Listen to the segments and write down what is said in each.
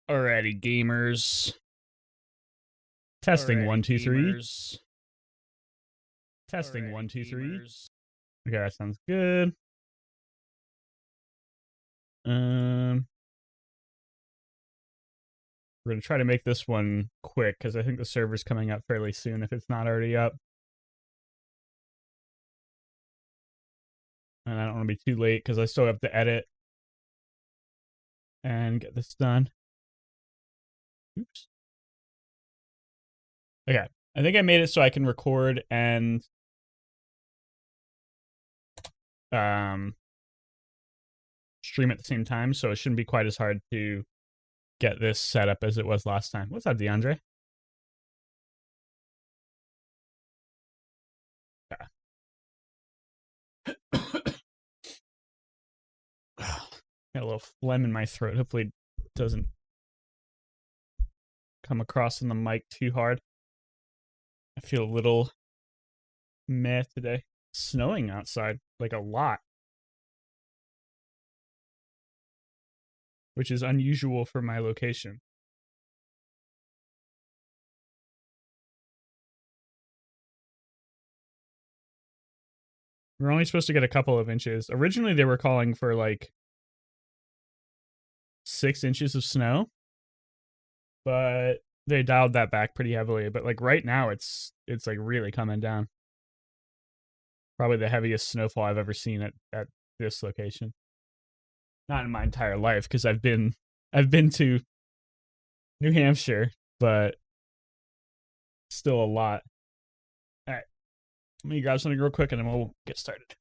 Alrighty, gamers. Testing 1, 2, 3. Testing 1, 2, 3. Okay, that sounds good. We're gonna try to make this one quick because I think the server's coming up fairly soon if it's not already up. And I don't want to be too late because I still have to edit and get this done. Oops. Okay, I think I made it so I can record and stream at the same time, so it shouldn't be quite as hard to get this set up as it was last time. What's up, DeAndre? Yeah. Got a little phlegm in my throat. Hopefully it doesn't come across in the mic too hard. I feel a little meh today. It's snowing outside, like a lot. Which is unusual for my location. We're only supposed to get a couple of inches. Originally, they were calling for like 6 inches of snow, but they dialed that back pretty heavily. But like right now, it's like really coming down. Probably the heaviest snowfall I've ever seen at this location. Not in my entire life, because I've been to New Hampshire, but still a lot. All right, let me grab something real quick and then we'll get started.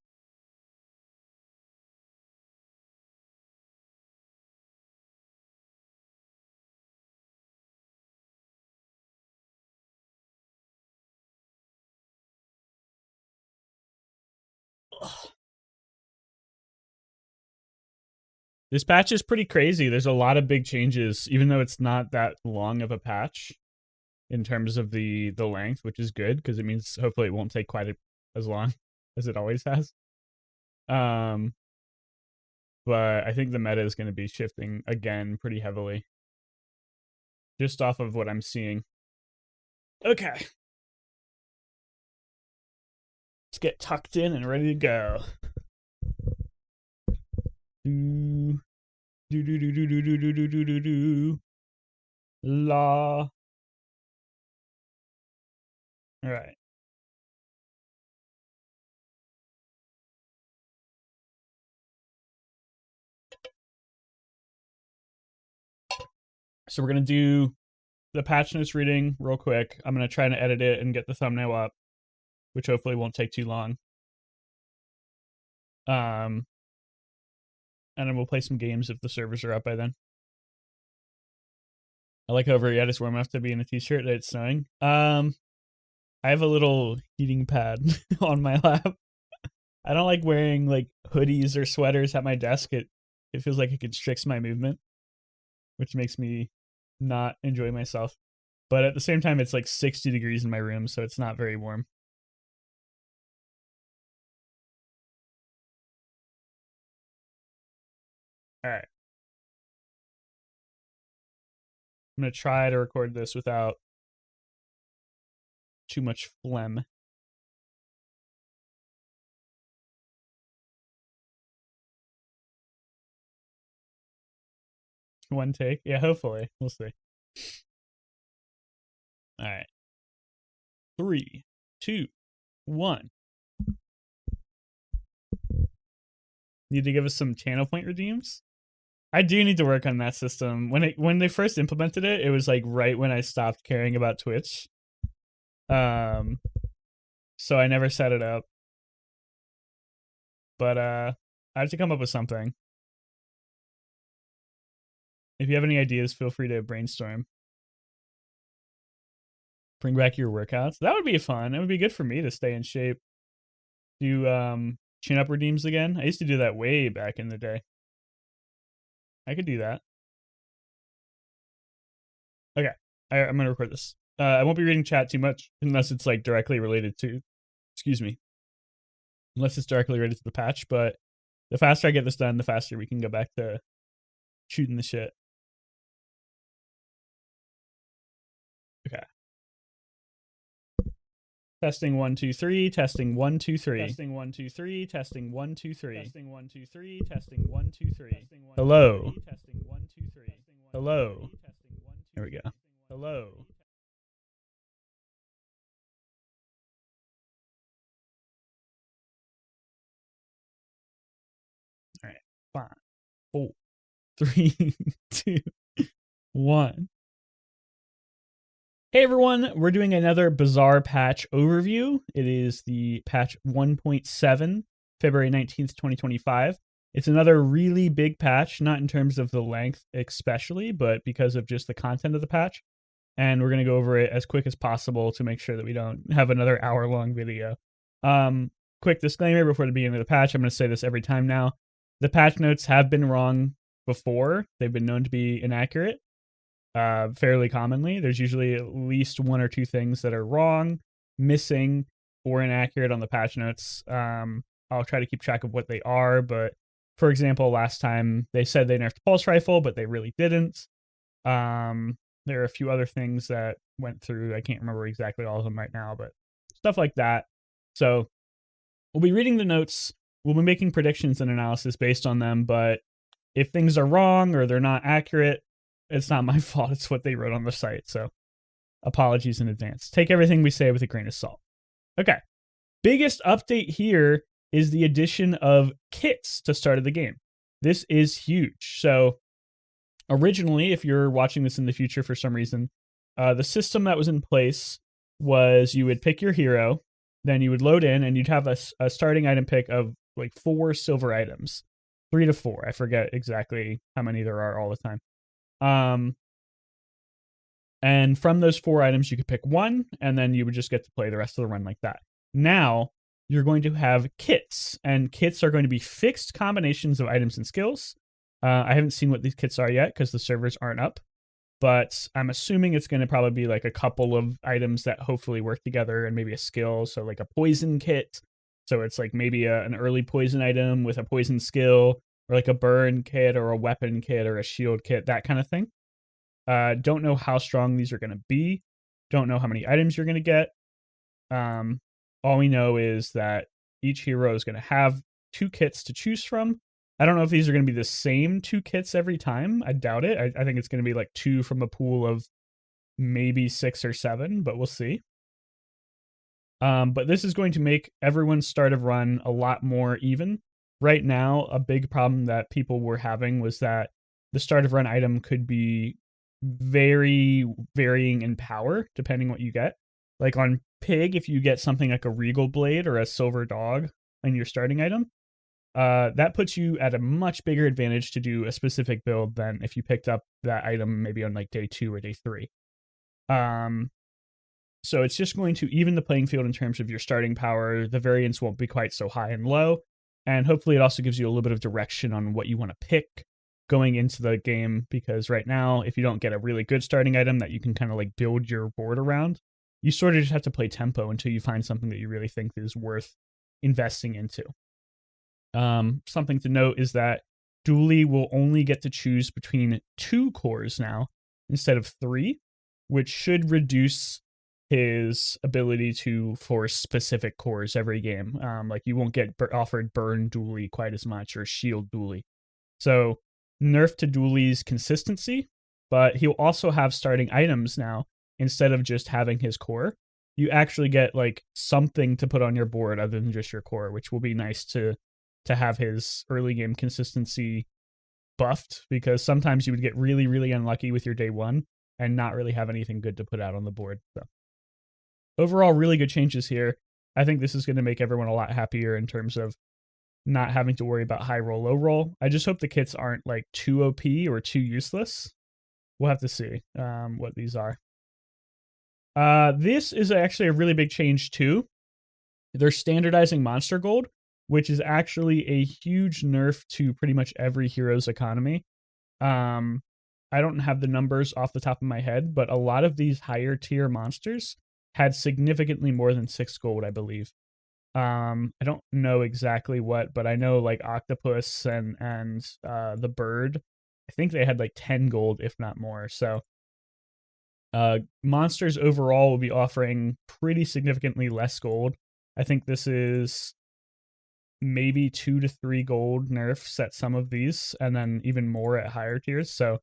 This patch is pretty crazy. There's a lot of big changes, even though it's not that long of a patch in terms of the length, which is good because it means hopefully it won't take quite as long as it always has. But I think the meta is going to be shifting again pretty heavily, just off of what I'm seeing. Okay, let's get tucked in and ready to go. Do do do do do do do do do do do do. La. All right. So we're gonna do the patch notes reading real quick. I'm gonna try to edit it and get the thumbnail up, which hopefully won't take too long. And then we'll play some games if the servers are up by then. I like over yet it's warm enough to be in a t-shirt that it's snowing. I have a little heating pad on my lap. I don't like wearing like hoodies or sweaters at my desk. It feels like it constricts my movement, which makes me not enjoy myself. But at the same time, it's like 60 degrees in my room, so it's not very warm. All right. I'm going to try to record this without too much phlegm. One take. Yeah, hopefully. We'll see. All right. 3, 2, 1. Need to give us some channel point redeems? I do need to work on that system. When they first implemented it, it was like right when I stopped caring about Twitch. So I never set it up. But I have to come up with something. If you have any ideas, feel free to brainstorm. Bring back your workouts. That would be fun. It would be good for me to stay in shape. Do chin up redeems again. I used to do that way back in the day. I could do that. Okay, I'm gonna record this. I won't be reading chat too much unless it's like directly related to, excuse me, unless it's directly related to the patch. But the faster I get this done, the faster we can go back to shooting the shit. Testing 1 2 3. Testing 1 2 3. Testing 1 2 3. Testing 1 2 3. Testing 1 2 3. Testing 1 2 3. Hello. Testing 1 2 3. Hello. There we go. Hello. All right. 5, 4, 3, 2, 1. Hey everyone, we're doing another Bazaar patch overview. It is the patch 1.7, February 19th, 2025. It's another really big patch, not in terms of the length especially, but because of just the content of the patch. And we're going to go over it as quick as possible to make sure that we don't have another hour-long video. Quick disclaimer before the beginning of the patch, I'm going to say this every time now. The patch notes have been wrong before. They've been known to be inaccurate. Fairly commonly. There's usually at least one or two things that are wrong, missing, or inaccurate on the patch notes. I'll try to keep track of what they are, but for example, last time they said they nerfed Pulse Rifle, but they really didn't. There are a few other things that went through. I can't remember exactly all of them right now, but stuff like that. So we'll be reading the notes. We'll be making predictions and analysis based on them, but if things are wrong or they're not accurate, it's not my fault. It's what they wrote on the site. So apologies in advance. Take everything we say with a grain of salt. Okay. Biggest update here is the addition of kits to start of the game. This is huge. So originally, if you're watching this in the future for some reason, the system that was in place was you would pick your hero, then you would load in, and you'd have a starting item pick of like 4 silver items. 3 to 4. I forget exactly how many there are all the time. And from those 4 items, you could pick one, and then you would just get to play the rest of the run like that. Now, you're going to have kits, and kits are going to be fixed combinations of items and skills. I haven't seen what these kits are yet because the servers aren't up, but I'm assuming it's going to probably be like a couple of items that hopefully work together and maybe a skill. So like a poison kit. So it's like maybe an early poison item with a poison skill, or like a burn kit or a weapon kit or a shield kit, that kind of thing. Don't know how strong these are going to be. Don't know how many items you're going to get. All we know is that each hero is going to have 2 kits to choose from. I don't know if these are going to be the same 2 kits every time. I doubt it. I think it's going to be like 2 from a pool of maybe 6 or 7, but we'll see. But this is going to make everyone's start of run a lot more even. Right now, a big problem that people were having was that the start of run item could be very varying in power depending what you get. Like on Pig, if you get something like a Regal Blade or a Silver Dog in your starting item, that puts you at a much bigger advantage to do a specific build than if you picked up that item maybe on like day 2 or day 3. So it's just going to even the playing field in terms of your starting power. The variance won't be quite so high and low. And hopefully it also gives you a little bit of direction on what you want to pick going into the game, because right now, if you don't get a really good starting item that you can kind of like build your board around, you sort of just have to play tempo until you find something that you really think is worth investing into. Something to note is that Dooley will only get to choose between 2 cores now instead of 3, which should reduce his ability to force specific cores every game. Like you won't get offered Burn Dooley quite as much or Shield Dooley. So nerf to Dooley's consistency, but he'll also have starting items now instead of just having his core. You actually get like something to put on your board other than just your core, which will be nice to have his early game consistency buffed, because sometimes you would get really, really unlucky with your day 1 and not really have anything good to put out on the board. So overall, really good changes here. I think this is going to make everyone a lot happier in terms of not having to worry about high roll, low roll. I just hope the kits aren't like too OP or too useless. We'll have to see what these are. This is actually a really big change too. They're standardizing Monster Gold, which is actually a huge nerf to pretty much every hero's economy. I don't have the numbers off the top of my head, but a lot of these higher tier monsters had significantly more than 6 gold, I believe. I don't know exactly what, but I know like Octopus and the Bird, I think they had like 10 gold, if not more. So Monsters overall will be offering pretty significantly less gold. I think this is maybe 2 to 3 gold nerfs at some of these, and then even more at higher tiers. So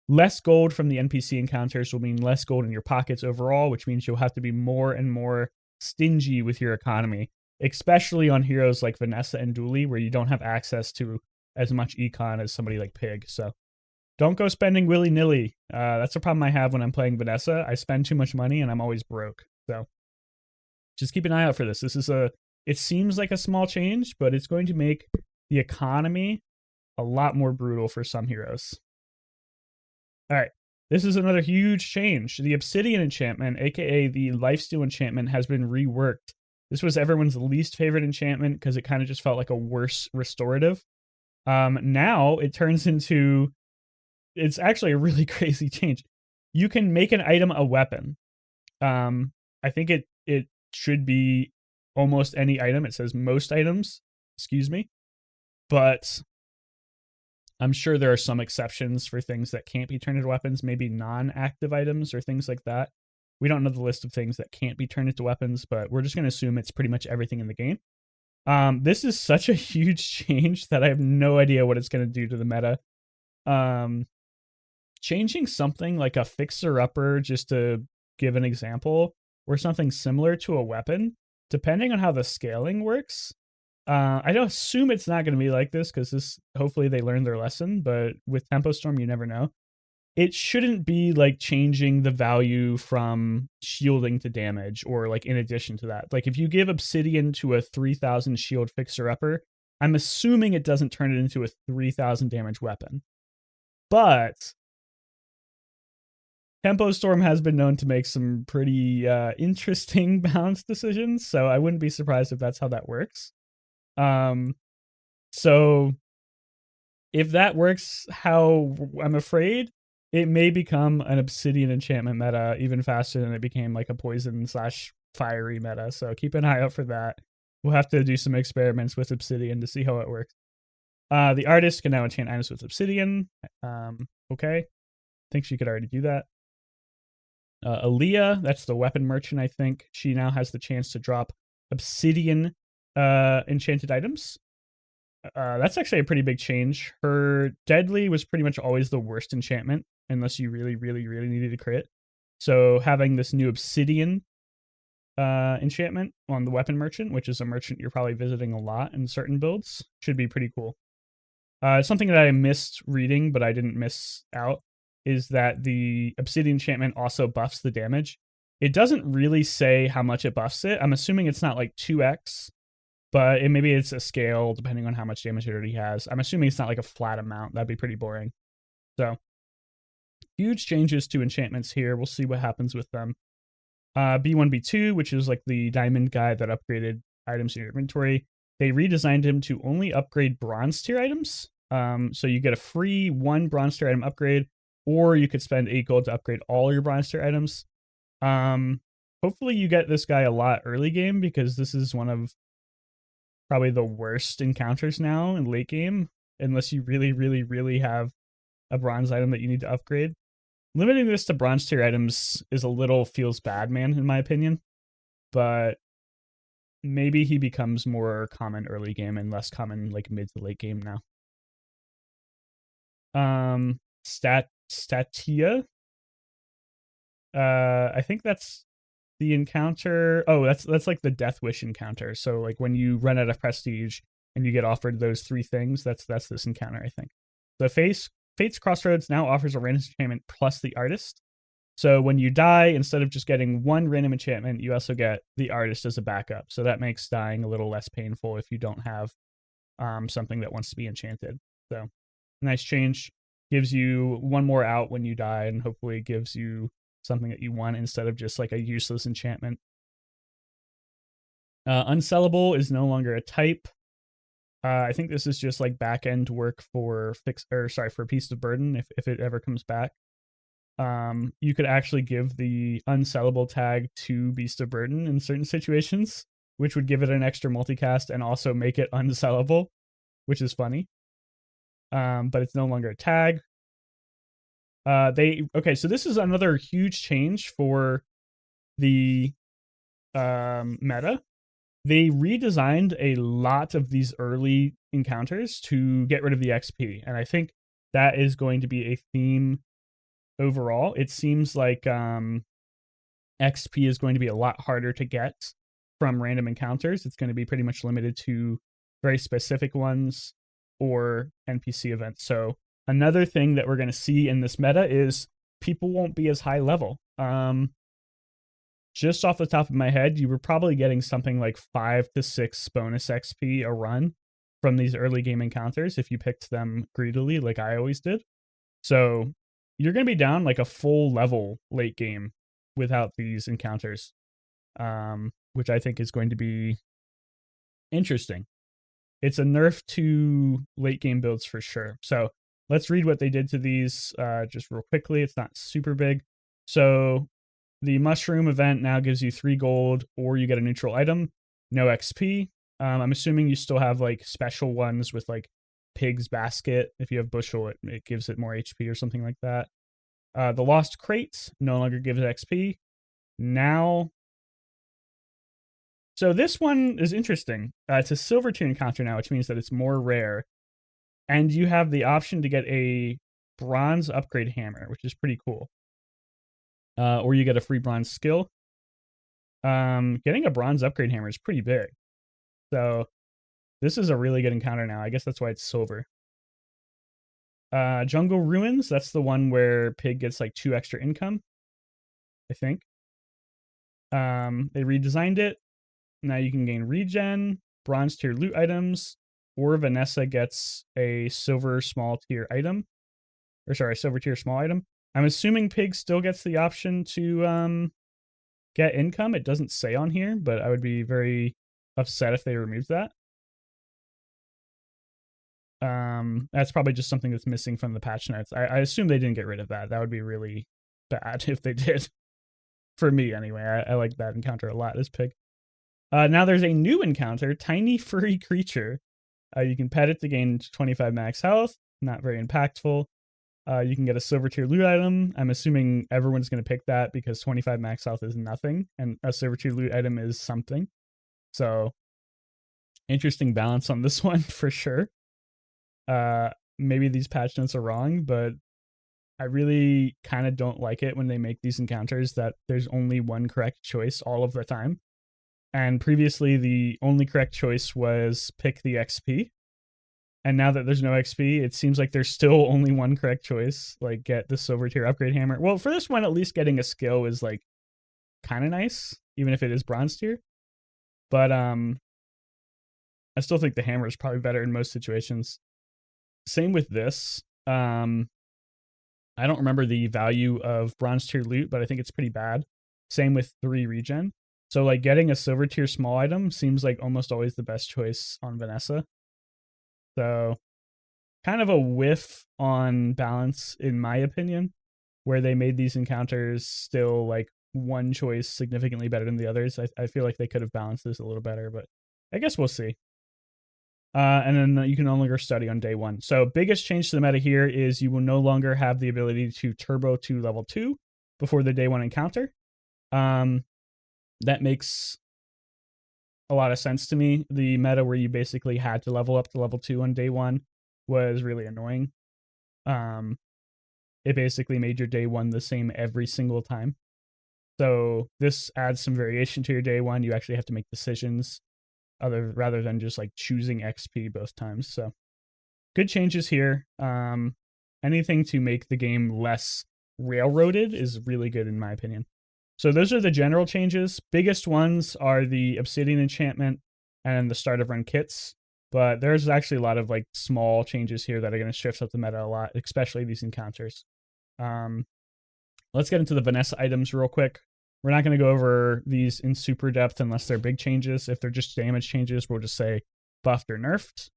less gold from the NPC encounters will mean less gold in your pockets overall, which means you'll have to be more and more stingy with your economy, especially on heroes like Vanessa and Dooley, where you don't have access to as much econ as somebody like Pig. So don't go spending willy-nilly. That's a problem I have when I'm playing Vanessa. I spend too much money and I'm always broke. So just keep an eye out for this. It seems like a small change, but it's going to make the economy a lot more brutal for some heroes. All right, this is another huge change. The Obsidian enchantment, aka the Lifesteal enchantment, has been reworked. This was everyone's least favorite enchantment because it kind of just felt like a worse restorative. Now it turns into, it's actually a really crazy change. You can make an item a weapon. I think it should be almost any item. It says most items, excuse me. But I'm sure there are some exceptions for things that can't be turned into weapons, maybe non-active items or things like that. We don't know the list of things that can't be turned into weapons, but we're just going to assume it's pretty much everything in the game. This is such a huge change that I have no idea what it's going to do to the meta. Changing something like a fixer-upper, just to give an example, or something similar to a weapon, depending on how the scaling works. I don't assume it's not going to be like this because this, hopefully they learned their lesson, but with Tempo Storm, you never know. It shouldn't be like changing the value from shielding to damage or like in addition to that. Like if you give Obsidian to a 3000 shield fixer-upper, I'm assuming it doesn't turn it into a 3000 damage weapon. But Tempo Storm has been known to make some pretty interesting balance decisions, so I wouldn't be surprised if that's how that works. So if that works, how I'm afraid it may become an Obsidian enchantment meta even faster than it became like a poison / fiery meta. So keep an eye out for that. We'll have to do some experiments with Obsidian to see how it works. The artist can now enchant items with Obsidian. Okay. I think she could already do that. Aaliyah, that's the weapon merchant, I think. She now has the chance to drop Obsidian enchanted items. That's actually a pretty big change. Her Deadly was pretty much always the worst enchantment, unless you really, really, really needed to crit. So having this new Obsidian enchantment on the weapon merchant, which is a merchant you're probably visiting a lot in certain builds, should be pretty cool. Something that I missed reading, but I didn't miss out, is that the Obsidian enchantment also buffs the damage. It doesn't really say how much it buffs it. I'm assuming it's not like 2x, but maybe it's a scale depending on how much damage it already has. I'm assuming it's not like a flat amount. That'd be pretty boring. So huge changes to enchantments here. We'll see what happens with them. B1, B2, which is like the diamond guy that upgraded items in your inventory. They redesigned him to only upgrade bronze tier items. So you get a free 1 bronze tier item upgrade, or you could spend 8 gold to upgrade all your bronze tier items. Hopefully you get this guy a lot early game, because this is one of probably the worst encounters now in late game, unless you really, really, really have a bronze item that you need to upgrade. Limiting this to bronze tier items is a little feels bad, man, in my opinion. But maybe he becomes more common early game and less common like mid to late game now. Statia. I think that's the encounter. Oh, that's like the Death Wish encounter. So like when you run out of prestige and you get offered those 3 things, that's this encounter, I think. The Fate's Crossroads now offers a random enchantment plus the artist. So when you die, instead of just getting 1 random enchantment, you also get the artist as a backup. So that makes dying a little less painful if you don't have something that wants to be enchanted. So nice change. Gives you 1 more out when you die, and hopefully gives you something that you want instead of just like a useless enchantment. Unsellable is no longer a type. I think this is just like back end work for for Beast of Burden if it ever comes back. You could actually give the unsellable tag to Beast of Burden in certain situations, which would give it an extra multicast and also make it unsellable, which is funny. But it's no longer a tag. So this is another huge change for the meta. They redesigned a lot of these early encounters to get rid of the XP, and I think that is going to be a theme overall. It seems like XP is going to be a lot harder to get from random encounters. It's going to be pretty much limited to very specific ones or NPC events. So another thing that we're going to see in this meta is people won't be as high level. Just off the top of my head, you were probably getting something like 5 to 6 bonus XP a run from these early game encounters if you picked them greedily, like I always did. So you're going to be down like a full level late game without these encounters, which I think is going to be interesting. It's a nerf to late game builds for sure. So let's read what they did to these just real quickly. It's not super big. So the mushroom event now gives you 3 gold, or you get a neutral item, no XP. I'm assuming you still have like special ones with like pig's basket. If you have bushel, it gives it more HP or something like that. The lost crate no longer gives XP. Now, so this one is interesting. It's a silver tier encounter now, which means that it's more rare. And you have the option to get a bronze upgrade hammer, which is pretty cool. Or you get a free bronze skill. Getting a bronze upgrade hammer is pretty big. So this is a really good encounter now. I guess that's why it's silver. Jungle Ruins, that's the one where Pig gets like 2 extra income, I think. They redesigned it. Now you can gain regen, bronze tier loot items, or Vanessa gets a silver small tier item. Or sorry, silver tier small item. I'm assuming Pig still gets the option to get income. It doesn't say on here, but I would be very upset if they removed that. That's probably just something that's missing from the patch notes. I assume they didn't get rid of that. That would be really bad if they did. For me, anyway. I like that encounter a lot, this Pig. Now there's a new encounter, Tiny Furry Creature. You can pet it to gain 25 max health. Not very impactful. You can get a silver tier loot item. I'm assuming everyone's going to pick that because 25 max health is nothing, and a silver tier loot item is something. So, interesting balance on this one for sure. Maybe these patch notes are wrong, but I really kind of don't like it when they make these encounters that there's only one correct choice all of the time. And previously, the only correct choice was pick the XP. And now that there's no XP, it seems like there's still only one correct choice, like get the silver tier upgrade hammer. Well, for this one, at least getting a skill is like kind of nice, even if it is bronze tier. But I still think the hammer is probably better in most situations. Same with this. I don't remember the value of bronze tier loot, but I think it's pretty bad. Same with 3 regen. So like getting a silver tier small item seems like almost always the best choice on Vanessa. So kind of a whiff on balance, in my opinion, where they made these encounters still like one choice significantly better than the others. I feel like they could have balanced this a little better, but I guess we'll see. And then you can no longer study on day 1. So biggest change to the meta here is you will no longer have the ability to turbo to level 2 before the day 1 encounter. That makes a lot of sense to me. The meta where you basically had to level up to level 2 on day 1 was really annoying. It basically made your day 1 the same every single time. So this adds some variation to your day 1. You actually have to make decisions rather than just like choosing XP both times. So good changes here. Anything to make the game less railroaded is really good in my opinion. So those are the general changes. Biggest ones are the Obsidian enchantment and the start of run kits. But there's actually a lot of like small changes here that are going to shift up the meta a lot, especially these encounters. Let's get into the Vanessa items real quick. We're not going to go over these in super depth unless they're big changes. If they're just damage changes, we'll just say buffed or nerfed.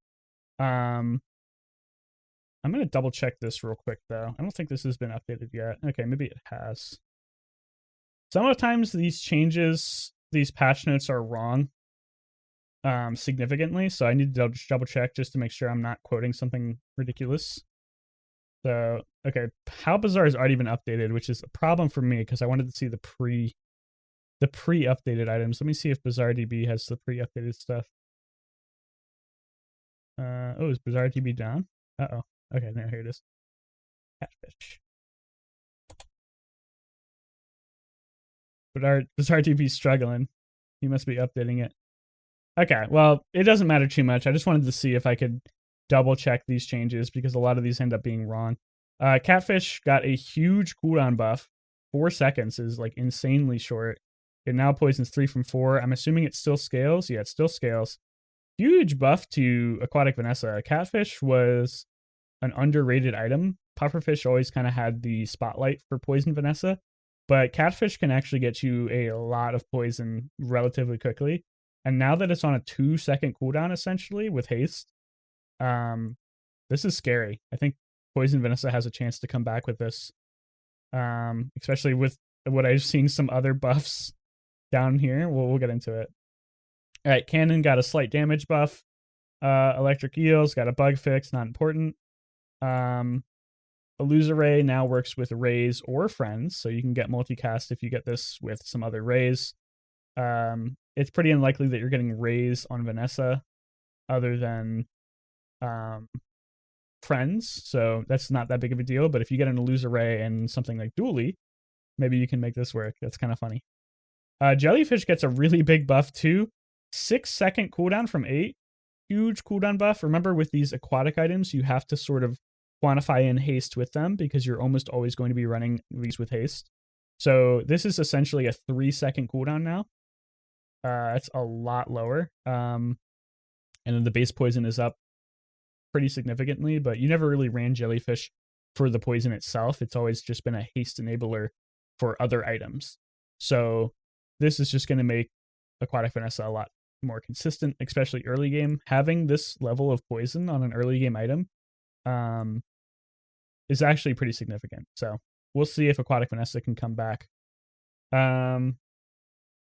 I'm going to double check this real quick, though. I don't think this has been updated yet. Okay, maybe it has. Sometimes these changes, these patch notes are wrong significantly, so I need to double check just to make sure I'm not quoting something ridiculous. So, okay, how Bazaar has already been updated, which is a problem for me because I wanted to see the pre-updated items. Let me see if Bazaar DB has the pre-updated stuff. Oh, is Bazaar DB down? Uh-oh. Okay, now here it is. Catfish. But Bazaar DB's struggling. He must be updating it. Okay, well, it doesn't matter too much. I just wanted to see if I could double check these changes because a lot of these end up being wrong. Catfish got a huge cooldown buff. 4 seconds is like insanely short. It now poisons 3 from 4. I'm assuming it still scales. Yeah, it still scales. Huge buff to Aquatic Vanessa. Catfish was an underrated item. Pufferfish always kind of had the spotlight for Poison Vanessa, but Catfish can actually get you a lot of poison relatively quickly. And now that it's on a 2-second cooldown, essentially, with haste, this is scary. I think Poison Vanessa has a chance to come back with this, especially with what I've seen some other buffs down here. We'll get into it. All right, Cannon got a slight damage buff. Electric Eels got a bug fix, not important. Illusoray now works with rays or friends, so you can get multicast if you get this with some other rays. It's pretty unlikely that you're getting rays on Vanessa other than friends, so that's not that big of a deal. But if you get an Illusoray and something like Dually, maybe you can make this work. That's kind of funny. Jellyfish gets a really big buff too. 6-second cooldown from 8. Huge cooldown buff. Remember, with these aquatic items, you have to sort of quantify in haste with them because you're almost always going to be running these with haste. So this is essentially a 3-second cooldown now. It's a lot lower. And then the base poison is up pretty significantly, but you never really ran Jellyfish for the poison itself. It's always just been a haste enabler for other items. So this is just going to make Aquatic Vanessa a lot more consistent, especially early game. Having this level of poison on an early game item is actually pretty significant. So we'll see if Aquatic Vanessa can come back.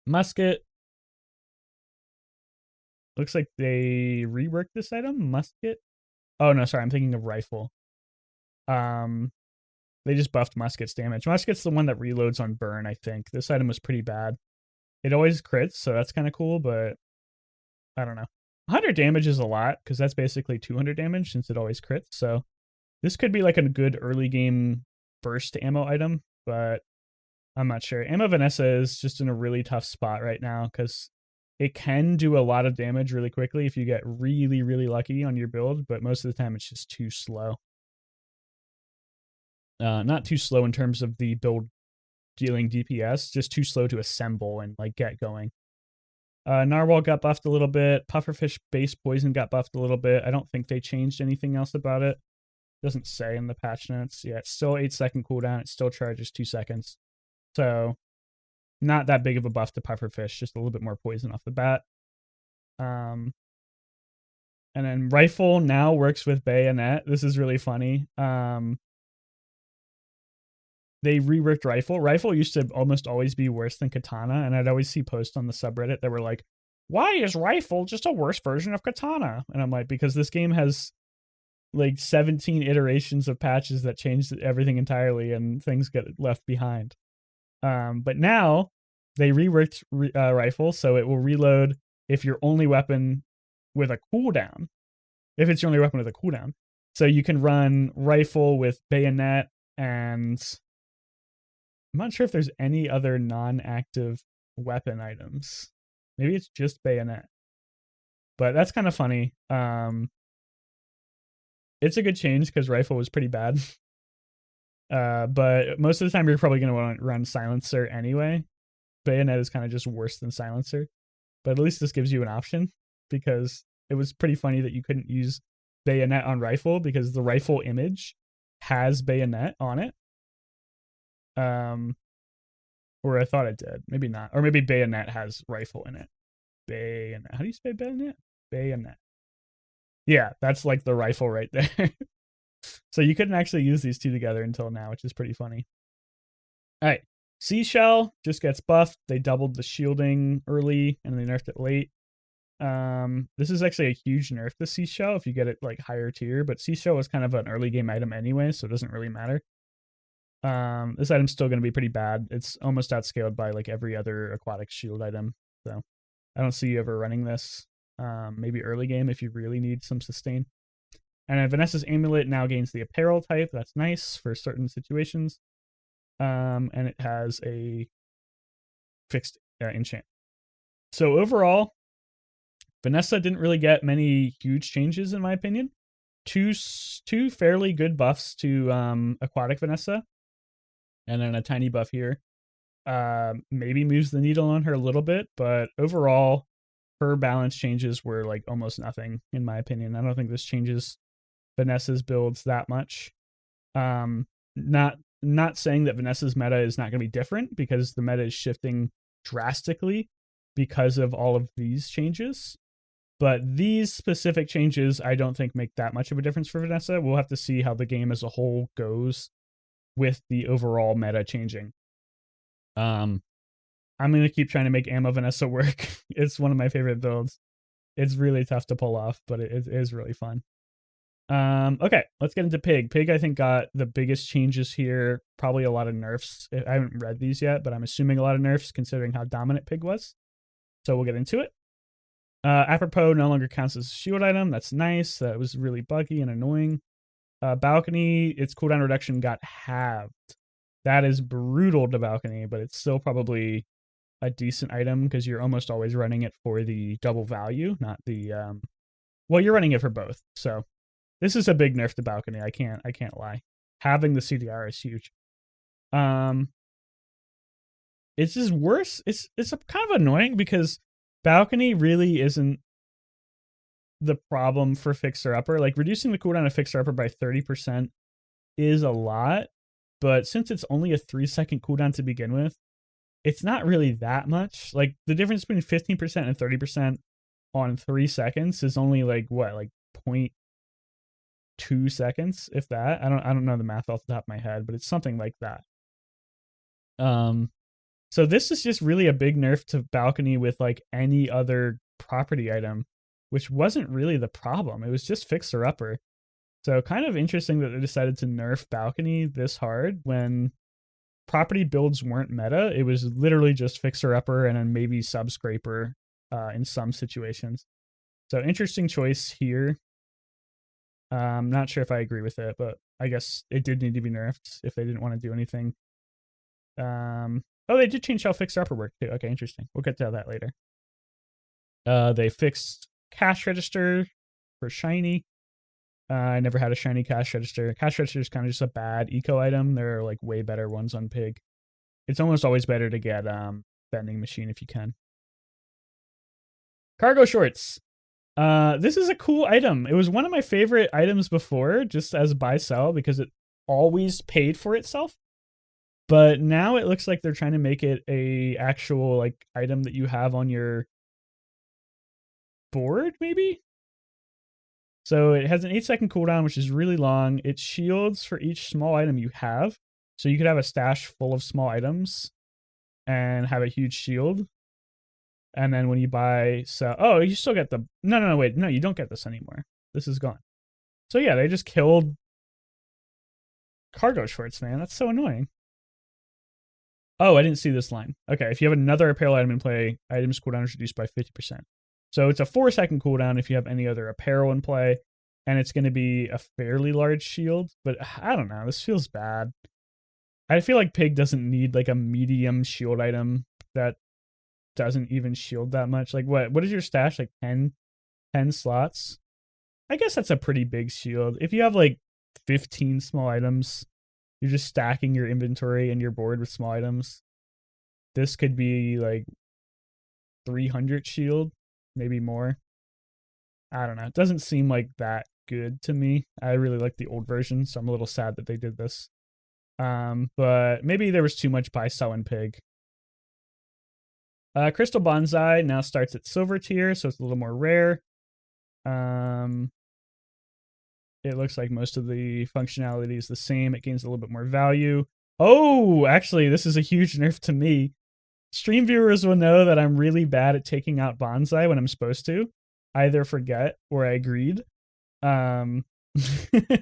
Musket. Looks like they reworked this item. Musket. Oh no, sorry, I'm thinking of Rifle. They just buffed Musket's damage. Musket's the one that reloads on burn, I think. This item was pretty bad. It always crits, so that's kind of cool, but I don't know. 100 damage is a lot, because that's basically 200 damage since it always crits, so this could be like a good early game burst ammo item, but I'm not sure. Ammo Vanessa is just in a really tough spot right now, because it can do a lot of damage really quickly if you get really, really lucky on your build, but most of the time it's just too slow. Not too slow in terms of the build dealing DPS, just too slow to assemble and like get going. Narwhal got buffed a little bit. Pufferfish base poison got buffed a little bit. I don't think they changed anything else about it. Doesn't say in the patch notes. Yeah, it's still 8-second cooldown. It still charges 2 seconds. So not that big of a buff to Pufferfish, just a little bit more poison off the bat. And then Rifle now works with Bayonet. This is really funny. They reworked Rifle. Rifle used to almost always be worse than Katana, and I'd always see posts on the subreddit that were like, why is Rifle just a worse version of Katana? And I'm like, because this game has like 17 iterations of patches that changed everything entirely, and things get left behind. But now they reworked Rifle, so it will reload if your only weapon with a cooldown. If it's your only weapon with a cooldown. So you can run Rifle with Bayonet, and I'm not sure if there's any other non-active weapon items. Maybe it's just Bayonet. But that's kind of funny. It's a good change because Rifle was pretty bad. But most of the time you're probably going to want to run Silencer anyway. Bayonet is kind of just worse than Silencer. But at least this gives you an option, because it was pretty funny that you couldn't use Bayonet on Rifle because the Rifle image has Bayonet on it. Or I thought it did. Maybe not. Or maybe Bayonet has Rifle in it. Bayonet. How do you say Bayonet? Bayonet. Yeah, that's like the Rifle right there. So you couldn't actually use these two together until now, which is pretty funny. All right. Seashell just gets buffed. They doubled the shielding early and they nerfed it late. This is actually a huge nerf to Seashell if you get it like higher tier, but Seashell is kind of an early game item anyway, so it doesn't really matter. This item's still going to be pretty bad. It's almost outscaled by like every other aquatic shield item, so I don't see you ever running this. Maybe early game if you really need some sustain. And then Vanessa's Amulet now gains the apparel type. That's nice for certain situations. And it has a fixed enchant. So overall, Vanessa didn't really get many huge changes in my opinion. Two fairly good buffs to Aquatic Vanessa, and then a tiny buff here. Maybe moves the needle on her a little bit, but overall, her balance changes were like almost nothing in my opinion. I don't think this changes Vanessa's builds that much. Not saying that Vanessa's meta is not going to be different, because the meta is shifting drastically because of all of these changes. But these specific changes, I don't think make that much of a difference for Vanessa. We'll have to see how the game as a whole goes with the overall meta changing. I'm going to keep trying to make Ammo Vanessa work. It's one of my favorite builds. It's really tough to pull off, but it is really fun. Okay, let's get into Pig. Pig, I think, got the biggest changes here. Probably a lot of nerfs. I haven't read these yet, but I'm assuming a lot of nerfs considering how dominant Pig was. So we'll get into it. Apropos no longer counts as a shield item. That's nice. That was really buggy and annoying. Balcony, its cooldown reduction got halved. That is brutal to Balcony, but it's still probably a decent item because you're almost always running it for the double value, not the well, you're running it for both. So this is a big nerf to Balcony. I can't lie. Having the CDR is huge. It's just worse. It's kind of annoying because Balcony really isn't the problem for Fixer Upper. Like, reducing the cooldown of Fixer Upper by 30% is a lot, but since it's only a 3-second cooldown to begin with, it's not really that much. Like, the difference between 15% and 30% on 3 seconds is only like what, like 0.2 seconds, if that. I don't know the math off the top of my head, but it's something like that. So this is just really a big nerf to Balcony with like any other property item, which wasn't really the problem. It was just Fixer Upper. So kind of interesting that they decided to nerf Balcony this hard when property builds weren't meta. It was literally just Fixer Upper and then maybe Subscraper in some situations. So interesting choice here. Not sure if I agree with it, but I guess it did need to be nerfed if they didn't want to do anything. Oh, they did change how Fixer Upper worked too. Okay, interesting. We'll get to that later. They fixed cash register for shiny. I never had a shiny cash register. Cash register is kind of just a bad eco item. There are like way better ones on Pig. It's almost always better to get vending machine if you can. Cargo shorts. This is a cool item. It was one of my favorite items before, just as buy sell, because it always paid for itself. But now it looks like they're trying to make it a actual like item that you have on your board, maybe? So it has an 8-second cooldown, which is really long. It shields for each small item you have. So you could have a stash full of small items and have a huge shield. And then when you buy, you still get the, wait, you don't get this anymore. This is gone. So yeah, they just killed cargo shorts, man. That's so annoying. Oh, I didn't see this line. Okay, if you have another apparel item in play, items cooldown is reduced by 50%. So it's a 4-second cooldown if you have any other apparel in play, and it's going to be a fairly large shield, but I don't know, this feels bad. I feel like Pig doesn't need like a medium shield item that doesn't even shield that much. Like what is your stash, like 10 slots? I guess that's a pretty big shield. If you have like 15 small items, you're just stacking your inventory and your board with small items. This could be like 300 shield, maybe more. I don't know. It doesn't seem like that good to me. I really like the old version, so I'm a little sad that they did this. But maybe there was too much buy sell in Pig. Crystal Bonsai now starts at silver tier, so it's a little more rare. It looks like most of the functionality is the same. It gains a little bit more value. Oh, actually, this is a huge nerf to me. Stream viewers will know that I'm really bad at taking out bonsai when I'm supposed to. I either forget or I agreed. Um,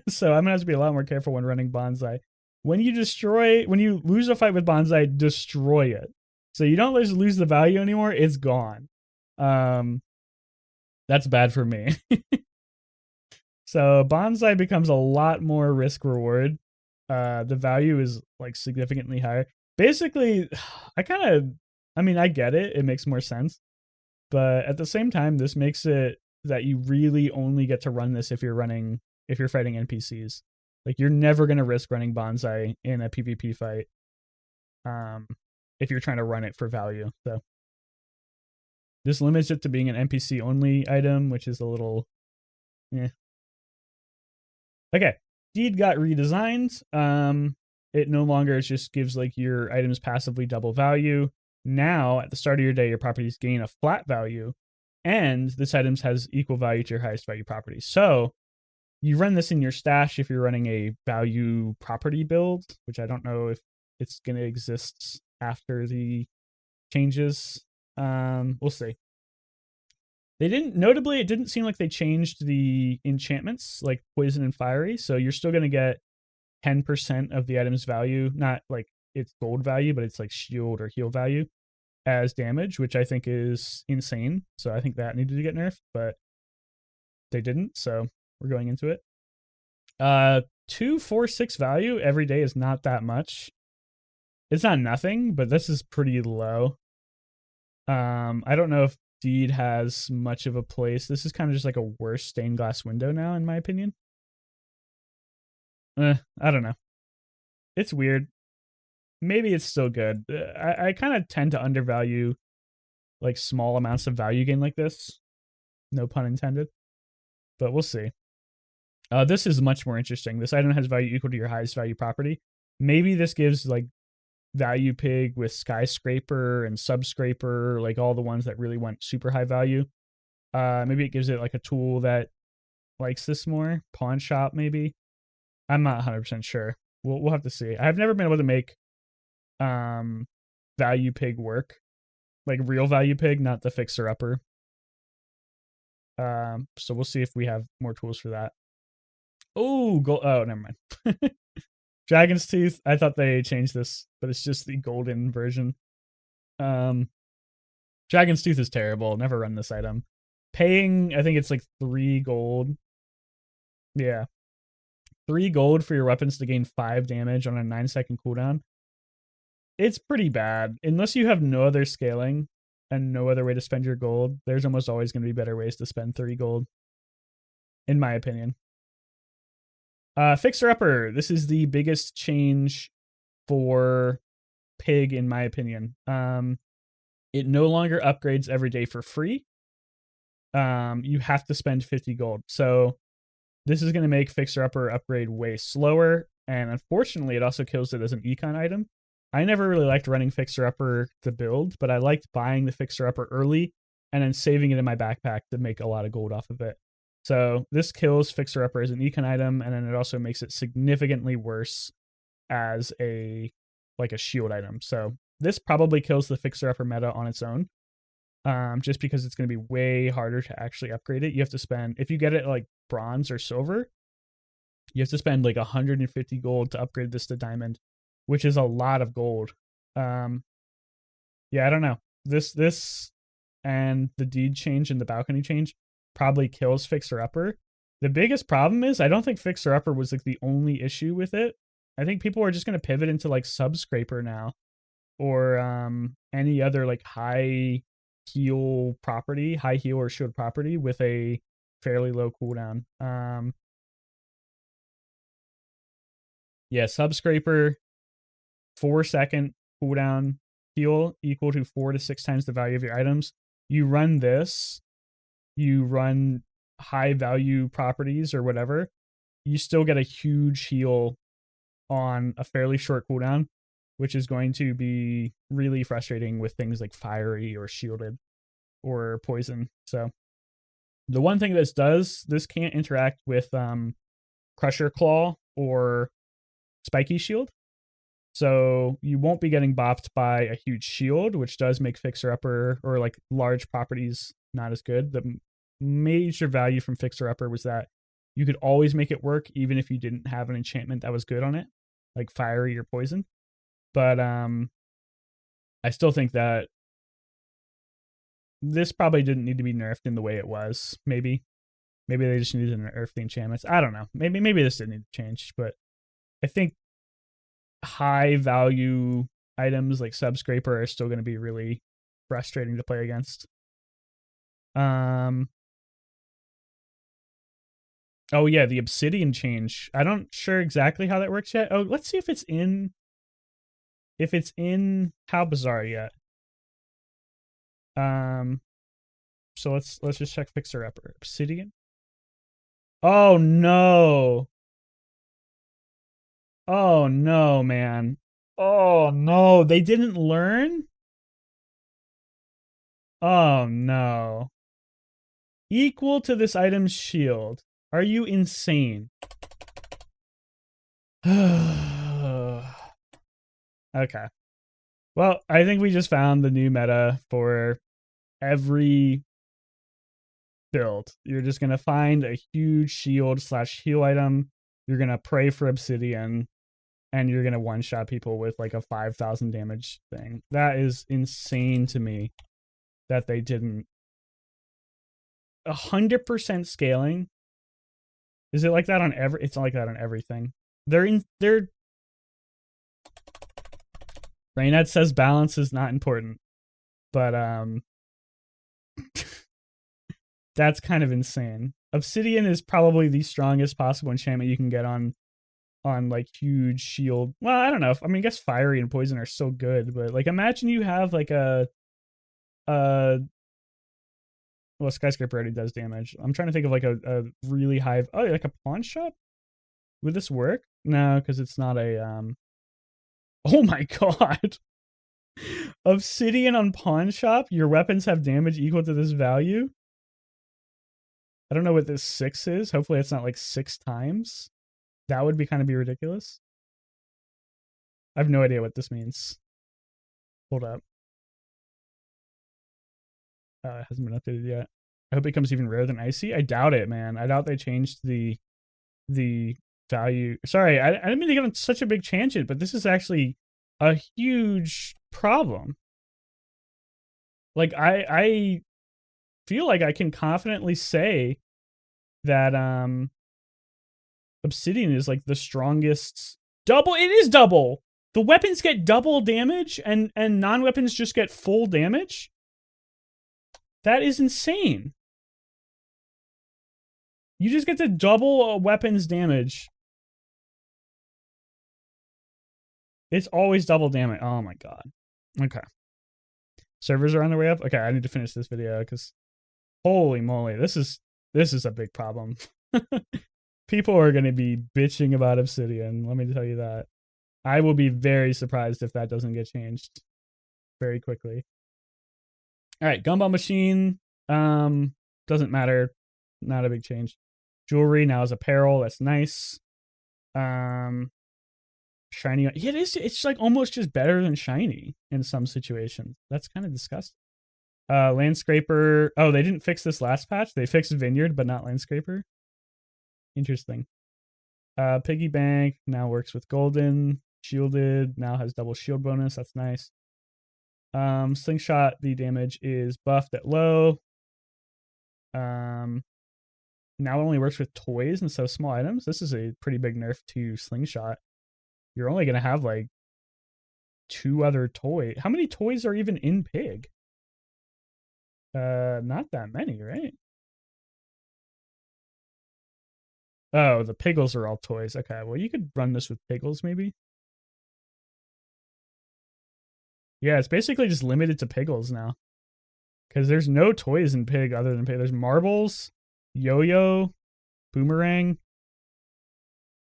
so I'm gonna have to be a lot more careful when running bonsai. When you lose a fight with bonsai, destroy it. So you don't lose the value anymore. It's gone. That's bad for me. So bonsai becomes a lot more risk reward. The value is like significantly higher. Basically, I get it. It makes more sense. But at the same time, this makes it that you really only get to run this if you're fighting NPCs. Like you're never gonna risk running bonsai in a PvP fight. If you're trying to run it for value. So this limits it to being an NPC only item, which is a little Okay. Deed got redesigned. It no longer just gives like your items passively double value. Now, at the start of your day, your properties gain a flat value, and this item has equal value to your highest value property. So you run this in your stash if you're running a value property build, which I don't know if it's going to exist after the changes. We'll see. It didn't seem like they changed the enchantments like poison and fiery. So you're still going to get 10% of the item's value, not like its gold value, but it's like shield or heal value as damage, which I think is insane. So I think that needed to get nerfed, but they didn't. So we're going into it. 2, 4, 6 value every day is not that much. It's not nothing, but this is pretty low. I don't know if Deed has much of a place. This is kind of just like a worse stained glass window now, in my opinion. I don't know. It's weird. Maybe it's still good. I kind of tend to undervalue like small amounts of value gain like this. No pun intended. But we'll see. This is much more interesting. This item has value equal to your highest value property. Maybe this gives like value pig with skyscraper and subscraper, like all the ones that really want super high value. Maybe it gives it like a tool that likes this more. Pawn shop, maybe. I'm not 100% sure. We'll have to see. I've never been able to make value pig work, like real value pig, not the fixer upper. So we'll see if we have more tools for that. Oh, never mind. Dragon's Tooth. I thought they changed this, but it's just the golden version. Dragon's Tooth is terrible. Never run this item. Paying, I think it's like 3 gold. Yeah. 3 gold for your weapons to gain 5 damage on a 9-second cooldown. It's pretty bad. Unless you have no other scaling and no other way to spend your gold, there's almost always going to be better ways to spend 3 gold. In my opinion. Fixer Upper. This is the biggest change for Pig, in my opinion. It no longer upgrades every day for free. You have to spend 50 gold. So this is going to make Fixer Upper upgrade way slower. And unfortunately, it also kills it as an econ item. I never really liked running Fixer Upper to build, but I liked buying the Fixer Upper early and then saving it in my backpack to make a lot of gold off of it. So this kills Fixer Upper as an econ item, and then it also makes it significantly worse as a shield item. So this probably kills the Fixer Upper meta on its own, just because it's going to be way harder to actually upgrade it. You have to spend, if you get it like bronze or silver, you have to spend like 150 gold to upgrade this to diamond, which is a lot of gold. Yeah, I don't know. This and the deed change and the balcony change probably kills Fixer Upper. The biggest problem is I don't think Fixer Upper was like the only issue with it. I think people are just going to pivot into like Subscraper now, or any other like high heal or shield property with a fairly low cooldown. Yeah, Subscraper, 4-second cooldown heal equal to 4 to 6 times the value of your items. You run this, you run high value properties or whatever, you still get a huge heal on a fairly short cooldown, which is going to be really frustrating with things like fiery or shielded or poison. So the one thing this can't interact with Crusher Claw or Spiky Shield. So you won't be getting bopped by a huge shield, which does make Fixer Upper or like large properties not as good. The major value from Fixer Upper was that you could always make it work even if you didn't have an enchantment that was good on it, like fiery or poison. But I still think that this probably didn't need to be nerfed in the way it was. Maybe they just needed to nerf the enchantments. I don't know. Maybe this didn't need to change, but I think high value items like Subscraper are still going to be really frustrating to play against. Oh yeah, the obsidian change. I don't sure exactly how that works yet. Oh, let's see if it's in how Bazaar yet. So let's just check Fixer Upper. Obsidian. Oh no. Oh no, man. Oh no, they didn't learn? Oh no. Equal to this item's shield. Are you insane? Okay. Well, I think we just found the new meta for every build. You're just going to find a huge shield / heal item. You're going to pray for obsidian, and you're going to one-shot people with like a 5,000 damage thing. That is insane to me that they didn't. 100% scaling. Is it like that on every? It's not like that on everything. They're Rainet says balance is not important, but that's kind of insane. Obsidian is probably the strongest possible enchantment you can get on like huge shield. Well, I don't know. I mean, I guess fiery and poison are so good, but like imagine you have like a well, skyscraper already does damage. I'm trying to think of like a really high. Oh, like a pawn shop. Would this work? No, because it's not a Oh my god. Obsidian on pawn shop. Your weapons have damage equal to this value. I don't know what this 6 is. Hopefully it's not like 6 times. That would be kind of be ridiculous. I have no idea what this means. Hold up. It hasn't been updated yet. I hope it becomes even rarer than icy. I doubt it, man. I doubt they changed the value. Sorry, I didn't mean to get on such a big tangent, but this is actually a huge problem. Like I feel like I can confidently say that obsidian is like the strongest. Double. It is double. The weapons get double damage and non-weapons just get full damage. That is insane. You just get to double a weapon's damage. It's always double damage. Oh my god. Okay. Servers are on their way up. Okay, I need to finish this video because holy moly, this is a big problem. People are going to be bitching about obsidian. Let me tell you that. I will be very surprised if that doesn't get changed very quickly. All right, gumball machine. Doesn't matter. Not a big change. Jewelry now is apparel. That's nice. Shiny. Yeah, it is. It's like almost just better than shiny in some situations. That's kind of disgusting. Landscraper. Oh, they didn't fix this last patch. They fixed Vineyard, but not Landscraper. Interesting. Piggy Bank now works with Golden. Shielded now has double shield bonus. That's nice. Slingshot, the damage is buffed at low. Now it only works with toys instead of small items. This is a pretty big nerf to Slingshot. You're only gonna have like 2 other toys. How many toys are even in Pig? Not that many, right? Oh, the Piggles are all toys. Okay, well you could run this with Piggles maybe. Yeah, it's basically just limited to Piggles now. Because there's no toys in Pig other than Pig. There's marbles, yo-yo, boomerang.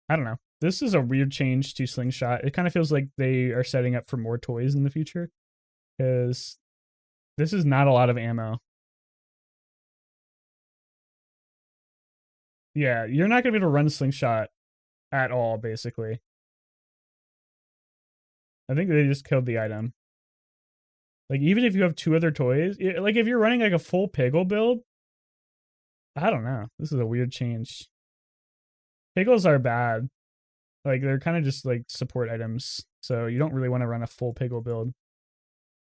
I don't know. This is a weird change to Slingshot. It kind of feels like they are setting up for more toys in the future. Because this is not a lot of ammo. Yeah, you're not going to be able to run Slingshot at all, basically. I think they just killed the item. Like, even if you have 2 other toys, like, if you're running, like, a full Piggle build, I don't know. This is a weird change. Piggles are bad. Like, they're kind of just, like, support items, so you don't really want to run a full Piggle build.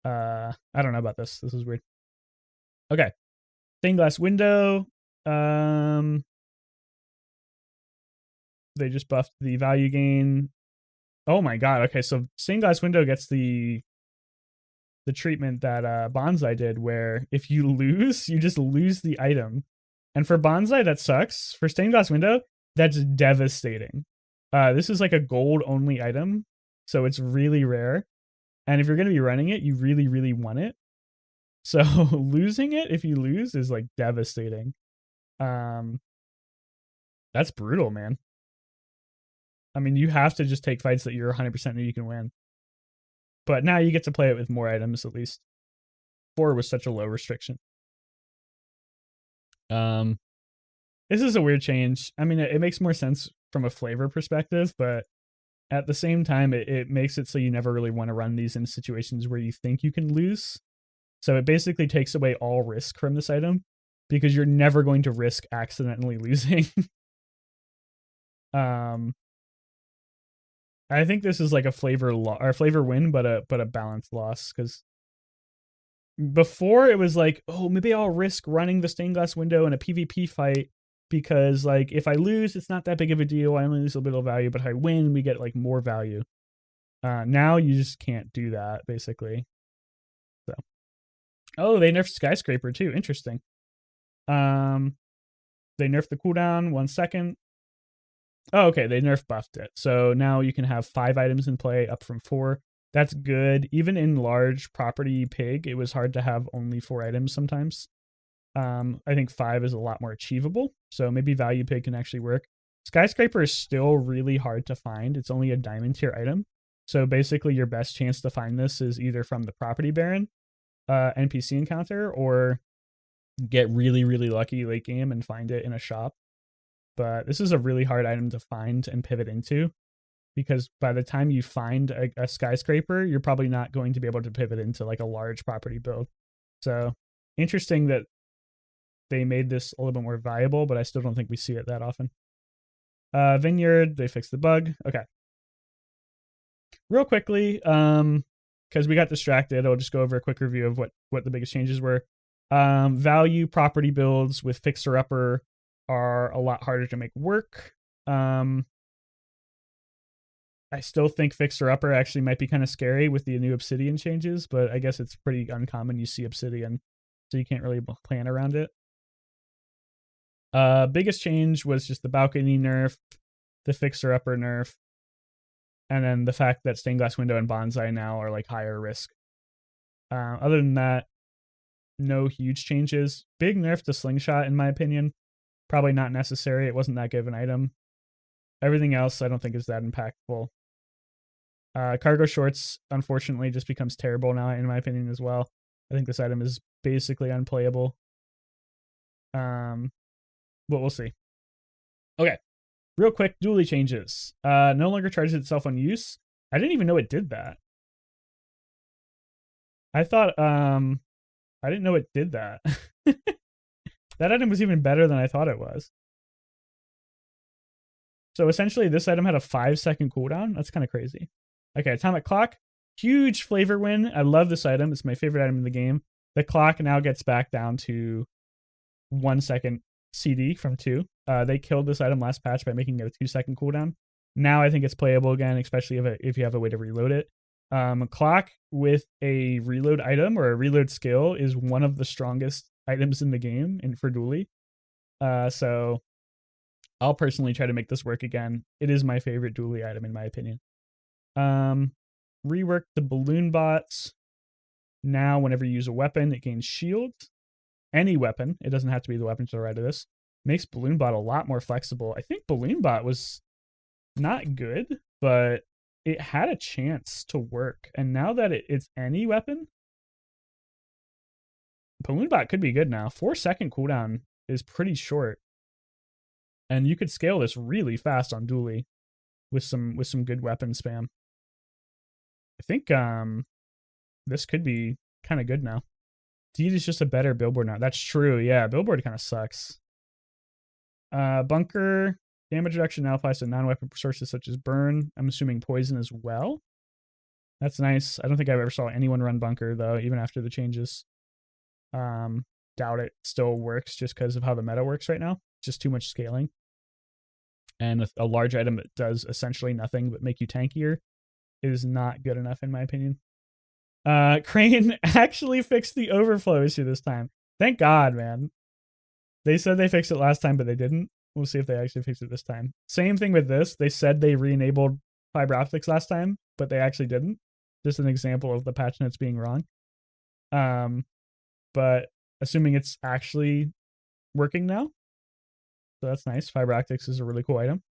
I don't know about this. This is weird. Okay. Stained glass window. They just buffed the value gain. Oh my god. Okay, so stained glass window gets the treatment that Bonsai did, where if you lose, you just lose the item. And for Bonsai, that sucks. For stained glass window, that's devastating. This is like a gold only item, so it's really rare. And if you're going to be running it, you really, really want it. So losing it, if you lose, is like devastating. That's brutal, man. I mean, you have to just take fights that you're 100% that you can win. But now you get to play it with more items, at least. 4 was such a low restriction. This is a weird change. I mean, it makes more sense from a flavor perspective, but at the same time, it makes it so you never really want to run these in situations where you think you can lose. So it basically takes away all risk from this item, because you're never going to risk accidentally losing. I think this is like a flavor win, but a balanced loss, because before it was like, oh, maybe I'll risk running the stained glass window in a PvP fight, because like if I lose, it's not that big of a deal. I only lose a little value, but if I win, we get like more value. Now you just can't do that, basically. So, oh, they nerfed skyscraper too. Interesting. They nerfed the cooldown 1 second. Oh, okay. They nerf buffed it. So now you can have 5 items in play up from 4. That's good. Even in large property pig, it was hard to have only 4 items sometimes. I think 5 is a lot more achievable. So maybe value pig can actually work. Skyscraper is still really hard to find. It's only a diamond tier item. So basically your best chance to find this is either from the property baron NPC encounter, or get really, really lucky late game and find it in a shop. But this is a really hard item to find and pivot into, because by the time you find a skyscraper, you're probably not going to be able to pivot into like a large property build. So interesting that they made this a little bit more viable, but I still don't think we see it that often. Vineyard, they fixed the bug. Okay. Real quickly, because we got distracted, I'll just go over a quick review of what the biggest changes were. Value property builds with Fixer Upper are a lot harder to make work. I still think Fixer Upper actually might be kind of scary with the new Obsidian changes, but I guess it's pretty uncommon you see Obsidian, so you can't really plan around it. Biggest change was just the balcony nerf, the Fixer Upper nerf, and then the fact that stained glass window and bonsai now are like higher risk. Other than that, no huge changes. Big nerf to slingshot, in my opinion. Probably not necessary. It wasn't that good of an item. Everything else I don't think is that impactful. Cargo shorts, unfortunately, just becomes terrible now, in my opinion, as well. I think this item is basically unplayable. But we'll see. Okay. Real quick, dually changes. No longer charges itself on use. I didn't even know it did that. I thought, I didn't know it did that. That item was even better than I thought it was. So essentially, this item had a 5-second cooldown. That's kind of crazy. Okay, atomic clock. Huge flavor win. I love this item. It's my favorite item in the game. The clock now gets back down to 1 second CD from 2. They killed this item last patch by making it a 2-second cooldown. Now I think it's playable again, especially if you have a way to reload it. Clock with a reload item or a reload skill is one of the strongest items in the game and for dually. So I'll personally try to make this work again. It is my favorite dually item in my opinion. Rework the balloon bots. Now whenever you use a weapon, it gains shield. Any weapon, it doesn't have to be the weapon to the right of this. Makes balloon bot a lot more flexible. I think balloon bot was not good, but it had a chance to work. And now that it's any weapon, balloon bot could be good now. 4-second cooldown is pretty short. And you could scale this really fast on dually with some good weapon spam. I think this could be kind of good now. Deed is just a better billboard now. That's true. Yeah, billboard kind of sucks. Bunker damage reduction now applies to non-weapon sources such as burn. I'm assuming poison as well. That's nice. I don't think I've ever saw anyone run bunker though, even after the changes. Doubt it still works just because of how the meta works right now. Just too much scaling. And a large item that does essentially nothing but make you tankier is not good enough in my opinion. Crane actually fixed the overflow issue this time. Thank God, man. They said they fixed it last time, but they didn't. We'll see if they actually fix it this time. Same thing with this. They said they re-enabled fiber optics last time, but they actually didn't. Just an example of the patch notes being wrong. But assuming it's actually working now. So that's nice. Fiber optics is a really cool item.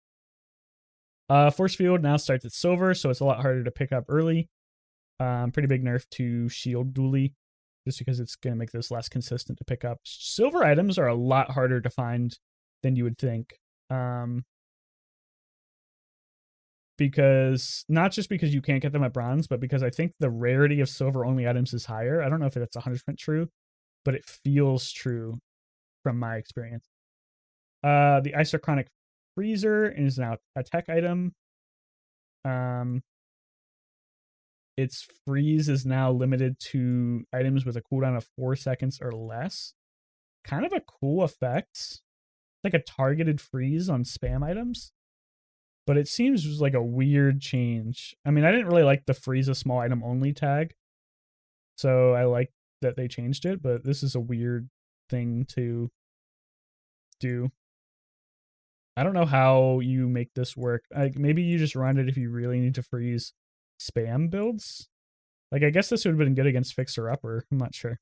Force field now starts at silver, so it's a lot harder to pick up early. Pretty big nerf to shield dually, just because it's going to make this less consistent to pick up. Silver items are a lot harder to find than you would think. Because not just because you can't get them at bronze, but because I think the rarity of silver only items is higher. I don't know if that's 100% true, but it feels true from my experience. The isochronic freezer is now a tech item. Its freeze is now limited to items with a cooldown of 4 seconds or less. Kind of a cool effect. Like a targeted freeze on spam items. But it seems like a weird change. I mean, I didn't really like the freeze a small item only tag. So I like that they changed it, but this is a weird thing to do. I don't know how you make this work. Like maybe you just run it if you really need to freeze spam builds. Like I guess this would have been good against Fixer Upper. I'm not sure.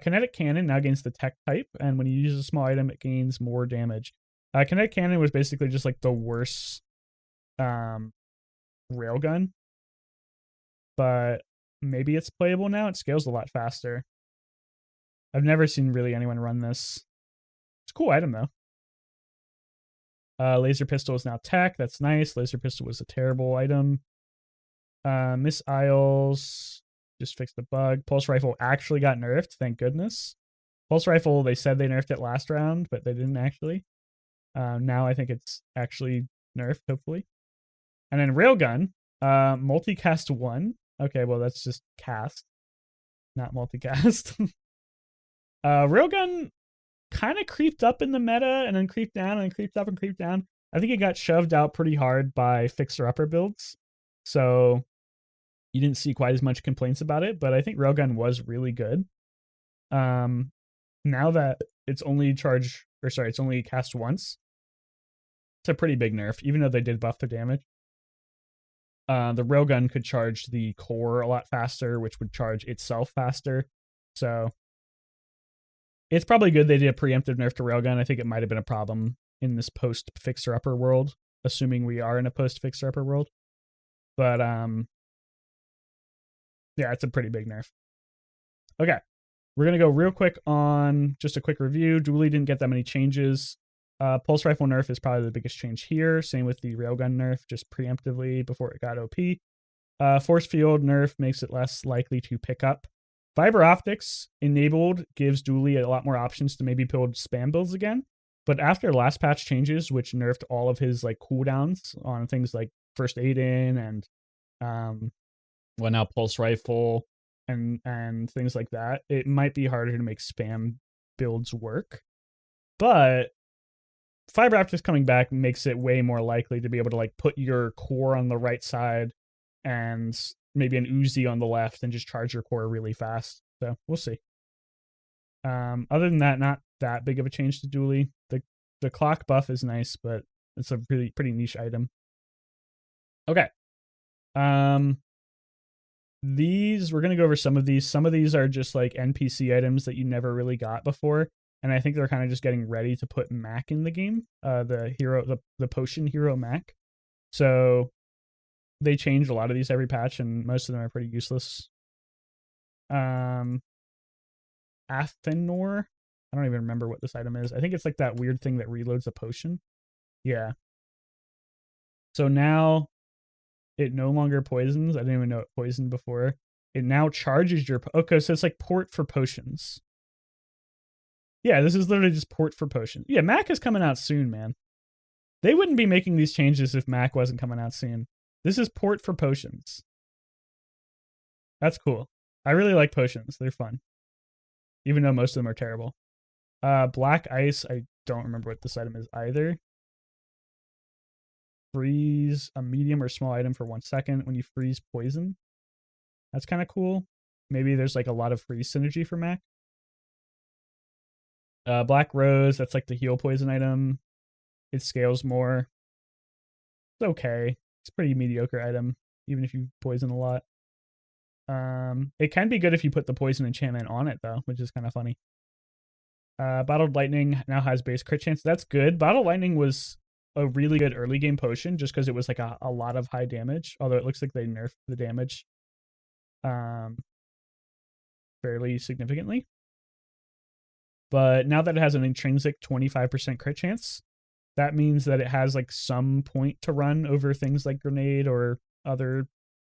Kinetic Cannon now gains the tech type, and when you use a small item, it gains more damage. Kinetic Cannon was basically just like the worst railgun, but maybe it's playable now. It scales a lot faster. I've never seen really anyone run this. It's a cool item though. Laser Pistol is now tech. That's nice. Laser Pistol was a terrible item. Missiles just fixed the bug. Pulse Rifle actually got nerfed. Thank goodness. Pulse Rifle, they said they nerfed it last round, but they didn't actually. Now I think it's actually nerfed, hopefully. And then Railgun, multicast 1. Okay, well, that's just cast, not multicast. Railgun kind of creeped up in the meta and then creeped down and creeped up and creeped down. I think it got shoved out pretty hard by fixer-upper builds. So you didn't see quite as much complaints about it, but I think Railgun was really good. Now that it's only it's only cast once, it's a pretty big nerf, even though they did buff the damage. The Railgun could charge the core a lot faster, which would charge itself faster. So it's probably good they did a preemptive nerf to Railgun. I think it might have been a problem in this post-fixer-upper world, assuming we are in a post-fixer-upper world. But, yeah, it's a pretty big nerf. Okay, we're going to go real quick on just a quick review. Dually didn't get that many changes. Pulse Rifle nerf is probably the biggest change here. Same with the Railgun nerf, just preemptively before it got OP. Force Field nerf makes it less likely to pick up. Fiber Optics enabled gives Dually a lot more options to maybe build spam builds again. But after last patch changes, which nerfed all of his like cooldowns on things like First Aid In and now Pulse Rifle and things like that, it might be harder to make spam builds work. But Fiber Optics coming back makes it way more likely to be able to like put your core on the right side and maybe an Uzi on the left and just charge your core really fast. So we'll see. Other than that, not that big of a change to Dually. The clock buff is nice, but it's a pretty niche item. Okay. These, we're going to go over some of these. Some of these are just like NPC items that you never really got before. And I think they're kind of just getting ready to put Mac in the game. The potion hero Mac. So they change a lot of these every patch, and most of them are pretty useless. Athenor. I don't even remember what this item is. I think it's like that weird thing that reloads a potion. Yeah. So now It no longer poisons. I didn't even know it poisoned before. It now charges your... Okay, so it's like port for potions. Yeah, this is literally just port for potions. Yeah, Mac is coming out soon, man. They wouldn't be making these changes if Mac wasn't coming out soon. This is port for potions. That's cool. I really like potions. They're fun. Even though most of them are terrible. Black ice, I don't remember what this item is either. Freeze a medium or small item for 1 second when you freeze poison. That's kind of cool. Maybe there's like a lot of freeze synergy for Mac. Black rose, that's like the heal poison item. It scales more. It's okay. It's a pretty mediocre item, even if you poison a lot. It can be good if you put the poison enchantment on it though, which is kind of funny. Bottled lightning now has base crit chance. That's good. Bottled lightning was a really good early game potion just because it was like a lot of high damage, although it looks like they nerfed the damage fairly significantly. But now that it has an intrinsic 25% crit chance, that means that it has like some point to run over things like grenade or other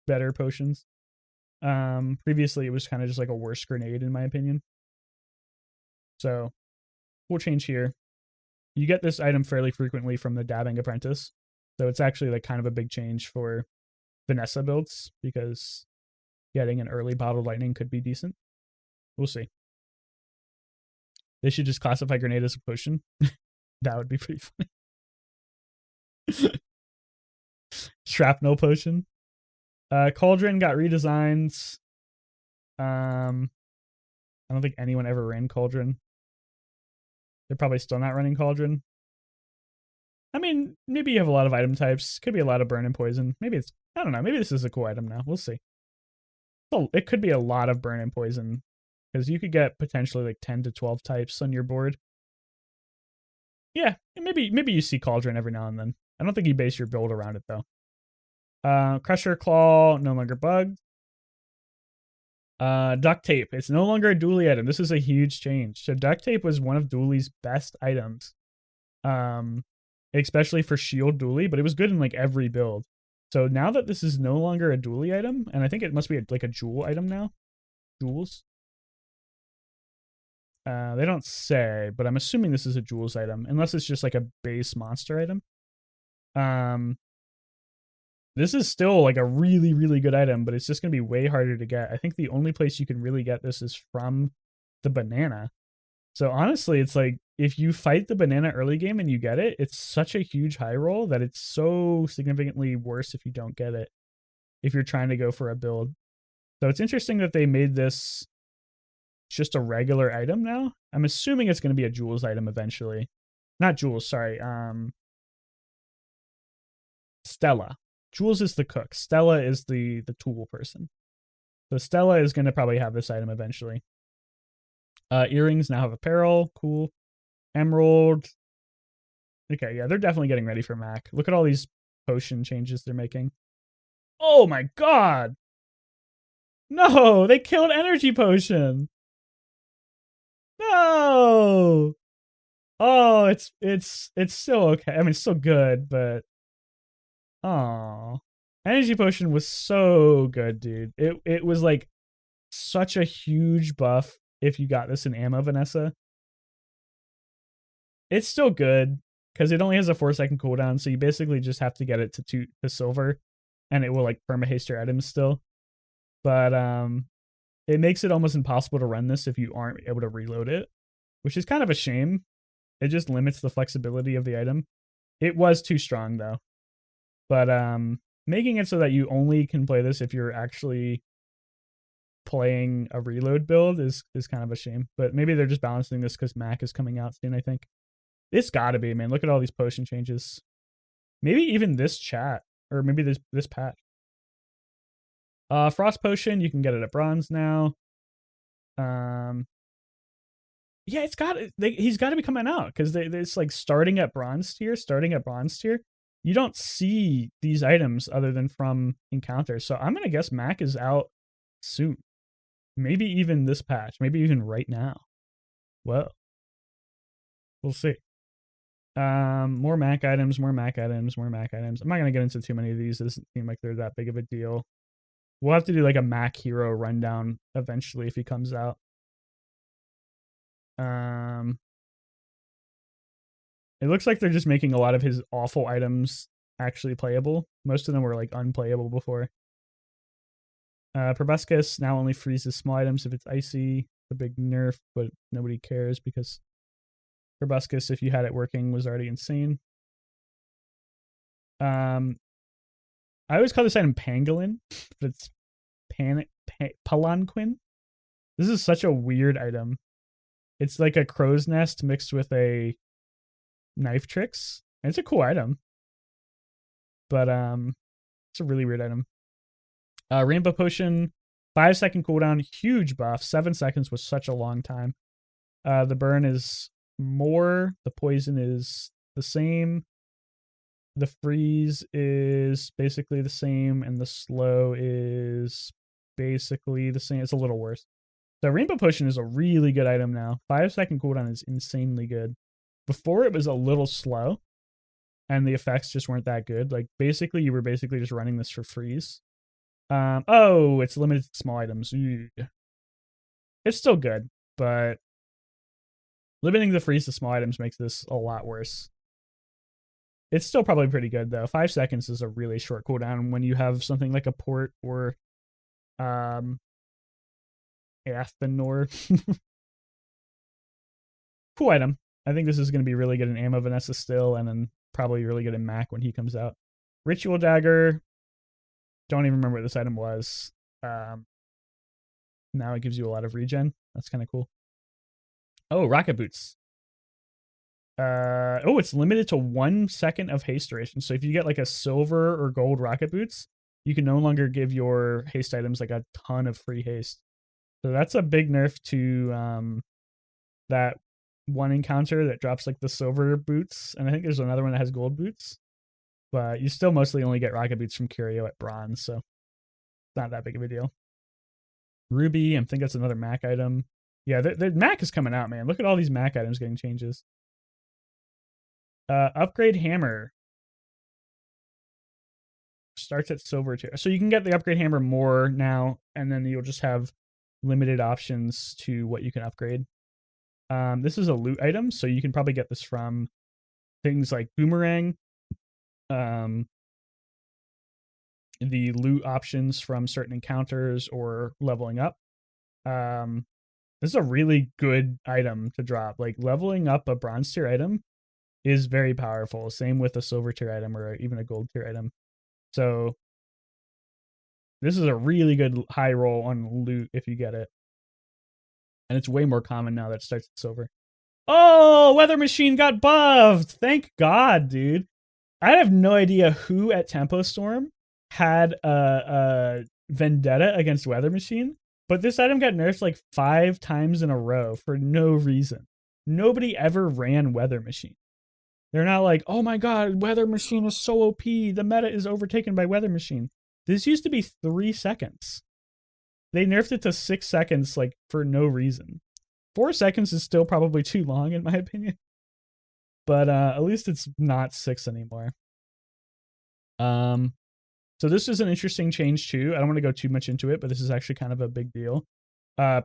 better potions. Previously it was kind of just like a worse grenade in my opinion. So we'll change here. You get this item fairly frequently from the Dabbing Apprentice. So it's actually like kind of a big change for Vanessa builds because getting an early Bottled Lightning could be decent. We'll see. They should just classify grenade as a potion. That would be pretty funny. Shrapnel potion. Cauldron got redesigns. I don't think anyone ever ran Cauldron. They're probably still not running Cauldron. I mean, maybe you have a lot of item types. Could be a lot of burn and poison. Maybe it's... I don't know. Maybe this is a cool item now. We'll see. Oh, it could be a lot of burn and poison. Because you could get potentially like 10 to 12 types on your board. Yeah, maybe you see Cauldron every now and then. I don't think you base your build around it, though. Crusher Claw, no longer bugged. Duct Tape. It's no longer a dually item. This is a huge change. So Duct Tape was one of Duali's best items. Especially for Shield Dually, but it was good in like every build. So now that this is no longer a dually item, and I think it must be like a jewel item now. Jewels. They don't say, but I'm assuming this is a jewels item, unless it's just like a base monster item. This is still like a really, really good item, but it's just going to be way harder to get. I think the only place you can really get this is from the banana. So honestly, it's like, if you fight the banana early game and you get it, it's such a huge high roll that it's so significantly worse if you don't get it, if you're trying to go for a build. So it's interesting that they made this just a regular item now. I'm assuming it's going to be a jewels item eventually. Not jewels, sorry. Stella. Jules is the cook. Stella is the tool person. So Stella is going to probably have this item eventually. Earrings now have apparel. Cool. Emerald. Okay, yeah, they're definitely getting ready for Mac. Look at all these potion changes they're making. Oh my god! No! They killed Energy Potion! No! Oh, it's still okay. I mean, it's still good, but... Oh, Energy Potion was so good, dude. It was like such a huge buff if you got this in ammo, Vanessa. It's still good because it only has a 4-second cooldown, so you basically just have to get it to silver, and it will like perma-haste your items still. But it makes it almost impossible to run this if you aren't able to reload it, which is kind of a shame. It just limits the flexibility of the item. It was too strong though. But making it so that you only can play this if you're actually playing a reload build is kind of a shame. But maybe they're just balancing this because Mac is coming out soon, I think. It's gotta be, man. Look at all these potion changes. Maybe even this chat. Or maybe this patch. Frost Potion, you can get it at bronze now. Yeah, he's got to be coming out because it's like starting at bronze tier. You don't see these items other than from encounters. So I'm going to guess Mac is out soon. Maybe even this patch. Maybe even right now. Well, we'll see. More Mac items, more Mac items, more Mac items. I'm not gonna get into too many of these. It doesn't seem like they're that big of a deal. We'll have to do like a Mac hero rundown eventually if he comes out. It looks like they're just making a lot of his awful items actually playable. Most of them were like unplayable before. Proboscis now only freezes small items if it's icy. A big nerf, but nobody cares because Proboscis, if you had it working, was already insane. I always call this item Pangolin, but it's Palanquin. This is such a weird item. It's like a crow's nest mixed with a knife tricks. And it's a cool item. But it's a really weird item. Rainbow Potion, 5-second cooldown, huge buff. 7 seconds was such a long time. The burn is more. The poison is the same. The freeze is basically the same, and the slow is basically the same. It's a little worse. So Rainbow Potion is a really good item now. 5-second cooldown is insanely good. Before it was a little slow, and the effects just weren't that good. Like basically, you were basically just running this for freeze. Oh, it's limited to small items. It's still good, but limiting the freeze to small items makes this a lot worse. It's still probably pretty good though. 5 seconds is a really short cooldown when you have something like a port or Athenor. Cool item. I think this is going to be really good in Ammo Vanessa still, and then probably really good in Mac when he comes out. Ritual Dagger. Don't even remember what this item was. Now it gives you a lot of regen. That's kind of cool. Oh, Rocket Boots. It's limited to 1 second of haste duration. So if you get like a silver or gold Rocket Boots, you can no longer give your haste items like a ton of free haste. So that's a big nerf to that one encounter that drops like the silver boots. And I think there's another one that has gold boots. But you still mostly only get Rocket Boots from Curio at bronze, so it's not that big of a deal. Ruby, I think that's another Mac item. Yeah, the Mac is coming out, man. Look at all these Mac items getting changes. Upgrade Hammer. Starts at silver tier. So you can get the Upgrade Hammer more now, and then you'll just have limited options to what you can upgrade. This is a loot item, so you can probably get this from things like Boomerang. The loot options from certain encounters or leveling up. This is a really good item to drop. Like leveling up a bronze tier item is very powerful. Same with a silver tier item or even a gold tier item. So this is a really good high roll on loot if you get it. And it's way more common now that it starts at silver. Oh, Weather Machine got buffed. Thank God, dude. I have no idea who at Tempo Storm had a vendetta against Weather Machine, but this item got nerfed like 5 times in a row for no reason. Nobody ever ran Weather Machine. They're not like, oh my God, Weather Machine is so OP. The meta is overtaken by Weather Machine. This used to be 3 seconds. They nerfed it to 6 seconds like for no reason. 4 seconds is still probably too long in my opinion. But at least it's not 6 anymore. So this is an interesting change too. I don't want to go too much into it, but this is actually kind of a big deal.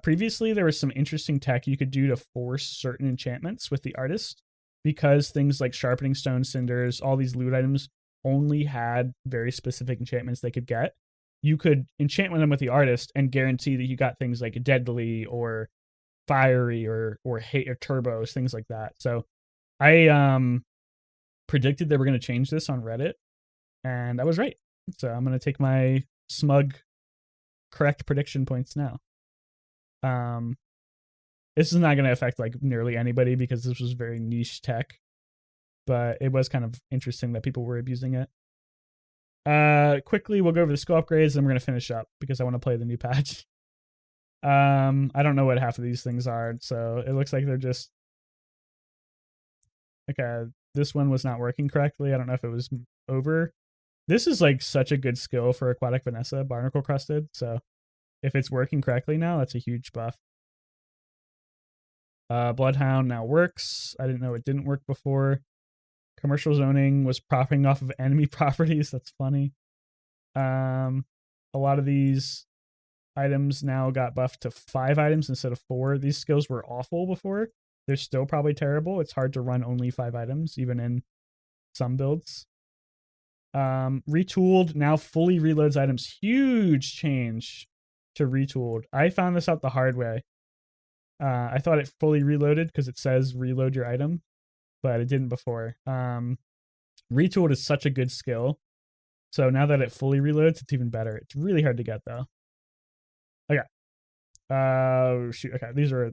Previously, there was some interesting tech you could do to force certain enchantments with the artist, because things like Sharpening Stone, Cinders, all these loot items only had very specific enchantments they could get. You could enchant them with the artist and guarantee that you got things like Deadly or Fiery or Turbos, things like that. So I predicted they were going to change this on Reddit, and I was right. So I'm going to take my smug correct prediction points now. This is not going to affect like nearly anybody because this was very niche tech, but it was kind of interesting that people were abusing it. Quickly, we'll go over the skill upgrades, and we're going to finish up because I want to play the new patch. I don't know what half of these things are, so it looks like they're just okay. This one was not working correctly. I don't know if it was over. This is like such a good skill for Aquatic Vanessa, Barnacle Crusted. So if it's working correctly now, that's a huge buff. Bloodhound now works. I didn't know it didn't work before. Commercial zoning was profiting off of enemy properties. That's funny. A lot of these items now got buffed to 5 items instead of 4. These skills were awful before. They're still probably terrible. It's hard to run only 5 items, even in some builds. Retooled now fully reloads items. Huge change to retooled. I found this out the hard way. I thought it fully reloaded because it says reload your item, but it didn't before. Retooled is such a good skill. So now that it fully reloads, it's even better. It's really hard to get though. Okay. Shoot. Okay, these are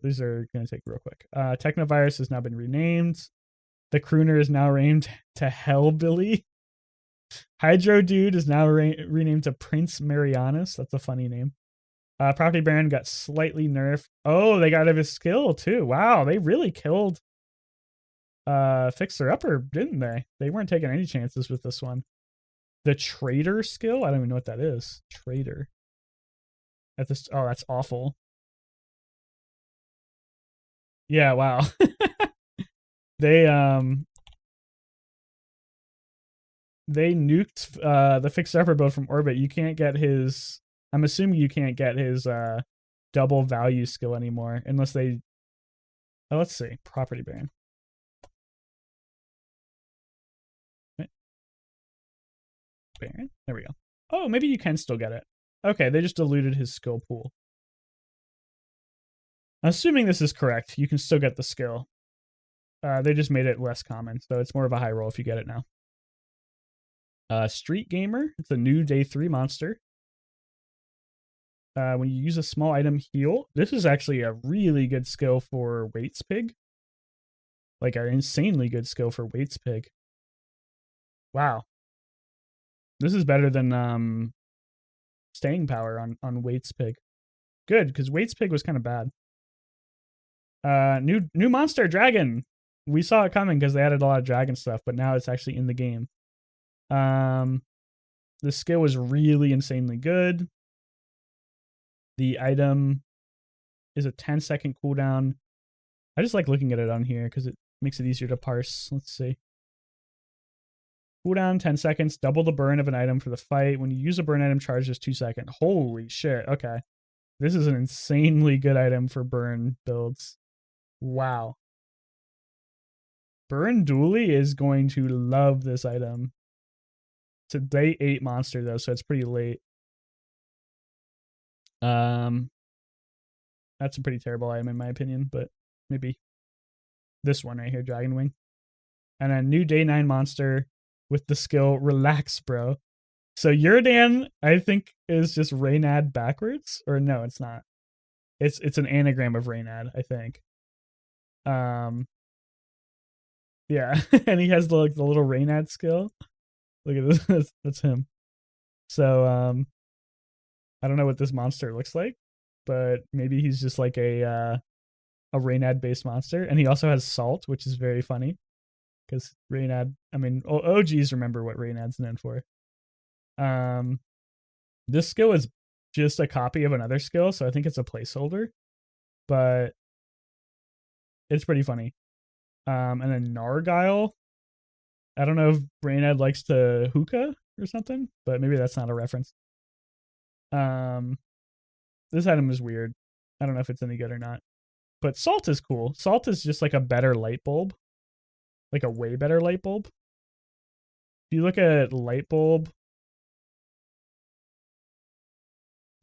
gonna take real quick. Technovirus has now been renamed. The crooner is now renamed to Hellbilly. Hydro Dude is now renamed to Prince Marianus. That's a funny name. Property Baron got slightly nerfed. Oh, they got rid of his skill too. Wow, they really killed Fixer Upper, didn't they? They weren't taking any chances with this one. The Trader skill? I don't even know what that is. Trader. Oh, that's awful. Yeah, wow. They nuked the Fixer Upper build from orbit. You can't get his, I'm assuming you can't get his double value skill anymore unless they, oh, let's see, Property Baron. Baron? There we go. Oh, maybe you can still get it. Okay, they just diluted his skill pool. Assuming this is correct, you can still get the skill. They just made it less common, so it's more of a high roll if you get it now. Street Gamer. It's a new day 3 monster. When you use a small item, heal. This is actually a really good skill for Waits Pig. Like an insanely good skill for Waits Pig. Wow. This is better than staying power on Waits Pig. Good, because Waits Pig was kind of bad. New monster, Dragon. We saw it coming because they added a lot of dragon stuff, but now it's actually in the game. The skill was really insanely good. The item is a 10-second cooldown. I just like looking at it on here because it makes it easier to parse. Let's see. Cooldown 10 seconds, double the burn of an item for the fight. When you use a burn item, charges 2 seconds. Holy shit. Okay. This is an insanely good item for burn builds. Wow. Burn Dooley is going to love this item. It's a day 8 monster though, so it's pretty late. That's a pretty terrible item in my opinion, but maybe this one right here, Dragon Wing. And a new day 9 monster with the skill Relax, Bro. So Yurdan, I think, is just Reynad backwards. Or no, it's not. It's an anagram of Reynad, I think. Yeah, and he has the little Reynad skill. Look at this. That's him. So I don't know what this monster looks like, but maybe he's just like a Reynad based monster. And he also has Salt, which is very funny. Because Reynad, I mean, OGs remember what Reynad's known for. This skill is just a copy of another skill, so I think it's a placeholder. But it's pretty funny. And then Nargile. I don't know if Reynad likes to hookah or something, but maybe that's not a reference. This item is weird. I don't know if it's any good or not. But Salt is cool. Salt is just like a better light bulb. Like a way better light bulb. If you look at light bulb,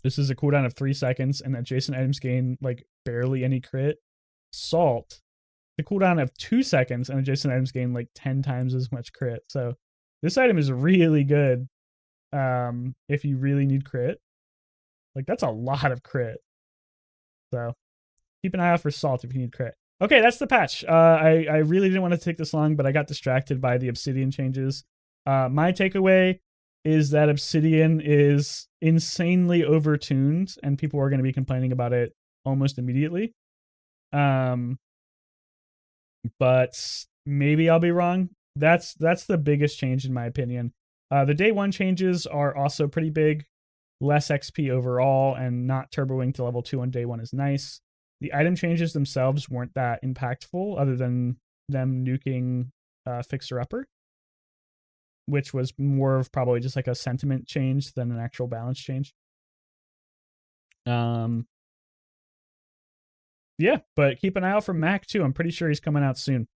this is a cooldown of 3 seconds and adjacent items gain like barely any crit. Salt, the cooldown of 2 seconds and adjacent items gain like 10 times as much crit. So this item is really good if you really need crit. Like that's a lot of crit. So keep an eye out for Salt if you need crit. Okay, that's the patch. I really didn't want to take this long, but I got distracted by the Obsidian changes. My takeaway is that Obsidian is insanely overtuned, and people are going to be complaining about it almost immediately. But maybe I'll be wrong. That's the biggest change in my opinion. The day 1 changes are also pretty big. Less XP overall, and not turboing to level 2 on day 1 is nice. The item changes themselves weren't that impactful, other than them nuking Fixer Upper. which was more of probably just like a sentiment change than an actual balance change. Yeah, but keep an eye out for Mac too. I'm pretty sure he's coming out soon.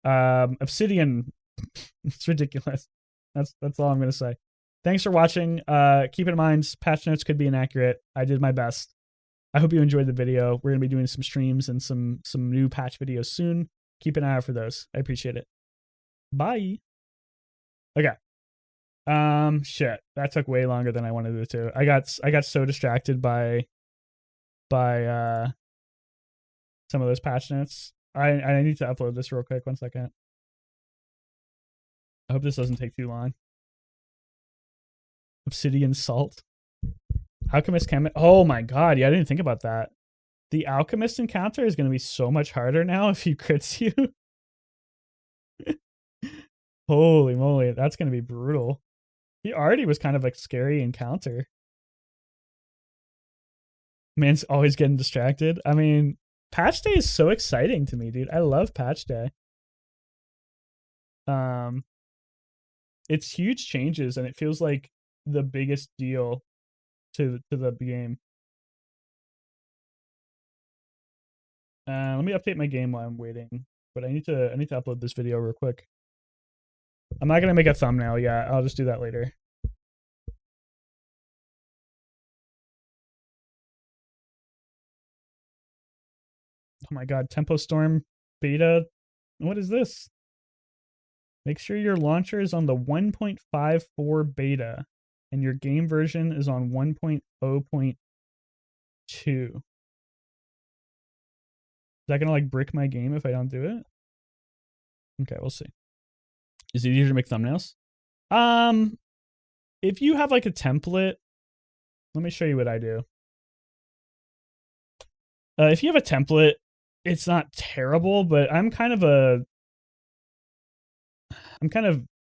Obsidian, it's ridiculous. That's all I'm gonna say. Thanks for watching. Keep in mind, patch notes could be inaccurate. I did my best. I hope you enjoyed the video. We're gonna be doing some streams and some new patch videos soon. Keep an eye out for those. I appreciate it. Bye. Okay. Shit. That took way longer than I wanted it to. I got so distracted by some of those patch notes. I need to upload this real quick. 1 second. I hope this doesn't take too long. Obsidian salt. Alchemist can. Oh my god, yeah, I didn't think about that. The alchemist encounter is going to be so much harder now if he crits you. Holy moly, that's going to be brutal. He already was kind of a scary encounter. Man's always getting distracted. I mean, patch day is so exciting to me, dude. I love patch day. It's huge changes, and it feels like the biggest deal to the game. Let me update my game while I'm waiting, but I need to upload this video real quick. I'm not gonna make a thumbnail yet. I'll just do that later. Oh my god, Tempo Storm beta. What is this? Make sure your launcher is on the 1.54 beta and your game version is on 1.0.2. Is that gonna like brick my game if I don't do it? Okay, we'll see. Is it easier to make thumbnails? If you have like a template, let me show you what I do. If you have a template, it's not terrible, but I'm kind of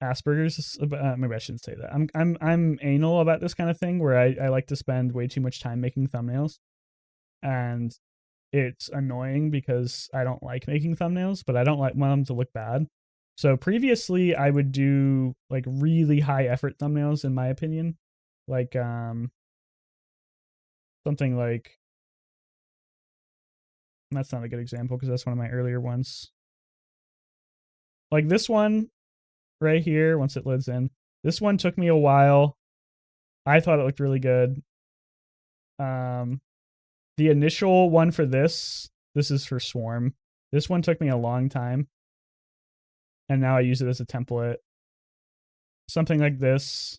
Asperger's. Maybe I shouldn't say that. I'm anal about this kind of thing where I like to spend way too much time making thumbnails, and it's annoying because I don't like making thumbnails, but I don't want them to look bad. So previously I would do like really high effort thumbnails, in my opinion, like something like, that's not a good example because that's one of my earlier ones. Like this one right here, once it loads in. This one took me a while. I thought it looked really good. The initial one for this is for Swarm. This one took me a long time. And now I use it as a template. Something like this,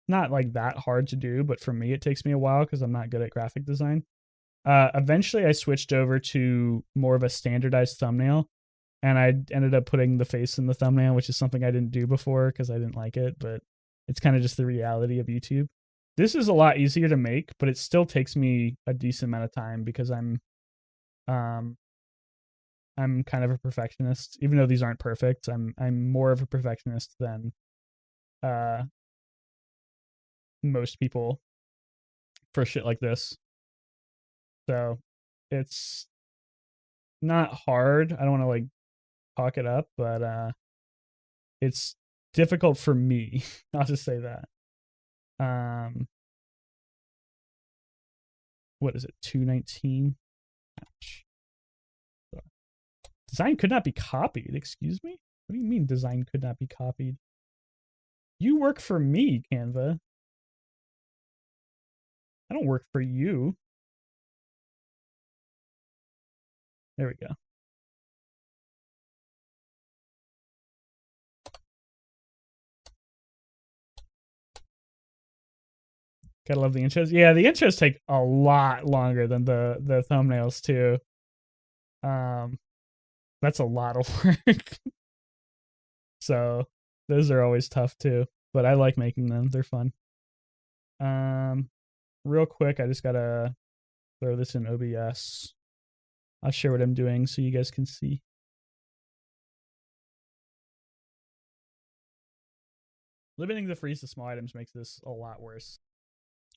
not like that hard to do, but for me it takes me a while because I'm not good at graphic design. Eventually I switched over to more of a standardized thumbnail, and I ended up putting the face in the thumbnail, which is something I didn't do before because I didn't like it, but it's kind of just the reality of YouTube. This is a lot easier to make, but it still takes me a decent amount of time because I'm kind of a perfectionist. Even though these aren't perfect, I'm more of a perfectionist than most people for shit like this. So it's not hard. I don't want to like talk it up, but it's difficult for me. I'll just say that. What is it? 219. Design could not be copied. Excuse me? What do you mean design could not be copied? You work for me, Canva. I don't work for you. There we go. Gotta love the intros. Yeah, the intros take a lot longer than the thumbnails too. That's a lot of work. So those are always tough too, but I like making them. They're fun. Real quick, I just gotta throw this in OBS. I'll share what I'm doing so you guys can see. Limiting the freeze to small items makes this a lot worse.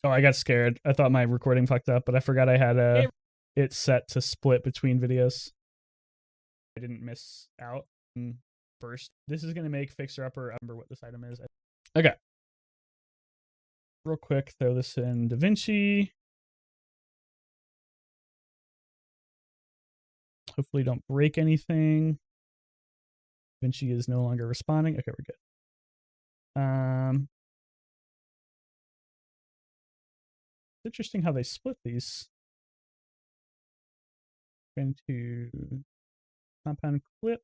Oh, I got scared. I thought my recording fucked up, but I forgot I had it set to split between videos. I didn't miss out and burst. This is going to make Fixer Upper remember what this item is. Okay. Real quick, throw this in DaVinci. Hopefully don't break anything. DaVinci is no longer responding. Okay, we're good. It's interesting how they split these. Into compound clip.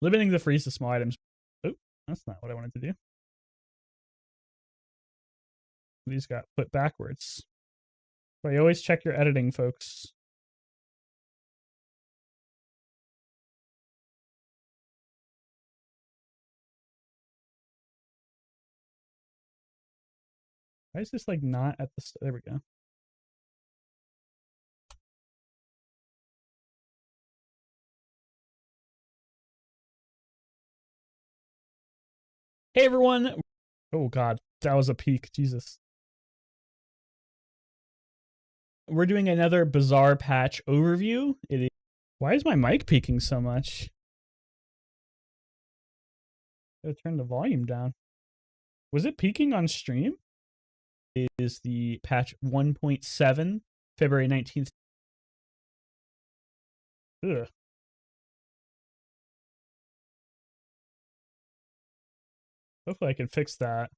Limiting the freeze to small items. Oh, that's not what I wanted to do. These got put backwards. So you always check your editing, folks. Why is this like not at the... There we go. Hey, everyone. Oh, God. That was a peak. Jesus. We're doing another Bazaar patch overview. It is... Why is my mic peaking so much? Gotta turn the volume down. Was it peaking on stream? It is the patch 1.7, February 19th. Ugh. Hopefully I can fix that.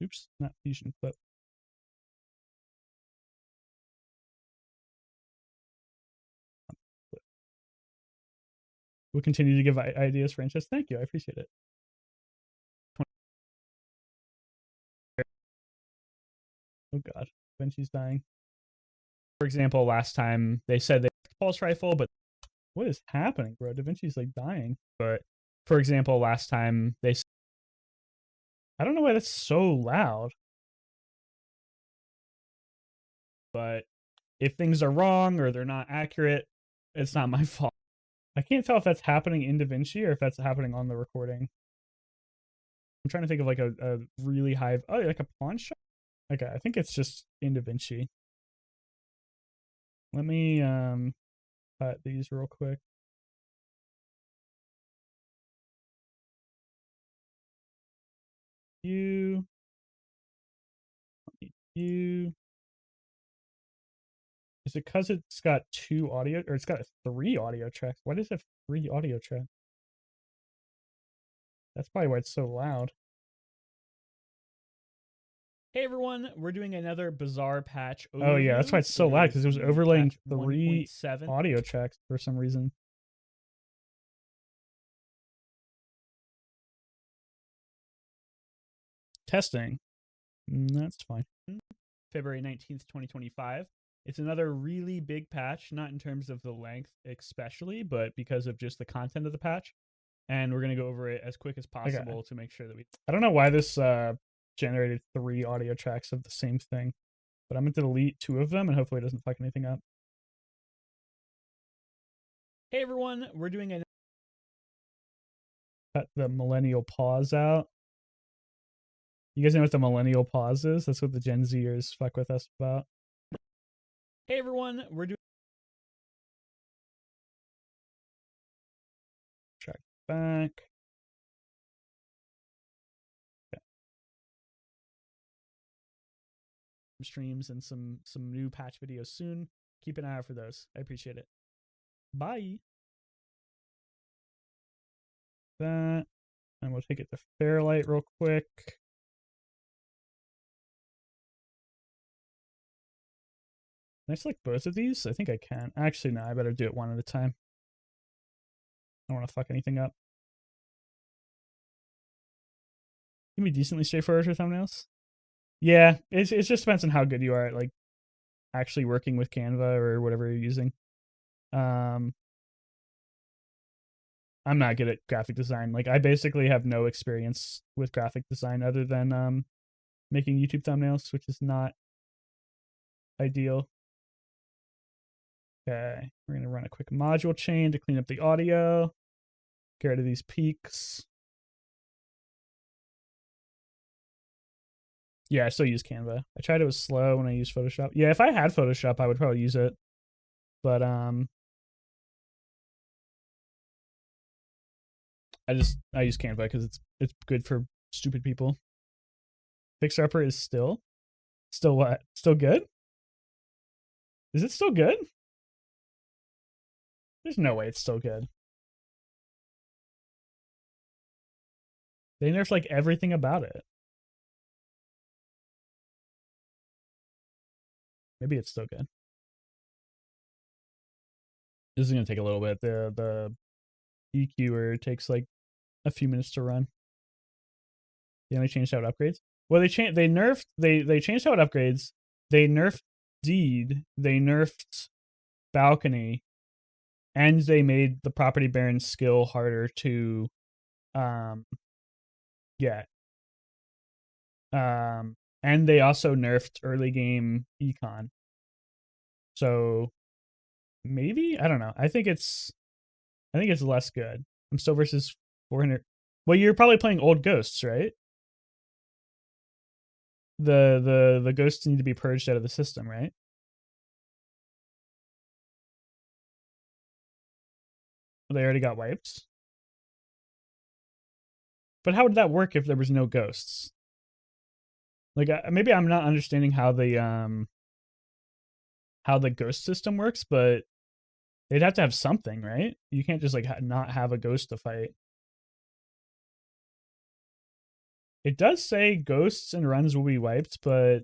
Oops, not fusion clip. We'll continue to give ideas, Francis. Thank you. I appreciate it. Oh, God. Vinci's dying. For example, last time they said they pulse rifle, but what is happening, bro? Da Vinci's like dying. But for example, last time they... I don't know why that's so loud. But if things are wrong or they're not accurate, it's not my fault. I can't tell if that's happening in DaVinci or if that's happening on the recording. I'm trying to think of like a really high... Oh, like a pawn shot? Okay, I think it's just in DaVinci. Let me cut these real quick. You. Is it because it's got 2 audio, or it's got 3 audio tracks? Why does it have 3 audio tracks? That's probably why it's so loud. Hey everyone, we're doing another Bazaar patch overview. Oh yeah, that's why it's so loud, because it was overlaying 3 audio tracks for some reason. Testing. That's fine. February 19th, 2025. It's another really big patch, not in terms of the length especially, but because of just the content of the patch. And we're going to go over it as quick as possible to make sure that we... I don't know why this generated 3 audio tracks of the same thing, but I'm going to delete 2 of them and hopefully it doesn't fuck anything up. Hey everyone, we're doing a... Cut the millennial pause out. You guys know what the millennial pause is? That's what the Gen Zers fuck with us about. Hey everyone, we're doing... Track back. Okay. Streams and some new patch videos soon. Keep an eye out for those. I appreciate it. Bye. That. And we'll take it to Fairlight real quick. Can I select both of these? I think I can. Actually, no, I better do it one at a time. I don't want to fuck anything up. Can be decently straightforward for thumbnails. Yeah, it just depends on how good you are at like actually working with Canva or whatever you're using. I'm not good at graphic design. Like I basically have no experience with graphic design other than making YouTube thumbnails, which is not ideal. Okay, we're gonna run a quick module chain to clean up the audio. Get rid of these peaks. Yeah, I still use Canva. I tried it was slow when I used Photoshop. Yeah, if I had Photoshop, I would probably use it. But I use Canva because it's good for stupid people. Fixer Upper is still what? Still good? Is it still good? There's no way it's still good. They nerfed like everything about it. Maybe it's still good. This is gonna take a little bit. The EQer takes like a few minutes to run. They only changed out upgrades. Well, they changed. They nerfed. They changed out upgrades. They nerfed Deed. They nerfed Balcony, and they made the Property Baron skill harder to get. And they also nerfed early game econ. So maybe, I don't know. I think it's less good. I'm still versus 400. Well, you're probably playing old ghosts, right? The ghosts need to be purged out of the system, right? They already got wiped. But how would that work if there was no ghosts? Like maybe I'm not understanding how the ghost system works, but they'd have to have something, right? You can't just like not have a ghost to fight. It does say ghosts and runs will be wiped, but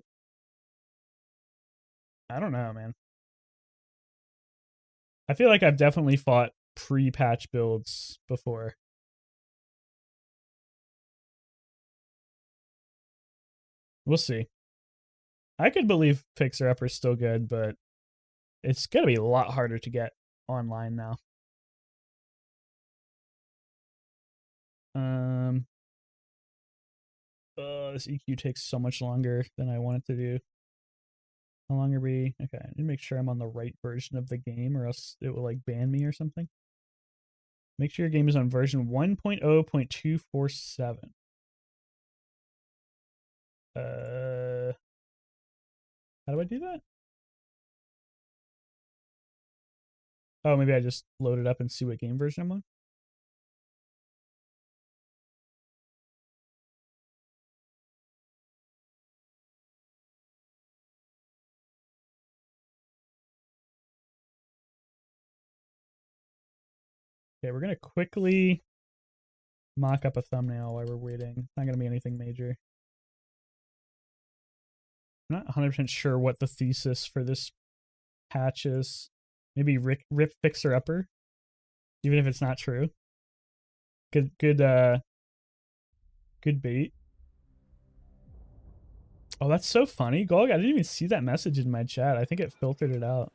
I don't know, man. I feel like I've definitely fought pre-patch builds before. We'll see. I could believe Fixer Upper is still good, but it's going to be a lot harder to get online now. This EQ takes so much longer than I want it to do. How long are we? Okay, I need to make sure I'm on the right version of the game or else it will like ban me or something. Make sure your game is on version 1.0.247. How do I do that? Oh, maybe I just load it up and see what game version I'm on. Okay, we're going to quickly mock up a thumbnail while we're waiting. It's not going to be anything major. I'm not 100% sure what the thesis for this patch is. Maybe rip Fixer Upper, even if it's not true. Good bait. Oh, that's so funny. Golg, I didn't even see that message in my chat. I think it filtered it out.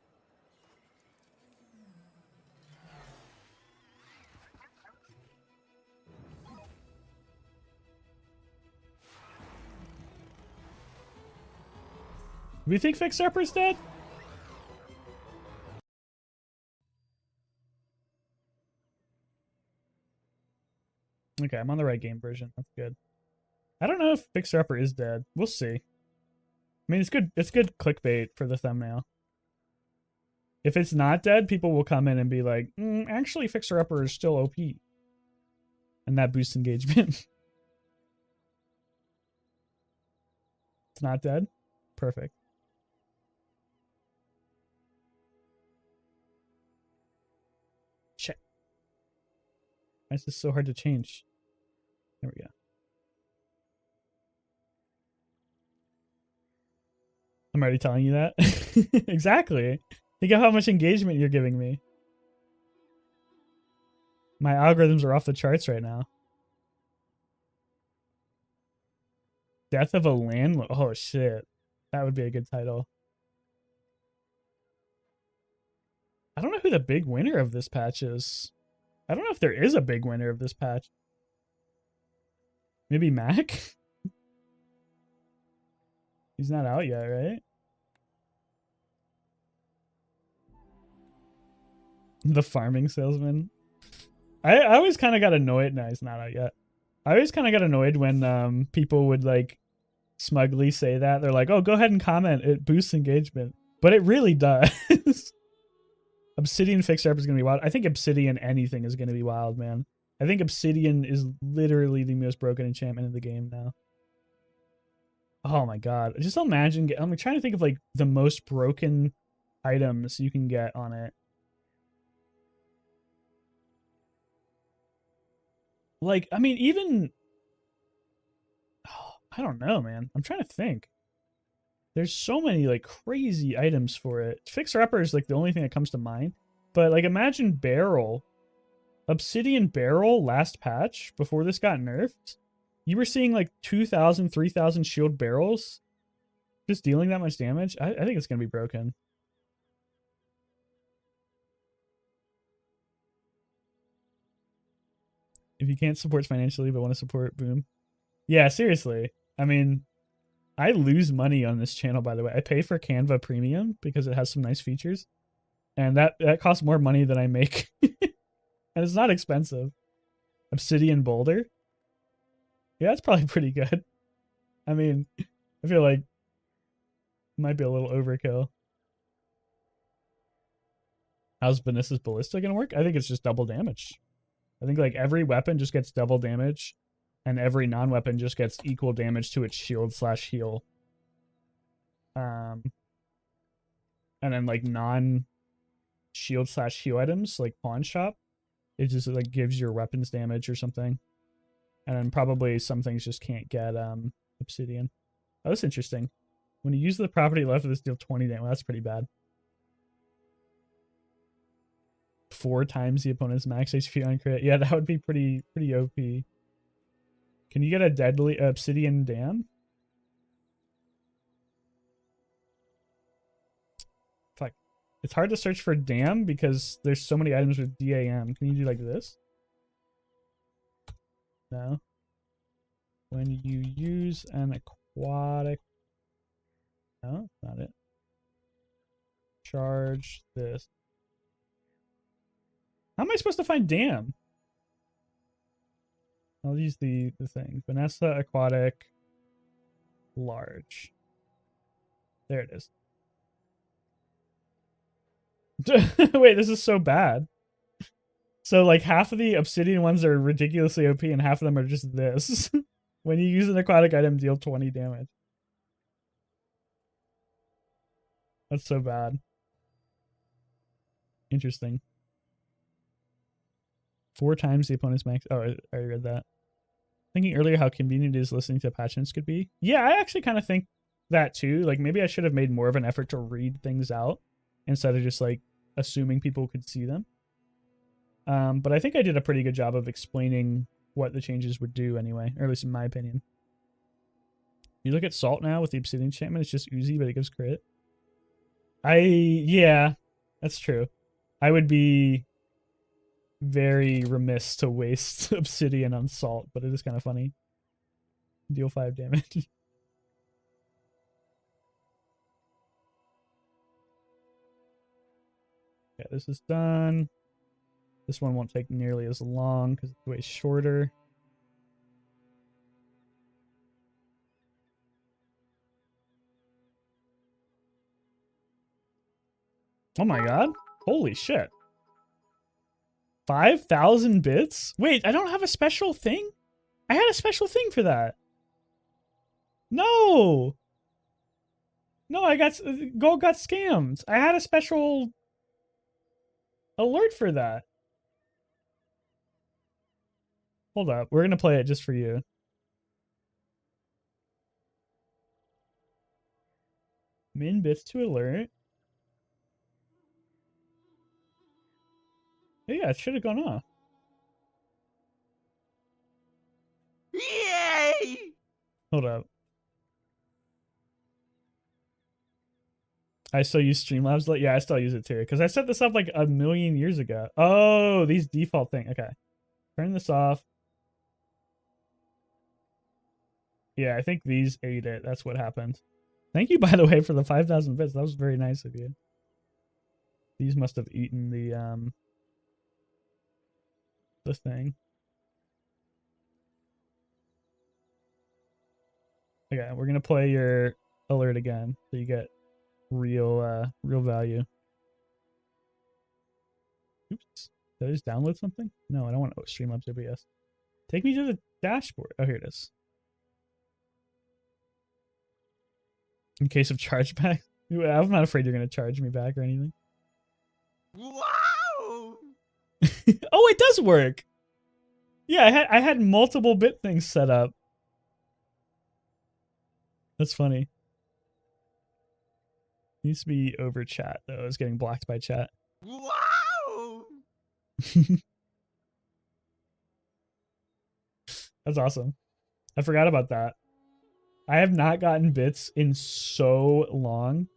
Do we think Fixer Upper's dead? Okay, I'm on the right game version. That's good. I don't know if Fixer Upper is dead. We'll see. I mean, it's good. It's good clickbait for the thumbnail. If it's not dead, people will come in and be like, actually, Fixer Upper is still OP. And that boosts engagement. It's not dead? Perfect. Check. Why is this so hard to change? There we go. I'm already telling you that. Exactly. Think of how much engagement you're giving me. My algorithms are off the charts right now. Death of a Landlord. Oh, shit. That would be a good title. I don't know who the big winner of this patch is. I don't know if there is a big winner of this patch. Maybe Mac? He's not out yet, right? The farming salesman. I always kind of got annoyed. No, he's not out yet. I always kind of got annoyed when people would like smugly say that. They're like, oh, go ahead and comment. It boosts engagement. But it really does. Obsidian Fixer Up is going to be wild. I think Obsidian anything is going to be wild, man. I think Obsidian is literally the most broken enchantment in the game now. Oh my god. Just imagine, I'm trying to think of like the most broken items you can get on it. Like, I mean, even, oh, I don't know, man. I'm trying to think. There's so many like crazy items for it. Fixer Upper is like the only thing that comes to mind. But like imagine Barrel. Obsidian Barrel last patch before this got nerfed. You were seeing like 2,000, 3,000 shield barrels just dealing that much damage. I think it's going to be broken. If you can't support financially but want to support, boom. Yeah, seriously. I mean, I lose money on this channel, by the way. I pay for Canva Premium because it has some nice features. And that costs more money than I make. And it's not expensive. Obsidian Boulder. Yeah, that's probably pretty good. I mean, I feel like it might be a little overkill. How's Vanessa's Ballista gonna work? I think it's just double damage. I think like every weapon just gets double damage, and every non-weapon just gets equal damage to its shield/heal. And then like non-shield/heal items like pawn shop, it just like gives your weapons damage or something. And then probably some things just can't get obsidian. Oh, that's interesting. When you use the property left of this deal 20 damage, well, that's pretty bad. 4 times the opponent's max HP on crit. Yeah, that would be pretty OP. Can you get a deadly obsidian dam? Fuck. It's hard to search for dam because there's so many items with DAM. Can you do like this? No. When you use an aquatic... No, not it. Charge this. How am I supposed to find dam? I'll use the thing. Vanessa, aquatic, large. There it is. Wait, this is so bad. So like half of the obsidian ones are ridiculously OP and half of them are just this. When you use an aquatic item, deal 20 damage. That's so bad. Interesting. 4 times the opponent's max. Oh, I already read that. Thinking earlier how convenient it is listening to patch notes could be. Yeah, I actually kind of think that too. Like maybe I should have made more of an effort to read things out instead of just like assuming people could see them. But I think I did a pretty good job of explaining what the changes would do anyway, or at least in my opinion. You look at Salt now with the Obsidian enchantment, it's just Uzi, but it gives crit. Yeah, that's true. I would be very remiss to waste Obsidian on Salt, but it is kind of funny. Deal 5 damage. Yeah, this is done. This one won't take nearly as long because it's way shorter. Oh my god. Holy shit. 5,000 bits? Wait, I don't have a special thing? I had a special thing for that. No! No, Gold got scammed. I had a special alert for that. Hold up. We're gonna play it just for you. Min bits to alert. Yeah, it should have gone off. Yay! Hold up. I still use Streamlabs. Yeah, I still use it too. Because I set this up like a million years ago. Oh, these default thing. Okay. Turn this off. Yeah, I think these ate it. That's what happened. Thank you, by the way, for the 5,000 bits. That was very nice of you. These must have eaten the thing. Okay, we're gonna play your alert again, so you get real value. Oops. Did I just download something? No, I don't want Streamlabs OBS. Take me to the dashboard. Oh, here it is. In case of chargeback. I'm not afraid you're going to charge me back or anything. Wow! Oh, it does work. Yeah, I had multiple bit things set up. That's funny. Needs to be over chat though. I was getting blocked by chat. Wow! That's awesome. I forgot about that. I have not gotten bits in so long.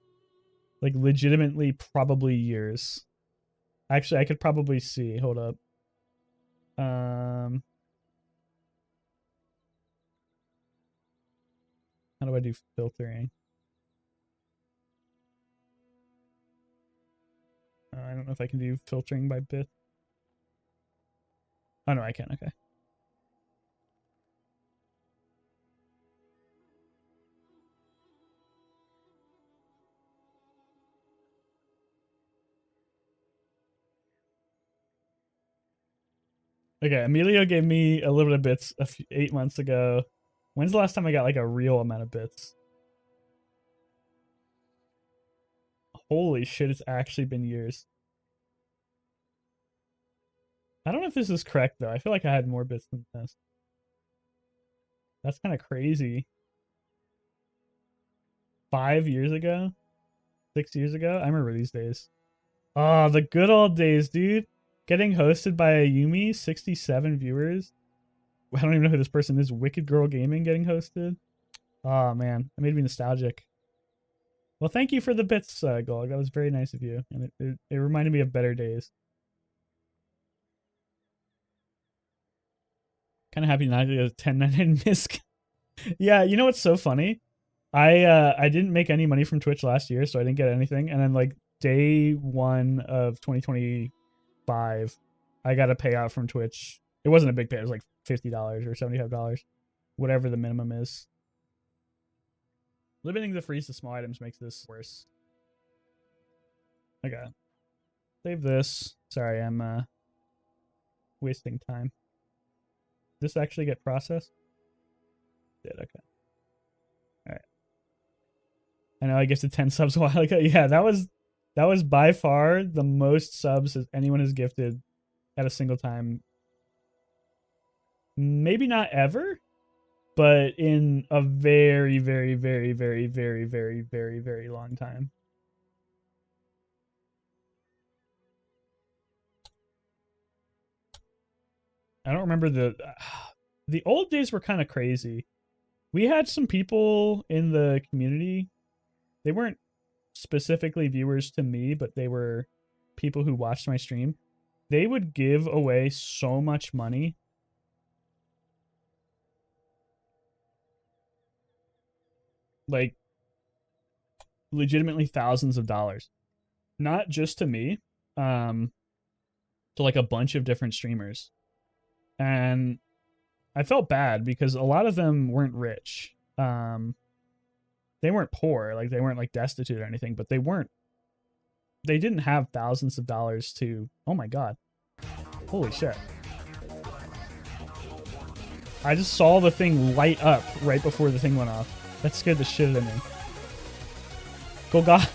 Like legitimately probably years. Actually, I could probably see. Hold up. How do I do filtering? I don't know if I can do filtering by bit. Oh no, I can. Okay. Okay, Emilio gave me a little bit of bits 8 months ago. When's the last time I got like a real amount of bits? Holy shit, it's actually been years. I don't know if this is correct though. I feel like I had more bits than this. That's kind of crazy. 5 years ago? 6 years ago? I remember these days. Oh, the good old days, dude. Getting hosted by Ayumi, 67 viewers. I don't even know who this person is. Wicked Girl Gaming getting hosted. Oh, man. That made me nostalgic. Well, thank you for the bits, Gog. That was very nice of you. And it reminded me of better days. Kind of happy not to get a 1099 misc. Yeah, you know what's so funny? I didn't make any money from Twitch last year, so I didn't get anything. And then like day 1 of 2025, I got a payout from Twitch. It wasn't a big pay. It was like $50 or $75, whatever the minimum is. Limiting the freeze to small items makes this worse. Okay. Save this. Sorry, I'm wasting time. Did this actually get processed? Did, okay. Alright. I know I gifted 10 subs a while ago. Yeah, that was by far the most subs anyone has gifted at a single time. Maybe not ever, but in a very, very, very, very, very, very, very, very long time. I don't remember the old days were kind of crazy. We had some people in the community. They weren't specifically viewers to me, but they were people who watched my stream. They would give away so much money. Like legitimately thousands of dollars. Not just to me, to like a bunch of different streamers. And I felt bad because a lot of them weren't rich. They weren't poor, like they weren't like destitute or anything, but they didn't have thousands of dollars to, oh my god. Holy shit. I just saw the thing light up right before the thing went off. That scared the shit out of me. Go God.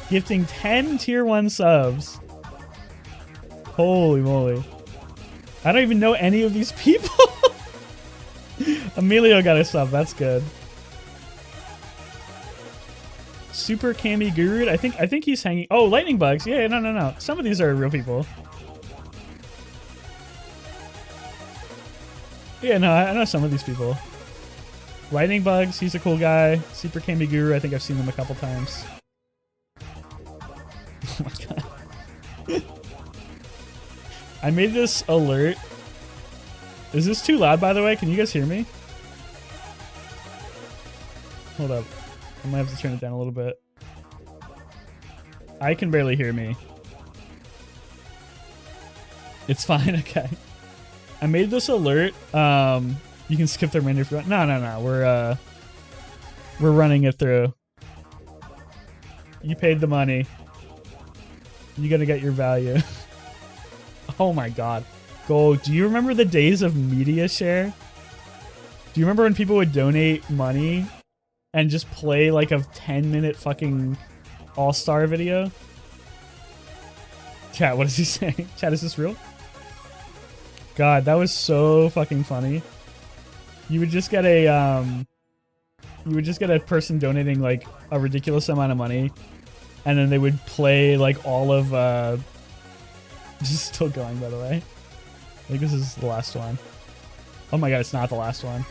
Gifting 10 tier 1 subs. Holy moly. I don't even know any of these people. Emilio got a sub. That's good. Super Cami Guru. I think he's hanging. Oh, Lightning Bugs. Yeah, no. Some of these are real people. Yeah, no, I know some of these people. Lightning Bugs. He's a cool guy. Super Cami Guru. I think I've seen them a couple times. Oh my god. I made this alert. Is this too loud, by the way? Can you guys hear me? Hold up. I might have to turn it down a little bit. I can barely hear me. It's fine, okay. I made this alert. You can skip the remainder if you want. No. We're running it through. You paid the money. You gotta get your value. Oh my god. Gold, do you remember the days of media share? Do you remember when people would donate money and just play like a 10-minute fucking all-star video? Chat, what is he saying? Chat, is this real? God, that was so fucking funny. You would just get a person donating like a ridiculous amount of money, and then they would play like all of this is still going, by the way. I think this is the last one. Oh my god, it's not the last one.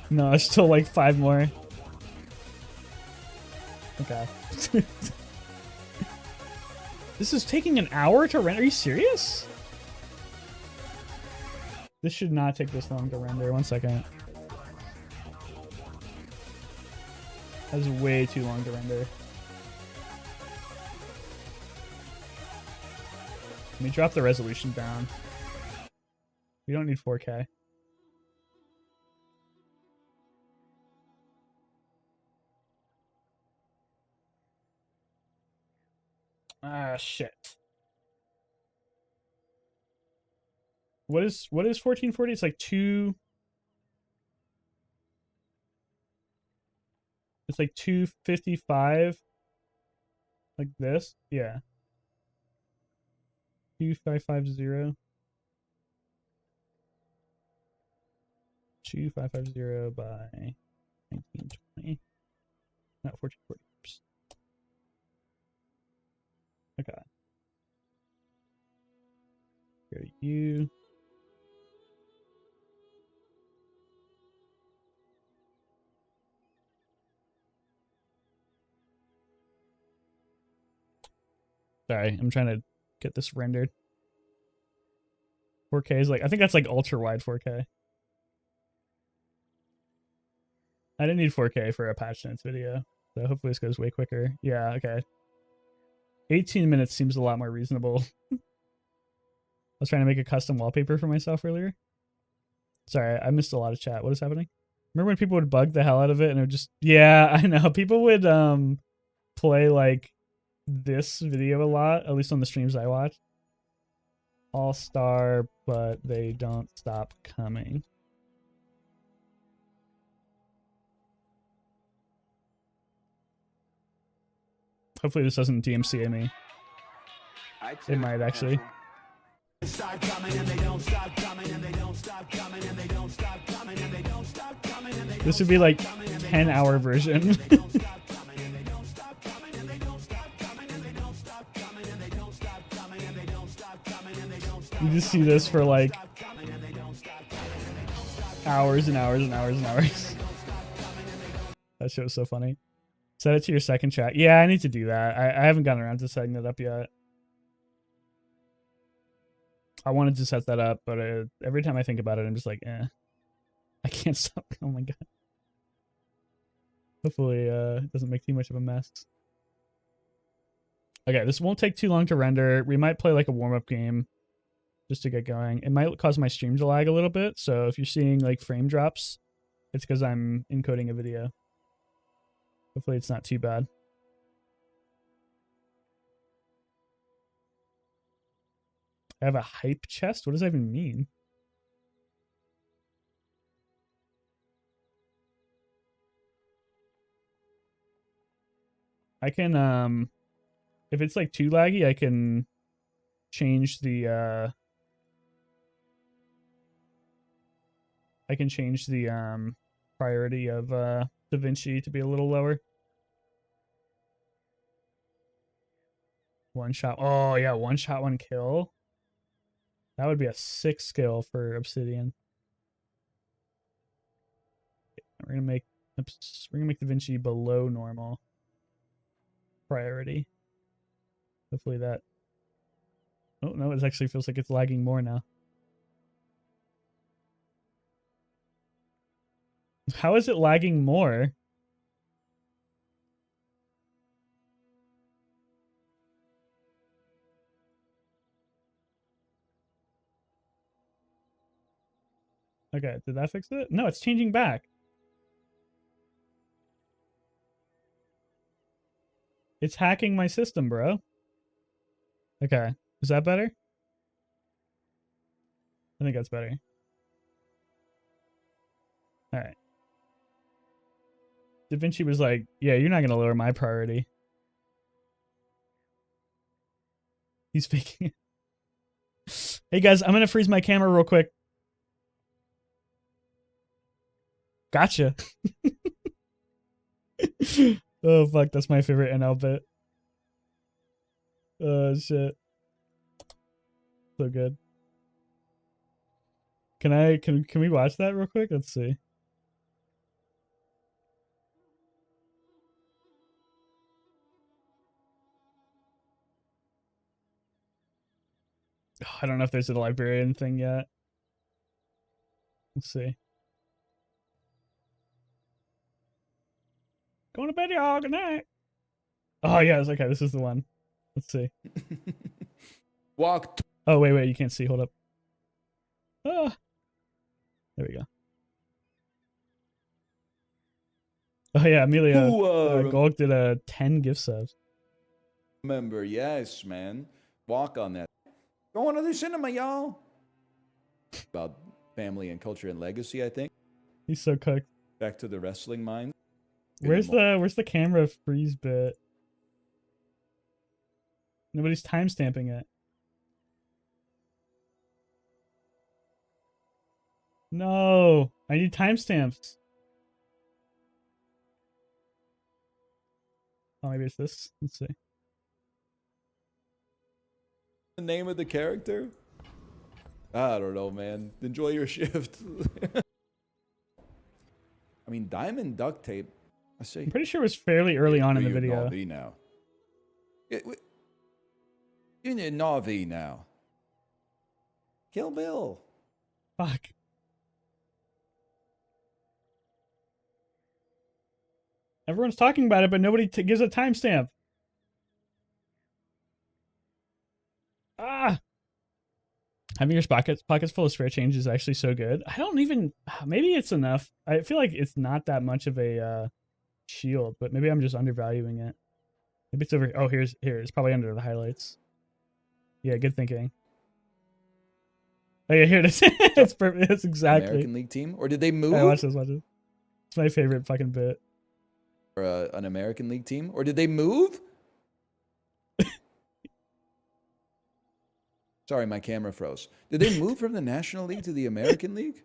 No, there's still like 5 more. Okay. This is taking an hour to render? Are you serious? This should not take this long to render. 1 second. That's way too long to render. Let me drop the resolution down. We don't need 4K. Ah, shit. What is 1440? It's like 2. It's like 255. Like this? Yeah. 2550. 2550 by 1920. Not 1440. Oops. Okay. Go to you. Sorry, I'm trying to get this rendered. 4K is like, I think that's like ultra wide 4K. I didn't need 4K for a patch notes video, so hopefully this goes way quicker. Yeah, okay. 18 minutes seems a lot more reasonable. I was trying to make a custom wallpaper for myself earlier. Sorry, I missed a lot of chat. What is happening? Remember when people would bug the hell out of it and it would just... Yeah, I know. People would play like this video a lot, at least on the streams I watch. All-star, but they don't stop coming. Hopefully this doesn't DMCA me. It might actually. This would be like 10-hour version. You just see this for like hours and hours and hours and hours. That shit was so funny. Set it to your second chat. Yeah, I need to do that. I haven't gotten around to setting that up yet. I wanted to set that up, but every time I think about it, I'm just like, eh. I can't stop. Oh my god. Hopefully it doesn't make too much of a mess. Okay, this won't take too long to render. We might play like a warm-up game just to get going. It might cause my stream to lag a little bit, so if you're seeing like frame drops, it's because I'm encoding a video. Hopefully it's not too bad. I have a hype chest? What does that even mean? I can, if it's like too laggy, I can change the, priority of, DaVinci to be a little lower. One shot. Oh, yeah, one shot, one kill. That would be a 6 skill for Obsidian. We're gonna make DaVinci below normal priority. Hopefully that. Oh no, it actually feels like it's lagging more now. How is it lagging more? Okay, did that fix it? No, it's changing back. It's hacking my system, bro. Okay. Is that better? I think that's better. Alright. Da Vinci was like, yeah, you're not going to lower my priority. He's faking it. Hey guys, I'm going to freeze my camera real quick. Gotcha. Oh, fuck. That's my favorite NL bit. Oh, shit. So good. Can we watch that real quick? Let's see. Oh, I don't know if there's a librarian thing yet. Let's see. Going to bed, y'all. Good night. Oh, yes. Okay, this is the one. Let's see. Walk. Oh, wait. You can't see. Hold up. Ah. There we go. Oh, yeah. Amelia Golk did a 10 gift subs. Remember, yes, man. Walk on that. Going to the cinema, y'all. About family and culture and legacy, I think. He's so cooked. Back to the wrestling mind. Where's the camera freeze bit? Nobody's timestamping it. No, I need timestamps. Oh, maybe it's this. Let's see. The name of the character? I don't know, man. Enjoy your shift. I mean, diamond duct tape. I say. I'm pretty sure it was fairly early on in the video. Now. You need Navi now. Kill Bill. Fuck. Everyone's talking about it, but nobody gives a timestamp. Ah! Having your pockets full of spare change is actually so good. I don't even... Maybe it's enough. I feel like it's not that much of a shield, but maybe I'm just undervaluing it. Maybe it's over... Oh, here. It's probably under the highlights. Yeah, good thinking. Oh, yeah, here it is. It's perfect. It's exactly. American League team? Or did they move? Hey, watch this. It's my favorite fucking bit. Or an American League team? Or did they move? Sorry, my camera froze. Did they move from the National League to the American League?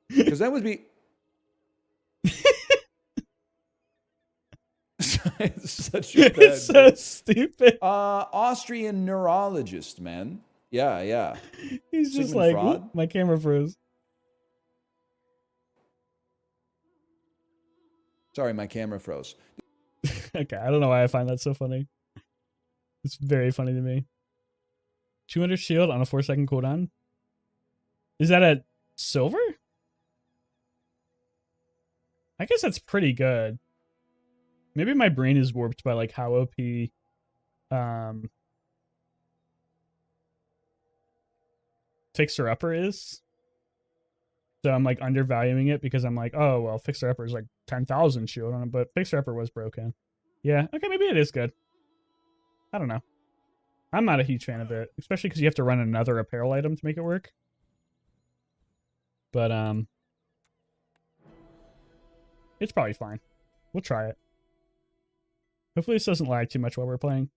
Because that would be... It's such a bad It's so stupid. Austrian neurologist, man. Yeah. He's just Sigmund like, Freud? my camera froze. Sorry, my camera froze. Okay, I don't know why I find that so funny. It's very funny to me. 200 shield on a 4-second cooldown. Is that a silver? I guess that's pretty good. Maybe my brain is warped by like how OP Fixer Upper is. So I'm like undervaluing it because I'm like, oh well, Fixer Upper is like 10,000 shield on it, but Fixer Upper was broken. Yeah, okay, maybe it is good. I don't know. I'm not a huge fan of it, especially because you have to run another apparel item to make it work. But it's probably fine. We'll try it. Hopefully this doesn't lag too much while we're playing.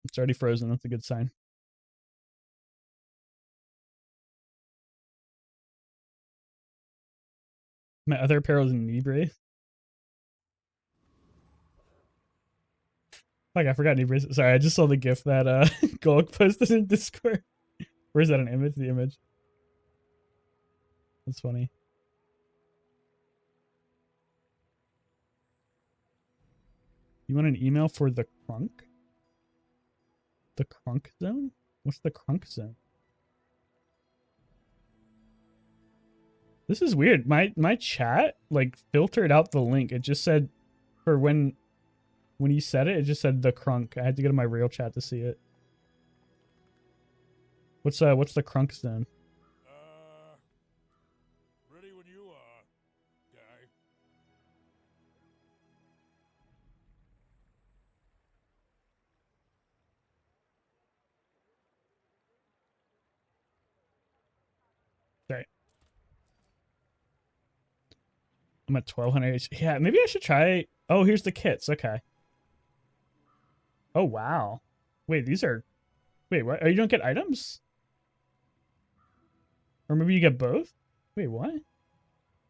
It's already frozen. That's a good sign. My other apparel is in knee brace. Fuck, I forgot knee brace. Sorry, I just saw the GIF that Golk posted in Discord. Where is that an image? The image. That's funny. You want an email for the crunk? The crunk zone? What's the crunk zone? This is weird. My chat like filtered out the link. It just said for when you said it just said the crunk. I had to go to my real chat to see it. What's the crunk zone? I'm at 1200 HP. Yeah, maybe I should try. Oh, here's the kits. Okay. Oh, wow. Wait, these are... Wait, what? Oh, you don't get items? Or maybe you get both? Wait, what?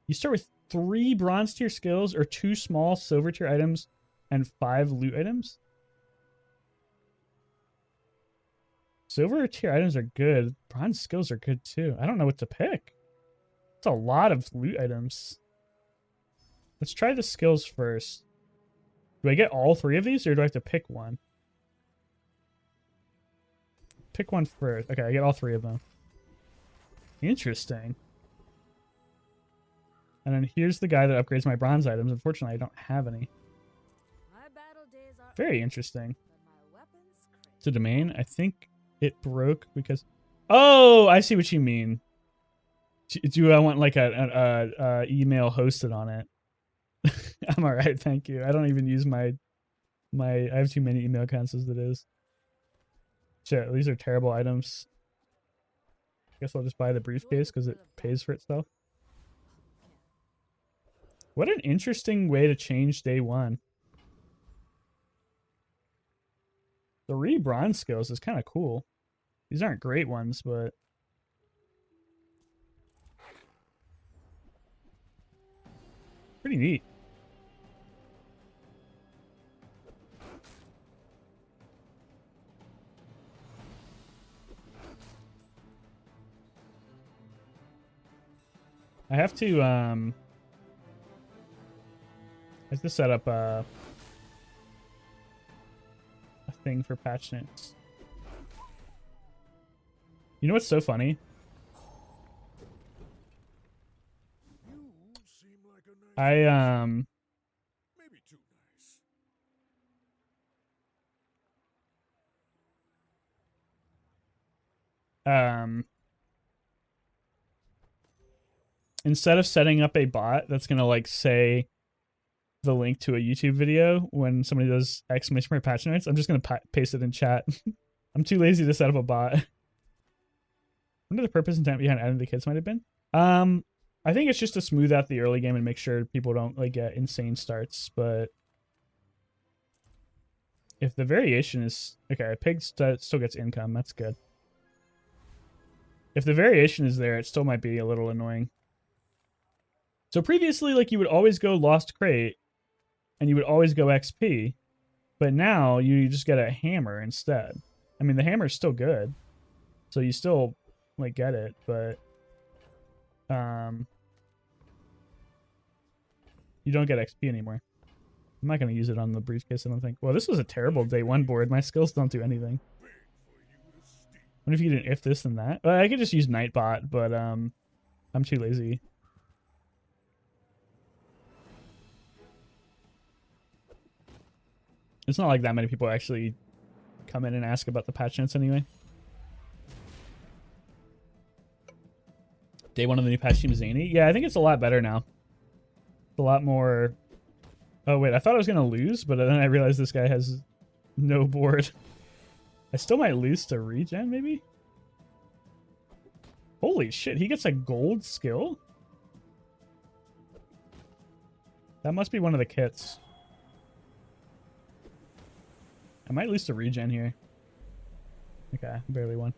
You start with 3 bronze tier skills or 2 small silver tier items and 5 loot items? Silver tier items are good. Bronze skills are good too. I don't know what to pick. It's a lot of loot items. Let's try the skills first. Do I get all 3 of these or do I have to pick one? Pick one first. Okay, I get all 3 of them. Interesting. And then here's the guy that upgrades my bronze items. Unfortunately, I don't have any. Very interesting. It's a domain. I think it broke because... Oh, I see what you mean. Do I want like a email hosted on it? I'm all right, thank you. I don't even use my I have too many email accounts as it is. Shit, these are terrible items. I guess I'll just buy the briefcase because it pays for itself. What an interesting way to change day 1. 3 bronze skills is kind of cool. These aren't great ones, but... pretty neat. I have to set up a thing for patch notes. You know what's so funny? Maybe too nice. Instead of setting up a bot that's gonna like say the link to a YouTube video when somebody does exclamation mark patch notes, I'm just gonna paste it in chat. I'm too lazy to set up a bot. I wonder the purpose and intent behind adding the kids might have been. I think it's just to smooth out the early game and make sure people don't like get insane starts. But if the variation is okay, a pig still gets income. That's good. If the variation is there, it still might be a little annoying. So previously, like, you would always go Lost Crate, and you would always go XP, but now you just get a hammer instead. I mean, the hammer is still good, so you still, like, get it, but, you don't get XP anymore. I'm not going to use it on the briefcase, I don't think. Well, this was a terrible day 1 board. My skills don't do anything. What if you did if this and that? I could just use Nightbot, but, I'm too lazy. It's not like that many people actually come in and ask about the patch notes anyway. Day 1 of the new patch team zany. Yeah, I think it's a lot better now. It's a lot more... Oh, wait, I thought I was going to lose, but then I realized this guy has no board. I still might lose to regen, maybe? Holy shit, he gets a gold skill? That must be one of the kits. I might lose to regen here. Okay, barely won.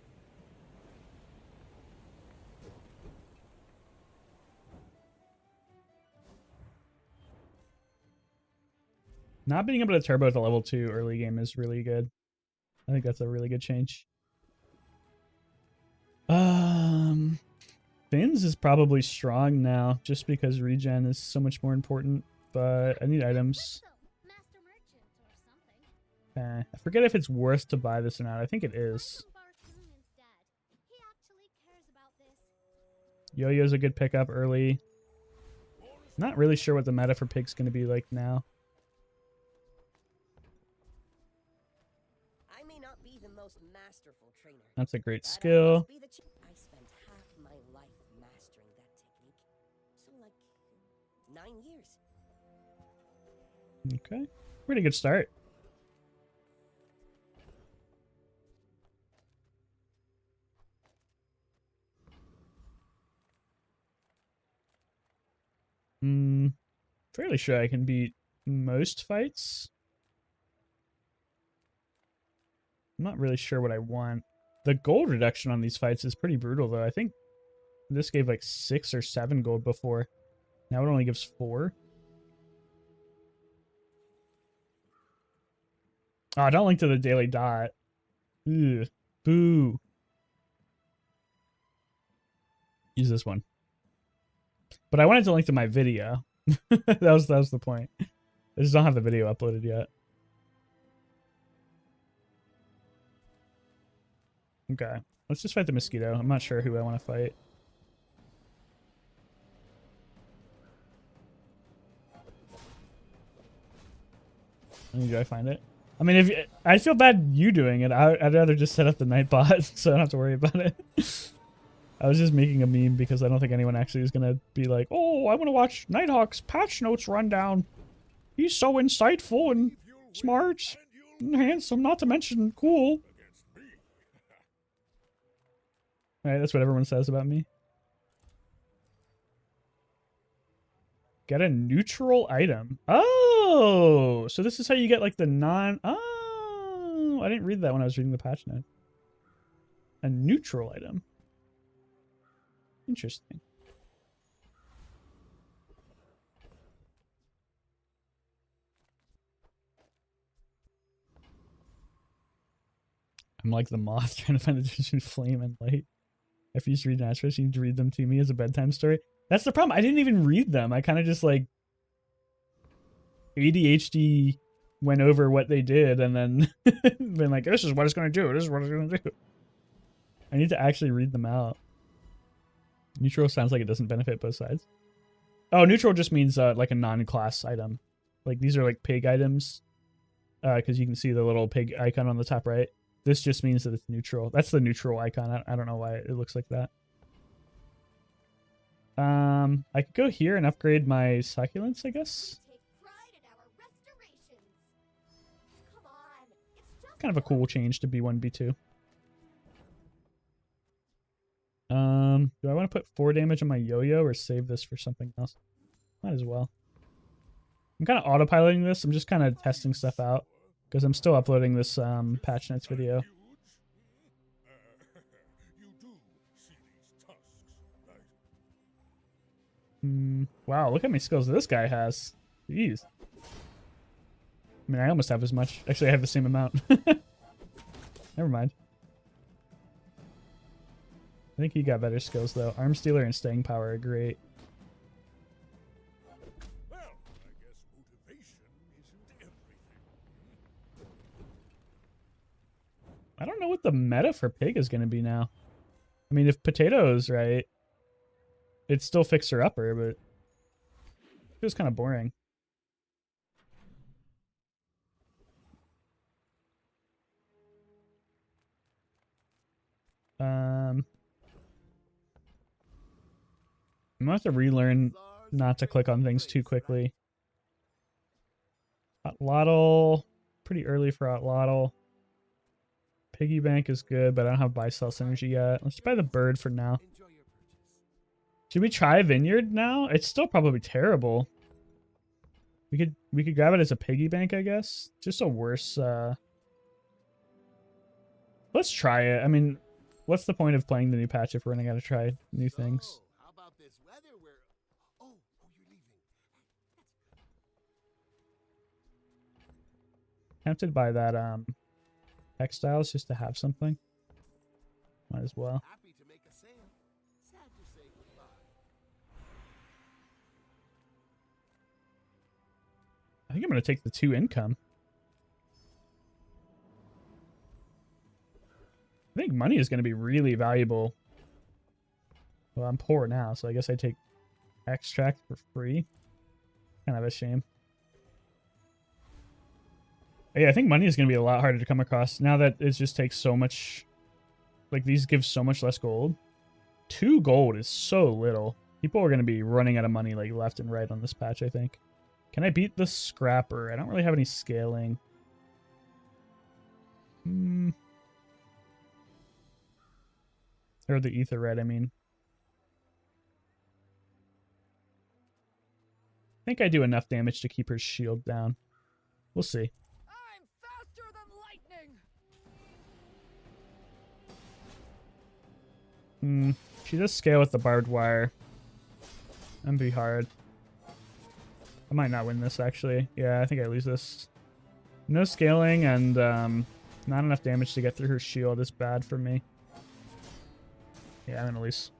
Not being able to turbo at the level 2 early game is really good. I think that's a really good change. Fins is probably strong now, just because regen is so much more important. But I need items. Okay. I forget if it's worth to buy this or not. I think it is. Yo-Yo's a good pickup early. Not really sure what the meta for pig's going to be like now. I may not be the most masterful trainer. That's a great skill. I spent half my life mastering that technique. So like 9 years. Okay. Pretty good start. Fairly sure I can beat most fights. I'm not really sure what I want. The gold reduction on these fights is pretty brutal, though. I think this gave like 6 or 7 gold before. Now it only gives 4. Oh, don't link to the daily dot. Ugh. Boo. Use this one. But I wanted to link to my video. that was the point. I just don't have the video uploaded yet. Okay. Let's just fight the mosquito. I'm not sure who I want to fight. Do I find it? I mean, if I feel bad you doing it, I'd rather just set up the night bot so I don't have to worry about it. I was just making a meme because I don't think anyone actually is gonna be like, "Oh, I want to watch Nighthawk's patch notes rundown. He's so insightful and smart and handsome, not to mention cool." All right, that's what everyone says about me. Get a neutral item. Oh, so this is how you get like the non... Oh, I didn't read that when I was reading the patch note. A neutral item. Interesting. I'm like the moth trying to find the difference between flame and light. If you used to read Naturals, you need to read them to me as a bedtime story. That's the problem. I didn't even read them. I kind of just like ADHD went over what they did and then been like, this is what it's going to do. This is what it's going to do. I need to actually read them out. Neutral sounds like it doesn't benefit both sides. Oh, neutral just means like a non-class item. Like these are like pig items. Because you can see the little pig icon on the top right. This just means that it's neutral. That's the neutral icon. I don't know why it looks like that. I could go here and upgrade my succulents, I guess. Kind of a cool change to B1, B2. Do I want to put 4 damage on my yo-yo or save this for something else? Might as well. I'm kind of autopiloting this. I'm just kind of testing stuff out because I'm still uploading this patch notes video. Wow, look how many skills this guy has. Jeez. I mean, I almost have as much. Actually, I have the same amount. Never mind. I think he got better skills, though. Arm Stealer and Staying Power are great. Well, I guess motivation isn't everything. I don't know what the meta for Pig is going to be now. I mean, if Potato's right, it's still Fixer-Upper, but it was kind of boring. I'm gonna have to relearn not to click on things too quickly. Otlotl, pretty early for Otlotl. Piggy Bank is good, but I don't have buy-sell synergy yet. Let's buy the bird for now. Should we try Vineyard now? It's still probably terrible. We could grab it as a piggy bank, I guess. Just a worse. Let's try it. I mean, what's the point of playing the new patch if we're gonna gotta try new things? How about this weather where you're leaving. Tempted by that textiles just to have something. Might as well. Happy to make a sale. Sad to say goodbye. I think I'm gonna take the 2 income. I think money is gonna be really valuable. Well, I'm poor now, so I guess I take extract for free. Kind of a shame. But yeah, I think money is gonna be a lot harder to come across now that it just takes so much. Like these give so much less gold. 2 gold is so little. People are gonna be running out of money like left and right on this patch, I think. Can I beat the Scrapper? I don't really have any scaling. Or the Ether Red, I mean. I think I do enough damage to keep her shield down. We'll see. I'm faster than lightning. She does scale with the barbed wire. That'd be hard. I might not win this, actually. Yeah, I think I lose this. No scaling and not enough damage to get through her shield is bad for me. Yeah, I'm gonna lose.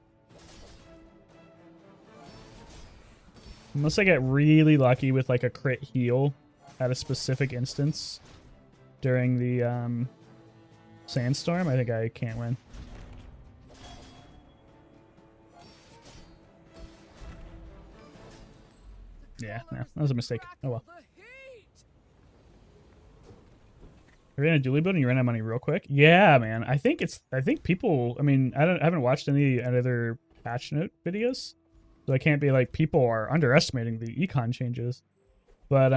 Unless I get really lucky with like a crit heal at a specific instance during the sandstorm, I think I can't win. Yeah, no, that was a mistake. Oh well. Are you in a dually build and you ran out of money real quick? Yeah, man. I think people, I mean, I haven't watched any other patch note videos. So I can't be like, people are underestimating the econ changes. But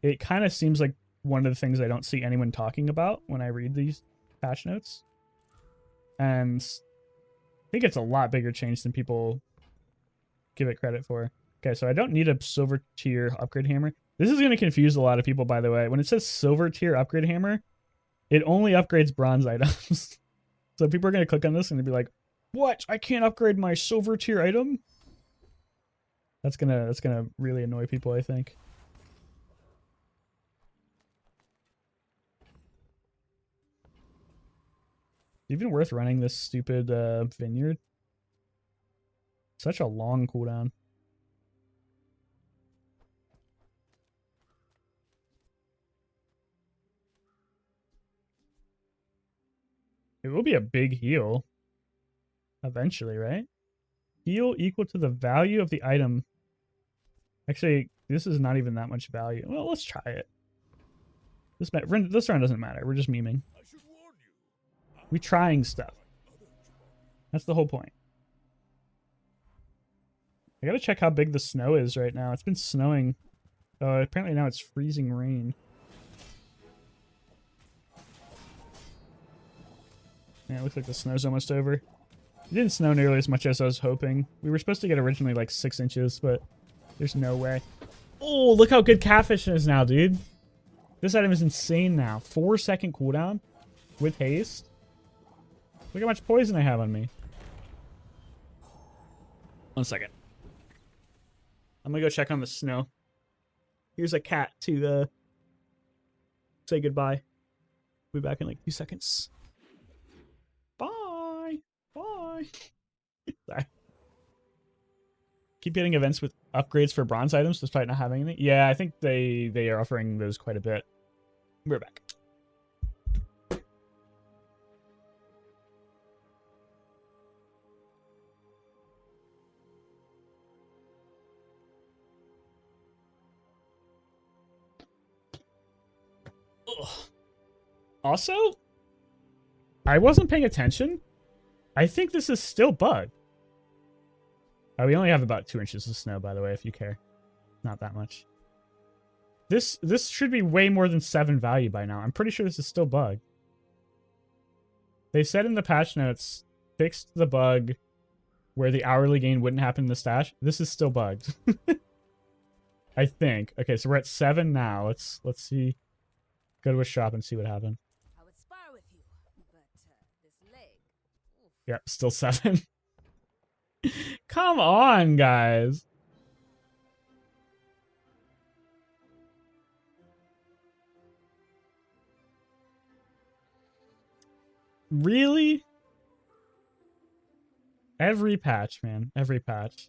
it kind of seems like one of the things I don't see anyone talking about when I read these patch notes. And I think it's a lot bigger change than people give it credit for. Okay, so I don't need a silver tier upgrade hammer. This is going to confuse a lot of people, by the way. When it says silver tier upgrade hammer, it only upgrades bronze items. So people are going to click on this and they'll be like, what? I can't upgrade my silver tier item? That's gonna really annoy people, I think. Even worth running this stupid vineyard? Such a long cooldown. It will be a big heal. Eventually, right? Heal equal to the value of the item. Actually, this is not even that much value. Well, let's try it. This round doesn't matter. We're just memeing. I should warn you. We trying stuff. That's the whole point. I gotta check how big the snow is right now. It's been snowing. Apparently now it's freezing rain. Yeah, it looks like the snow's almost over. It didn't snow nearly as much as I was hoping. We were supposed to get originally like 6 inches, but there's no way. Oh, look how good catfishing is now, dude. This item is insane now. 4-second cooldown with haste. Look how much poison I have on me. 1 second. I'm gonna go check on the snow. Here's a cat to say goodbye. We'll be back in like 2 seconds. Bye. Bye. Sorry. Keep getting events with upgrades for bronze items despite not having any. Yeah, I think they are offering those quite a bit. We're back. Ugh. Also, I wasn't paying attention. I think this is still bugged. We only have about 2 inches of snow, by the way, if you care. Not that much. This should be way more than 7 value by now. I'm pretty sure this is still bugged. They said in the patch notes, fixed the bug where the hourly gain wouldn't happen in the stash. This is still bugged. I think. Okay, so we're at 7 now. Let's see. Go to a shop and see what happened. I would spar with you, but this leg. Oof. Yep, still 7. Come on, guys. Really? Every patch, man. Every patch.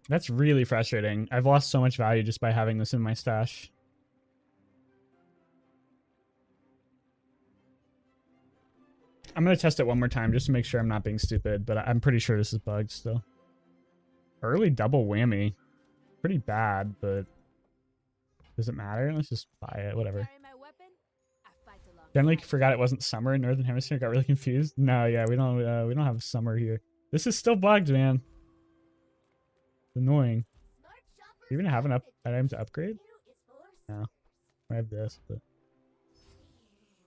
That's really frustrating. I've lost so much value just by having this in my stash. I'm going to test it one more time just to make sure I'm not being stupid, but I'm pretty sure this is bugged still. Early double whammy. Pretty bad, but does it matter? Let's just buy it, whatever. Carry my weapon, I fight Generally alongside forgot it wasn't summer in Northern Hemisphere. Got really confused. No, yeah, we don't have summer here. This is still bugged, man. It's annoying. Do you even have an item to upgrade? No, I have this, but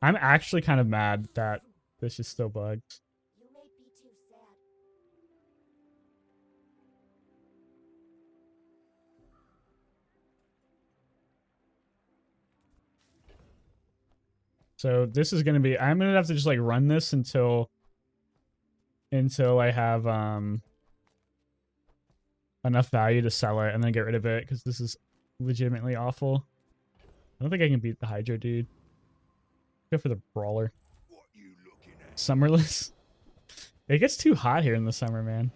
I'm actually kind of mad that this is still bugged. You may be too sad. So this is gonna be. I'm gonna have to just like run this until I have enough value to sell it and then get rid of it because this is legitimately awful. I don't think I can beat the Hydra dude. Go for the brawler. What you looking at? Summerless. It gets too hot here in the summer, man.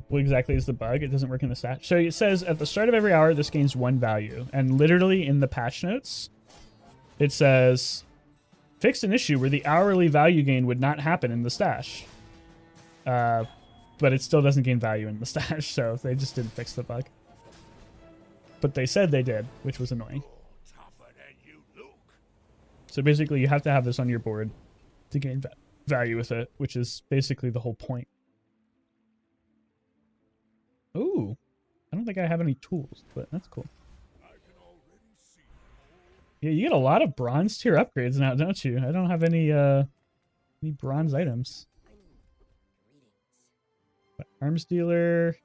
What exactly is the bug? It doesn't work in the stat. So it says at the start of every hour, this gains 1 value. And literally in the patch notes, it says, fixed an issue where the hourly value gain would not happen in the stash. But it still doesn't gain value in the stash, so they just didn't fix the bug. But they said they did, which was annoying. Tougher than you look. So basically, you have to have this on your board to gain value with it, which is basically the whole point. Ooh, I don't think I have any tools, but that's cool. I can already see. Yeah, you get a lot of bronze tier upgrades now, don't you? I don't have any bronze items. I mean, greetings. But arms dealer.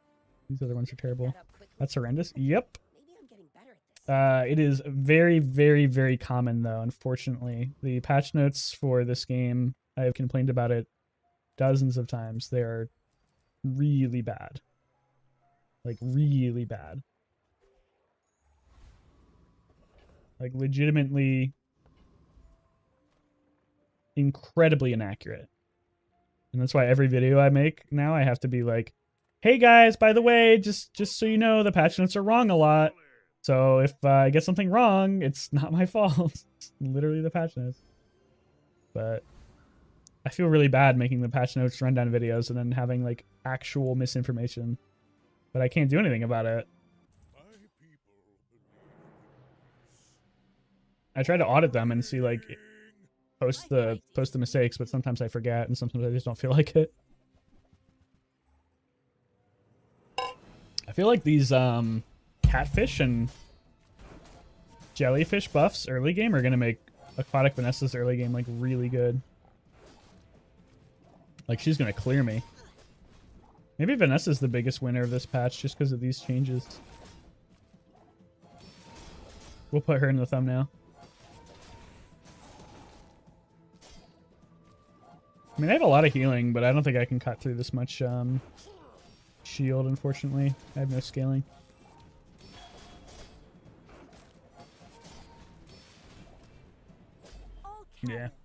These other ones are terrible. That up quickly. That's horrendous. Yep. Maybe I'm getting better at this. It is very, very, very common though. Unfortunately, the patch notes for this game, I have complained about it dozens of times. They are really bad. Like really bad. Like legitimately incredibly inaccurate. And that's why every video I make now I have to be like, hey guys, by the way, just so you know, the patch notes are wrong a lot. So if I get something wrong, it's not my fault. It's literally the patch notes. But I feel really bad making the patch notes rundown videos and then having like actual misinformation. But I can't do anything about it. My people believe I try to audit them and see like post the mistakes, but sometimes I forget and sometimes I just don't feel like it. I feel like these catfish and jellyfish buffs early game are gonna make Aquatic Vanessa's early game like really good. Like she's gonna clear me. Maybe Vanessa's the biggest winner of this patch just because of these changes. We'll put her in the thumbnail. I mean, I have a lot of healing, but I don't think I can cut through this much shield, unfortunately. I have no scaling. All Yeah. cattle,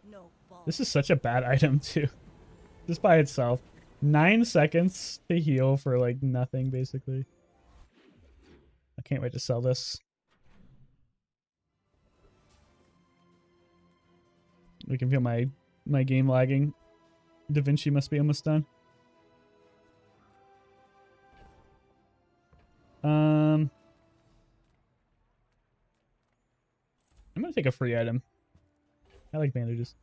no balls. This is such a bad item, too. Just by itself. 9 seconds to heal for, like, nothing, basically. I can't wait to sell this. We can feel my game lagging. Da Vinci must be almost done. I'm gonna take a free item. I like bandages.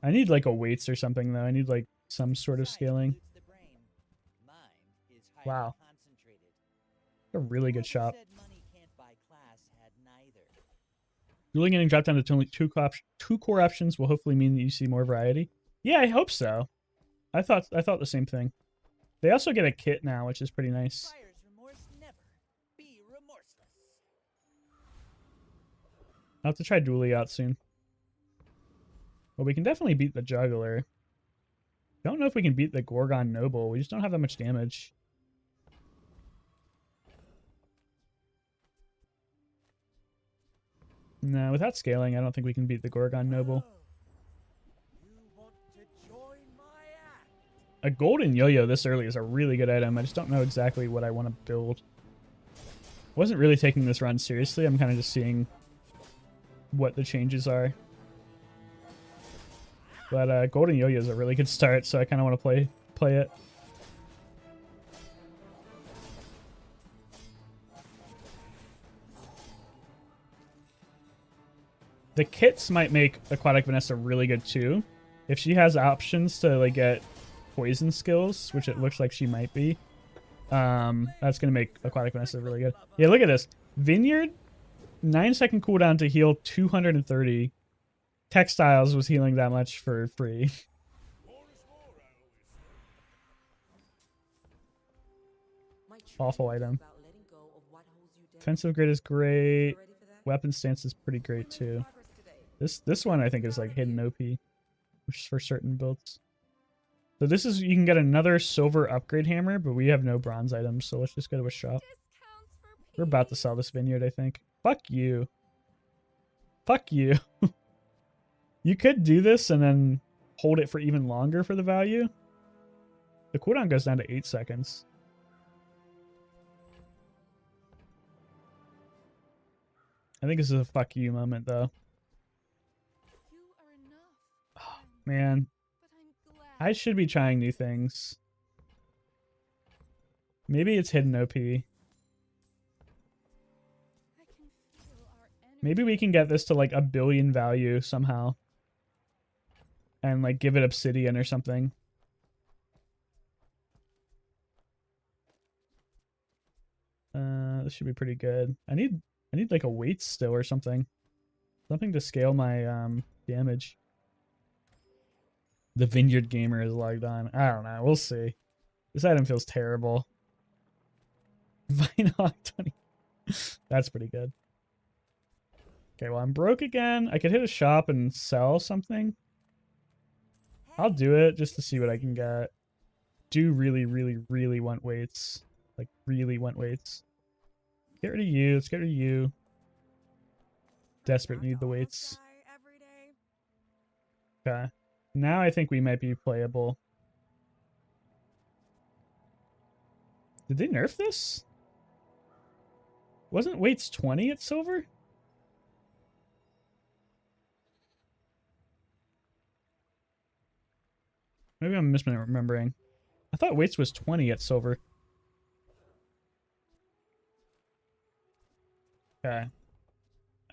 I need like a weights or something though. I need like some sort of scaling. Wow. A really good shop. Dueling getting dropped down to only two core options will hopefully mean that you see more variety. Yeah, I hope so. I thought the same thing. They also get a kit now, which is pretty nice. I'll have to try Duelie out soon. Well, we can definitely beat the Juggler. Don't know if we can beat the Gorgon Noble. We just don't have that much damage. No, without scaling, I don't think we can beat the Gorgon Noble. A golden yo-yo this early is a really good item. I just don't know exactly what I want to build. Wasn't really taking this run seriously. I'm kind of just seeing what the changes are. But golden yo-yo is a really good start, so I kind of want to play it. The kits might make Aquatic Vanessa really good too. If she has options to like get poison skills, which it looks like she might be, that's gonna make Aquatic Vanessa really good. Yeah, look at this. Vineyard, 9-second cooldown to heal 230. Textiles was healing that much for free. Awful item. Defensive grid is great. Weapon stance is pretty great too. This one I think is like hidden OP, which is for certain builds. So this is, you can get another silver upgrade hammer, but we have no bronze items, so let's just go to a shop. We're about to sell this vineyard, I think. Fuck you. Fuck you. You could do this and then hold it for even longer for the value. The cooldown goes down to 8 seconds. I think this is a fuck you moment, though. Oh, man. I should be trying new things. Maybe it's hidden OP. Maybe we can get this to like 1 billion value somehow. And like give it obsidian or something. This should be pretty good. I need like a weight still or something. Something to scale my damage. The Vineyard Gamer is logged on. I don't know. We'll see. This item feels terrible. Vinehawk 20. That's pretty good. Okay, well, I'm broke again. I could hit a shop and sell something. I'll do it just to see what I can get. Do really, really, really want weights. Like, really want weights. Get rid of you. Let's get rid of you. Desperately need the weights. Okay. Now I think we might be playable. Did they nerf this? Wasn't weights 20 at silver? Maybe I'm misremembering. I thought weights was 20 at silver. Okay.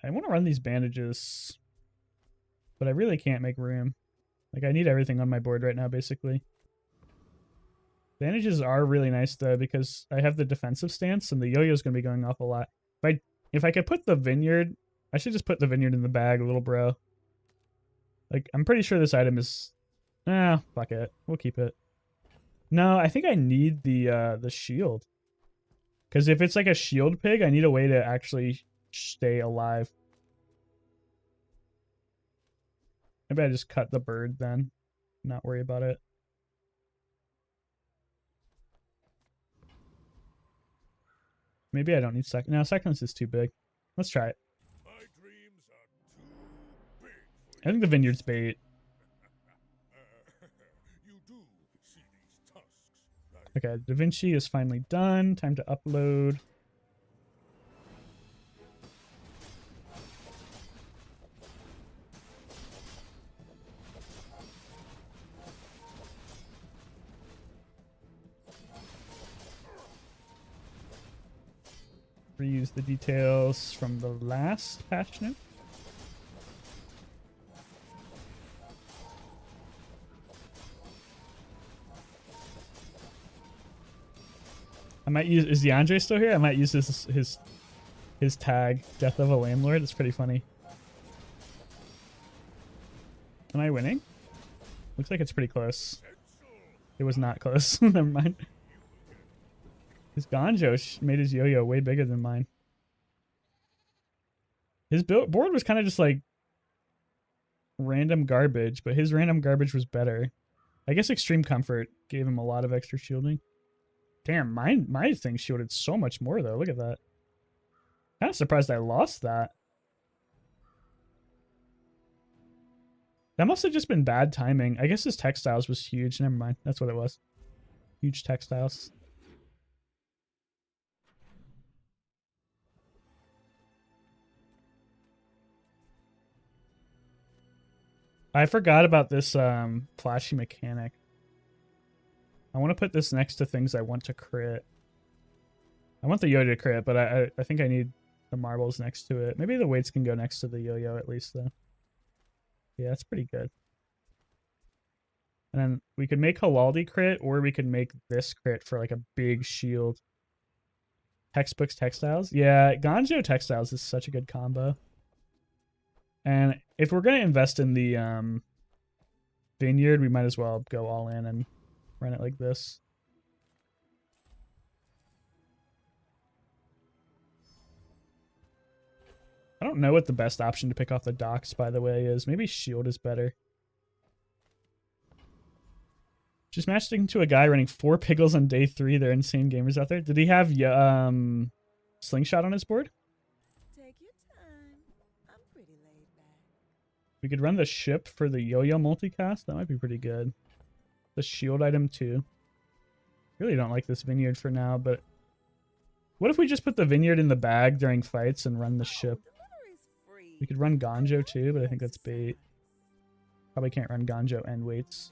I want to run these bandages, but I really can't make room. Like, I need everything on my board right now, basically. Bandages are really nice, though, because I have the defensive stance, and the yo-yo's going to be going off a lot. If I could put the vineyard... I should just put the vineyard in the bag, little bro. Like, I'm pretty sure this item is... Ah, fuck it. We'll keep it. No, I think I need the shield. Because if it's like a shield pig, I need a way to actually stay alive. Maybe I just cut the bird then. Not worry about it. Maybe I don't need second. No, seconds is too big. Let's try it. My dreams are too big for I think the vineyard's bait. you. Do see these tusks, right? Okay, Da Vinci is finally done. Time to upload. Reuse the details from the last patch note. I might use... Is DeAndre still here? I might use his tag, Death of a Landlord. It's pretty funny. Am I winning? Looks like it's pretty close. It was not close. Never mind. His Ganjo made his yo-yo way bigger than mine. His board was kind of just like random garbage, but his random garbage was better. I guess Extreme Comfort gave him a lot of extra shielding. Damn, my thing shielded so much more though. Look at that. Kind of surprised I lost that. That must have just been bad timing. I guess his textiles was huge. Never mind. That's what it was. Huge textiles. I forgot about this flashy mechanic. I want to put this next to things I want to crit. I want the yo to crit, but I think I need the marbles next to it. Maybe the weights can go next to the yo-yo at least, though. Yeah, that's pretty good. And then we could make Halaldi crit, or we could make this crit for like a big shield. Textbooks, textiles. Yeah, Ganjo textiles is such a good combo. And if we're going to invest in the vineyard, we might as well go all in and run it like this. I don't know what the best option to pick off the docks, by the way, is. Maybe shield is better. Just matched into a guy running 4 piggles on day 3. They're insane gamers out there. Did he have slingshot on his board? Take your time. I'm pretty laid back. We could run the ship for the yo-yo multicast. That might be pretty good. The shield item too. Really don't like this vineyard for now, but what if we just put the vineyard in the bag during fights and run the ship? Delivery's free. We could run Ganjo too, but I think that's bait. Probably can't run Ganjo and weights.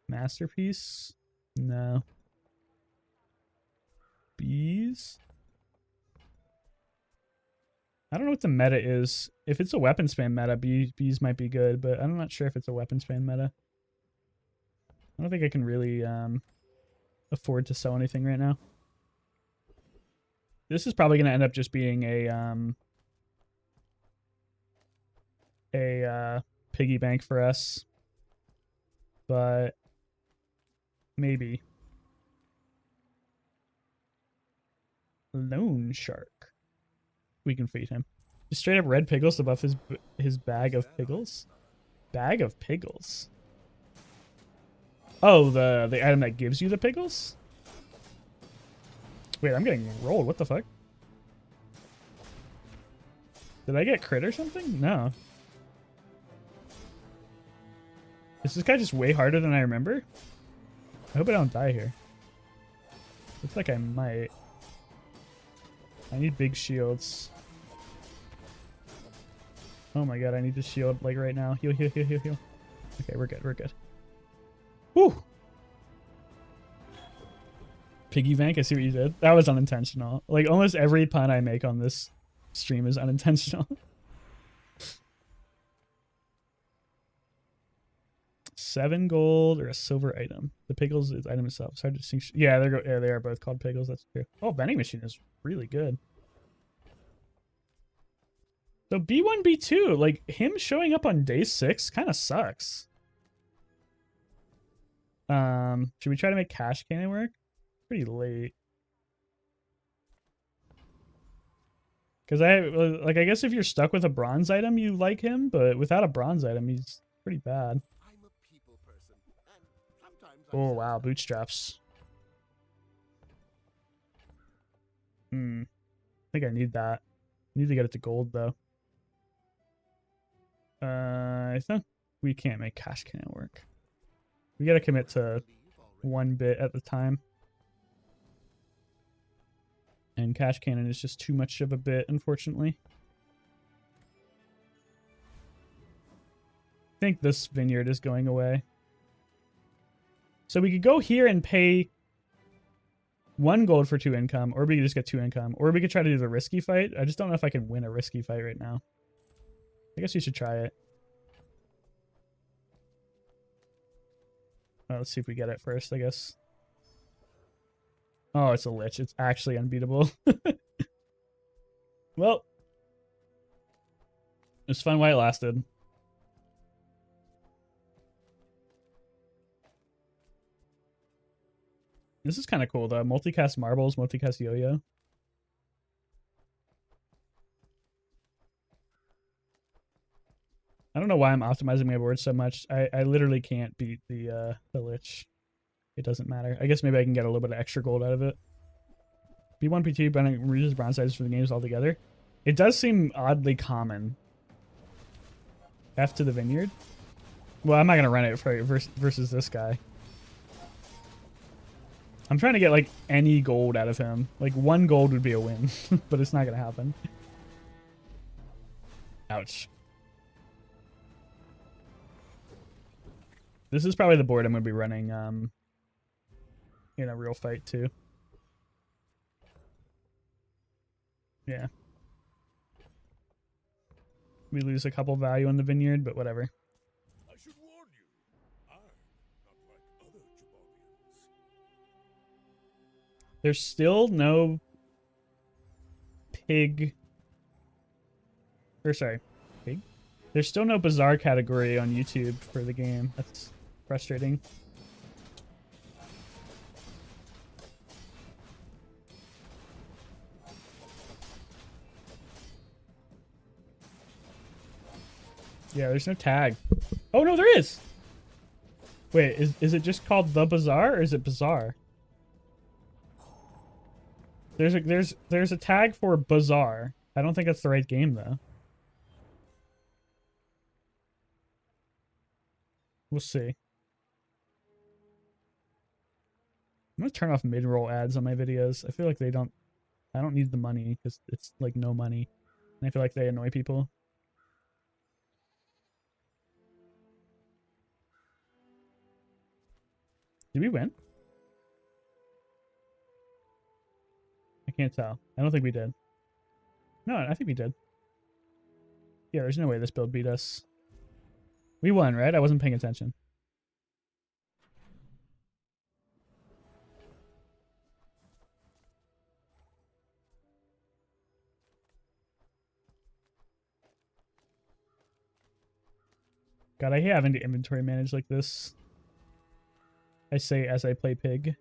Masterpiece? No. Bees? I don't know what the meta is. If it's a weapon spam meta, bees might be good, but I'm not sure if it's a weapon spam meta. I don't think I can really afford to sell anything right now. This is probably going to end up just being a piggy bank for us, but maybe. Loan shark. We can feed him. Just straight up red piggles to buff his bag of piggles. Bag of piggles. Oh, the item that gives you the piggles? Wait, I'm getting rolled. What the fuck? Did I get crit or something? No. Is this guy just way harder than I remember? I hope I don't die here. Looks like I might. I need big shields. Oh my god, I need to shield like right now. Heal, heal, heal, heal, heal. Okay, we're good, we're good. Whew! Piggy bank, I see what you did. That was unintentional. Like, almost every pun I make on this stream is unintentional. 7 gold or a silver item. The piggles is item itself. It's hard to distinguish. Yeah, they are both called piggles. That's true. Oh, vending machine is really good. So B1, B2, like him showing up on day 6 kind of sucks. Should we try to make cash cannon work? Pretty late. Because I guess if you're stuck with a bronze item, you like him, but without a bronze item, he's pretty bad. Oh wow, bootstraps. I think I need that. I need to get it to gold though. I think we can't make cash cannon work. We gotta commit to 1 bit at the time. And cash cannon is just too much of a bit, unfortunately. I think this vineyard is going away. So we could go here and pay 1 gold for 2 income, or we could just get 2 income, or we could try to do the risky fight. I just don't know if I can win a risky fight right now. I guess we should try it. Let's see if we get it first, I guess. Oh, it's a lich. It's actually unbeatable. Well, it was fun while it lasted. This is kind of cool, though. Multicast marbles, multicast yo-yo. I don't know why I'm optimizing my board so much. I literally can't beat the lich. It doesn't matter. I guess maybe I can get a little bit of extra gold out of it. B1, B2, Brennan reaches bronze sizes for the games altogether. It does seem oddly common. F to the vineyard. Well, I'm not gonna run it for versus this guy. I'm trying to get like any gold out of him. Like 1 gold would be a win, but it's not gonna happen. Ouch. This is probably the board I'm gonna be running in a real fight too. Yeah. We lose a couple value in the vineyard, but whatever. I should warn you, I'm not like other Jabarians. There's still no pig. Or sorry, pig? There's still no Bazaar category on YouTube for the game. That's frustrating. Yeah, there's no tag. Oh no, there is. Wait, is it just called the Bazaar or is it Bazaar? There's a tag for Bazaar. I don't think that's the right game though. We'll see. I'm gonna turn off mid-roll ads on my videos. I feel like I don't need the money because it's like no money. And I feel like they annoy people. Did we win? I can't tell. I don't think we did. No, I think we did. Yeah, there's no way this build beat us. We won, right? I wasn't paying attention. God, I hate having to inventory manage like this. I say as I play pig.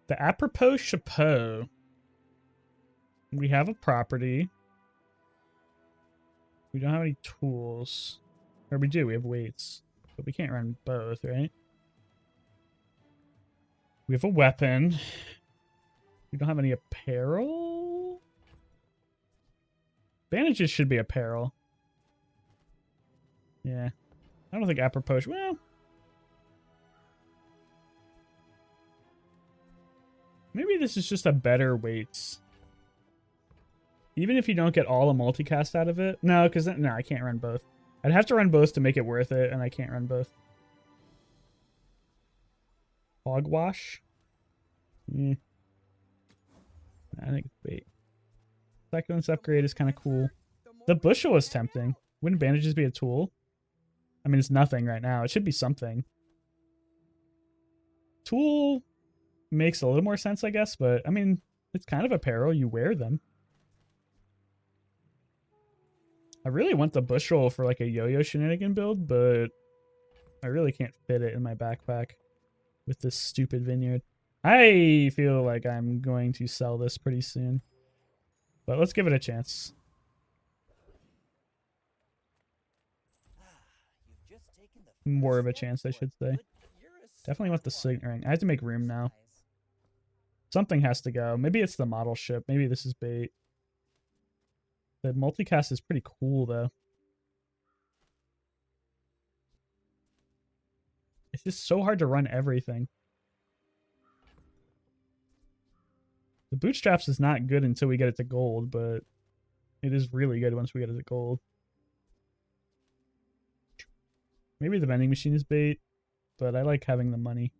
The apropos chapeau. We have a property. We don't have any tools. Or we do, we have weights. But we can't run both, right? We have a weapon. We don't have any apparel? Bandages should be apparel. Yeah. I don't think apropos... Well... Maybe this is just a better weights. Even if you don't get all the multicast out of it. No, because no, I can't run both. I'd have to run both to make it worth it, and I can't run both. Hogwash? Yeah. I think it's bait. Succulence upgrade is kind of cool. The bushel is tempting. Wouldn't bandages be a tool? I mean, it's nothing right now. It should be something. Tool makes a little more sense, I guess, but I mean, it's kind of apparel. You wear them. I really want the bushel for like a yo-yo shenanigan build, but I really can't fit it in my backpack with this stupid vineyard. I feel like I'm going to sell this pretty soon, but let's give it a chance. More of a chance, I should say. Definitely want the signet ring. I have to make room now. Something has to go. Maybe it's the model ship. Maybe this is bait. The multicast is pretty cool, though. It's just so hard to run everything. The bootstraps is not good until we get it to gold, but it is really good once we get it to gold. Maybe the vending machine is bait, but I like having the money.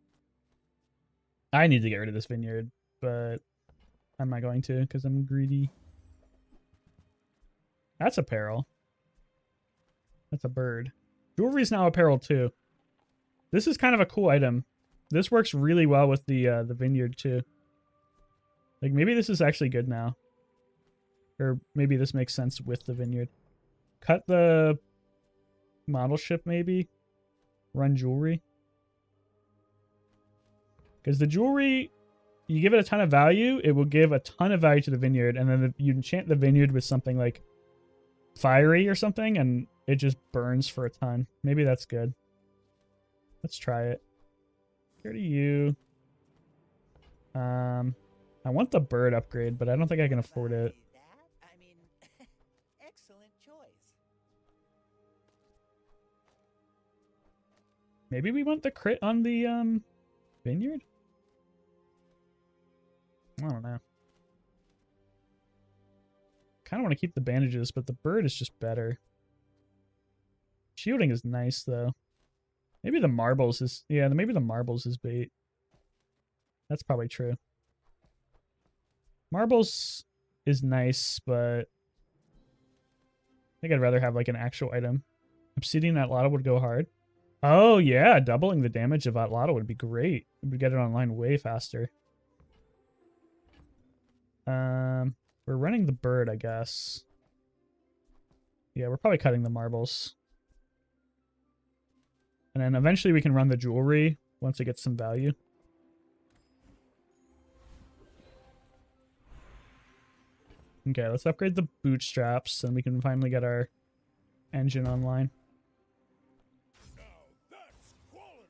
I need to get rid of this vineyard, but I'm not going to because I'm greedy. That's apparel. That's a bird. Jewelry is now apparel too. This is kind of a cool item. This works really well with the vineyard too. Like maybe this is actually good now. Or maybe this makes sense with the vineyard. Cut the model ship maybe. Run jewelry. Because the jewelry, you give it a ton of value, it will give a ton of value to the vineyard, and then you enchant the vineyard with something like fiery or something, and it just burns for a ton. Maybe that's good. Let's try it. Here to you. I want the bird upgrade, but I don't think I can afford it. I mean, excellent choice. Maybe we want the crit on the vineyard? I don't know. Kind of want to keep the bandages, but the bird is just better. Shielding is nice, though. Maybe the marbles is... Yeah, maybe the marbles is bait. That's probably true. Marbles is nice, but... I think I'd rather have, like, an actual item. Obsidian Atlatl would go hard. Oh, yeah. Doubling the damage of Atlatl would be great. We would get it online way faster. We're running the bird, I guess. Yeah, we're probably cutting the marbles. And then eventually we can run the jewelry once it gets some value. Okay, let's upgrade the bootstraps and we can finally get our engine online.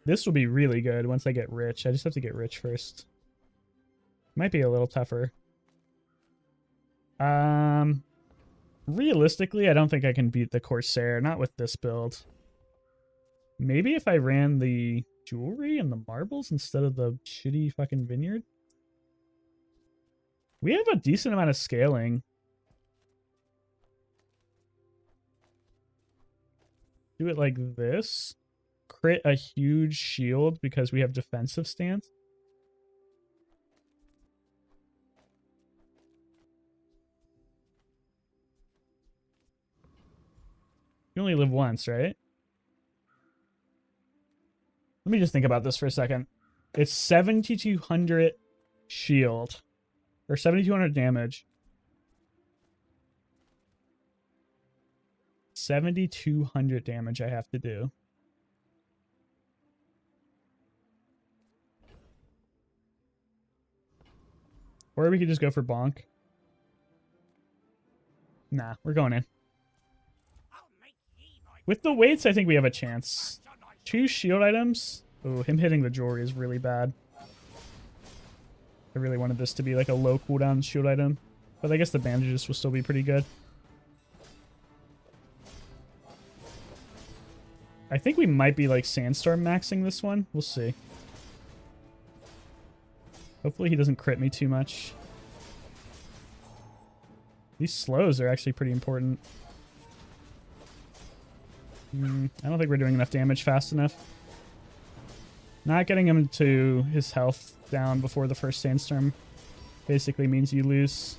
This will be really good once I get rich. I just have to get rich first. Might be a little tougher. Realistically, I don't think I can beat the Corsair, not with this build. Maybe if I ran the jewelry and the marbles instead of the shitty fucking vineyard. We have a decent amount of scaling. Do it like this. Crit a huge shield because we have defensive stance. You only live once, right? Let me just think about this for a second. It's 7,200 shield. Or 7,200 damage. 7,200 damage I have to do. Or we could just go for bonk. Nah, we're going in. With the weights, I think we have a chance. 2 shield items. Oh, him hitting the jewelry is really bad. I really wanted this to be like a low cooldown shield item. But I guess the bandages will still be pretty good. I think we might be like Sandstorm maxing this one. We'll see. Hopefully he doesn't crit me too much. These slows are actually pretty important. I don't think we're doing enough damage fast enough. Not getting him to his health down before the first Sandstorm basically means you lose.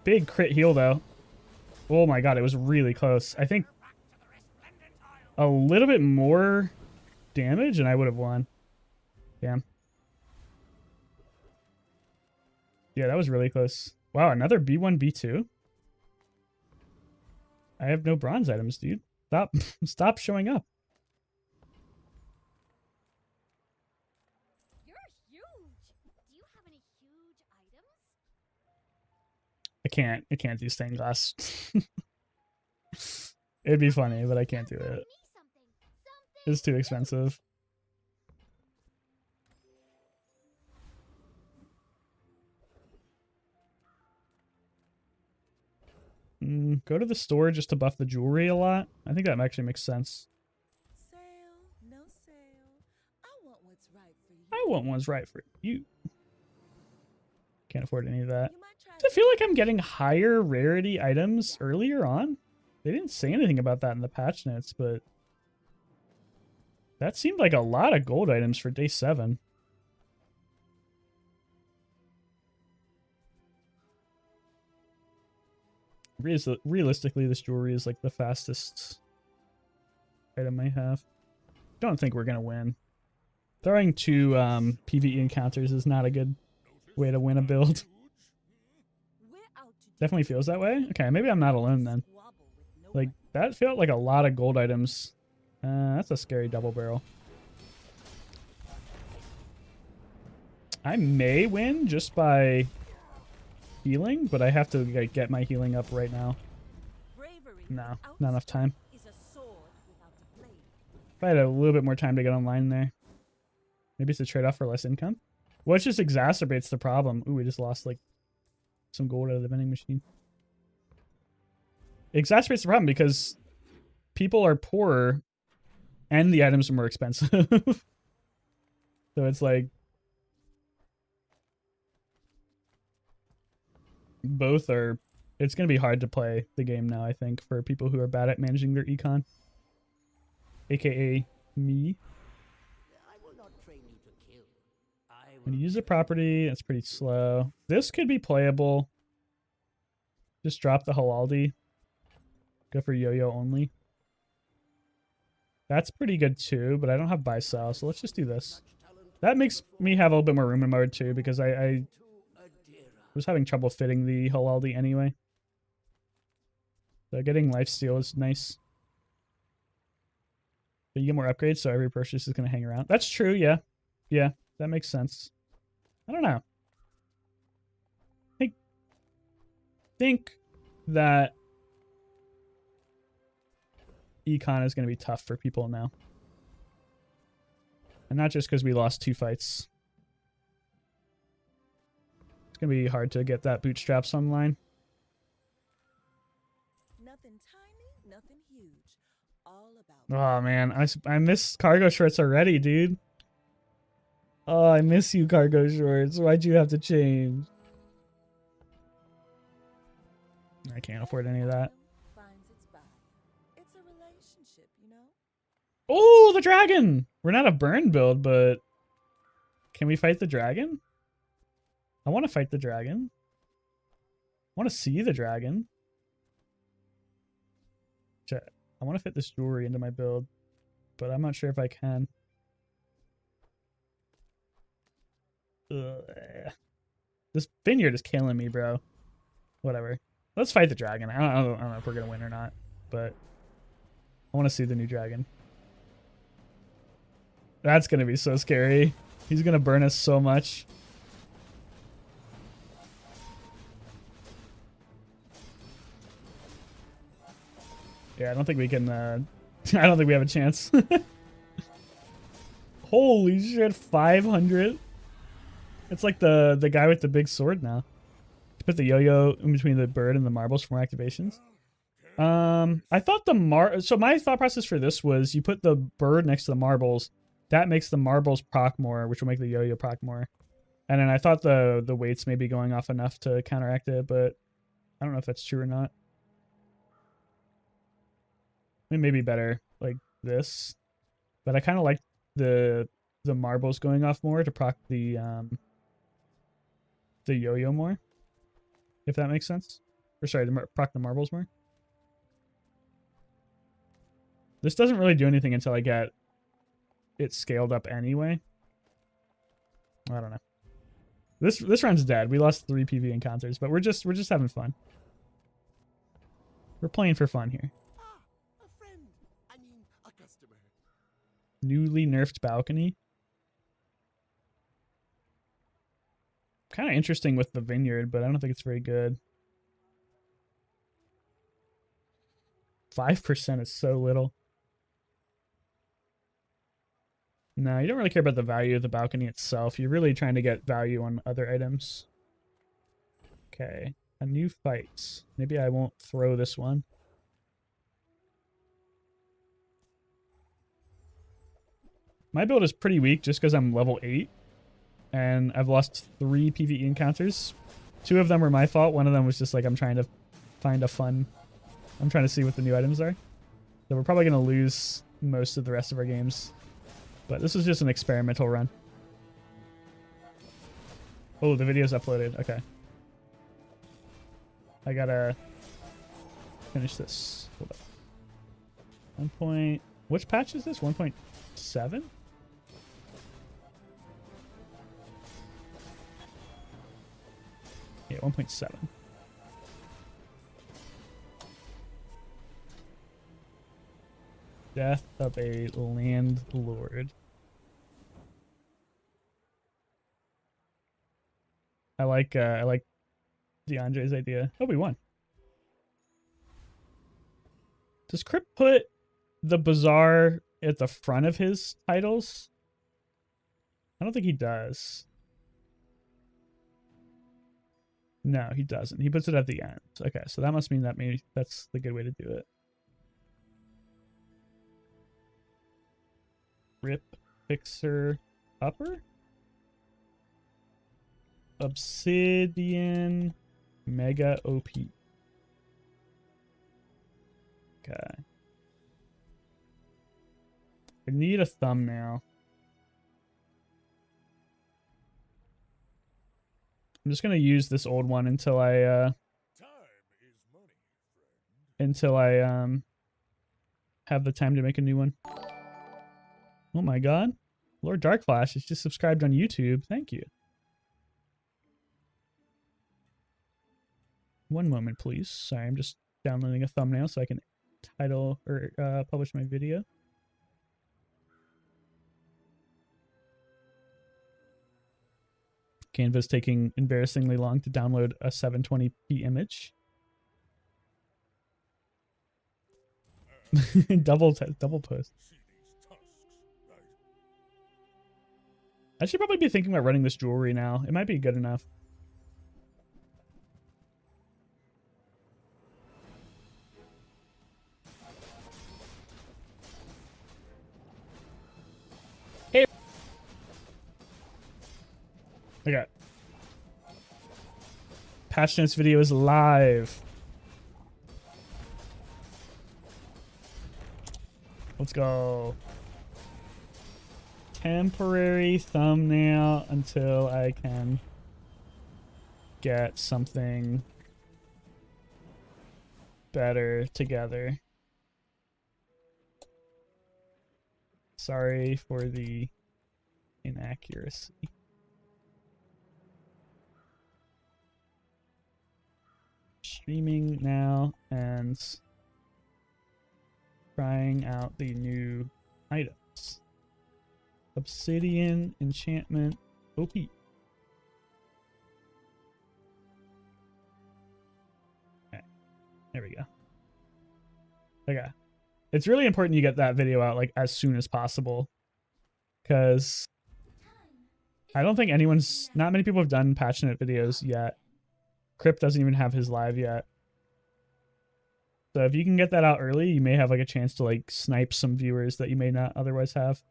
Big crit heal though. Oh my god, it was really close. I think a little bit more damage and I would have won. Damn. Yeah, that was really close. Wow, another B1, B2? I have no bronze items, dude. Stop showing up. You're huge. Do you have any huge items? I can't do stained glass. It'd be funny, but I can't do it. It's too expensive. Go to the store just to buff the jewelry a lot. I think that actually makes sense. Sale, no sale. I want what's right for you. I want what's right for you. Can't afford any of that. You might try Does it feel like I'm getting higher rarity items earlier on? They didn't say anything about that in the patch notes, but that seemed like a lot of gold items for day 7. Realistically, this jewelry is like the fastest item I have. Don't think we're gonna win. Throwing 2 PvE encounters is not a good way to win a build. We're out to Definitely feels that way. Okay, maybe I'm not alone then. squabble with no Like, that felt like a lot of gold items. That's a scary double barrel. I may win just by healing, but I have to like, get my healing up right now. bravery. No, without not enough time. is a sword without a blade. If I had a little bit more time to get online there. Maybe it's a trade-off for less income. Well, it just exacerbates the problem. Ooh, we just lost like some gold out of the vending machine. It exacerbates the problem because people are poorer and the items are more expensive. So it's like both are... It's going to be hard to play the game now, I think, for people who are bad at managing their econ. aka me. I will not train you to kill. I When will you use a property, it's pretty slow. This could be playable. Just drop the Halaldi. Go for yo-yo only. That's pretty good too, but I don't have buy sell, so let's just do this. That makes me have a little bit more room in mode too, because I was having trouble fitting the Halaldi anyway. So getting lifesteal is nice. But you get more upgrades, so every purchase is going to hang around. That's true, yeah. Yeah, that makes sense. I don't know. I think that econ is going to be tough for people now. And not just because we lost 2 fights. It's going to be hard to get that bootstraps online. Nothing tiny, nothing huge. All about Oh man, I miss cargo shorts already, dude. Oh, I miss you, cargo shorts. Why'd you have to change? I can't afford any of that. finds its buyer. It's a relationship, you know? Oh, the dragon! We're not a burn build, but can we fight the dragon? I want to fight the dragon. I want to see the dragon. I want to fit this jewelry into my build, but I'm not sure if I can. Ugh. This vineyard is killing me, bro. Whatever. Let's fight the dragon. I don't know if we're going to win or not, but I want to see the new dragon. That's going to be so scary. He's going to burn us so much. Yeah, I don't think we can, I don't think we have a chance. Holy shit, 500? It's like the guy with the big sword now. Put the yo-yo in between the bird and the marbles for more activations. I thought so my thought process for this was you put the bird next to the marbles. That makes the marbles proc more, which will make the yo-yo proc more. And then I thought the weights may be going off enough to counteract it, but I don't know if that's true or not. It may be better like this, but I kind of like the marbles going off more to proc the yo-yo more, if that makes sense. Or sorry, proc the marbles more. This doesn't really do anything until I get it scaled up anyway. I don't know. This round's dead. We lost 3 PV encounters, but we're just having fun. We're playing for fun here. A friend. I mean, a customer. Newly nerfed balcony. Kind of interesting with the vineyard, but I don't think it's very good. 5% is so little. No, you don't really care about the value of the balcony itself. You're really trying to get value on other items. Okay, a new fight. Maybe I won't throw this one. My build is pretty weak just because I'm level 8. And I've lost 3 PvE encounters. 2 of them were my fault. One of them was just like I'm trying to find a fun... I'm trying to see what the new items are. So we're probably going to lose most of the rest of our games. But this was just an experimental run. Oh, the video's uploaded. Okay. I gotta finish this. Hold up. 1 point... Which patch is this? 1.7? Yeah, 1.7. Death of a landlord. I like DeAndre's idea. Oh, we won. Does Crip put the Bazaar at the front of his titles? I don't think he does. No, he doesn't. He puts it at the end. Okay, so that must mean that's the good way to do it. Rip Fixer Upper? Obsidian Mega OP. Okay. I need a thumbnail. I'm just gonna use this old one until I Time is money, friend. have the time to make a new one. Oh my god. Lord Darkflash is just subscribed on YouTube. Thank you. One moment, please. Sorry, I'm just downloading a thumbnail so I can title or publish my video. Canva's taking embarrassingly long to download a 720p image. double post. See these tusks, right? I should probably be thinking about running this jewelry now. It might be good enough. Hey. Okay. Patch Notes video is live. Let's go. Temporary thumbnail until I can get something better together. Sorry for the inaccuracy. Streaming now and trying out the new items. Obsidian, enchantment, OP. Okay, there we go. Okay. It's really important you get that video out like as soon as possible, because I don't think not many people have done Passionate videos yet. Crypt doesn't even have his live yet. So if you can get that out early, you may have like a chance to like snipe some viewers that you may not otherwise have.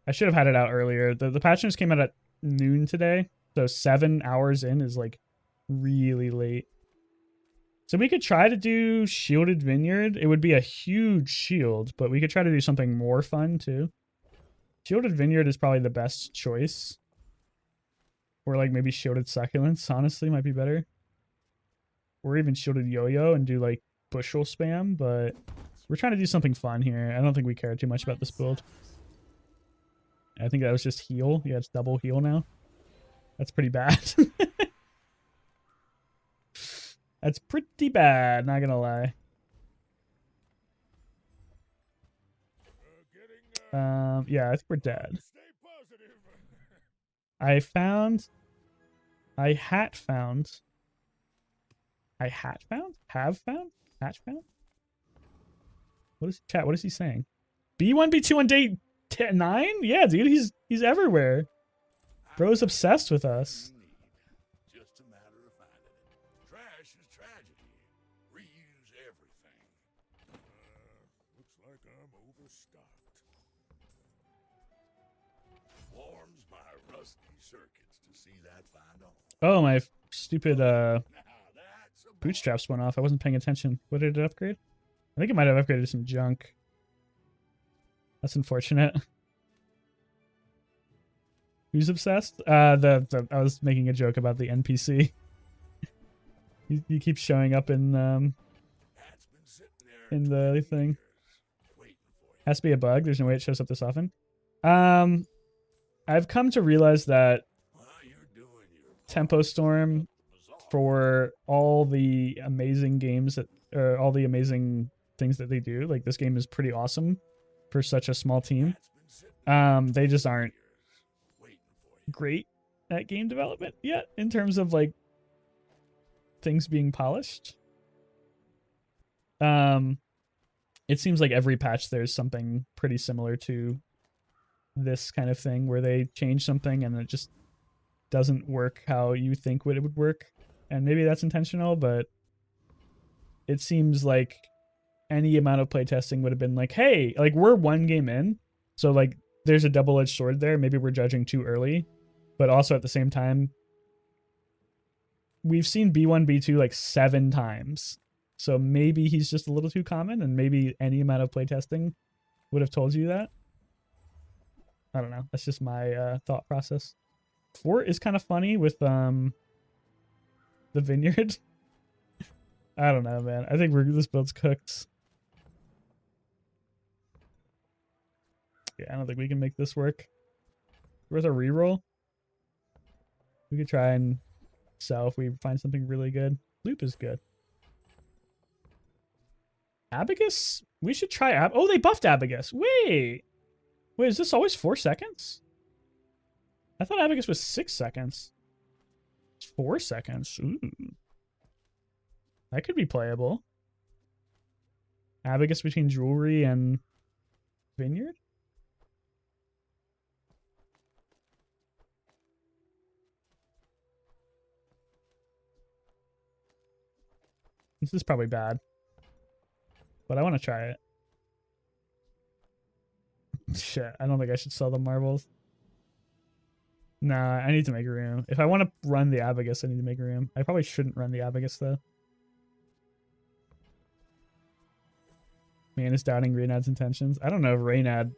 I should have had it out earlier. The patch notes came out at noon today, so 7 hours in is like really late. So we could try to do Shielded Vineyard. It would be a huge shield, but we could try to do something more fun too. Shielded Vineyard is probably the best choice. Or like maybe Shielded Succulents, honestly, might be better. Or even Shielded Yo-Yo and do like bushel spam, but we're trying to do something fun here. I don't think we care too much about this build. I think that was just heal. Yeah, it's double heal now. That's pretty bad. That's pretty bad, not gonna lie. Yeah, I think we're dead. Stay positive. I found. What is chat? What is he saying? B1, B2 on day 9? Yeah, dude, he's everywhere. Bro's obsessed with us. Just a matter of finding it. Trash is tragedy. Reuse everything. Looks like I'm overstocked. Warms my rusty circuits to see that find on. Oh, my stupid Now that's a bootstraps went off. I wasn't paying attention. What did it upgrade? I think it might have upgraded some junk. That's unfortunate. Who's obsessed? I was making a joke about the NPC. he keeps showing up in That's been sitting there the thing. waiting for you. Has to be a bug. There's no way it shows up this often. I've come to realize that Well, you're doing your Tempo Storm, Bazaar. for all the amazing games that, or all the amazing things that they do, like this game is pretty awesome for such a small team. That's been sitting They just aren't waiting for you. great at game development yet in terms of like things being polished. It seems like every patch there's something pretty similar to this kind of thing where they change something and it just doesn't work how you think it would work. And maybe that's intentional, but it seems like any amount of playtesting would have been like, hey, like we're one game in, so like there's a double-edged sword there. Maybe we're judging too early, but also at the same time, we've seen B1, B2 like 7 times. So maybe he's just a little too common, and maybe any amount of playtesting would have told you that. I don't know. That's just my thought process. Fort is kind of funny with the vineyard. I don't know, man. I think this build's cooked. Yeah, I don't think we can make this work. Worth a reroll. We could try and sell if we find something really good. Loop is good. Abagus? We should try oh, they buffed Abagus. Wait, is this always 4 seconds? I thought Abagus was 6 seconds. It's 4 seconds. Ooh. That could be playable. Abagus between jewelry and vineyard? This is probably bad. But I want to try it. Shit, I don't think I should sell the marbles. Nah, I need to make room. If I want to run the Abagus, I need to make room. I probably shouldn't run the Abagus, though. Man is doubting Reynad's intentions. I don't know if Reynad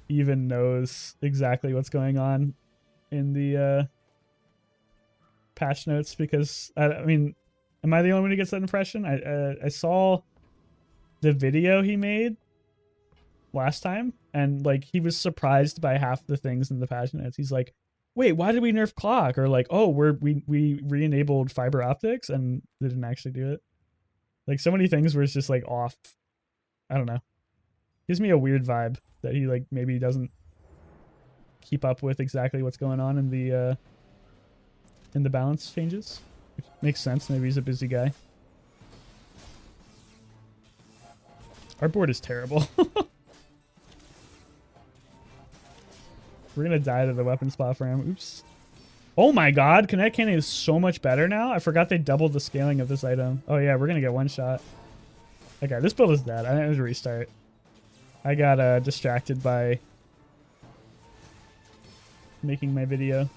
even knows exactly what's going on in the patch notes, because, I mean, am I the only one who gets that impression? I saw the video he made last time, and like he was surprised by half the things in the patch notes. He's like, "Wait, why did we nerf clock?" Or like, "Oh, we re-enabled fiber optics and they didn't actually do it." Like so many things where it's just like off. I don't know. Gives me a weird vibe that he like maybe doesn't keep up with exactly what's going on in the balance changes. Which makes sense. Maybe he's a busy guy. Our board is terrible. We're gonna die to the weapon spot for him. Oops. Oh my god, kinetic cannon is so much better now. I forgot they doubled the scaling of this item. Oh yeah, we're gonna get one shot. Okay, this build is dead. I need to restart. I got distracted by making my video.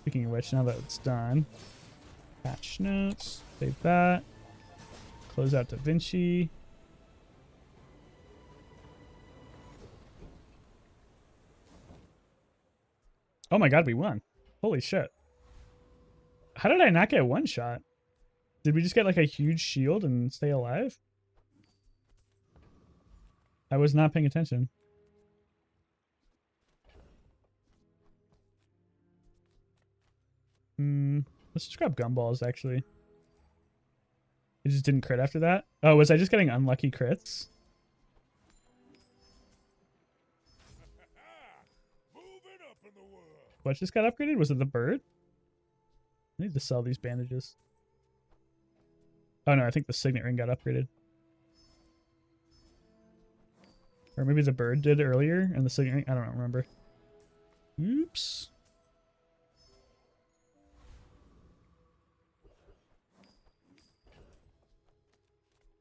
Speaking of which, now that it's done, patch notes, save that. Close out DaVinci. Oh my god, we won. Holy shit. How did I not get one shot? Did we just get like a huge shield and stay alive? I was not paying attention. Let's just grab gumballs, actually. It just didn't crit after that? Oh, was I just getting unlucky crits? Moving up in the world. What just got upgraded? Was it the bird? I need to sell these bandages. Oh no, I think the signet ring got upgraded. Or maybe the bird did earlier and the signet ring, I don't remember. Oops.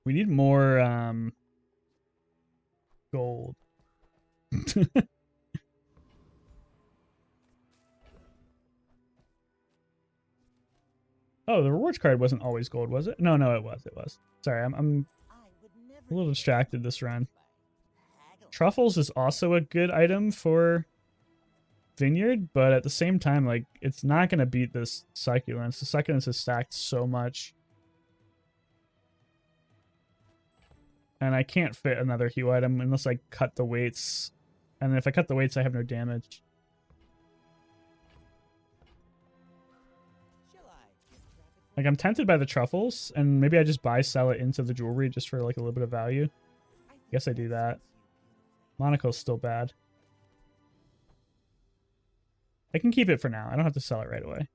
We need more gold. Oh, the rewards card wasn't always gold, was it? No, it was. It was. Sorry, I'm a little distracted this run. Truffles is also a good item for Vineyard, but at the same time, like, it's not going to beat this Succulents. The Succulents is stacked so much. And I can't fit another hue item unless I cut the weights. And if I cut the weights, I have no damage. Like, I'm tempted by the truffles, and maybe I just sell it into the jewelry just for, like, a little bit of value. I guess I do that. Monocle's still bad. I can keep it for now. I don't have to sell it right away.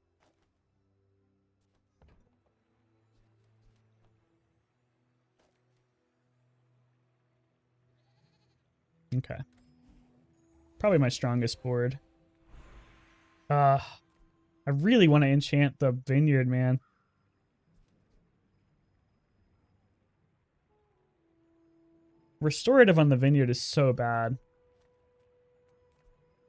Okay. Probably my strongest board. I really want to enchant the Vineyard, man. Restorative on the Vineyard is so bad.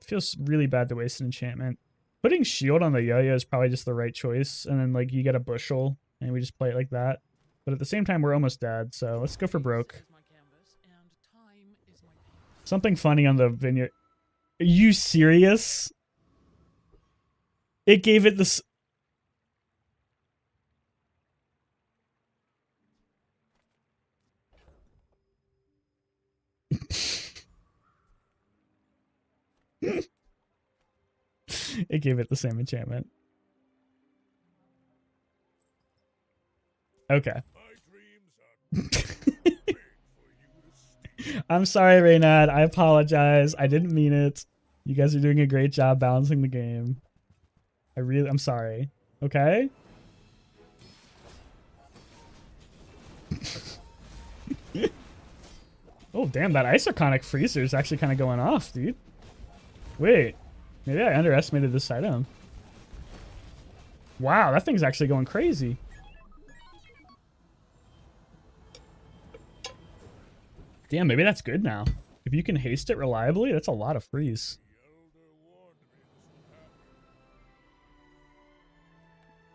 Feels really bad to waste an enchantment. Putting shield on the yo-yo is probably just the right choice, and then like you get a bushel, and we just play it like that. But at the same time, we're almost dead, so let's go for broke. Something funny on the vineyard. Are you serious? It gave it this. It gave it the same enchantment. Okay. I'm sorry, Reynad. I apologize. I didn't mean it. You guys are doing a great job balancing the game. I'm sorry. Okay? Oh, damn. That Isoconic Freezer is actually kind of going off, dude. Wait. Maybe I underestimated this item. Wow, that thing's actually going crazy. Damn, maybe that's good now. If you can haste it reliably, that's a lot of freeze.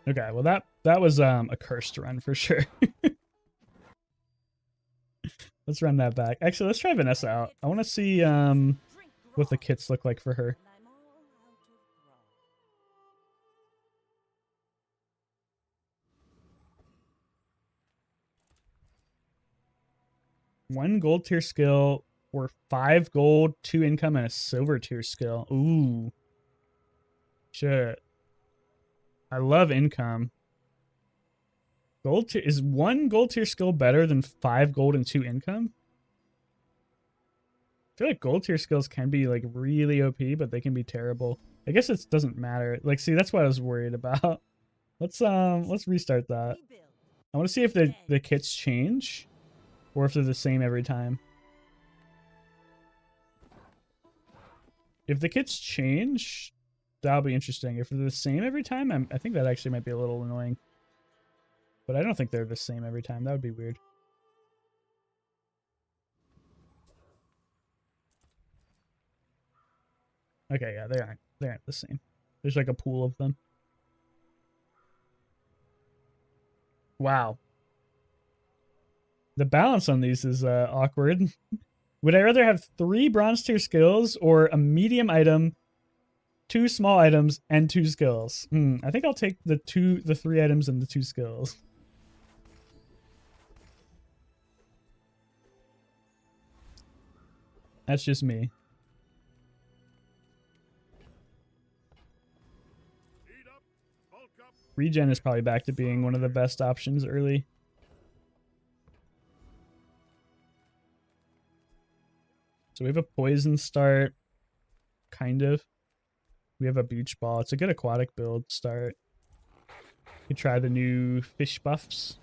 Okay, well that was a cursed run for sure. Let's run that back. Actually, let's try Vanessa out. I want to see what the kits look like for her. One gold tier skill or 5 gold, 2 income, and a silver tier skill. Ooh. Shit. I love income. Gold tier is 1 gold tier skill better than 5 gold and 2 income? I feel like gold tier skills can be like really OP, but they can be terrible. I guess it doesn't matter. Like, see, that's what I was worried about. Let's restart that. I want to see if the kits change or if they're the same every time. If the kits change, that'll be interesting. If they're the same every time, I think that actually might be a little annoying. But I don't think they're the same every time. That would be weird. Okay, yeah, they aren't the same. There's like a pool of them. Wow. The balance on these is awkward. Would I rather have 3 bronze tier skills or a medium item, 2 small items, and 2 skills? I think I'll take the 3 items and the 2 skills. That's just me. Regen is probably back to being one of the best options early. So we have a poison start, kind of. We have a beach ball. It's a good aquatic build start. We try the new fish buffs.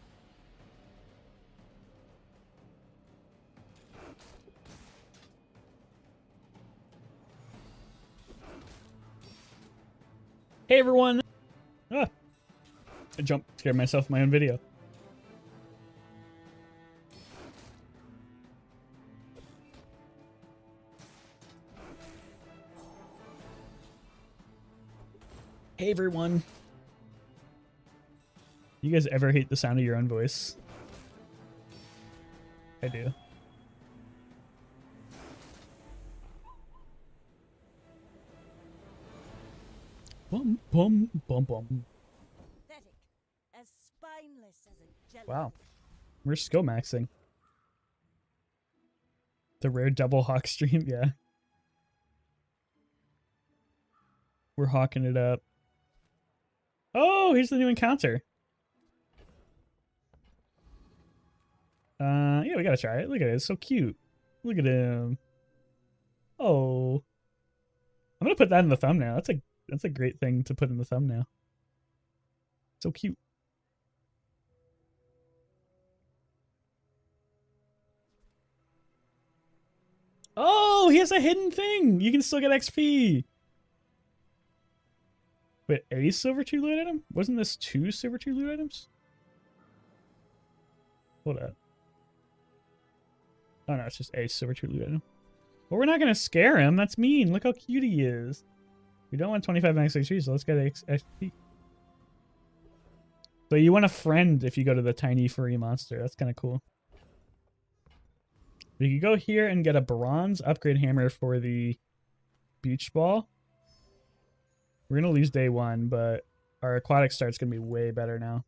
Hey everyone! Ah, I jumped, scared myself in my own video. Hey everyone! You guys ever hate the sound of your own voice? I do. Bum bum bum bum. Pathetic. As spineless as a jelly. Wow. We're skill maxing. The rare double hawk stream, yeah. We're hawking it up. Oh, here's the new encounter. Yeah, we gotta try it. Look at it, it's so cute. Look at him. Oh. I'm gonna put that in the thumbnail. That's a great thing to put in the thumbnail. So cute. Oh, he has a hidden thing. You can still get XP. Wait, a silver 2 loot item? Wasn't this 2 silver 2 loot items? Hold up. Oh no, it's just a silver 2 loot item. Well, we're not gonna scare him. That's mean. Look how cute he is. We don't want 25 max XP, so let's get XP. So you want a friend if you go to the tiny furry monster. That's kind of cool. We could go here and get a bronze upgrade hammer for the beach ball. We're going to lose day 1, but our aquatic start's going to be way better now.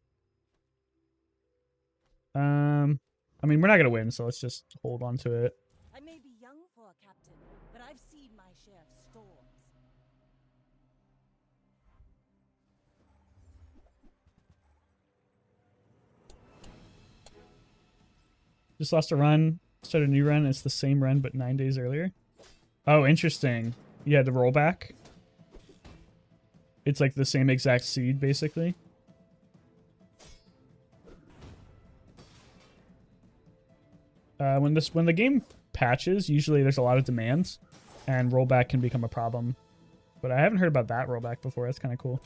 I mean, we're not going to win, so let's just hold on to it. I may be young for a captain, but I've seen my share of storms. Just lost a run, started a new run. It's the same run, but 9 days earlier. Oh, interesting. You had to roll back. It's like the same exact seed, basically. When the game patches, usually there's a lot of demands, and rollback can become a problem. But I haven't heard about that rollback before. That's kind of cool.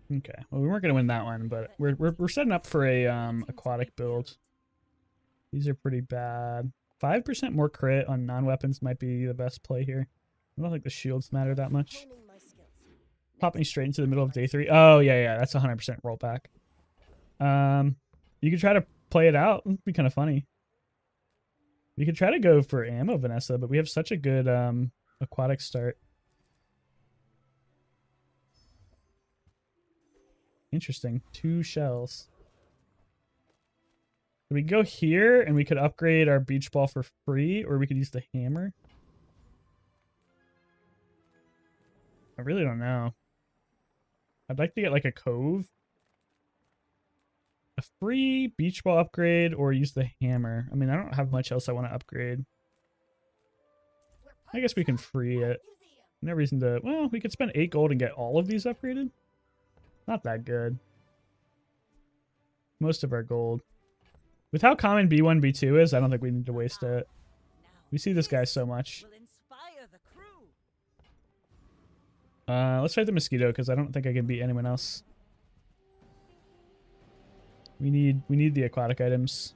Okay, well, we weren't gonna win that one, but we're setting up for a aquatic build. These are pretty bad. 5% more crit on non-weapons might be the best play here. I don't think the shields matter that much. Honing my skills. Pop me straight into the middle of day 3. Oh yeah, that's 100% rollback. You could try to play it out. It'd be kind of funny. We could try to go for ammo, Vanessa, but we have such a good aquatic start. Interesting. 2 shells. We could go here and we could upgrade our beach ball for free, or we could use the hammer. I really don't know. I'd like to get like a cove. A free beach ball upgrade or use the hammer. I mean, I don't have much else I want to upgrade. I guess we can free it. No reason to... Well, we could spend 8 gold and get all of these upgraded. Not that good. Most of our gold. With how common B1, B2 is, I don't think we need to waste it. We see this guy so much. Will inspire the crew. Let's fight the mosquito because I don't think I can beat anyone else. We need the aquatic items.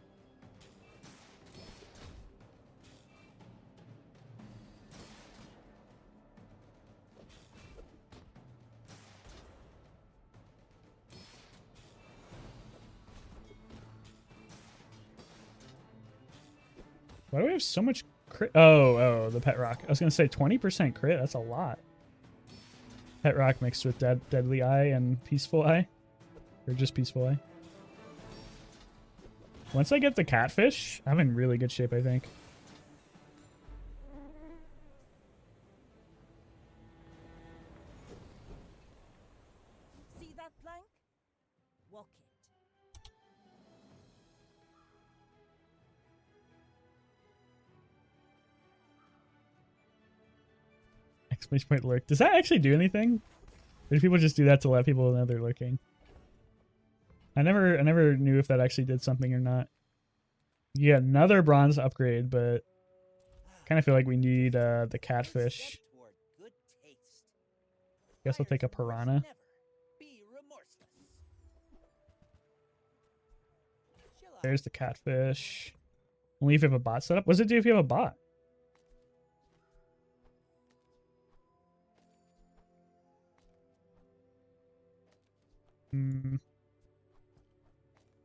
Why do we have so much crit? Oh, the pet rock. I was gonna say 20% crit. That's a lot. Pet rock mixed with deadly eye and peaceful eye, or just peaceful eye. Once I get the catfish, I'm in really good shape, I think. See that plank? Walk it. Exclamation point lurk. Does that actually do anything? Or do people just do that to let people know they're lurking? I never knew if that actually did something or not. Yeah, another bronze upgrade, but kind of feel like we need the catfish. Guess I'll take a piranha. There's the catfish. Only if you have a bot set up. What does it do if you have a bot?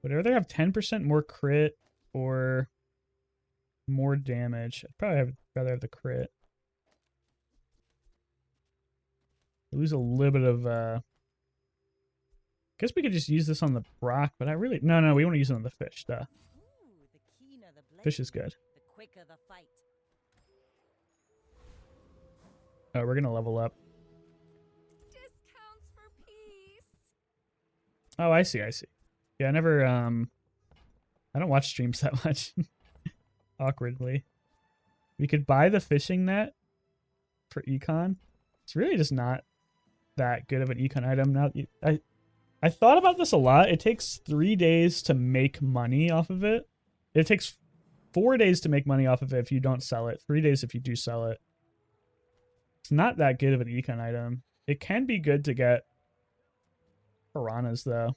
Would I rather have 10% more crit or more damage? I'd probably rather have the crit. We lose a little bit of guess we could just use this on the rock, but I really no, we want to use it on the fish. Duh. Ooh, the keener the blade, Fish is good. the quicker the fight. Oh, we're gonna level up. Discounts for peace. Oh, I see. Yeah, I never I don't watch streams that much. Awkwardly. We could buy the fishing net for econ. It's really just not that good of an econ item. Now I I thought about this a lot. It takes 3 days to make money off of it. It takes 4 days to make money off of it if you don't sell it. 3 days if you do sell it. It's not that good of an econ item. It can be good to get piranhas though.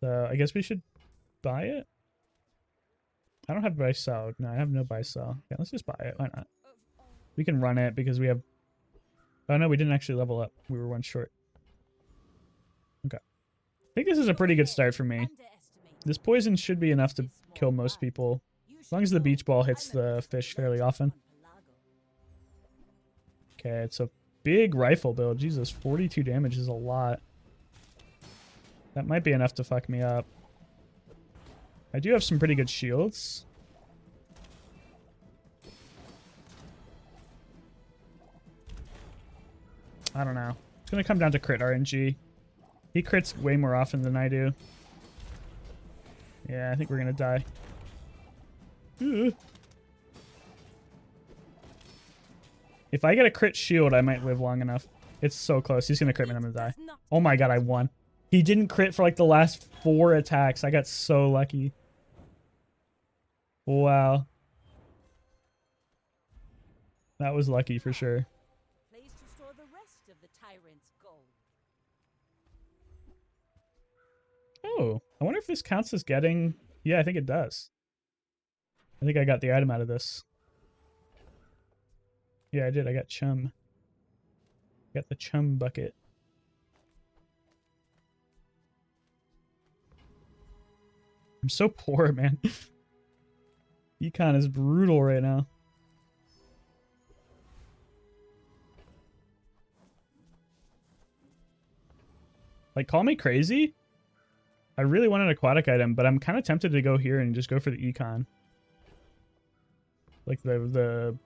So I guess we should buy it. I don't have buy sell. No, I have no buy sell. Yeah, let's just buy it. Why not? We can run it because we have... Oh no, we didn't actually level up. We were one short. Okay. I think this is a pretty good start for me. This poison should be enough to kill most people. As long as the beach ball hits the fish fairly often. Okay, it's a big rifle build. Jesus, 42 damage is a lot. That might be enough to fuck me up. I do have some pretty good shields. I don't know. It's going to come down to crit RNG. He crits way more often than I do. Yeah, I think we're going to die. Ugh. If I get a crit shield, I might live long enough. It's so close. He's going to crit me and I'm going to die. Oh my god, I won. He didn't crit for like the last 4 attacks. I got so lucky. Wow. That was lucky for sure. Place to store the rest of the tyrant's gold. Oh, I wonder if this counts as getting... Yeah, I think it does. I think I got the item out of this. Yeah, I did. I got chum. Got the chum bucket. I'm so poor, man. Econ is brutal right now. Like, call me crazy. I really want an aquatic item, but I'm kind of tempted to go here and just go for the econ. Like the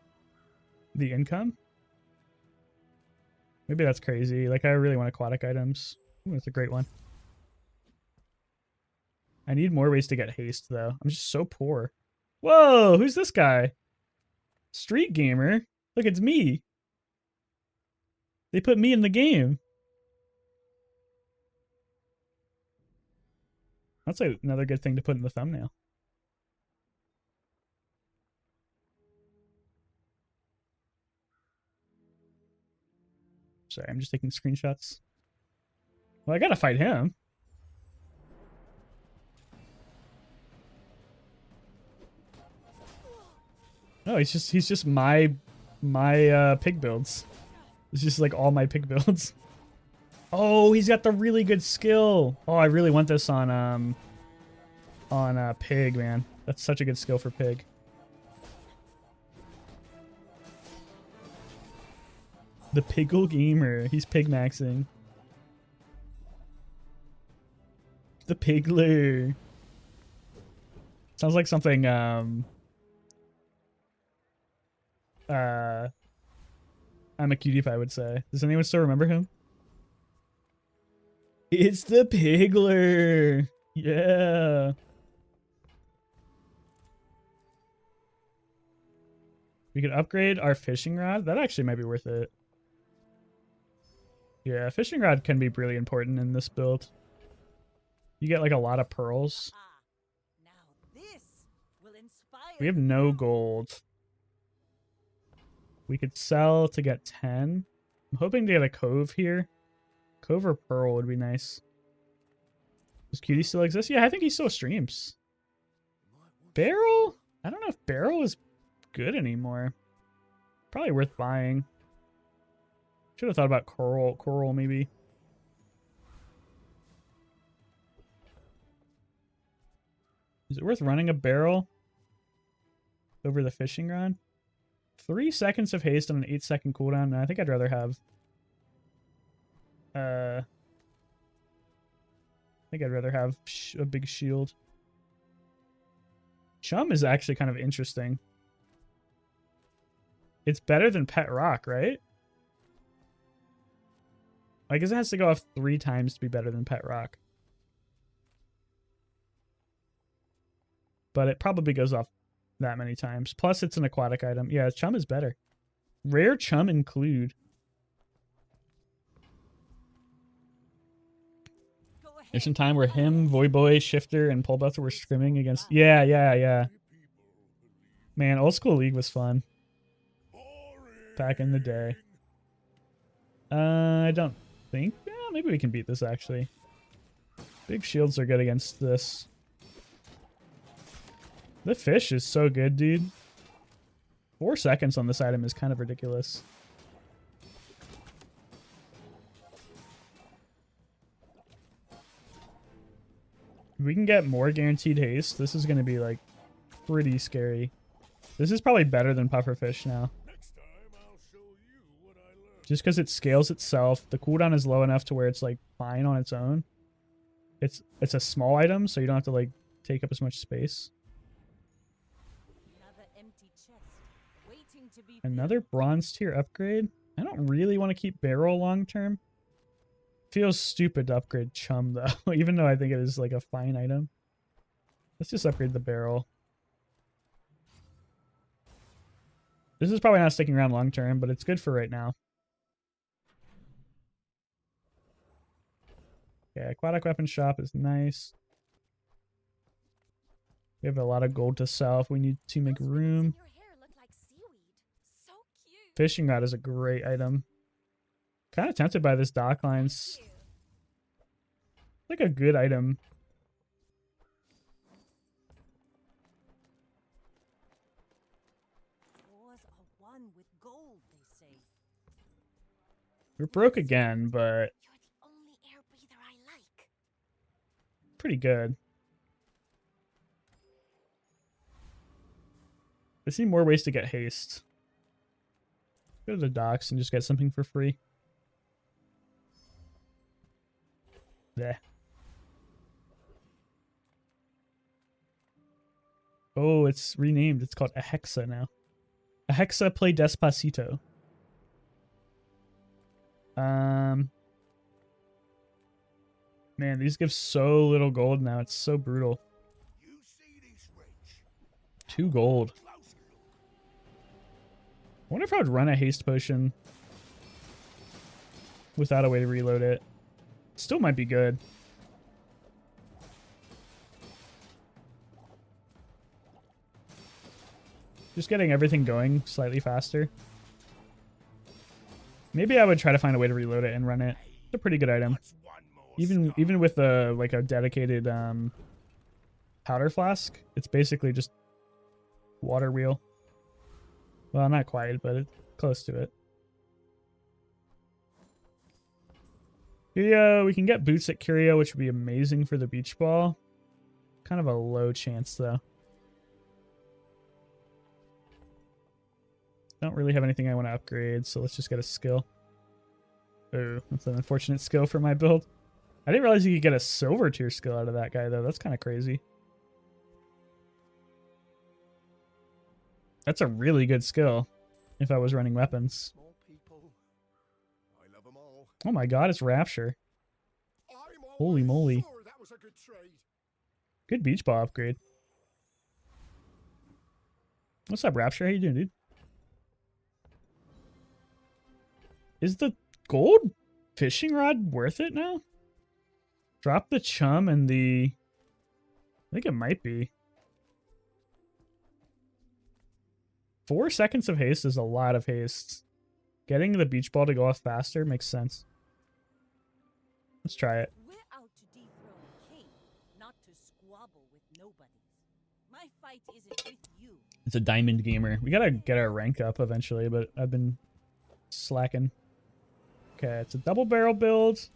income. Maybe that's crazy. Like, I really want aquatic items. Ooh, that's a great one. I need more ways to get haste, though. I'm just so poor. Whoa, who's this guy? Street gamer? Look, it's me. They put me in the game. That's another good thing to put in the thumbnail. Sorry, I'm just taking screenshots. Well, I gotta fight him. No, he's just my pig builds. It's just like all my pig builds. Oh, he's got the really good skill. Oh, I really want this on pig, man. That's such a good skill for pig. The Piggle Gamer. He's pig maxing. The Pigler. Sounds like something I'm a cutie pie would say. Does anyone still remember him? It's the Pigler. Yeah. We could upgrade our fishing rod. That actually might be worth it. Yeah, fishing rod can be really important in this build. You get like a lot of pearls. Now this will inspire. We have no gold. We could sell to get 10. I'm hoping to get a cove here. Cove or pearl would be nice. Does Cutie still exist? Yeah, I think he still streams. Barrel? I don't know if Barrel is good anymore. Probably worth buying. Should have thought about coral maybe. Is it worth running a barrel over the fishing rod? 3 seconds of haste on an 8-second cooldown. No, I think I'd rather have I think I'd rather have a big shield. Chum is actually kind of interesting. It's better than Pet Rock, right? I guess it has to go off 3 times to be better than Pet Rock. But it probably goes off that many times. Plus, it's an aquatic item. Yeah, Chum is better. Rare Chum include. There's some time where him, Voyboy, Shifter, and Pullbuster were scrimming against. Yeah. Man, old school League was fun back in the day. I don't think. Yeah, maybe we can beat this actually. Big shields are good against this. The fish is so good, dude. 4 seconds on this item is kind of ridiculous. If we can get more guaranteed haste, this is going to be like pretty scary. This is probably better than pufferfish now. Next time I'll show you what I learned. Just because it scales itself, the cooldown is low enough to where it's like fine on its own. It's a small item, so you don't have to like take up as much space. Another empty chest, waiting to be Another bronze tier upgrade. I don't really want to keep barrel long term. Feels stupid to upgrade chum though, even though I think it is like a fine item. Let's just upgrade the barrel. This is probably not sticking around long term, but it's good for right now. Yeah, aquatic weapon shop is nice. We have a lot of gold to sell if we need to make room. Your hair look like seaweed. So cute. Fishing rod is a great item. Kind of tempted by this dock lines. Like a good item. Wars are won with gold, they say. We're broke again, but You're the only air breather I like. pretty good. I see more ways to get haste. Go to the docks and just get something for free. There. Oh, it's renamed. It's called a Hexa now. A Hexa play Despacito. Man, these give so little gold now. It's so brutal. You see this wrench? 2 gold. Closer look. I wonder if I would run a haste potion without a way to reload it. Still might be good. Just getting everything going slightly faster. Maybe I would try to find a way to reload it and run it. It's a pretty good item. What's one more Even with a like a dedicated powder flask, it's basically just water wheel. Well, not quite, but it's close to it. Curio, we can get boots at Curio, which would be amazing for the beach ball. Kind of a low chance though. Don't really have anything I want to upgrade, so let's just get a skill. Oh, that's an unfortunate skill for my build. I didn't realize you could get a silver tier skill out of that guy, though. That's kind of crazy. That's a really good skill if I was running weapons. More people. I love 'em all. Oh my god, it's Rapture. I'm Holy always moly. sure that was a good trade. Good beach ball upgrade. What's up, Rapture? How you doing, dude? Is the gold fishing rod worth it now? Drop the chum and the... I think it might be. 4 seconds of haste is a lot of haste. Getting the beach ball to go off faster makes sense. Let's try it. We're out to dethrone a king, not to squabble with nobody. My fight isn't with you. It's a diamond gamer. We gotta get our rank up eventually, but I've been slacking. Okay, it's a double barrel build.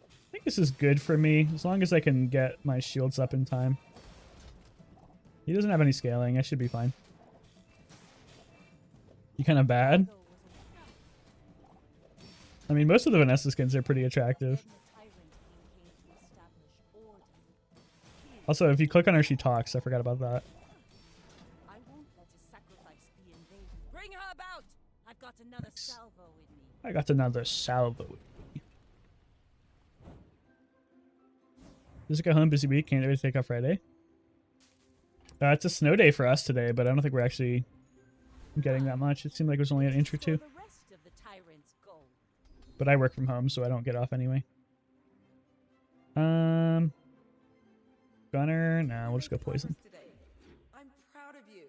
I think this is good for me, as long as I can get my shields up in time. He doesn't have any scaling. I should be fine. You kind of bad? I mean, most of the Vanessa skins are pretty attractive. Also, if you click on her, she talks. I forgot about that. I won't let a sacrifice be in vain. Bring her about! I've got another salvo with me. I got another salvo. Just got home, busy week. Can't wait to take off Friday. It's a snow day for us today, but I don't think we're actually getting that much. It seemed like it was only an inch or two. The rest of the tyrant's gold. But I work from home, so I don't get off anyway. Gunner. No, we'll just go poison. I'm proud of you.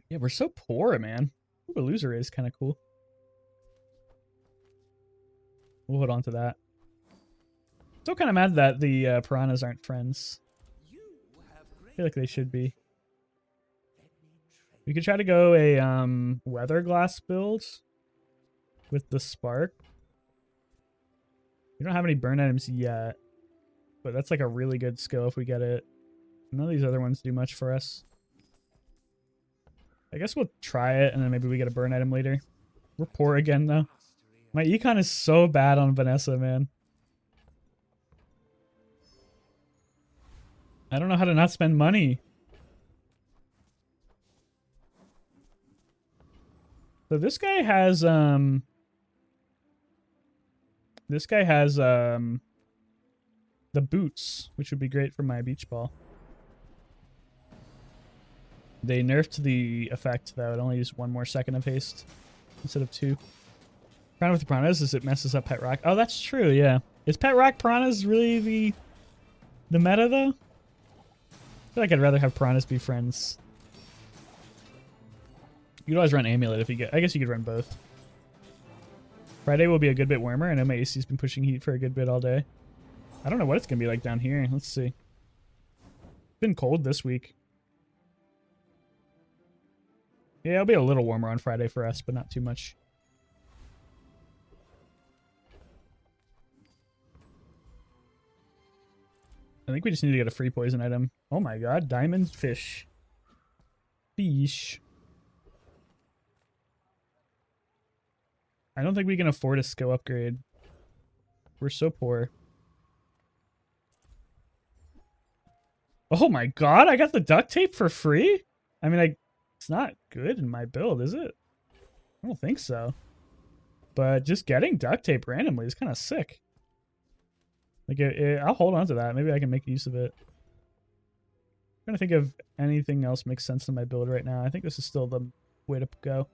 Yeah, we're so poor, man. Ooh, a loser is kind of cool. We'll hold on to that. Still kind of mad that the piranhas aren't friends. I feel like they should be. We could try to go a weather glass build with the spark. We don't have any burn items yet, but that's like a really good skill if we get it. None of these other ones do much for us. I guess we'll try it, and then maybe we get a burn item later. We're poor again, though. My econ is so bad on Vanessa, man. I don't know how to not spend money. So this guy has the boots, which would be great for my beach ball. They nerfed the effect though. It only uses 1 more second of haste instead of 2. Problem with the piranhas is it messes up Pet Rock. Oh, that's true, yeah. Is Pet Rock piranhas really the meta though? I feel like I'd rather have piranhas be friends. You could always run Amulet if you get... I guess you could run both. Friday will be a good bit warmer. I know my AC's been pushing heat for a good bit all day. I don't know what it's going to be like down here. Let's see. It's been cold this week. Yeah, it'll be a little warmer on Friday for us, but not too much. I think we just need to get a free poison item. Oh my god, diamond fish. Fish. I don't think we can afford a skill upgrade. We're so poor. Oh my god, I got the duct tape for free? I mean, it's not good in my build, is it? I don't think so. But just getting duct tape randomly is kind of sick. Like, I'll hold on to that. Maybe I can make use of it. I'm trying to think of anything else makes sense in my build right now. I think this is still the way to go.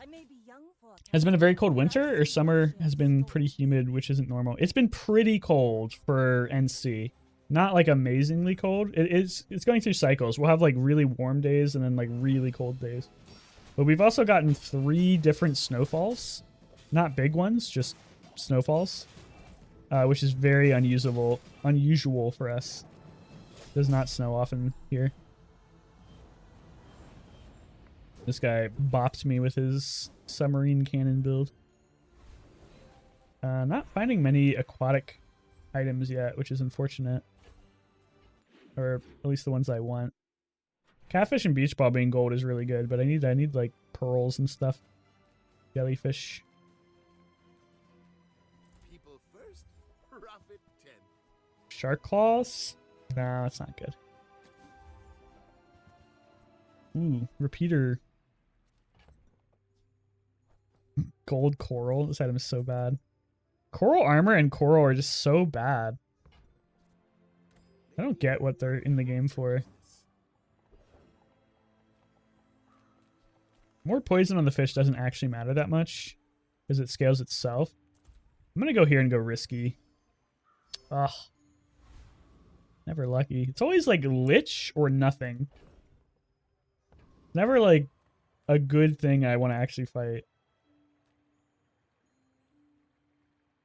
I may be young for a Has it been a very cold winter, or summer has been pretty humid, which isn't normal? It's been pretty cold for NC. Not like amazingly cold. It's going through cycles. We'll have like really warm days and then like really cold days. But we've also gotten 3 different snowfalls. Not big ones, just snowfalls. Which is very unusual for us. Does not snow often here. This guy bopped me with his submarine cannon build. Not finding many aquatic items yet, which is unfortunate. Or at least the ones I want. Catfish and beach ball being gold is really good, but I need like pearls and stuff. Jellyfish. People first, profit 10. Shark claws? No, it's not good. Ooh, repeater. Gold coral. This item is so bad. Coral armor and coral are just so bad. I don't get what they're in the game for. More poison on the fish doesn't actually matter that much because it scales itself. I'm going to go here and go risky. Ugh. Never lucky. It's always like lich or nothing. Never like a good thing I want to actually fight.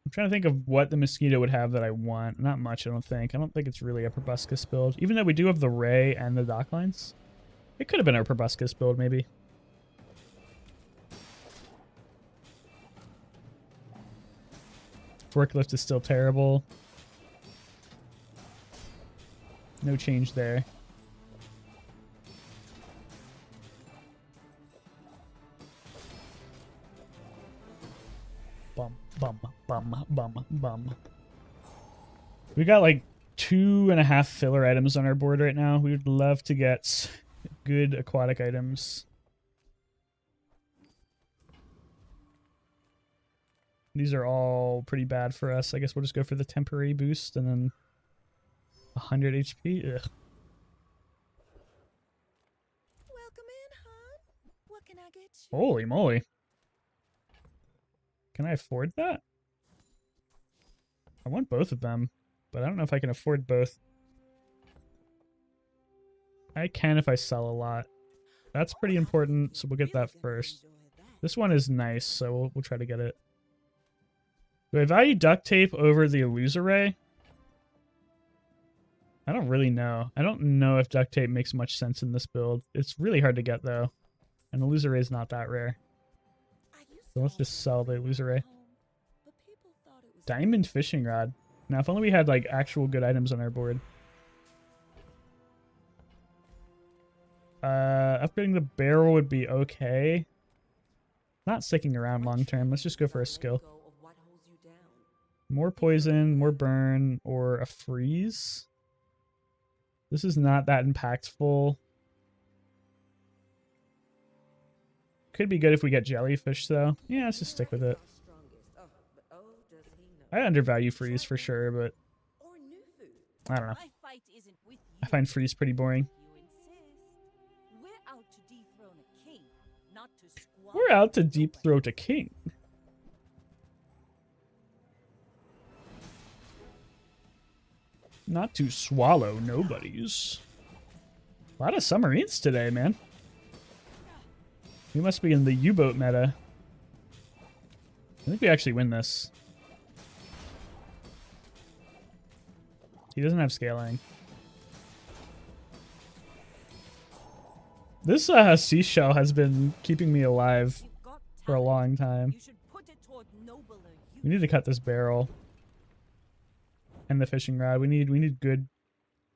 I'm trying to think of what the mosquito would have that I want. Not much, I don't think. I don't think it's really a proboscis build. Even though we do have the ray and the dock lines. It could have been a proboscis build, maybe. Forklift is still terrible. No change there. Bum, bum, bum, bum, bum. We got like 2.5 filler items on our board right now. We would love to get good aquatic items. These are all pretty bad for us. I guess we'll just go for the temporary boost and then 100 HP. Ugh. Welcome in, hon. What can I get you? Holy moly. Can I afford that? I want both of them, but I don't know if I can afford both. I can if I sell a lot. That's pretty important, so we'll get that first. This one is nice, so we'll try to get it. Do I value duct tape over the illusoray? I don't really know. I don't know if duct tape makes much sense in this build. It's really hard to get, though. And illusoray is not that rare. So let's just sell the illusoray. Diamond fishing rod. Now, if only we had, like, actual good items on our board. Upgrading the barrel would be okay. Not sticking around long term. Let's just go for a skill. More poison, more burn, or a freeze. This is not that impactful. Could be good if we get jellyfish, though. Yeah, let's just stick with it. I undervalue freeze for sure, but I don't know. I find freeze pretty boring. We're out to deep throat a king. Not to swallow nobodies. A lot of submarines today, man. We must be in the U-boat meta. I think we actually win this. He doesn't have scaling. This seashell has been keeping me alive for a long time. We need to cut this barrel. And the fishing rod. We need good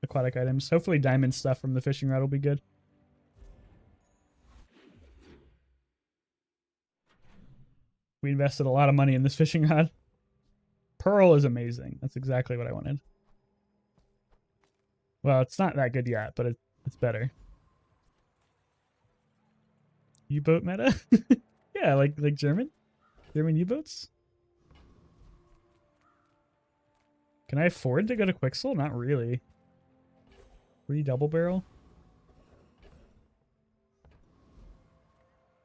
aquatic items. Hopefully diamond stuff from the fishing rod will be good. We invested a lot of money in this fishing rod. Pearl is amazing. That's exactly what I wanted. Well, it's not that good yet, but it's better. U-boat meta? Yeah, like German U-boats? Can I afford to go to Quixel? Not really. Free double barrel?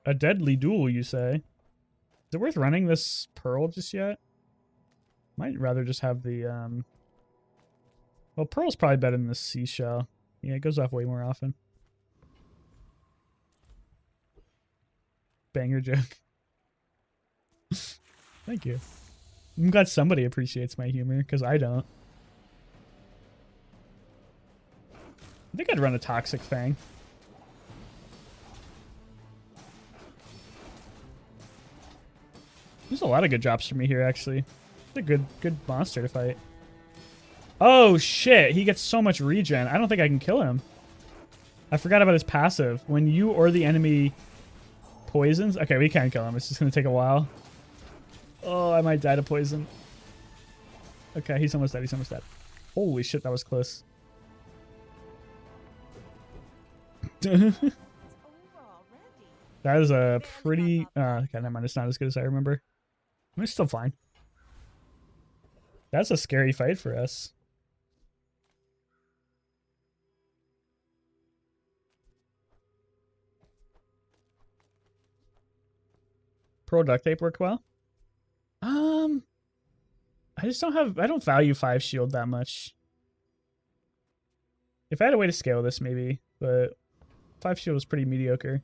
A deadly duel, you say? Is it worth running this pearl just yet? Might rather just have the, well, pearl's probably better than the seashell. Yeah, it goes off way more often. Banger joke. Thank you. I'm glad somebody appreciates my humor, because I don't. I think I'd run a Toxic Fang. There's a lot of good drops for me here, actually. It's a good monster to fight. Oh, shit. He gets so much regen. I don't think I can kill him. I forgot about his passive. When you or the enemy poisons... Okay, we can kill him. It's just going to take a while. Oh, I might die to poison. Okay, he's almost dead. He's almost dead. Holy shit, that was close. That is a pretty... okay, never mind. It's not as good as I remember. I mean, it's still fine. That's a scary fight for us. Pearl duct tape work well? I just I don't value 5 shield that much. If I had a way to scale this, maybe, but 5 shield is pretty mediocre.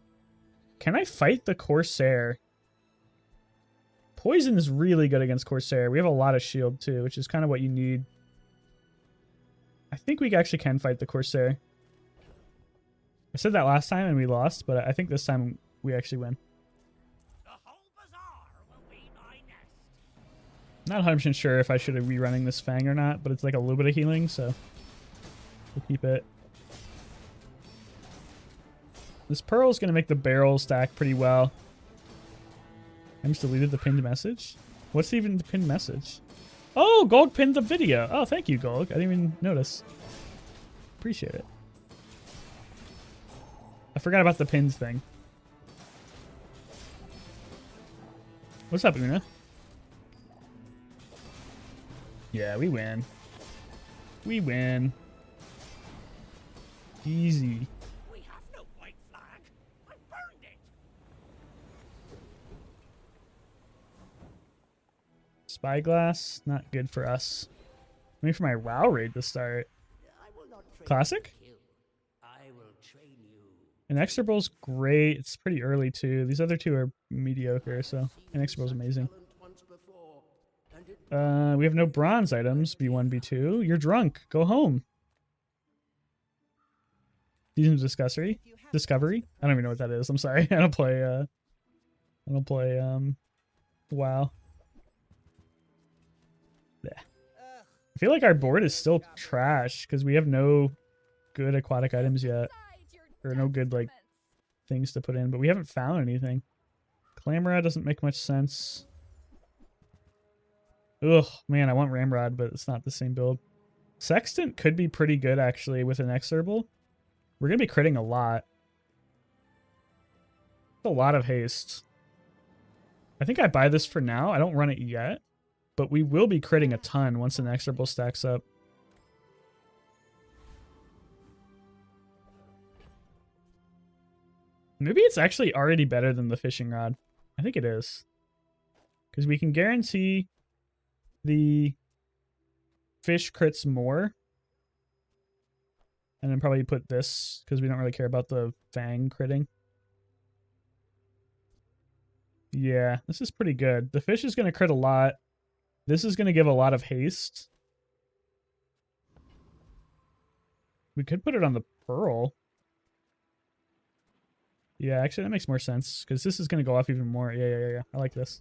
Can I fight the Corsair? Poison is really good against Corsair. We have a lot of shield too, which is kind of what you need. I think we actually can fight the Corsair. I said that last time and we lost, but I think this time we actually win. The whole bazaar will be my nest. Not 100% sure if I should be rerunning this Fang or not, but it's like a little bit of healing, so we'll keep it. This Pearl is going to make the barrel stack pretty well. I just deleted the pinned message. What's even the pinned message? Oh, Golg pinned the video. Oh, thank you, Golg. I didn't even notice. Appreciate it. I forgot about the pins thing. What's up, Una? Yeah, we win. We win. Easy. We have no white flag. I burned it. Spyglass, not good for us. Waiting for my WoW raid to start. Classic? Inexorable's great. It's pretty early too. These other two are mediocre, so Inexorable's amazing. We have no bronze items. B1, B2. You're drunk. Go home. Season of Discovery. Discovery. I don't even know what that is. I'm sorry. I don't play. WoW. Yeah. I feel like our board is still trash because we have no good aquatic items yet, or no good like things to put in. But we haven't found anything. Clamora doesn't make much sense. Ugh, man, I want Ramrod, but it's not the same build. Sextant could be pretty good, actually, with an Exorable. We're going to be critting a lot. A lot of haste. I think I buy this for now. I don't run it yet. But we will be critting a ton once an Exorable stacks up. Maybe it's actually already better than the fishing rod. I think it is. Because we can guarantee the fish crits more. And then probably put this, because we don't really care about the fang critting. Yeah, this is pretty good. The fish is going to crit a lot. This is going to give a lot of haste. We could put it on the pearl. Yeah, actually that makes more sense, because this is going to go off even more. Yeah. I like this.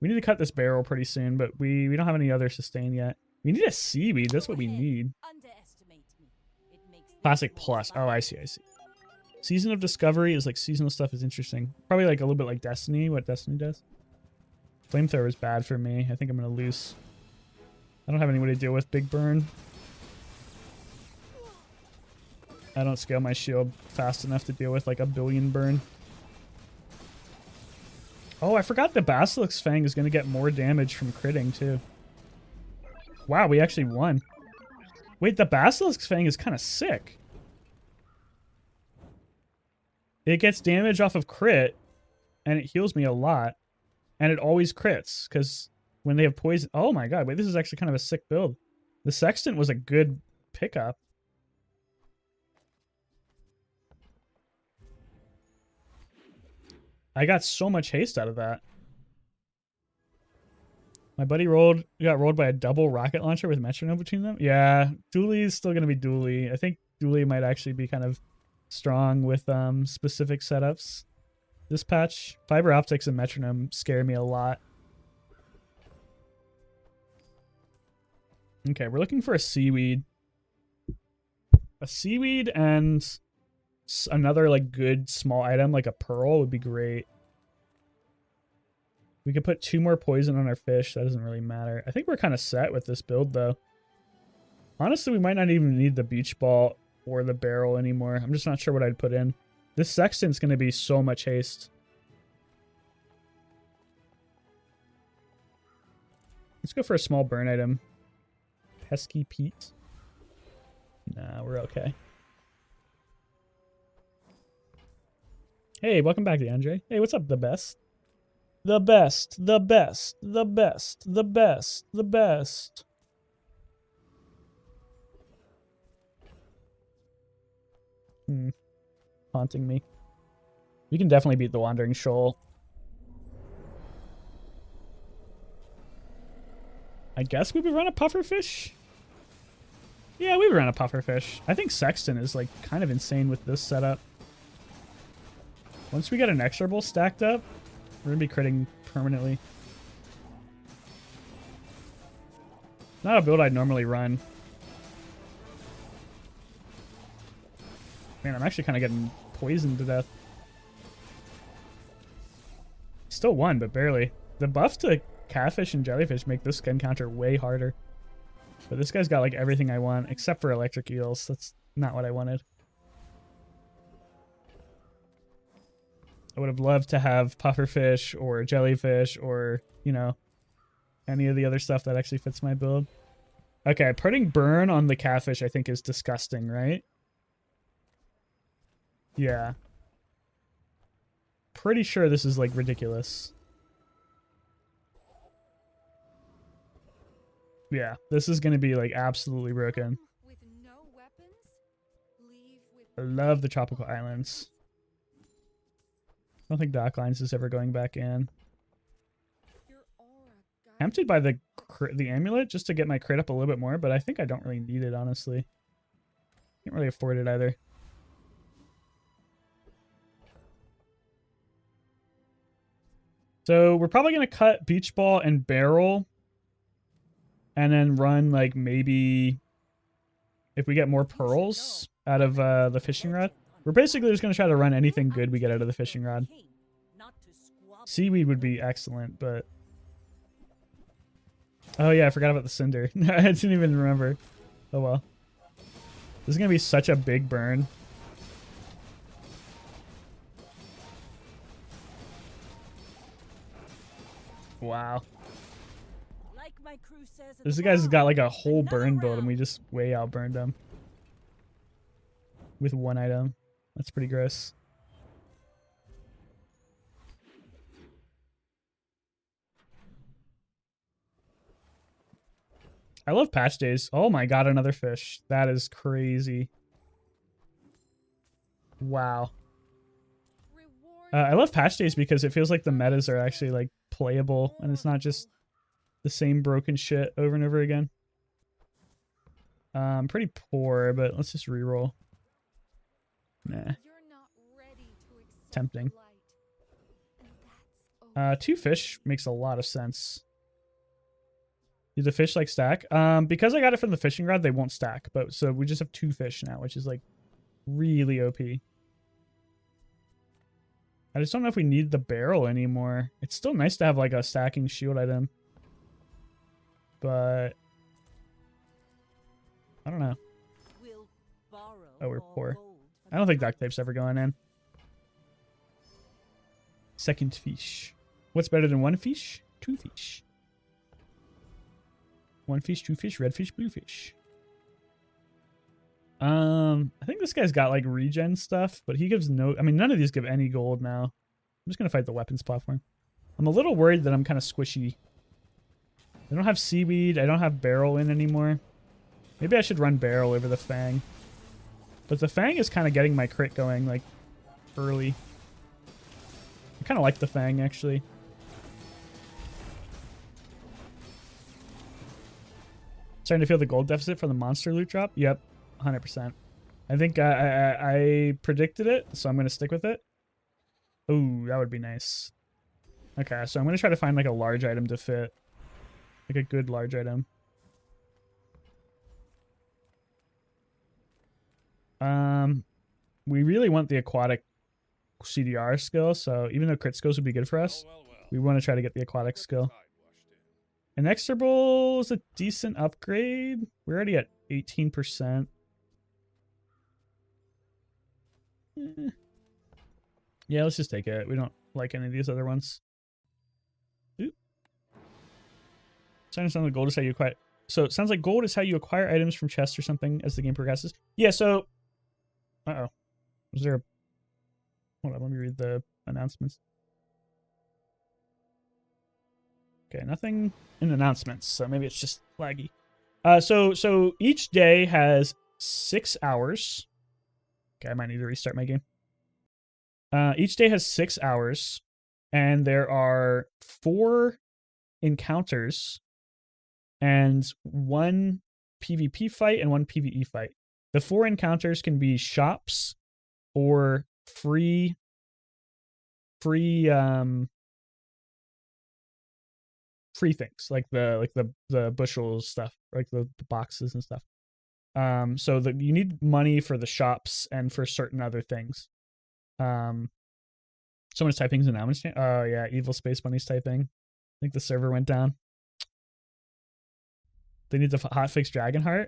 We need to cut this barrel pretty soon, but we don't have any other sustain yet. We need a seaweed. That's what we need. Classic plus. Oh, I see. Season of Discovery is like seasonal stuff is interesting. Probably like a little bit like Destiny, what Destiny does. Flamethrower is bad for me. I think I'm going to lose. I don't have anybody to deal with Big Burn. I don't scale my shield fast enough to deal with like a billion burn. Oh, I forgot the Basilisk's Fang is going to get more damage from critting, too. Wow, we actually won. Wait, the Basilisk's Fang is kind of sick. It gets damage off of crit, and it heals me a lot. And it always crits, because when they have poison... Oh my god, wait, this is actually kind of a sick build. The Sextant was a good pickup. I got so much haste out of that. My buddy got rolled by a double rocket launcher with metronome between them. Yeah, Dooley is still going to be Dooley. I think Dooley might actually be kind of strong with specific setups. This patch, fiber optics and metronome scare me a lot. Okay, we're looking for a seaweed. A seaweed and another like good small item like a pearl would be great. We could put 2 more poison on our fish. That doesn't really matter. I think we're kind of set with this build though. Honestly, we might not even need the beach ball or the barrel anymore. I'm just not sure what I'd put in. This Sextant's going to be so much haste. Let's go for a small burn item. Pesky Pete. Nah, we're okay. Hey, welcome back, DeAndre. Hey, what's up, the best? The best, the best, the best, the best, the best. Haunting me. We can definitely beat the Wandering Shoal. I guess we would run a pufferfish? Yeah, we would run a pufferfish. I think Sextant is like kind of insane with this setup. Once we get an Exorable stacked up, we're going to be critting permanently. Not a build I'd normally run. Man, I'm actually kind of getting poisoned to death. Still won, but barely. The buffs to catfish and jellyfish make this encounter way harder. But this guy's got like everything I want, except for electric eels. That's not what I wanted. I would have loved to have pufferfish or jellyfish or, you know, any of the other stuff that actually fits my build. Okay, putting burn on the catfish I think is disgusting, right? Yeah. Pretty sure this is like ridiculous. Yeah, this is gonna be like absolutely broken. With no weapons, leave with I love the tropical islands. I don't think Docklines is ever going back in. your aura guides Tempted by the amulet just to get my crit up a little bit more, but I think I don't really need it, honestly. Can't really afford it either. So we're probably going to cut Beach Ball and Barrel. And then run, like, maybe... If we get more pearls out of the fishing rod. We're basically just going to try to run anything good we get out of the fishing rod. Seaweed would be excellent, but... Oh yeah, I forgot about the cinder. I didn't even remember. Oh well. This is going to be such a big burn. Wow. Like my crew says at This the guy's bar, got like a whole another burn build and we round. just way outburned him. With one item. That's pretty gross. I love patch days. Oh my god, another fish. That is crazy. Wow. Reward I love patch days because it feels like the metas are actually like playable and it's not just the same broken shit over and over again. Pretty poor, but let's just reroll. Nah, You're not ready to accept tempting. the light. And that's 2 fish makes a lot of sense. Do the fish like stack? Because I got it from the fishing rod, they won't stack. But so we just have 2 fish now, which is like really OP. I just don't know if we need the barrel anymore. It's still nice to have like a stacking shield item. But I don't know. We'll borrow Oh, we're more poor. gold for I don't the think duct tape's ever going in. Second fish. What's better than 1 fish? 2 fish. 1 fish, 2 fish, red fish, blue fish. I think this guy's got like regen stuff, but he gives no... I mean, none of these give any gold now. I'm just going to fight the weapons platform. I'm a little worried that I'm kind of squishy. I don't have seaweed. I don't have barrel in anymore. Maybe I should run barrel over the fang. But the fang is kind of getting my crit going like early. I kind of like the fang actually. Starting to feel the gold deficit from the monster loot drop? Yep, 100%. I think I predicted it, so I'm going to stick with it. Ooh, that would be nice. Okay, so I'm going to try to find like a large item to fit. Like a good large item. We really want the aquatic CDR skill, so even though crit skills would be good for us, we want to try to get the aquatic skill. Inexorable is a decent upgrade. We're already at 18%. Yeah, let's just take it. We don't like any of these other ones. Oop. Sounds like gold is how you acquire. So it sounds like gold is how you acquire items from chests or something as the game progresses. Yeah, so... Uh-oh. Was there a... Hold on, let me read the announcements. Okay, nothing in announcements, so maybe it's just laggy. So each day has 6 hours. Okay, I might need to restart my game. Each day has 6 hours, and there are 4 encounters and 1 PvP fight and 1 PvE fight. The 4 encounters can be shops or free things like the bushels stuff, like the boxes and stuff. So that you need money for the shops and for certain other things. Someone's typing in announcements. Oh yeah, Evil Space Bunny's typing. I think the server went down. They need to hotfix Dragonheart.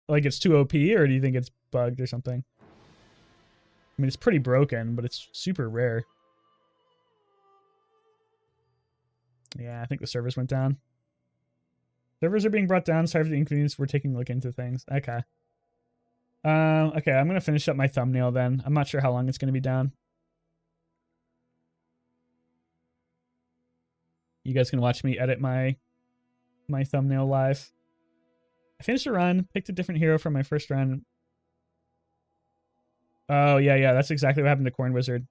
Like it's too OP, or do you think it's bugged or something? I mean, it's pretty broken, but it's super rare. Yeah, I think the servers went down. Servers are being brought down. Sorry for the inconvenience. We're taking a look into things. Okay. Okay, I'm gonna finish up my thumbnail then. I'm not sure how long it's gonna be down. You guys can watch me edit my my thumbnail live. I finished a run, picked a different hero from my first run. Oh, yeah, that's exactly what happened to Corn Wizard.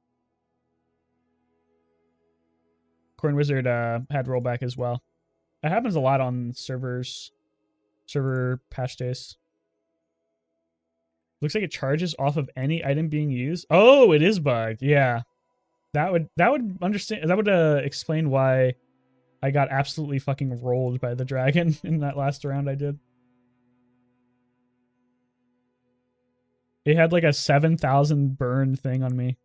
Corn Wizard had rollback as well. That happens a lot on server patch days. Looks like it charges off of any item being used. Oh, it is bugged. Yeah. That would explain why I got absolutely fucking rolled by the dragon in that last round I did. It had like a 7,000 burn thing on me.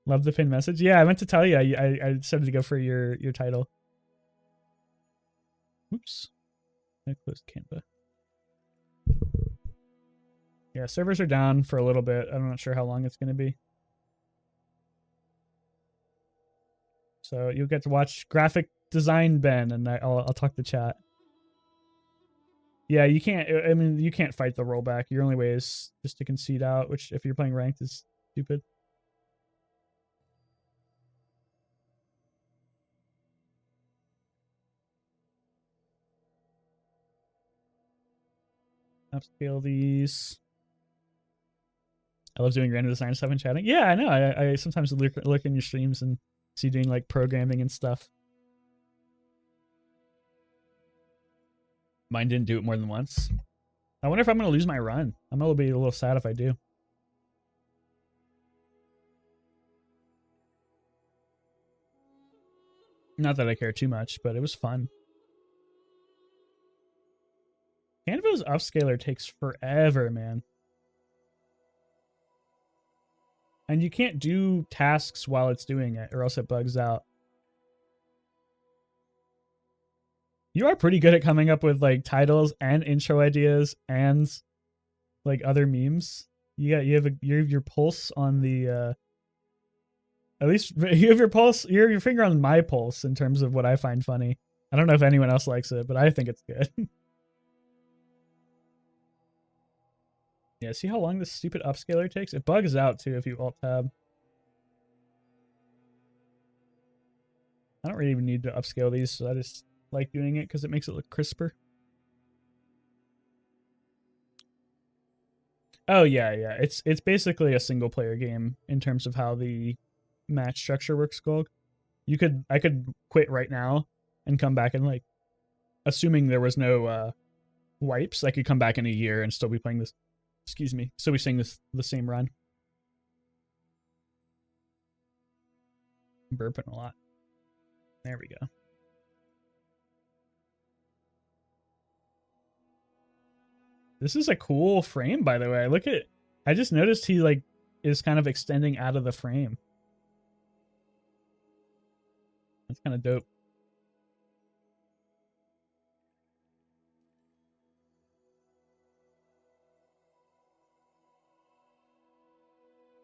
Love the pin message. Yeah, I meant to tell you. I decided to go for your title. Oops. I closed Canva. Yeah, servers are down for a little bit. I'm not sure how long it's going to be. So you'll get to watch graphic design Ben, and I'll talk to chat. Yeah, you can't. I mean, you can't fight the rollback. Your only way is just to concede out, which if you're playing ranked is stupid. Upscale these. I love doing random design stuff and chatting. Yeah, I know. I sometimes look in your streams and see you doing like programming and stuff. Mine didn't do it more than once. I wonder if I'm going to lose my run. I'm going to be a little sad if I do. Not that I care too much, but it was fun. Canva's upscaler takes forever, man. And you can't do tasks while it's doing it, or else it bugs out. You are pretty good at coming up with like titles and intro ideas and like other memes. You have your pulse on the at least you have your pulse, your finger on my pulse in terms of what I find funny. I don't know if anyone else likes it, but I think it's good. Yeah, see how long this stupid upscaler takes? It bugs out too if you alt tab. I don't really even need to upscale these, so I just like doing it because it makes it look crisper. Oh yeah. It's basically a single player game in terms of how the match structure works, Golg. I could quit right now and come back and like, assuming there was no wipes, I could come back in a year and still be playing this. Excuse me. Still be seeing the same run. I'm burping a lot. There we go. This is a cool frame, by the way. Look at it. I just noticed he like is kind of extending out of the frame. That's kind of dope.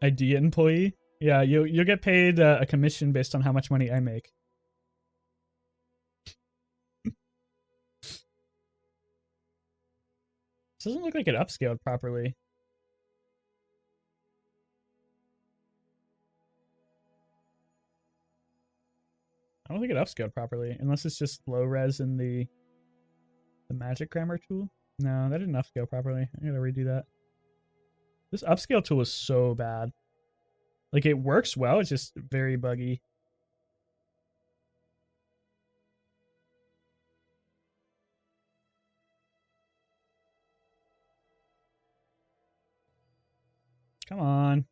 Idea employee? Yeah, you'll get paid a commission based on how much money I make. This doesn't look like it upscaled properly. I don't think it upscaled properly, unless it's just low res in the magic grammar tool. No, that didn't upscale properly. I gotta redo that. This upscale tool is so bad. Like, it works well, it's just very buggy. Come on.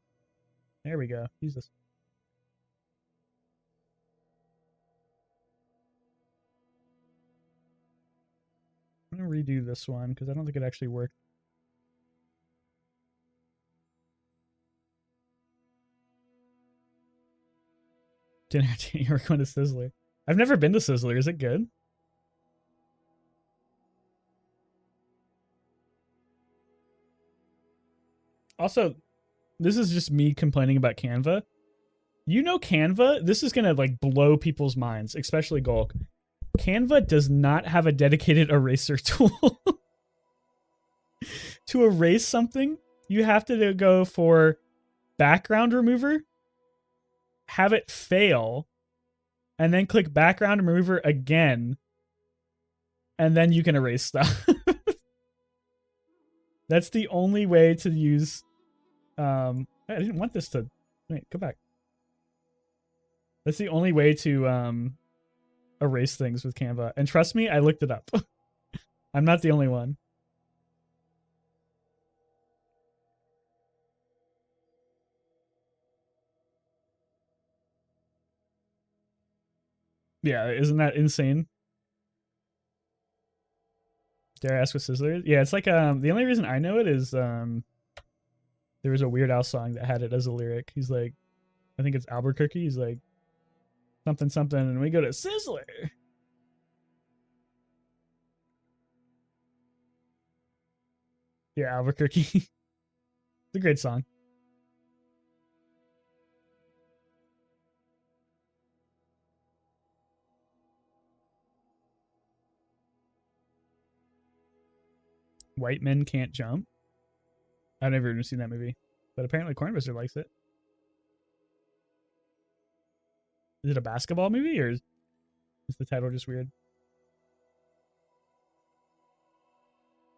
There we go. Jesus. I'm gonna redo this one because I don't think it actually worked. Dinner, you're going to Sizzler. I've never been to Sizzler. Is it good? Also, this is just me complaining about Canva. You know Canva? This is gonna like blow people's minds, especially Gulk. Canva does not have a dedicated eraser tool. To erase something, you have to go for background remover, have it fail, and then click background remover again, and then you can erase stuff. That's the only way to use. I didn't want this to. Wait, go back. That's the only way to erase things with Canva. And trust me, I looked it up. I'm not the only one. Yeah, isn't that insane? Dare I ask what Sizzler is? Yeah, it's like the only reason I know it is there was a Weird Al song that had it as a lyric. He's like, I think it's Albuquerque. He's like something something, and we go to Sizzler. Yeah, Albuquerque. It's a great song. White Men Can't Jump. I've never even seen that movie, but apparently Cornbuster likes it. Is it a basketball movie, or is the title just weird?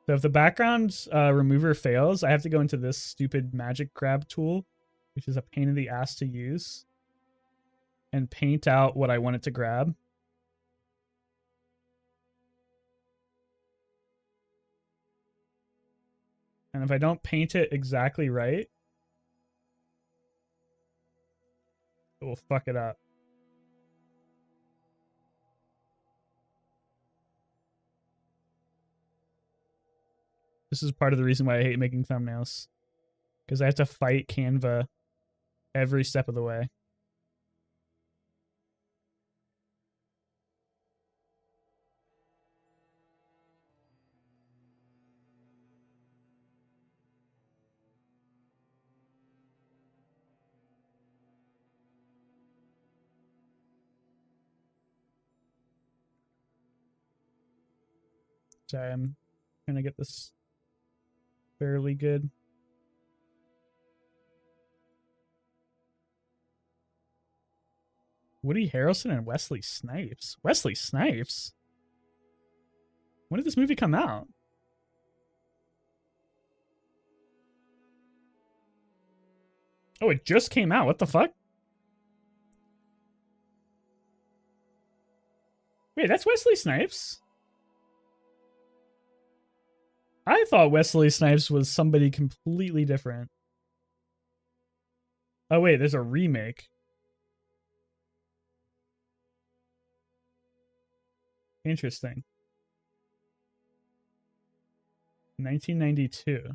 So if the background remover fails, I have to go into this stupid magic grab tool, which is a pain in the ass to use, and paint out what I want it to grab. And if I don't paint it exactly right, it will fuck it up. This is part of the reason why I hate making thumbnails, because I have to fight Canva every step of the way. Sorry, I'm trying to get this fairly good. Woody Harrelson and Wesley Snipes. Wesley Snipes? When did this movie come out? Oh, it just came out. What the fuck? Wait, that's Wesley Snipes? I thought Wesley Snipes was somebody completely different. Oh, wait, there's a remake. Interesting. 1992.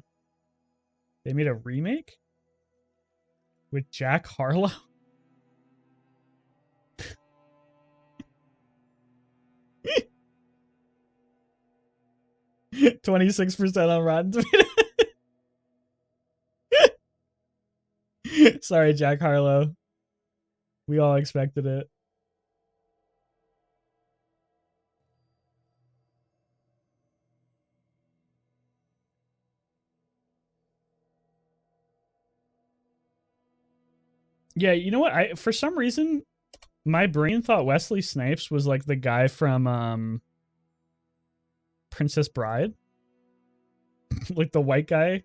They made a remake? With Jack Harlow? %26 on Rotten Tomatoes. Sorry, Jack Harlow. We all expected it. Yeah, you know what? For some reason, my brain thought Wesley Snipes was like the guy from Princess Bride. Like the white guy.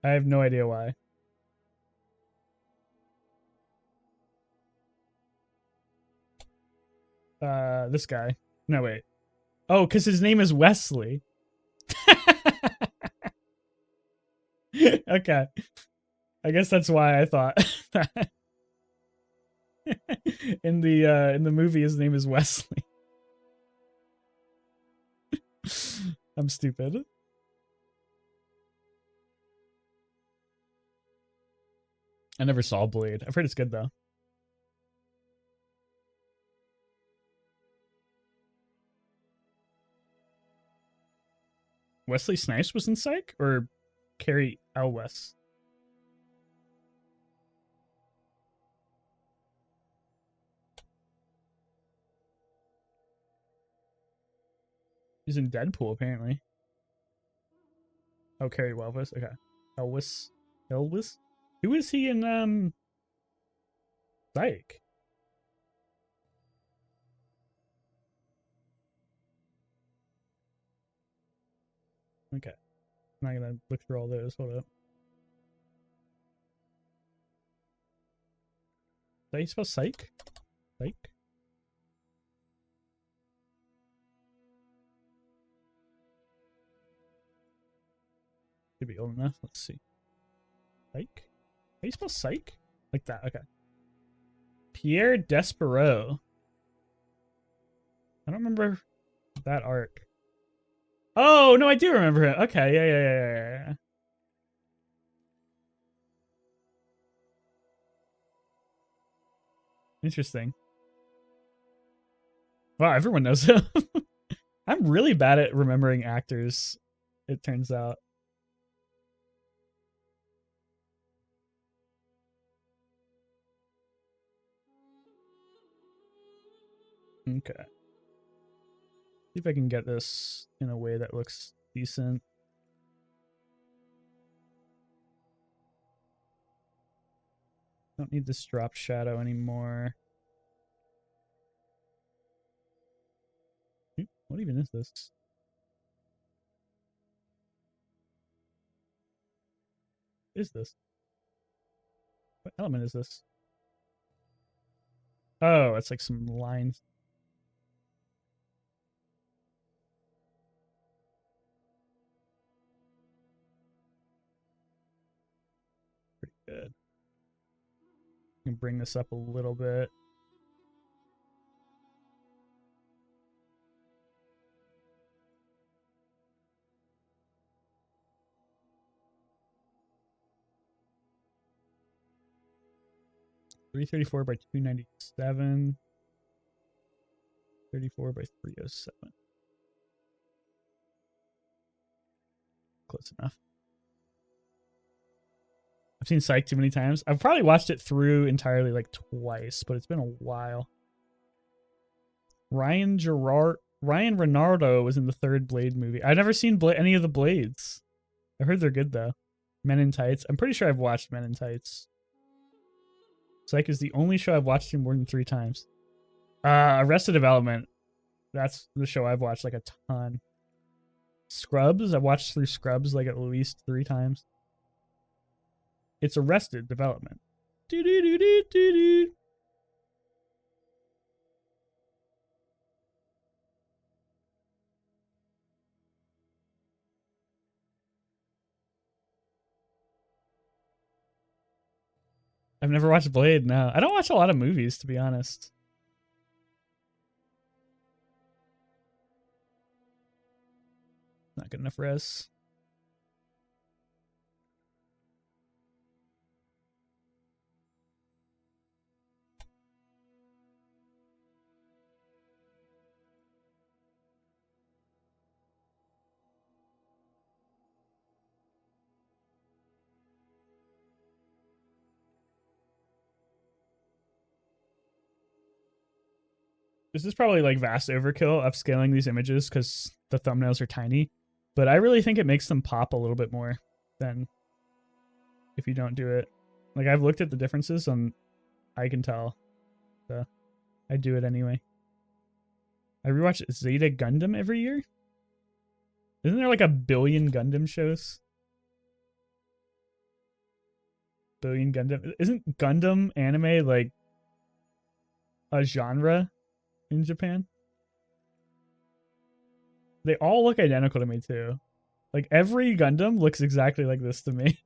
I have no idea why. This guy. No, wait. Oh, because his name is Wesley. Okay. I guess that's why I thought that. In the movie, his name is Wesley. I'm stupid. I never saw Blade. I've heard it's good though. Wesley Snipes was in Psych, or Carrie Elwes? He's in Deadpool, apparently. Oh, Carrie Elwes. Okay. Elwes. Who is he in Psych? Okay. I'm not gonna look through all those. Hold up. Is that how you spell psych? Psych? Should be old enough. Let's see. Psych? How do you spell psych? Like that. Okay. Pierre Despereaux. I don't remember that arc. Oh, no, I do remember him. Okay, yeah. Interesting. Wow, everyone knows him. I'm really bad at remembering actors, it turns out. Okay. See if I can get this in a way that looks decent. Don't need this drop shadow anymore. What even is this? What is this? What element is this? Oh, it's like some lines. Pretty good. I can bring this up a little bit. .334 by 297. 34 by 307. Close enough. I've seen Psych too many times. I've probably watched it through entirely like twice, but it's been a while. Ryan Renardo was in the third Blade movie. I've never seen any of the Blades. I heard they're good though. Men in Tights. I'm pretty sure I've watched Men in Tights. Psych is the only show I've watched through more than 3 times. Arrested Development. That's the show I've watched like a ton. Scrubs. I've watched through Scrubs like at least 3 times. It's Arrested Development. Do do do do do do. I've never watched Blade. No, I don't watch a lot of movies, to be honest. Not good enough res. This is probably like vast overkill upscaling these images because the thumbnails are tiny, but I really think it makes them pop a little bit more than if you don't do it. Like I've looked at the differences and I can tell, so I do it anyway. I rewatch Zeta Gundam every year. Isn't there like a billion Gundam shows? Billion Gundam. Isn't Gundam anime like a genre in Japan? They all look identical to me too. Like every Gundam looks exactly like this to me.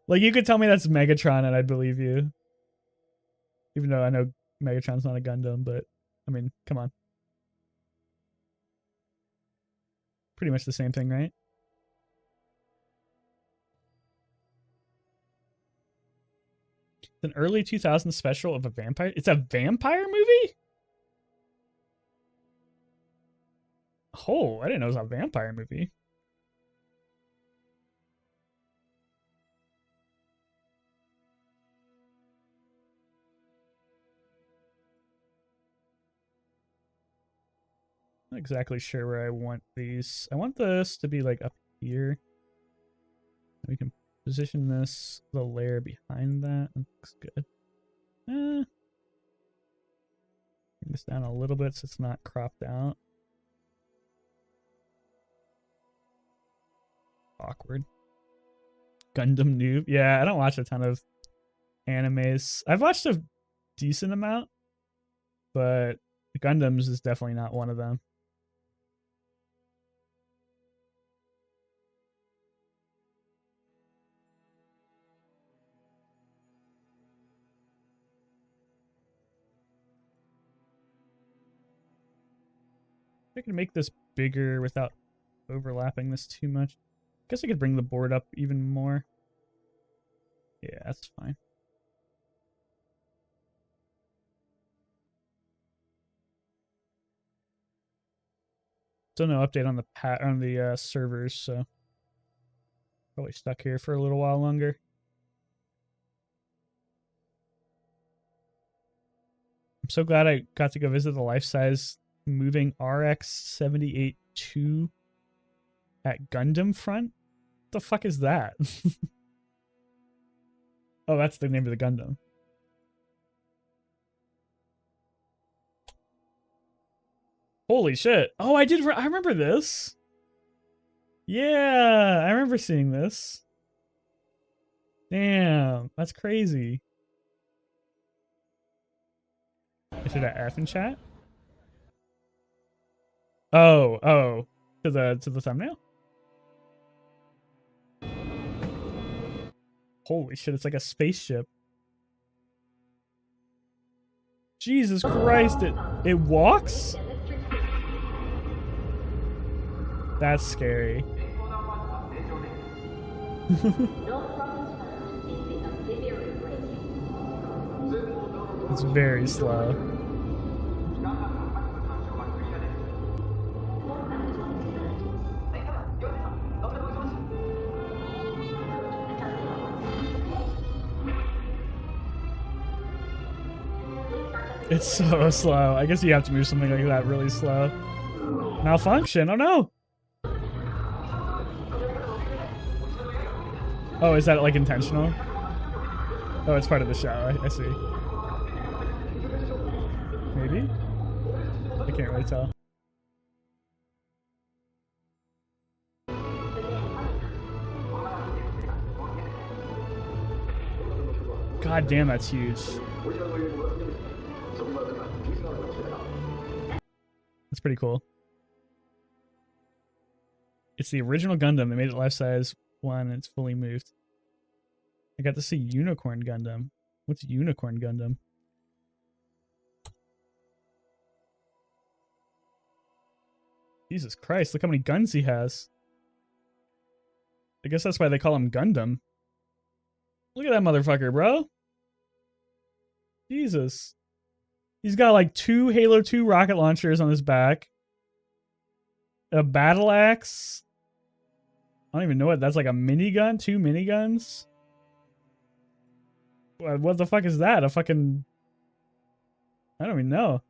Like you could tell me that's Megatron and I'd believe you. Even though I know Megatron's not a Gundam, but I mean, come on. Pretty much the same thing, right? It's an early 2000s special of a vampire. It's a vampire movie? Oh, I didn't know it was a vampire movie. Not exactly sure where I want these. I want this to be like up here. We can position this, the layer behind that. That looks good. Bring this down a little bit so it's not cropped out. Awkward. Gundam noob. Yeah, I don't watch a ton of animes. I've watched a decent amount, but Gundams is definitely not one of them. I can make this bigger without overlapping this too much. Guess I could bring the board up even more. Yeah, that's fine. Still no update on the servers, so probably stuck here for a little while longer. I'm so glad I got to go visit the life-size moving RX-78-2 at Gundam Front. What the fuck is that? Oh, that's the name of the Gundam. Holy shit. Oh, I remember this. Yeah, I remember seeing this. Damn, that's crazy. Is it an F in chat? Oh, to the thumbnail? Holy shit, it's like a spaceship. Jesus Christ, it walks? That's scary. It's very slow. It's so slow. I guess you have to move something like that really slow. Malfunction. Oh no. Oh, is that like intentional? Oh, it's part of the show. I see. Maybe? I can't really tell. God damn, that's huge. That's pretty cool. It's the original Gundam. They made it life-size one and it's fully moved. I got to see Unicorn Gundam. What's Unicorn Gundam? Jesus Christ, look how many guns he has. I guess that's why they call him Gundam. Look at that motherfucker, bro. Jesus. He's got like 2 Halo 2 rocket launchers on his back. A battle axe. I don't even know what that's like, a minigun? 2 miniguns? What the fuck is that? A fucking... I don't even know.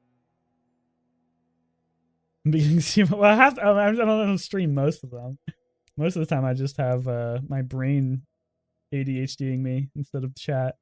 Well, I don't stream most of them. Most of the time I just have my brain ADHDing me instead of chat.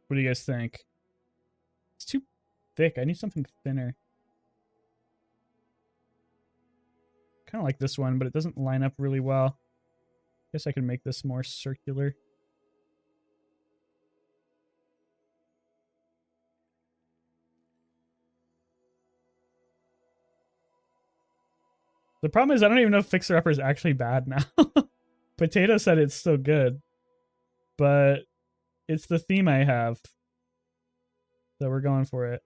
What do you guys think? It's too thick. I need something thinner. Kind of like this one, but it doesn't line up really well. Guess I can make this more circular. The problem is I don't even know if Fixer Upper is actually bad now. Potato said it's still good, but it's the theme I have. So we're going for it.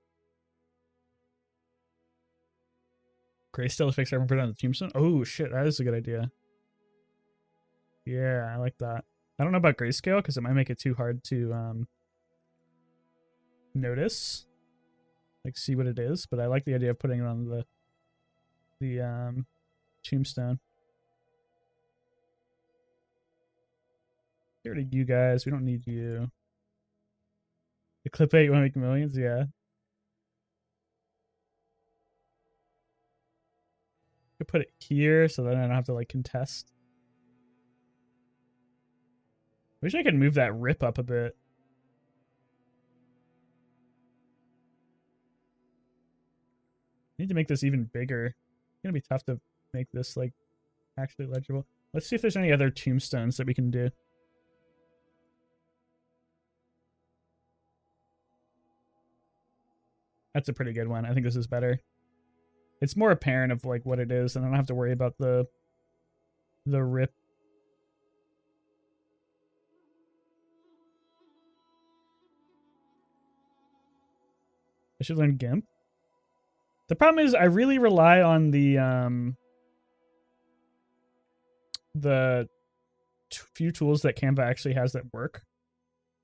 Grayscale to Fixer Upper and put it on the tombstone? Oh shit, that is a good idea. Yeah, I like that. I don't know about grayscale because it might make it too hard to notice. Like see what it is, but I like the idea of putting it on the tombstone. Get rid of you guys. We don't need you. The clip 8, you want to make millions? Yeah. Could put it here so then I don't have to like contest. Wish I could move that rip up a bit. Need to make this even bigger. It's gonna be tough to make this like actually legible. Let's see if there's any other tombstones that we can do. That's a pretty good one. I think this is better. It's more apparent of like what it is, and I don't have to worry about the rip. I should learn GIMP. The problem is I really rely on the few tools that Canva actually has that work.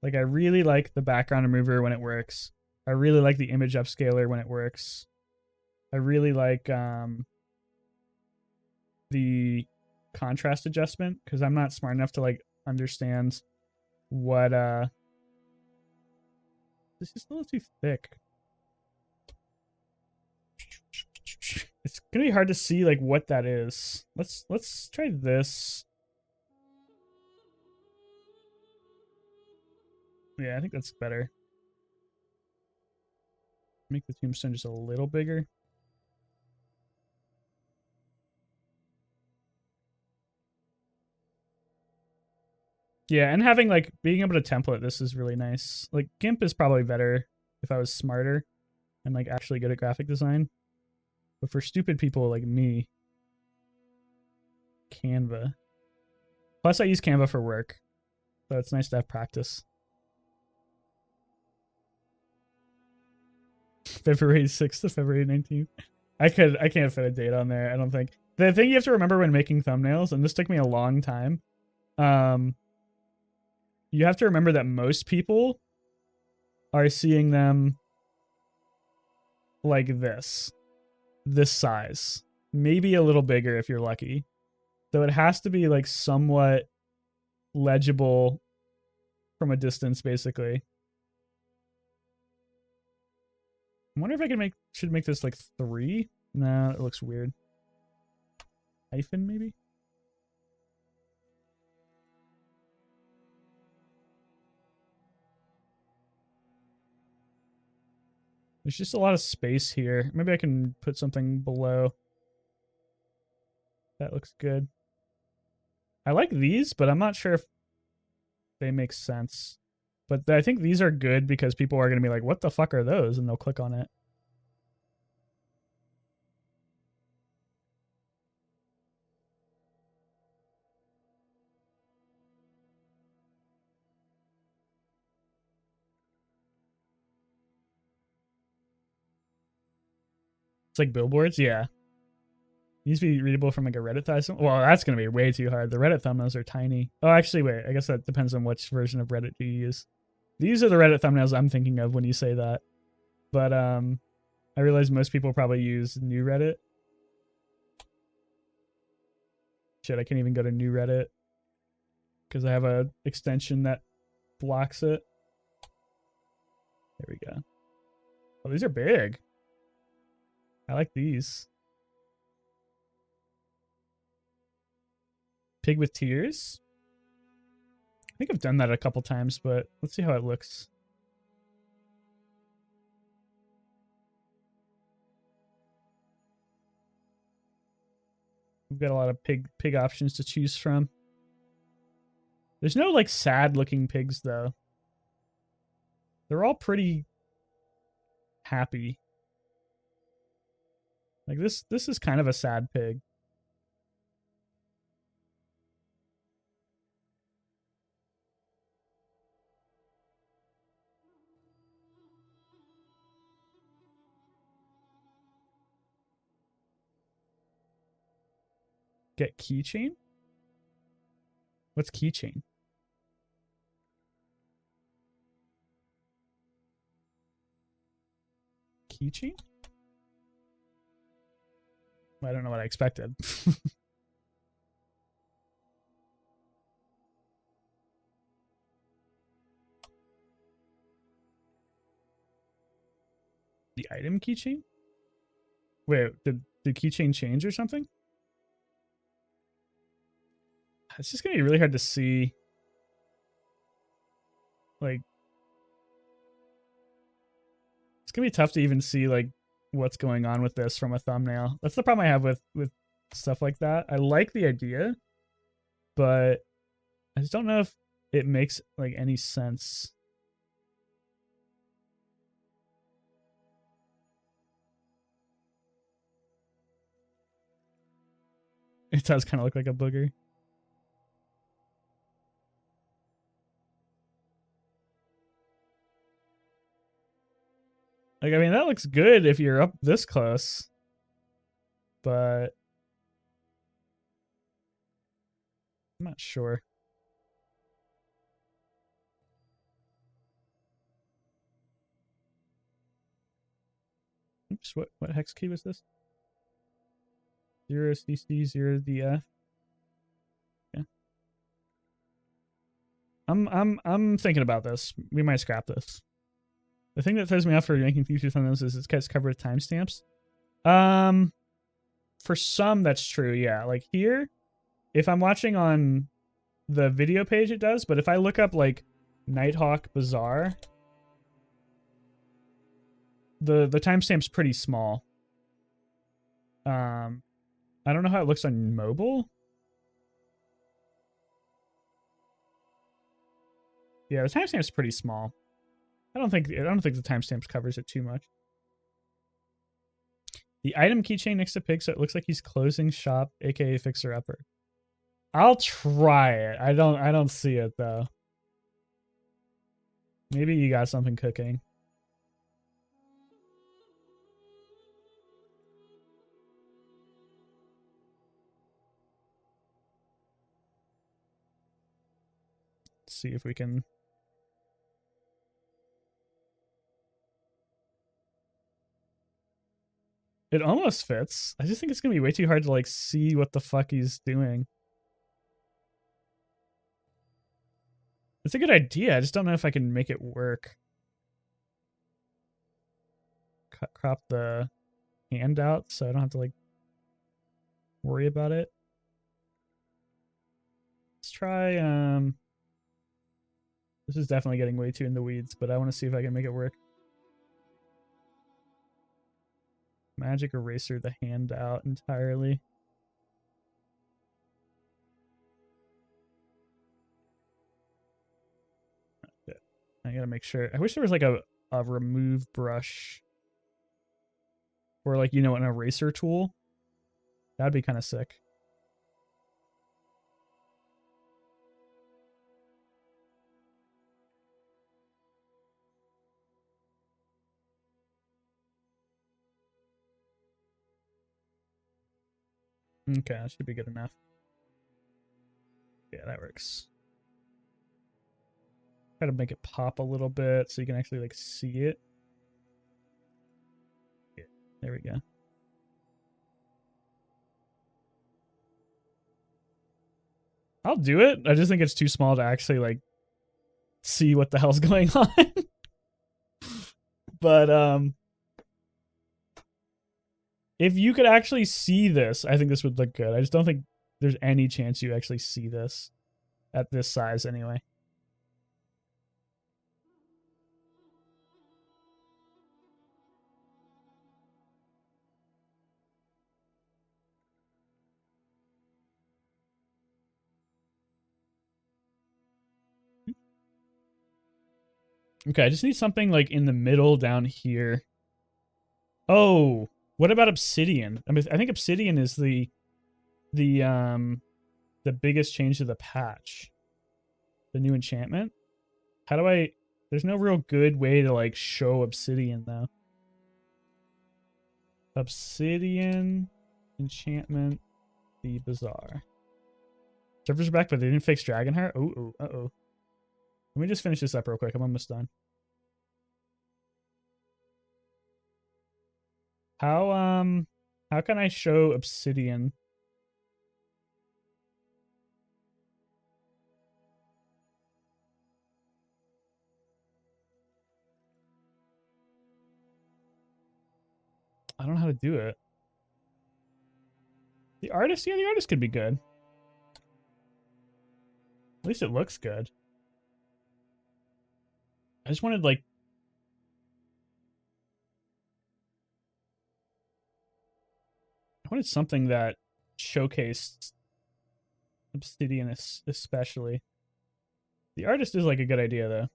Like I really like the background remover when it works. I really like the image upscaler when it works. I really like the contrast adjustment because I'm not smart enough to like understand what this is a little too thick. It's gonna be hard to see like what that is. Let's try this. Yeah, I think that's better. Make the tombstone just a little bigger. Yeah, and having like being able to template this is really nice. Like GIMP is probably better if I was smarter and like actually good at graphic design. But for stupid people like me, Canva. Plus I use Canva for work. So it's nice to have practice. February 6th to February 19th. I can't fit a date on there, I don't think. The thing you have to remember when making thumbnails, and this took me a long time, you have to remember that most people are seeing them like this size, maybe a little bigger if you're lucky. So it has to be like somewhat legible from a distance, basically. I wonder if I can should make this like 3. No, it looks weird. Hyphen maybe. There's just a lot of space here. Maybe I can put something below. That looks good. I like these, but I'm not sure if they make sense. But I think these are good because people are going to be like, what the fuck are those? And they'll click on it. It's like billboards? Yeah. Needs to be readable from like a Reddit thumbnail. Well, that's going to be way too hard. The Reddit thumbnails are tiny. Oh, actually, wait. I guess that depends on which version of Reddit you use. These are the Reddit thumbnails I'm thinking of when you say that. But I realize most people probably use new Reddit. Shit, I can't even go to new Reddit because I have a extension that blocks it. There we go. Oh, these are big. I like these. Pig with tears. I think I've done that a couple times, but let's see how it looks. We've got a lot of pig options to choose from. There's no like sad looking pigs though. They're all pretty happy. Like this is kind of a sad pig. Get keychain? What's keychain? Keychain? I don't know what I expected. The item keychain? Wait, did the keychain change or something? It's just gonna be really hard to see. Like, it's gonna be tough to even see like what's going on with this from a thumbnail. That's the problem I have with stuff like that. I like the idea, but I just don't know if it makes like any sense. It does kind of look like a booger. Like, I mean, that looks good if you're up this close, but I'm not sure. Oops, what hex key was this? 0CC 0DF. Yeah. I'm thinking about this. We might scrap this. The thing that throws me off for making future thumbnails is it's covered with timestamps. For some that's true, yeah. Like here, if I'm watching on the video page, it does. But if I look up like Nighthawk Bazaar, the timestamp's pretty small. I don't know how it looks on mobile. Yeah, the timestamp's pretty small. I don't think the timestamps covers it too much. The item keychain next to Pig, so it looks like he's closing shop, aka fixer upper. I'll try it. I don't see it though. Maybe you got something cooking. Let's see if we can. It almost fits. I just think it's gonna be way too hard to like see what the fuck he's doing. It's a good idea. I just don't know if I can make it work. Crop the hand out so I don't have to like worry about it. Let's try this is definitely getting way too in the weeds, but I want to see if I can make it work. Magic eraser the hand out entirely. I gotta make sure. I wish there was like a remove brush or like, you know, an eraser tool. That'd be kind of sick. Okay, that should be good enough. Yeah, that works. Try to make it pop a little bit so you can actually like see it. Yeah, there we go. I'll do it. I just think it's too small to actually like see what the hell's going on. But if you could actually see this, I think this would look good. I just don't think there's any chance you actually see this at this size anyway. Okay, I just need something like in the middle down here. Oh, what about obsidian? I mean, I think obsidian is the biggest change to the patch. The new enchantment. How do I? There's no real good way to like show obsidian though. Obsidian enchantment, the bazaar. Servers are back, but they didn't fix Dragonheart. Oh, uh-oh. Let me just finish this up real quick. I'm almost done. How can I show obsidian? I don't know how to do it. The artist? Yeah, the artist could be good. At least it looks good. I just wanted, like... I wanted something that showcased Obsidian especially. The artist is, like, a good idea, though.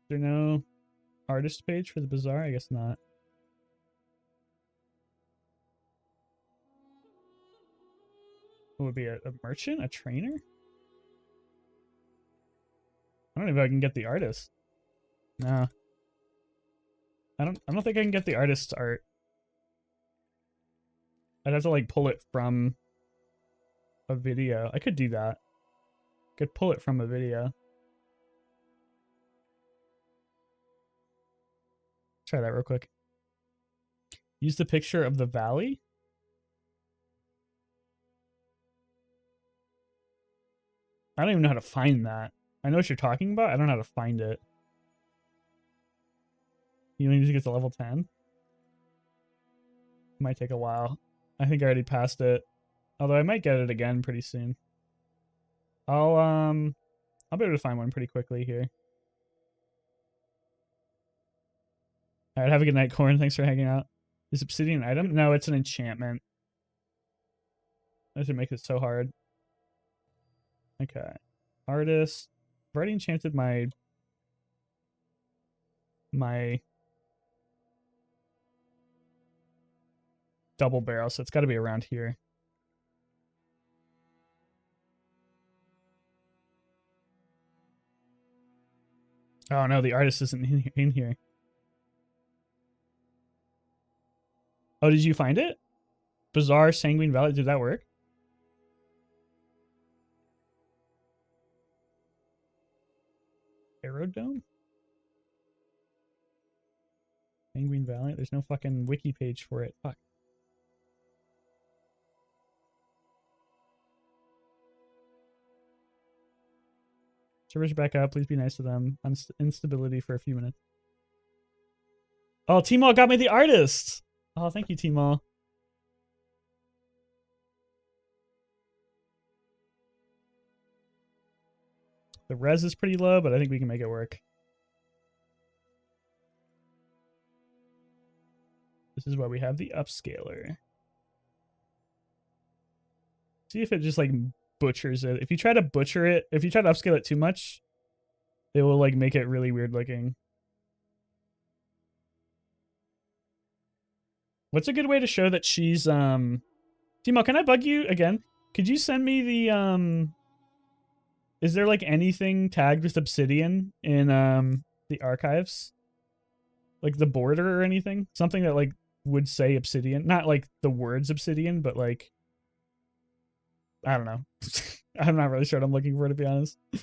Is there no artist page for the Bazaar? I guess not. What would be a merchant? A trainer? I don't know if I can get the artist. No. I don't think I can get the artist's art. I'd have to like pull it from a video. I could do that. Could pull it from a video. Try that real quick. Use the picture of the valley. I don't even know how to find that. I know what you're talking about. I don't know how to find it. You need to get to level 10. Might take a while. I think I already passed it. Although I might get it again pretty soon. I'll be able to find one pretty quickly here. Alright, have a good night, Corn. Thanks for hanging out. Is obsidian an item? No, it's an enchantment. That should make it so hard. Okay. Artist. I've already enchanted my double barrel, so it's got to be around here. Oh no, the artist isn't in here. Oh, did you find it? Bazaar, Sanguine Valley, did that work? Aerodome? Sanguine Valley? There's no fucking wiki page for it. Fuck. Servers back up. Please be nice to them. Instability for a few minutes. Oh, T-Mall got me the artist! Oh, thank you, T-Mall. The res is pretty low, but I think we can make it work. This is why we have the upscaler. See if it just like butchers it. If you try to butcher it, if you try to upscale it too much, it will like make it really weird looking. What's a good way to show that she's Timo, can I bug you again? Could you send me the is there like anything tagged with obsidian in the archives? Like the border or anything? Something that like would say obsidian. Not like the words obsidian, but like I don't know. I'm not really sure what I'm looking for, to be honest. That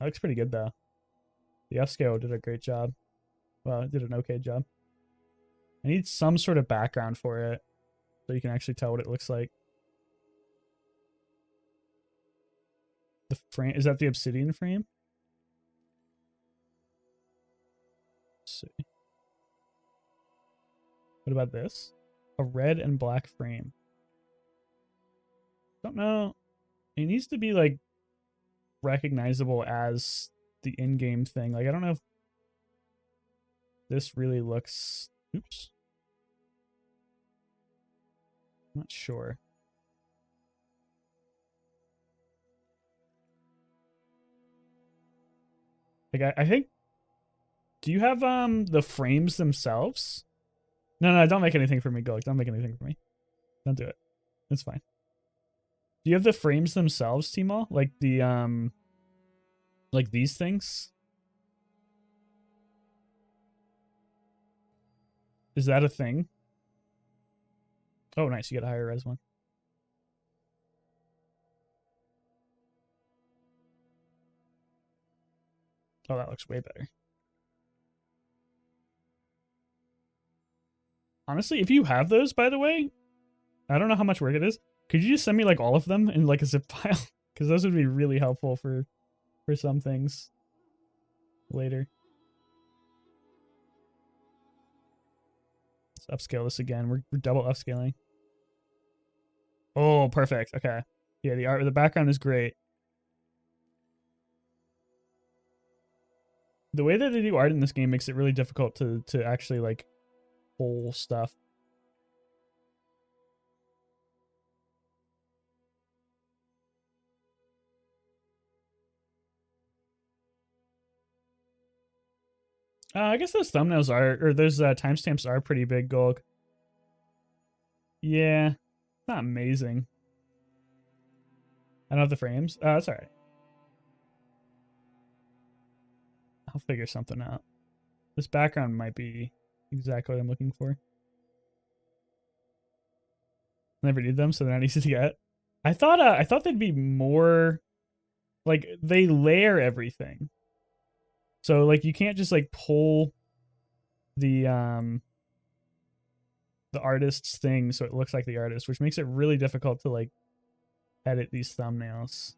looks pretty good though. The upscale did a great job. Well, it did an okay job. I need some sort of background for it so you can actually tell what it looks like. The frame, is that the obsidian frame? Let's see. What about this? A red and black frame. Don't know. It needs to be like recognizable as the in-game thing. Like I don't know if this really looks... Oops. I'm not sure. Like I think... Do you have the frames themselves? No, don't make anything for me, Golik. Don't make anything for me. Don't do it. It's fine. Do you have the frames themselves, Timo? Like the like these things? Is that a thing? Oh, nice. You get a higher res one. Oh, that looks way better. Honestly, if you have those, by the way, I don't know how much work it is. Could you just send me like all of them in like a zip file? Because those would be really helpful for some things later. Let's upscale this again. We're double upscaling. Oh, perfect. Okay. Yeah, the background is great. The way that they do art in this game makes it really difficult to actually like pull stuff. I guess those thumbnails are, or those timestamps are pretty big, Golg. Yeah, not amazing. I don't have the frames. That's all right. I'll figure something out. This background might be exactly what I'm looking for. Never need them, so they're not easy to get. I thought they'd be more like they layer everything. So like you can't just like pull the artist's thing so it looks like the artist, which makes it really difficult to like edit these thumbnails.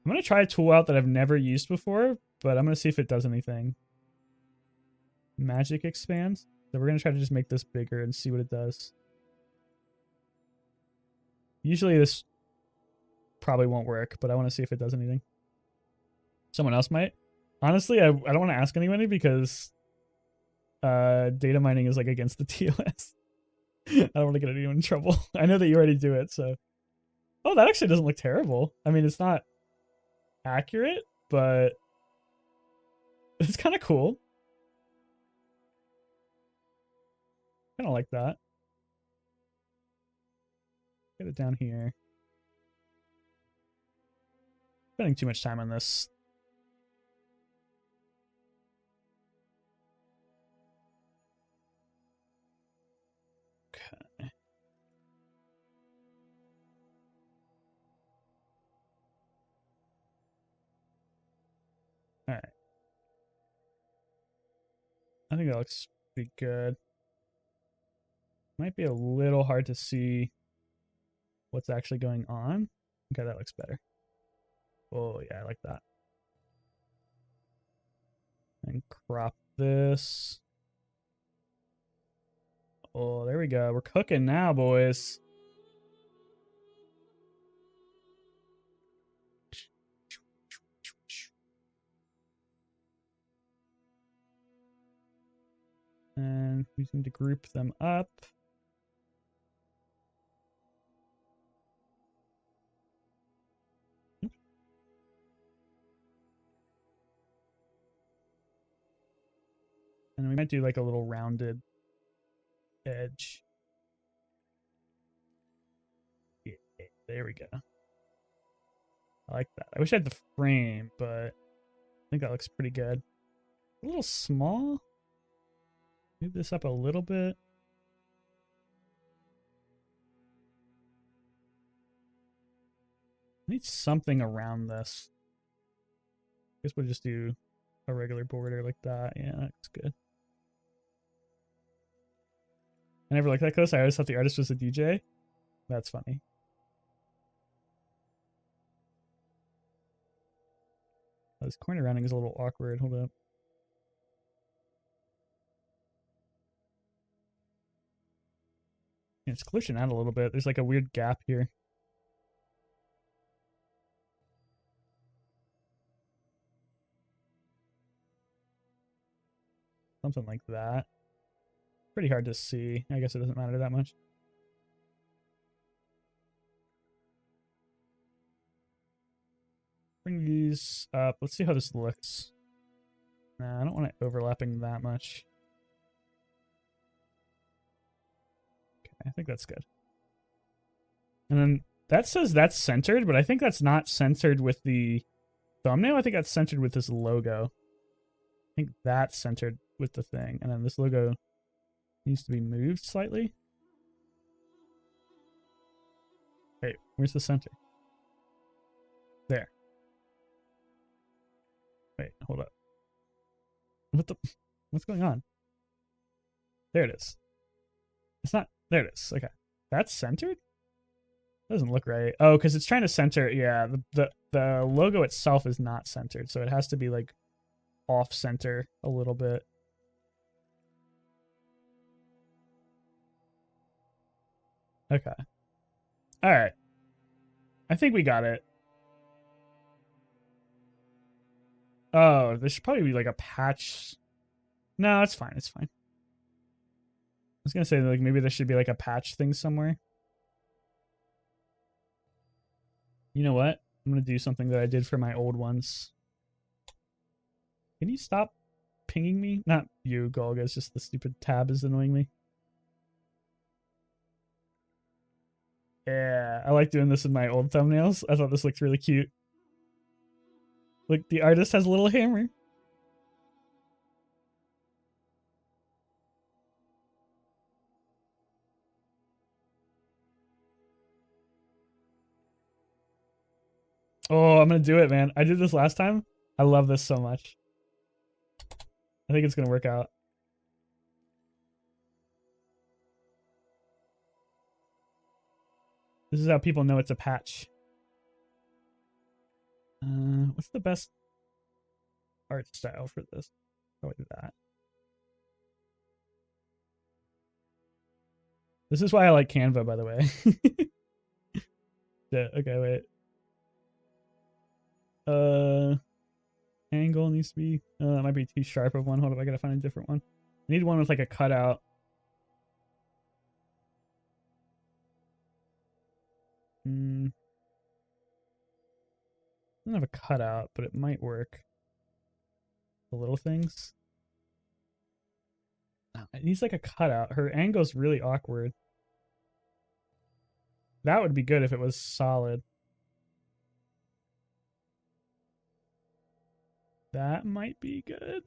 I'm gonna try a tool out that I've never used before, but I'm gonna see if it does anything. Magic expand. So we're gonna try to just make this bigger and see what it does. Usually this probably won't work, but I want to see if it does anything. Someone else might. Honestly, I don't want to ask anybody because data mining is like against the TOS. I don't want to get anyone in trouble. I know that you already do it, so. Oh, that actually doesn't look terrible. I mean, it's not accurate, but it's kind of cool. Kind of like that. Get it down here. Spending too much time on this. Okay. All right. I think that looks pretty good. Might be a little hard to see what's actually going on. Okay, that looks better. Oh, yeah, I like that. And crop this. Oh, there we go. We're cooking now, boys. And we need to group them up. And we might do like a little rounded edge. Yeah, there we go. I like that. I wish I had the frame, but I think that looks pretty good. A little small. Move this up a little bit. I need something around this. I guess we'll just do a regular border like that. Yeah, that's good. I never liked that close. I always thought the artist was a DJ. That's funny. Oh, this corner rounding is a little awkward. Hold up. It's glitching out a little bit. There's like a weird gap here. Something like that. Pretty hard to see. I guess it doesn't matter that much. Bring these up. Let's see how this looks. Nah, I don't want it overlapping that much. Okay, I think that's good. And then that says that's centered, but I think that's not centered with the thumbnail. I think that's centered with this logo. I think that's centered with the thing. And then this logo needs to be moved slightly. Wait, where's the center? There. Wait, hold up. What's going on? There it is. It's not, there it is. Okay. That's centered? Doesn't look right. Oh, because it's trying to center. Yeah, the logo itself is not centered, so it has to be like off center a little bit. Okay. All right. I think we got it. Oh, there should probably be like a patch. No, it's fine. It's fine. I was gonna say like maybe there should be like a patch thing somewhere. You know what? I'm gonna do something that I did for my old ones. Can you stop pinging me? Not you, Golga. It's just the stupid tab is annoying me. Yeah, I like doing this in my old thumbnails. I thought this looked really cute. Look, the artist has a little hammer. Oh, I'm gonna do it, man. I did this last time. I love this so much. I think it's gonna work out. This is how people know it's a patch. What's the best art style for this? Probably that. This is why I like Canva, by the way. Yeah, okay, wait. Angle needs to be, that might be too sharp of one. Hold up, I gotta find a different one. I need one with like a cutout. Doesn't have a cutout, but it might work. The little things. Oh, it needs like a cutout. Her angle's really awkward. That would be good if it was solid. That might be good.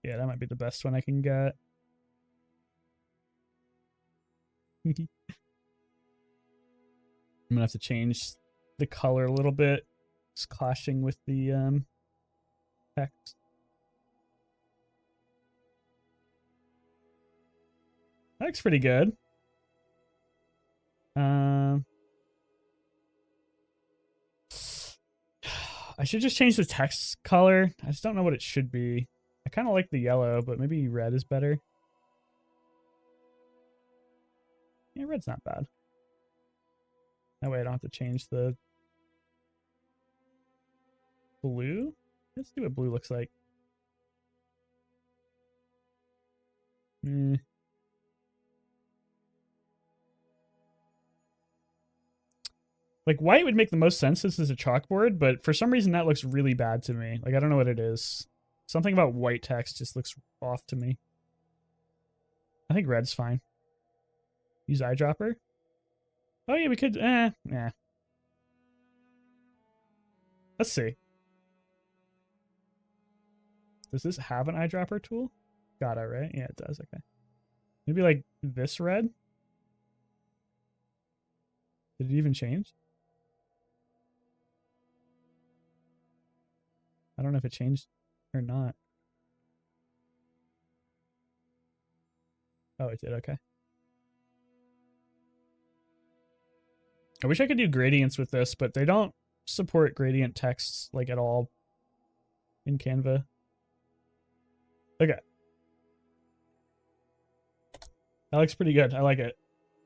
Yeah, that might be the best one I can get. I'm gonna have to change the color a little bit. It's clashing with the text. That looks pretty good. I should just change the text color. I just don't know what it should be. I kind of like the yellow, but maybe red is better. Yeah, red's not bad. That way I don't have to change the blue. Let's see what blue looks like. Like white would make the most sense since it's a chalkboard, but for some reason that looks really bad to me. Like I don't know what it is. Something about white text just looks off to me. I think red's fine. Use eyedropper. Oh yeah, we could. Yeah. Let's see. Does this have an eyedropper tool? Got it, right? Yeah, it does. Okay. Maybe like this red. Did it even change? I don't know if it changed or not. Oh, it did. Okay. I wish I could do gradients with this, but they don't support gradient texts like at all in Canva. Okay. That looks pretty good. I like it.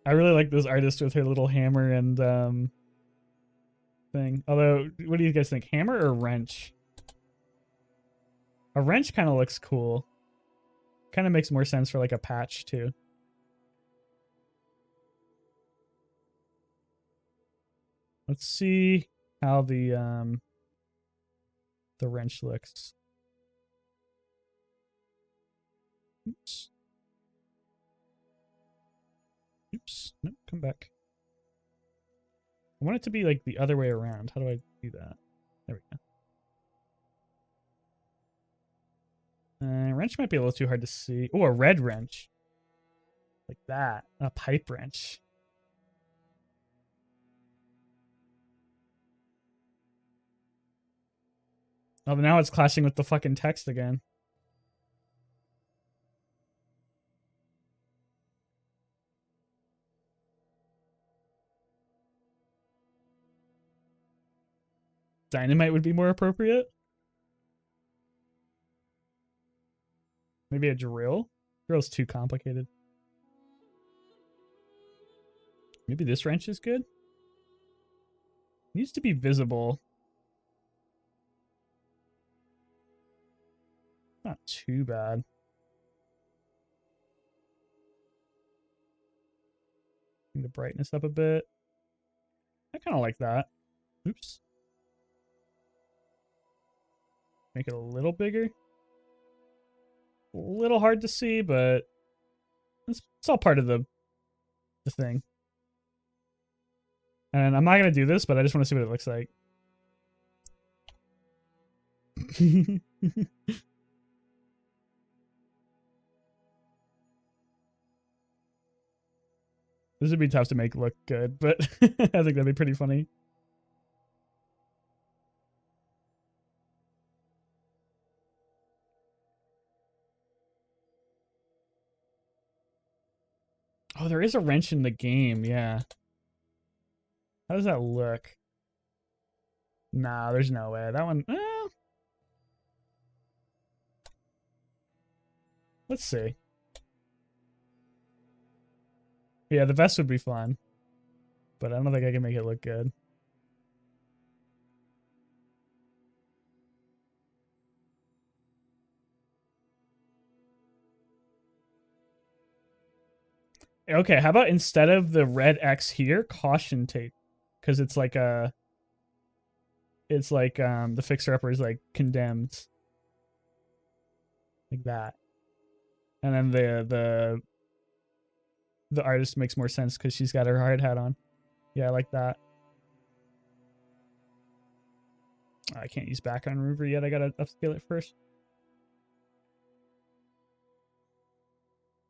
I really like this artist with her little hammer and thing. Although, what do you guys think? Hammer or wrench? A wrench kind of looks cool. Kind of makes more sense for like a patch too. Let's see how the wrench looks. Oops. Oops. Nope, come back. I want it to be like the other way around. How do I do that? There we go. Wrench might be a little too hard to see. Oh, a red wrench. Like that. A pipe wrench. Oh, but now it's clashing with the fucking text again. Dynamite would be more appropriate. Maybe a drill? Drill's too complicated. Maybe this wrench is good? Needs to be visible. Not too bad. Bring the brightness up a bit. I kind of like that. Oops. Make it a little bigger. A little hard to see, but it's all part of the thing. And I'm not going to do this, but I just want to see what it looks like. This would be tough to make look good, but I think that'd be pretty funny. Oh, there is a wrench in the game, yeah. How does that look? Nah, there's no way. That one, let's see. Yeah, the vest would be fun. But I don't think I can make it look good. Okay, how about instead of the red X here, caution tape? Because it's like the fixer-upper is like condemned. Like that. And then the artist makes more sense because she's got her hard hat on. Yeah, I like that. I can't use background remover yet. I gotta upscale it first.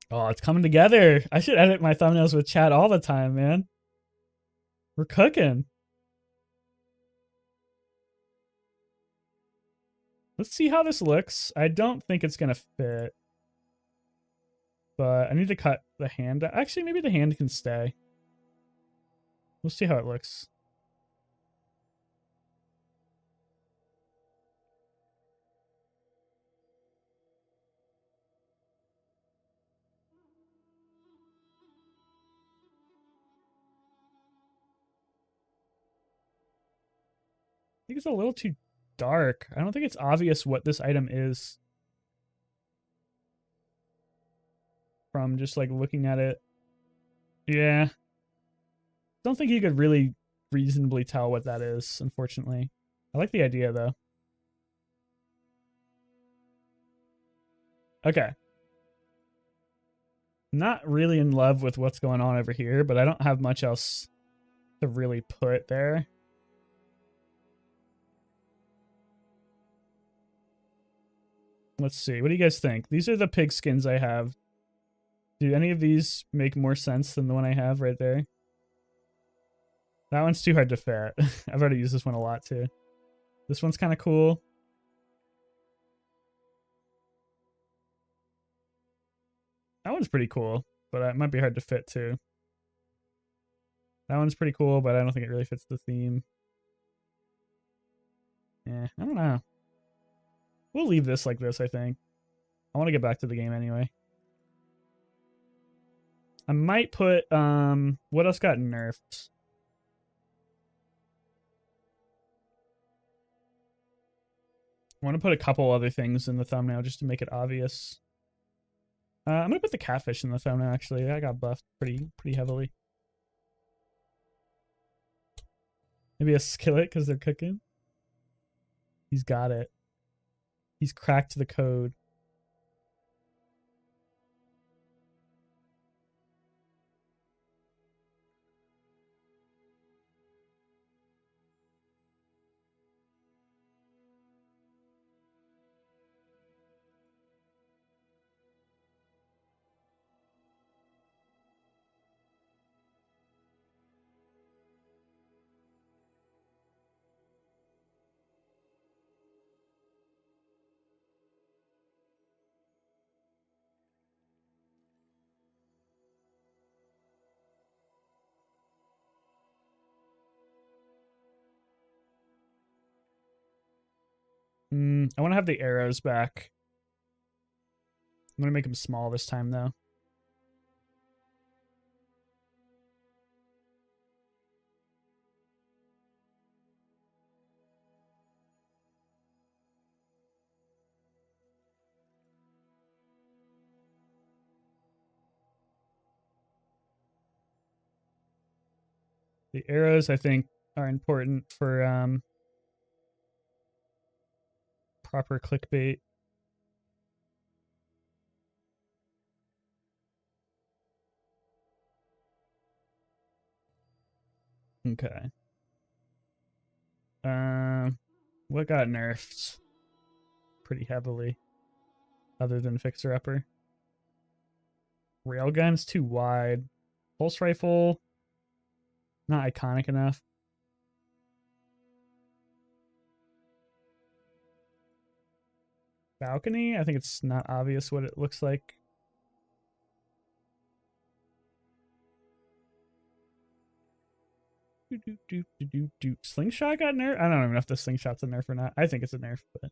Oh, it's coming together. I should edit my thumbnails with chat all the time, man. We're cooking. Let's see how this looks. I don't think it's gonna fit. But I need to cut the hand. Actually, maybe the hand can stay. We'll see how it looks. I think it's a little too dark. I don't think it's obvious what this item is from just like looking at it. Yeah. Don't think you could really reasonably tell what that is, unfortunately. I like the idea though. Okay. Not really in love with what's going on over here, but I don't have much else to really put there. Let's see. What do you guys think? These are the pig skins I have. Do any of these make more sense than the one I have right there? That one's too hard to fit. I've already used this one a lot too. This one's kind of cool. That one's pretty cool, but it might be hard to fit too. That one's pretty cool, but I don't think it really fits the theme. Yeah, I don't know. We'll leave this like this, I think. I want to get back to the game anyway. I might put, what else got nerfed? I want to put a couple other things in the thumbnail just to make it obvious. I'm going to put the catfish in the thumbnail, actually. I got buffed pretty heavily. Maybe a skillet because they're cooking. He's got it. He's cracked the code. I want to have the arrows back. I'm gonna make them small this time though. The arrows, I think, are important for proper clickbait. Okay. What got nerfed pretty heavily, other than Fixer Upper? Railgun's too wide. Pulse rifle, not iconic enough. Balcony, I think it's not obvious what it looks like. Slingshot got nerfed? I don't even know if the slingshot's a nerf or not. I think it's a nerf, but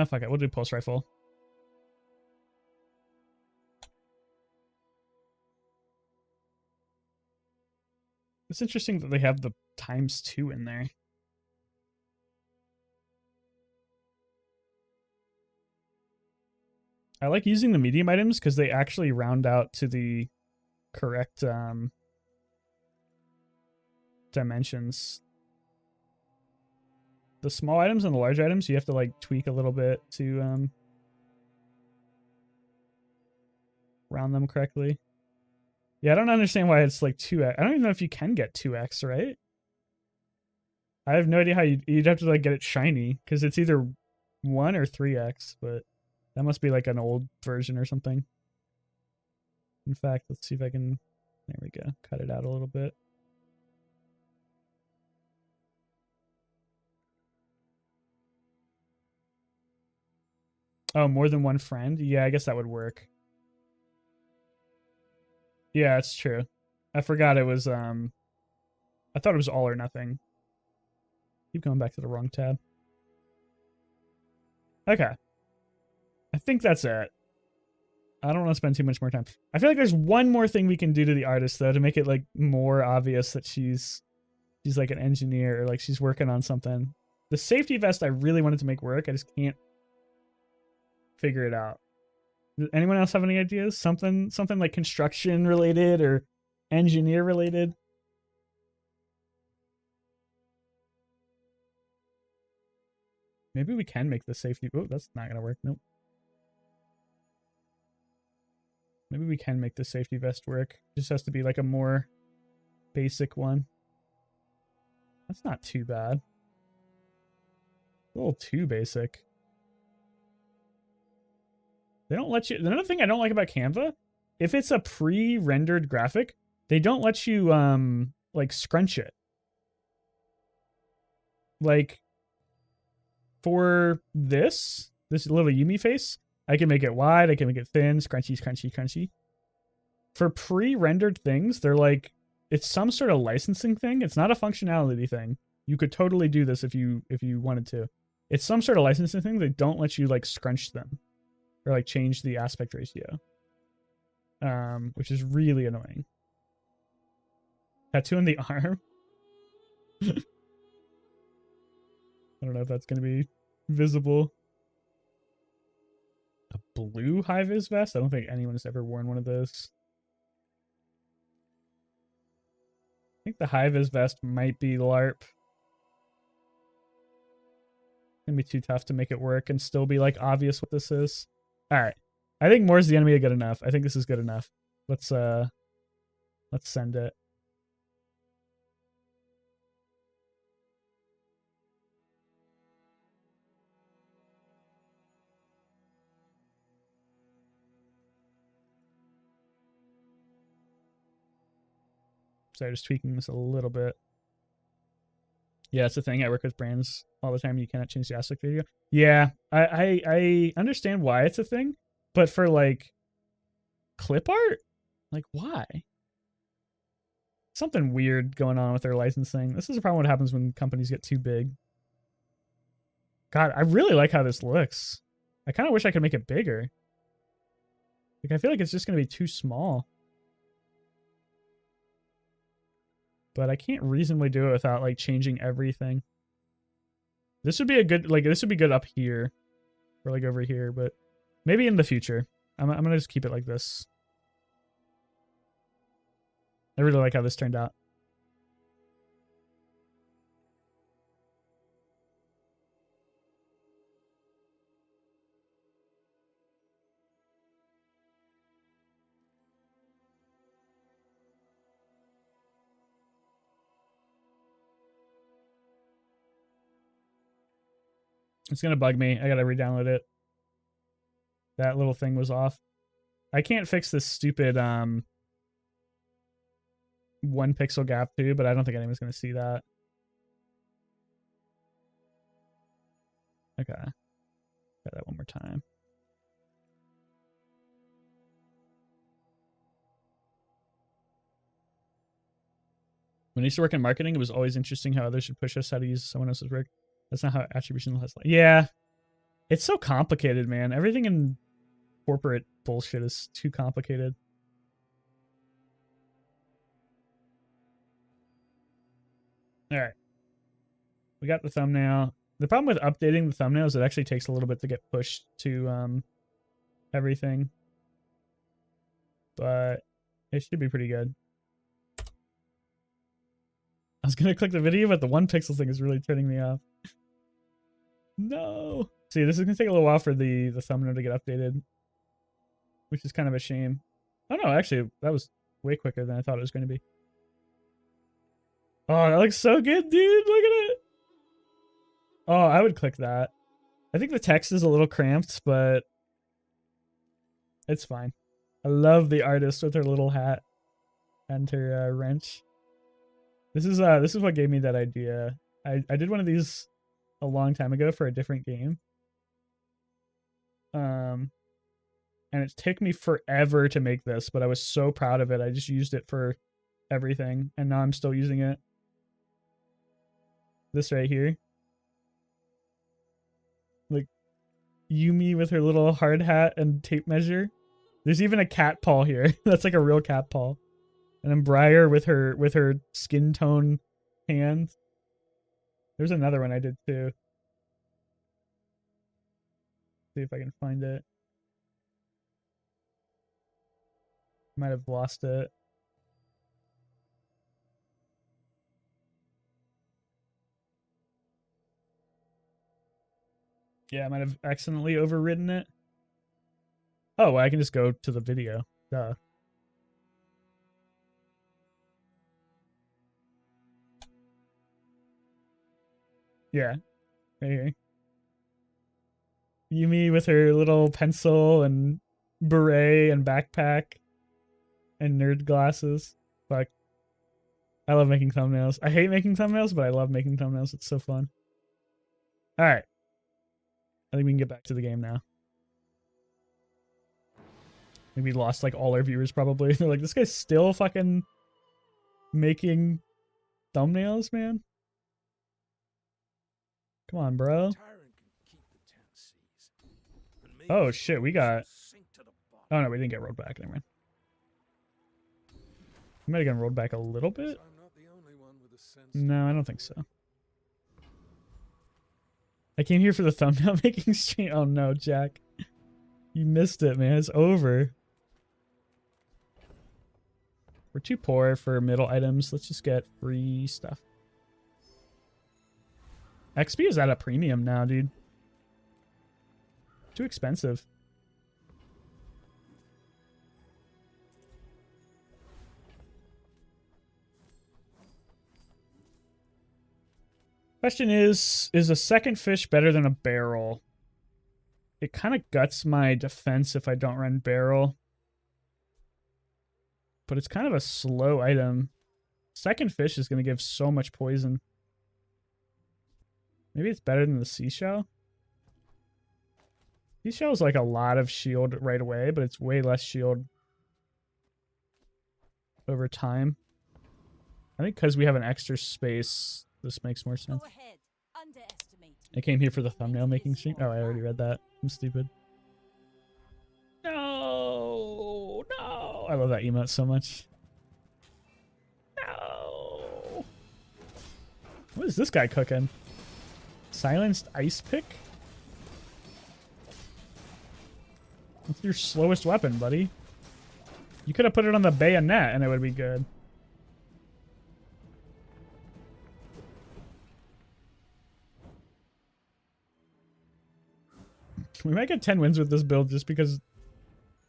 fuck it, we'll do pulse rifle. It's interesting that they have the ×2 in there. I like using the medium items because they actually round out to the correct dimensions. The small items and the large items, you have to like tweak a little bit to round them correctly. Yeah, I don't understand why it's like 2x. I don't even know if you can get 2x, right? I have no idea how you'd have to like get it shiny because it's either 1 or 3x, but that must be like an old version or something. In fact, let's see if I can, there we go, cut it out a little bit. Oh, more than one friend? Yeah, I guess that would work. Yeah, it's true. I forgot it was, I thought it was all or nothing. Keep going back to the wrong tab. Okay. I think that's it. I don't want to spend too much more time. I feel like there's one more thing we can do to the artist, though, to make it, like, more obvious that she's like, an engineer, or, like, she's working on something. The safety vest I really wanted to make work. I just can't figure it out. Does anyone else have any ideas? Something like construction related or engineer related? Maybe we can make the safety. Oh, that's not gonna work. Nope. Maybe we can make the safety vest work. It just has to be like a more basic one. That's not too bad. A little too basic. They don't let you. Another thing I don't like about Canva, if it's a pre-rendered graphic, they don't let you like scrunch it. Like for this little Yumi face, I can make it wide, I can make it thin, scrunchy, scrunchy, crunchy. For pre-rendered things, they're like, it's some sort of licensing thing. It's not a functionality thing. You could totally do this if you wanted to. It's some sort of licensing thing. They don't let you like scrunch them or like change the aspect ratio, which is really annoying. Tattoo on the arm. I don't know if that's gonna be visible. A blue high-vis vest? I don't think anyone has ever worn one of those. I think the high-vis vest might be LARP. It's gonna be too tough to make it work and still be like obvious what this is. Alright. I think More's the enemy are good enough. I think this is good enough. Let's send it. So just tweaking this a little bit. Yeah, it's the thing. I work with brands all the time. You cannot change the aspect ratio. Yeah, I understand why it's a thing, but for like clip art, like why? something weird going on with their licensing. This is a problem what happens when companies get too big. God, I really like how this looks. I kind of wish I could make it bigger. Like, I feel like it's just going to be too small. But I can't reasonably do it without, like, changing everything. This would be a good, like, this would be good up here. Or, like, over here, but maybe in the future. I'm going to just keep it like this. I really like how this turned out. It's gonna bug me. I gotta re-download it. That little thing was off. I can't fix this stupid 1 pixel gap too, but I don't think anyone's gonna see that. Okay. Try that one more time. When I used to work in marketing, it was always interesting how others should push us how to use someone else's work. That's not how attribution has. Yeah, it's so complicated, man. Everything in corporate bullshit is too complicated. All right, we got the thumbnail. The problem with updating the thumbnail is it actually takes a little bit to get pushed to everything, but it should be pretty good. I was gonna click the video, but the 1 pixel thing is really turning me off. No. See, this is gonna take a little while for the thumbnail to get updated, which is kind of a shame. Oh no, actually, that was way quicker than I thought it was going to be. Oh, that looks so good, dude. Look at it. Oh, I would click that. I think the text is a little cramped, but it's fine. I love the artist with her little hat and her wrench. This is what gave me that idea. I did one of these a long time ago for a different game. And it took me forever to make this, but I was so proud of it. I just used it for everything, and now I'm still using it. This right here. Like, Yumi with her little hard hat and tape measure. There's even a cat paw here. That's like a real cat paw. And then Briar with her skin tone hand. There's another one I did too. See if I can find it. Might have lost it. Yeah, I might have accidentally overridden it. Oh, well, I can just go to the video. Duh. Yeah, right here. Yumi with her little pencil and beret and backpack and nerd glasses. Fuck. I love making thumbnails. I hate making thumbnails, but I love making thumbnails. It's so fun. Alright. I think we can get back to the game now. I think we lost like all our viewers probably. They're like, this guy's still fucking making thumbnails, man. Come on, bro. Oh shit, we got... Oh no, we didn't get rolled back. Never mind. We might have gotten rolled back a little bit. No, I don't think so. I came here for the thumbnail making stream. Oh no, Jack. You missed it, man. It's over. We're too poor for middle items. Let's just get free stuff. XP is at a premium now, dude. Too expensive. Question is a second fish better than a barrel? It kind of guts my defense if I don't run barrel. But it's kind of a slow item. Second fish is going to give so much poison. Maybe it's better than the seashell? Seashell is like a lot of shield right away, but it's way less shield over time. I think because we have an extra space, this makes more sense. Go ahead. Underestimate. I came here for the thumbnail making stream. Oh, I already read that. I'm stupid. No, no. I love that emote so much. No. What is this guy cooking? Silenced ice pick? What's your slowest weapon, buddy? You could have put it on the bayonet and it would be good. We might get 10 wins with this build just because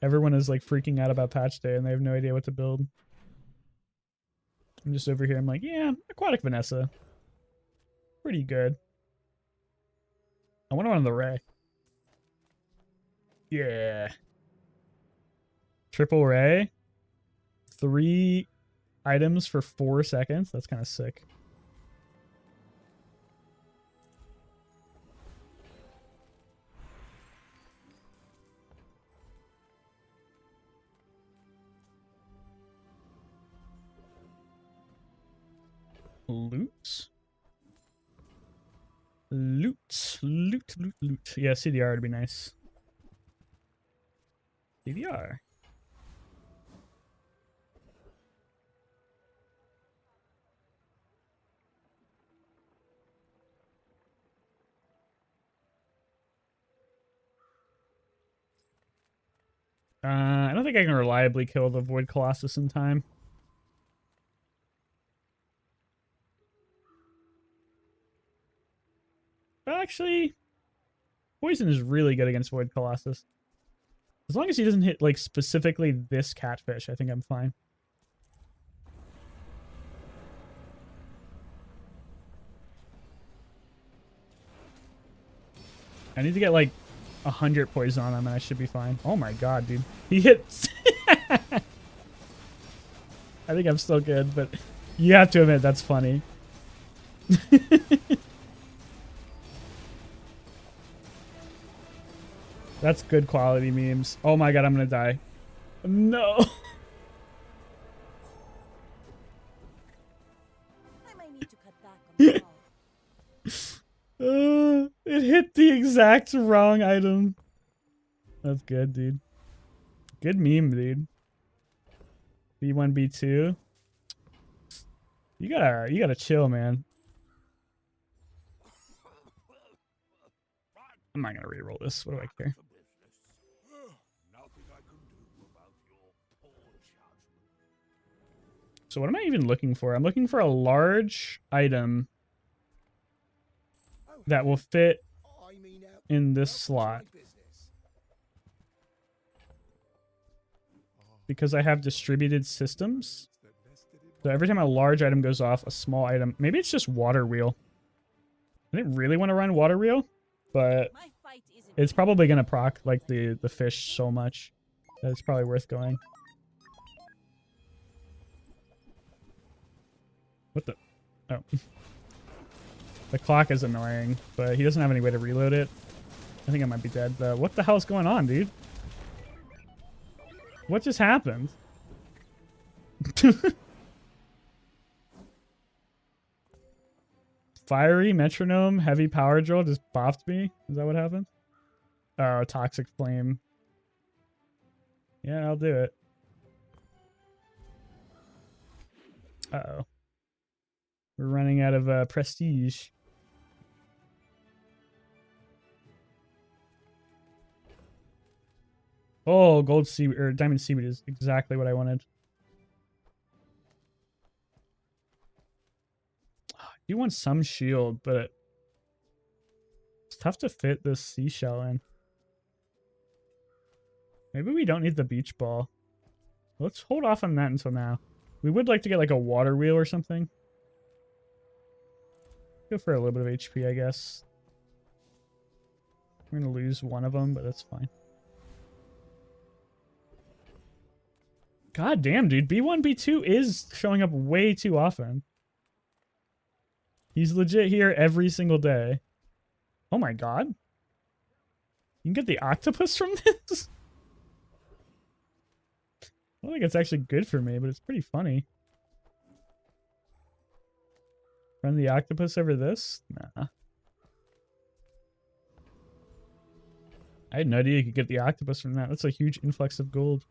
everyone is like freaking out about patch day and they have no idea what to build. I'm just over here. I'm like, yeah, Aquatic Vanessa. Pretty good. I want one on the Ray. Yeah. Triple Ray. 3 items for 4 seconds. That's kind of sick. Loot. Loot. Loot, loot, loot. Yeah, CDR would be nice. CDR. I don't think I can reliably kill the Void Colossus in time. Actually, poison is really good against Void Colossus. As long as he doesn't hit, like, specifically this catfish, I think I'm fine. I need to get, like, 100 poison on him and I should be fine. Oh my god, dude. He hit... I think I'm still good, but you have to admit, that's funny. That's good quality memes. Oh my god, I'm gonna die. No. I might need to cut back on the call. It hit the exact wrong item. That's good, dude. Good meme, dude. B1, B2. You gotta chill, man. I'm not gonna re-roll this. What do I care? Nothing I can do about your poor judgment. So what am I even looking for? I'm looking for a large item that will fit in this slot. Because I have distributed systems. So every time a large item goes off, a small item... Maybe it's just water wheel. I didn't really want to run water wheel, but My fight isn't it's probably going to proc like the fish so much that it's probably worth going. What the... Oh. The clock is annoying, but he doesn't have any way to reload it. I think I might be dead, though. What the hell's going on, dude? What just happened? Fiery metronome, heavy power drill just bopped me. Is that what happened? Oh, toxic flame. Yeah, I'll do it. Uh-oh. We're running out of prestige. Oh, gold seaweed or diamond seaweed is exactly what I wanted. I do want some shield, but it's tough to fit this seashell in. Maybe we don't need the beach ball. Let's hold off on that until now. We would like to get like a water wheel or something. Go for a little bit of HP, I guess. We're gonna lose one of them, but that's fine. God damn, dude. B1, B2 is showing up way too often. He's legit here every single day. Oh my god. You can get the octopus from this? I don't think it's actually good for me, but it's pretty funny. Run the octopus over this? Nah. I had no idea you could get the octopus from that. That's a huge influx of gold.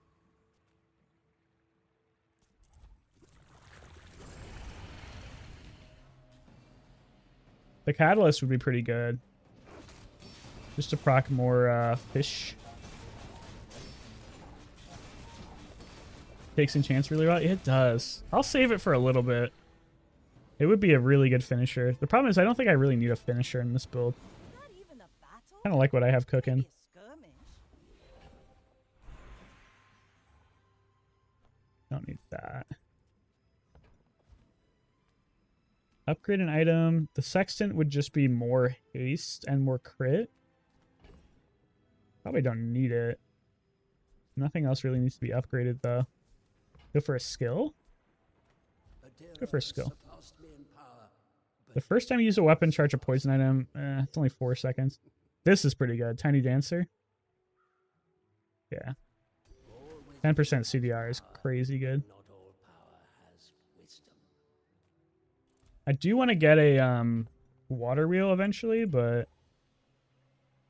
The catalyst would be pretty good. Just to proc more fish. Takes enchants really well. It does. I'll save it for a little bit. It would be a really good finisher. The problem is I don't think I really need a finisher in this build. Not even a battle? Kind of like what I have cooking. Maybe a skirmish. Don't need that. Upgrade an item. The sextant would just be more haste and more crit. Probably don't need it. Nothing else really needs to be upgraded though. Go for a skill? Go for a skill. The first time you use a weapon, charge a poison item. It's only 4 seconds. This is pretty good. Tiny Dancer. Yeah. 10% CDR is crazy good. I do want to get a water wheel eventually, but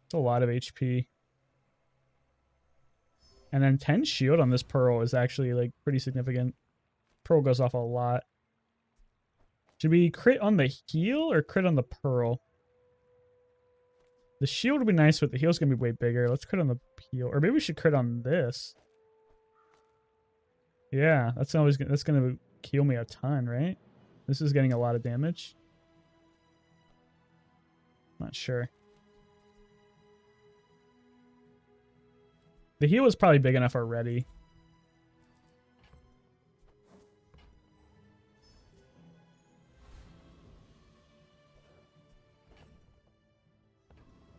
it's a lot of HP. And then 10 shield on this Pearl is actually like pretty significant. Pearl goes off a lot. Should we crit on the heal or crit on the Pearl? The shield would be nice, but the heal's gonna be way bigger. Let's crit on the heal. Or maybe we should crit on this. Yeah, that's gonna heal me a ton, right? This is getting a lot of damage. Not sure. The heal is probably big enough already.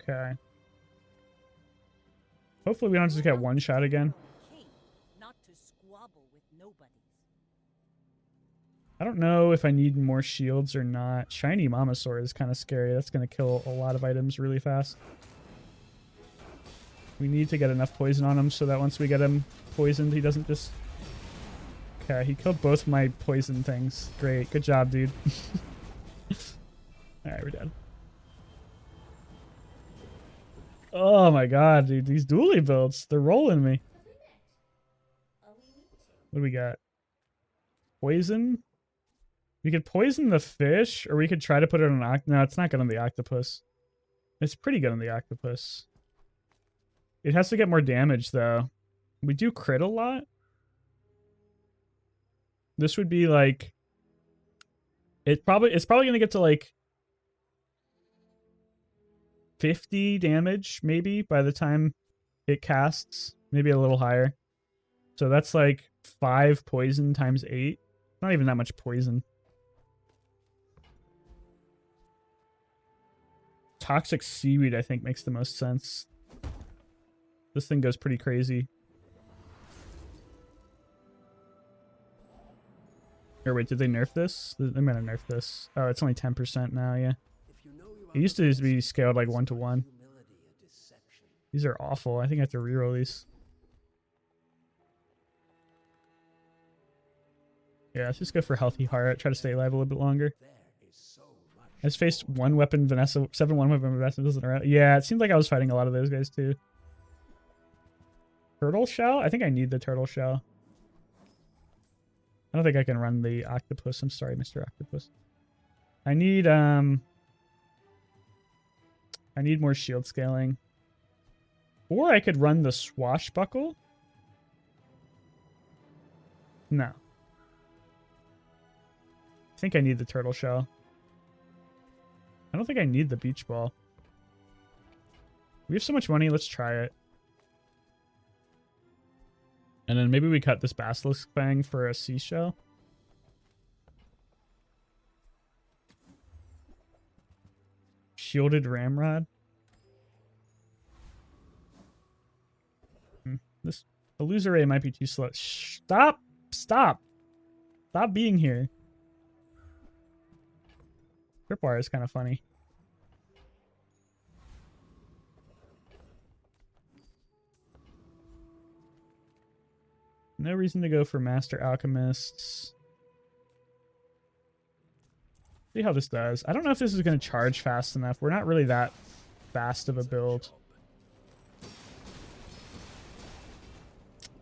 Okay. Hopefully we don't just get one shot again. King, not to squabble with nobodies. I don't know if I need more shields or not. Shiny Mamasaur is kind of scary. That's going to kill a lot of items really fast. We need to get enough poison on him so that once we get him poisoned, he doesn't just... Okay, he killed both my poison things. Great. Good job, dude. Alright, we're dead. Oh my god, dude. These dually builds, they're rolling me. What do we got? Poison? We could poison the fish, or we could try to put it on an No, it's not good on the octopus. It's pretty good on the octopus. It has to get more damage, though. We do crit a lot. This would be like... It's probably going to get to like 50 damage, maybe, by the time it casts. Maybe a little higher. So that's like 5 poison times 8. Not even that much poison. Toxic seaweed, I think, makes the most sense. This thing goes pretty crazy. Or wait, did they nerf this? They might have nerfed this. Oh, it's only 10% now, yeah. It used to be scaled like 1-to-1. These are awful. I think I have to reroll these. Yeah, let's just go for Healthy Heart. Try to stay alive a little bit longer. I just faced 1 weapon Vanessa, 7 1-weapon Vanessa doesn't around. Yeah, it seemed like I was fighting a lot of those guys too. Turtle shell? I think I need the turtle shell. I don't think I can run the octopus. I'm sorry, Mr. Octopus. I need more shield scaling. Or I could run the swashbuckle. No. I think I need the turtle shell. I don't think I need the beach ball. We have so much money, let's try it. And then maybe we cut this basilisk fang for a seashell. Shielded ramrod. This loser ray might be too slow. Stop! Stop! Stop being here. Tripwire is kind of funny. No reason to go for Master Alchemists. See how this does. I don't know if this is going to charge fast enough. We're not really that fast of a build.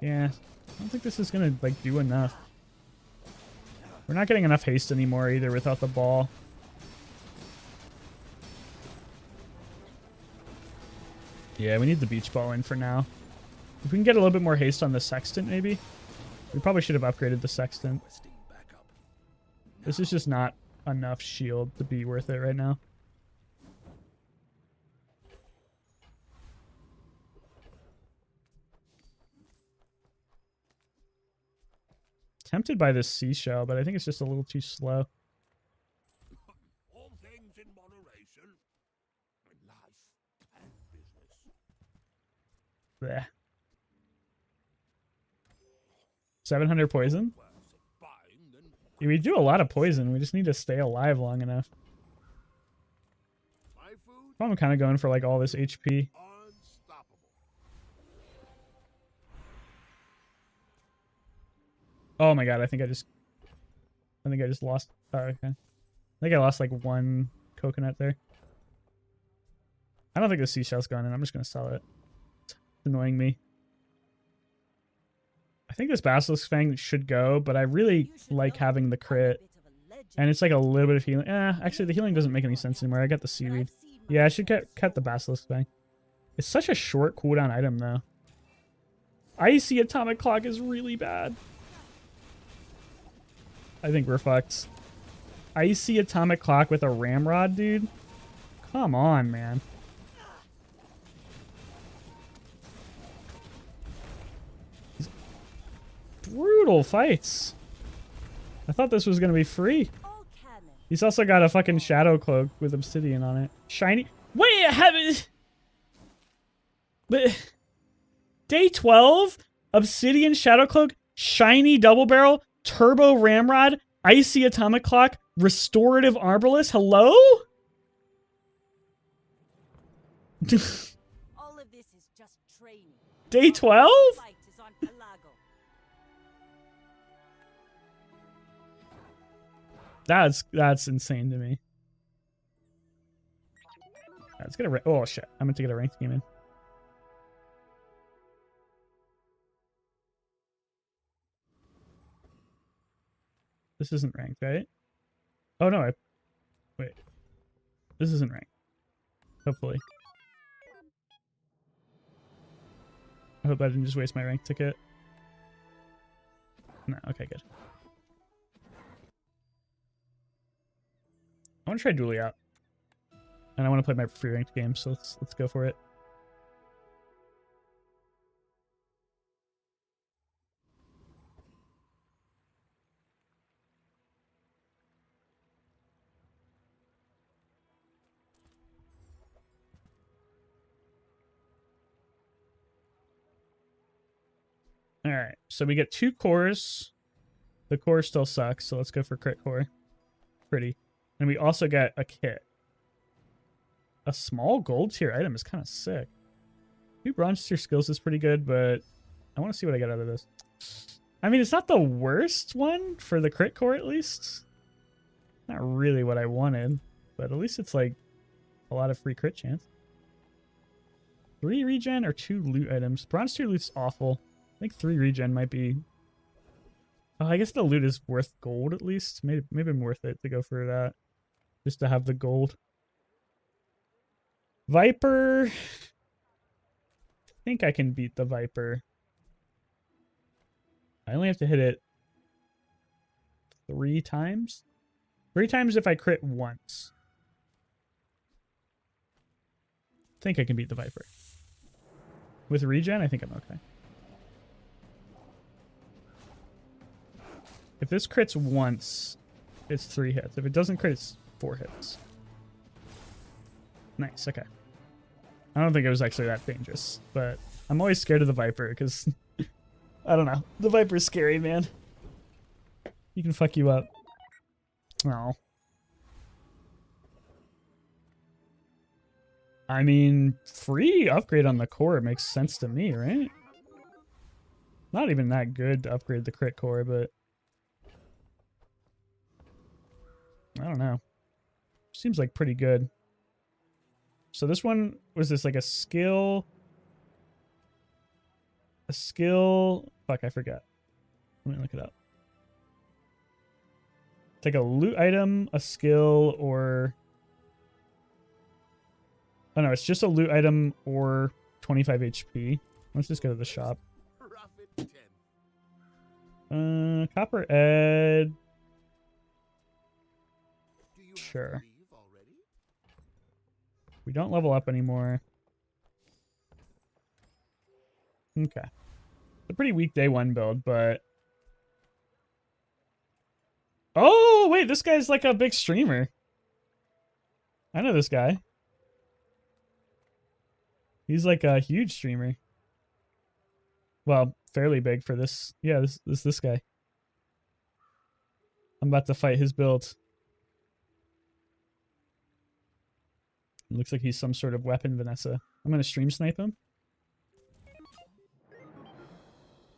Yeah, I don't think this is going to like do enough. We're not getting enough haste anymore either without the ball. Yeah, we need the beach ball in for now. If we can get a little bit more haste on the sextant, maybe. We probably should have upgraded the sextant. This is just not enough shield to be worth it right now. Tempted by this seashell, but I think it's just a little too slow. All things in moderation. Life and business. Blech. 700 poison? Worse at buying than Yeah, we do a lot of poison. We just need to stay alive long enough. my food. I'm kind of going for like all this HP. Unstoppable. Oh my god, I think I just lost. Oh, okay. I think I lost like one coconut there. I don't think the seashell's gone in. I'm just gonna sell it. It's annoying me. I think this Basilisk Fang should go, but I really like having the crit. And it's like a little bit of healing. Actually, the healing doesn't make any sense anymore. I got the seaweed. Yeah, I should cut the Basilisk Fang. It's such a short cooldown item, though. Icy Atomic Clock is really bad. I think we're fucked. Icy Atomic Clock with a Ramrod, dude? Come on, man. Brutal fights. I thought this was going to be free. All cannon. He's also got a fucking shadow cloak with obsidian on it. Shiny. Wait, I haven't. But day 12, obsidian shadow cloak, shiny double barrel, turbo ramrod, icy atomic clock, restorative arbalist. Hello? All of this is just training. Day 12? Fight is on Pelago. That's insane to me. Let's get a oh shit! I meant to get a ranked game in. This isn't ranked, right? Oh no! Wait. This isn't ranked. Hopefully. I hope I didn't just waste my rank ticket. No. Okay. Good. I want to try Dually out. And I want to play my free ranked game, so let's go for it. Alright, so we get 2 cores. The core still sucks, so let's go for crit core. Pretty. And we also get a kit. A small gold tier item is kind of sick. 2 bronze tier skills is pretty good, but I want to see what I get out of this. I mean, it's not the worst one for the crit core, at least. Not really what I wanted, but at least it's like a lot of free crit chance. 3 regen or 2 loot items. Bronze tier loot's awful. I think 3 regen might be... Oh, I guess the loot is worth gold at least. Maybe worth it to go for that. Just to have the gold. Viper. I think I can beat the Viper. I only have to hit it 3 times. 3 times if I crit once. I think I can beat the Viper. With regen, I think I'm okay. If this crits once, it's 3 hits. If it doesn't crit, it's 4 hits. Nice, okay. I don't think it was actually that dangerous, but I'm always scared of the Viper because, I don't know. The Viper's scary, man. He can fuck you up. Oh. I mean, free upgrade on the core makes sense to me, right? Not even that good to upgrade the crit core, but... I don't know. Seems like pretty good. So this one, was this like a skill? A skill? Fuck, I forgot. Let me look it up. It's like a loot item, a skill, or... Oh no, it's just a loot item or 25 HP. Let's just go to the shop. Copper Ed. Sure. We don't level up anymore. Okay. It's a pretty weak day one build, but... Oh, wait, this guy's like a big streamer. I know this guy. He's like a huge streamer. Well, fairly big for this. Yeah, this guy. I'm about to fight his build. It looks like he's some sort of weapon, Vanessa. I'm gonna stream snipe him.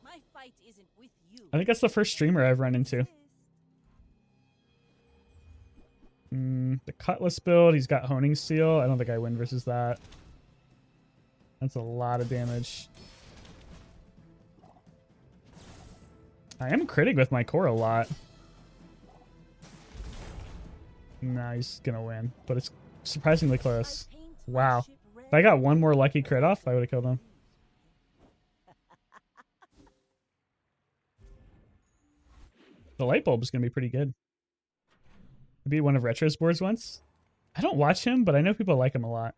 My fight isn't with you. I think that's the first streamer I've run into. The Cutlass build, he's got Honing Steel. I don't think I win versus that. That's a lot of damage. I am critting with my core a lot. Nah, he's gonna win, but it's surprisingly close. Wow. If I got one more lucky crit off, I would have killed him. The light bulb is gonna be pretty good. I beat one of Retro's boards once. I don't watch him, but I know people like him a lot.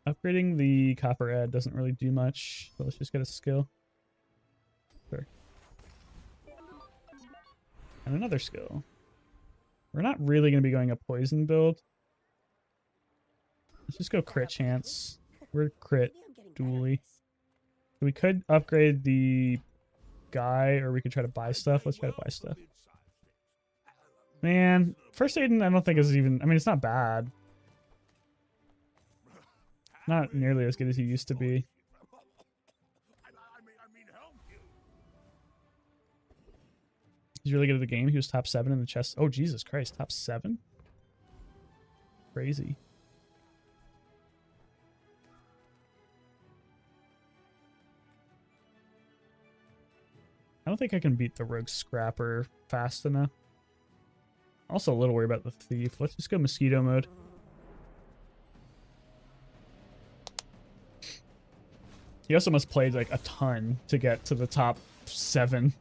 Upgrading the Copper Ed doesn't really do much, so let's just get a skill. Sure. And another skill. We're not really going to be going a poison build. Let's just go crit chance. We're crit dually. We could upgrade the guy, or we could try to buy stuff. Let's try to buy stuff. Man, first aid I don't think is even... I mean, it's not bad. Not nearly as good as he used to be. He's really good at the game. He was top 7 in the chest. Oh, Jesus Christ. Top 7? Crazy. I don't think I can beat the Rogue Scrapper fast enough. Also a little worried about the Thief. Let's just go Mosquito mode. He also must play like a ton to get to the top 7.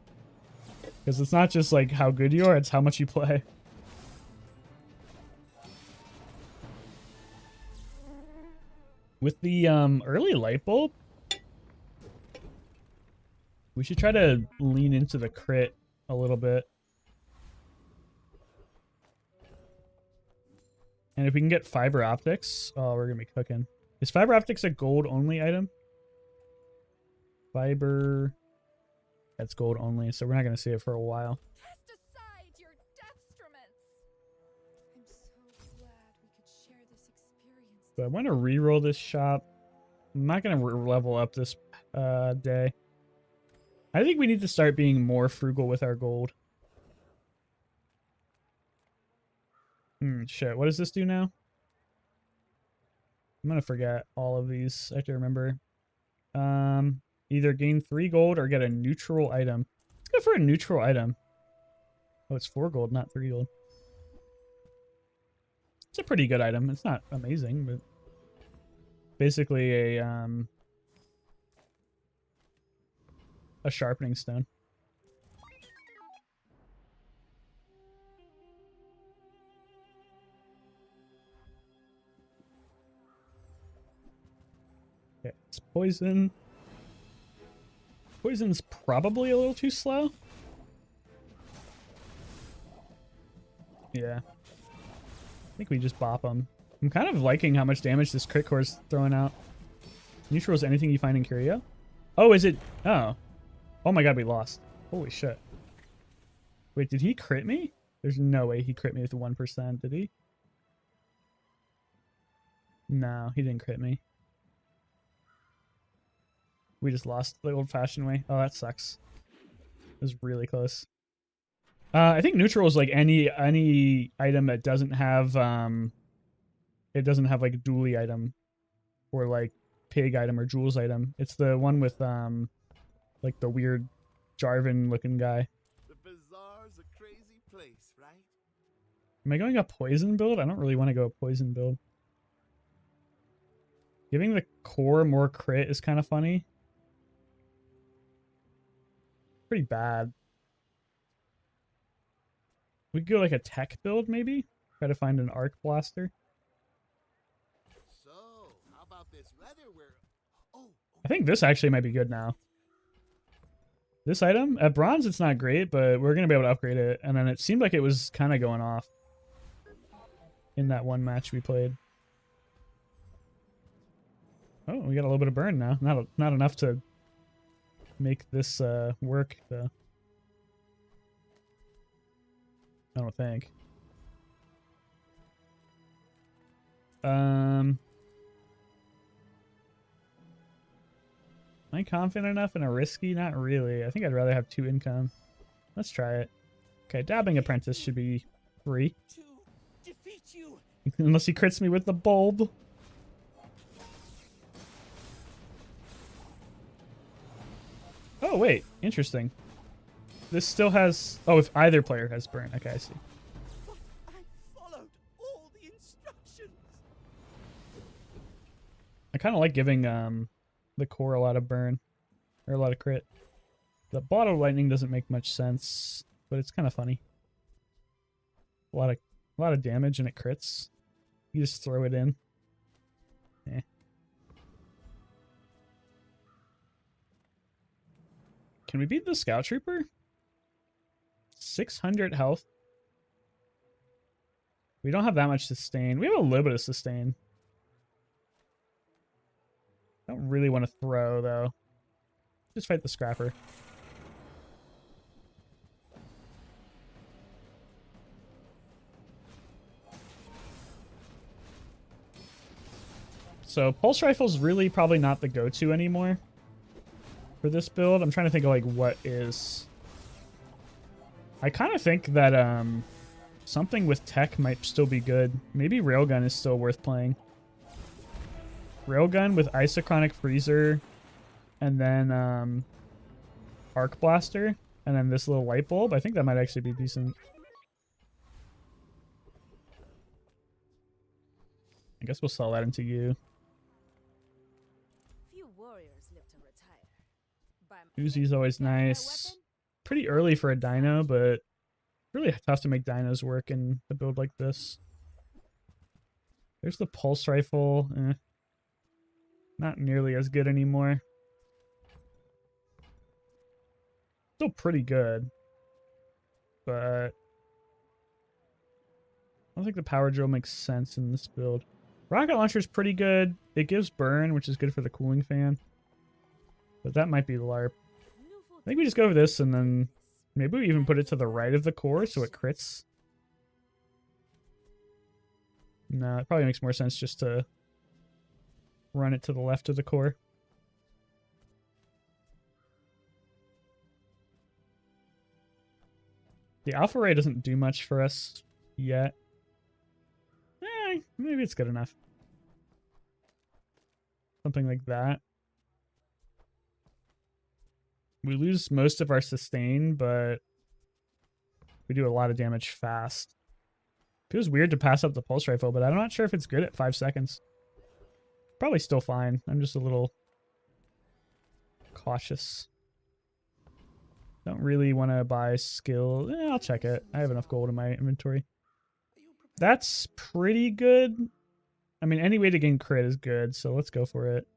Because it's not just like how good you are, it's how much you play. With the early light bulb, we should try to lean into the crit a little bit. And if we can get fiber optics, oh, we're gonna be cooking. Is fiber optics a gold only item? Fiber, that's gold only, so we're not gonna see it for a while. Cast aside your destruments. I'm so glad we could share this experience. So I want to re-roll this shop. I'm not gonna level up this day. I think we need to start being more frugal with our gold. Shit, what does this do now? I'm gonna forget all of these. I have to remember. Either gain 3 gold or get a neutral item. Let's go for a neutral item. Oh, it's 4 gold, not 3 gold. It's a pretty good item. It's not amazing, but basically a sharpening stone. Okay, it's poison. Poison's probably a little too slow. Yeah. I think we just bop them. I'm kind of liking how much damage this crit core is throwing out. Neutral is anything you find in Curio? Oh, is it? Oh. Oh my god, we lost. Holy shit. Wait, did he crit me? There's no way he crit me with 1%, did he? No, he didn't crit me. We just lost the old-fashioned way. Oh, that sucks. It was really close. I think neutral is like any item that doesn't have it doesn't have like dually item or like pig item or Jules item. It's the one with like the weird Jarvan looking guy. The Bazaar's a crazy place, right? Am I going a poison build? I don't really want to go a poison build. Giving the core more crit is kind of funny. Pretty bad. We could go like a tech build maybe? Try to find an arc blaster. So, how about this weather where... Oh, I think this actually might be good now. This item, at bronze it's not great, but we're going to be able to upgrade it. And then it seemed like it was kind of going off in that one match we played. Oh, we got a little bit of burn now. Not enough to make this work, though. I don't think. Am I confident enough in a risky? Not really. I think I'd rather have 2 income. Let's try it. Okay, dabbing apprentice should be free. To defeat you. Unless he crits me with the bulb. Oh, wait. Interesting. This still has... Oh, if either player has burn. Okay, I see. But I followed all the instructions. I kind of like giving the core a lot of burn. Or a lot of crit. The bottle lightning doesn't make much sense, but it's kind of funny. A lot of damage and it crits. You just throw it in. Eh. Can we beat the Scout Trooper? 600 health. We don't have that much sustain. We have a little bit of sustain. Don't really want to throw, though. Just fight the Scrapper. So pulse rifle's really probably not the go-to anymore for this build. I'm trying to think of like what is. I kind of think that something with tech might still be good. Maybe railgun is still worth playing. Railgun with isochronic freezer, and then arc blaster, and then this little light bulb. I think that might actually be decent. I guess we'll sell that into you. Few warriors live to retire. Uzi's always nice. Pretty early for a dino, but really tough to make dinos work in a build like this. There's the pulse rifle. Not nearly as good anymore. Still pretty good. But I don't think the power drill makes sense in this build. Rocket launcher is pretty good. It gives burn, which is good for the cooling fan. But that might be LARP. I think we just go over this and then maybe we even put it to the right of the core so it crits. No, it probably makes more sense just to run it to the left of the core. The alpha ray doesn't do much for us yet. Maybe it's good enough. Something like that. We lose most of our sustain, but we do a lot of damage fast. Feels weird to pass up the pulse rifle, but I'm not sure if it's good at 5 seconds. Probably still fine. I'm just a little cautious. Don't really want to buy skill. I'll check it. I have enough gold in my inventory. That's pretty good. I mean, any way to gain crit is good, so let's go for it.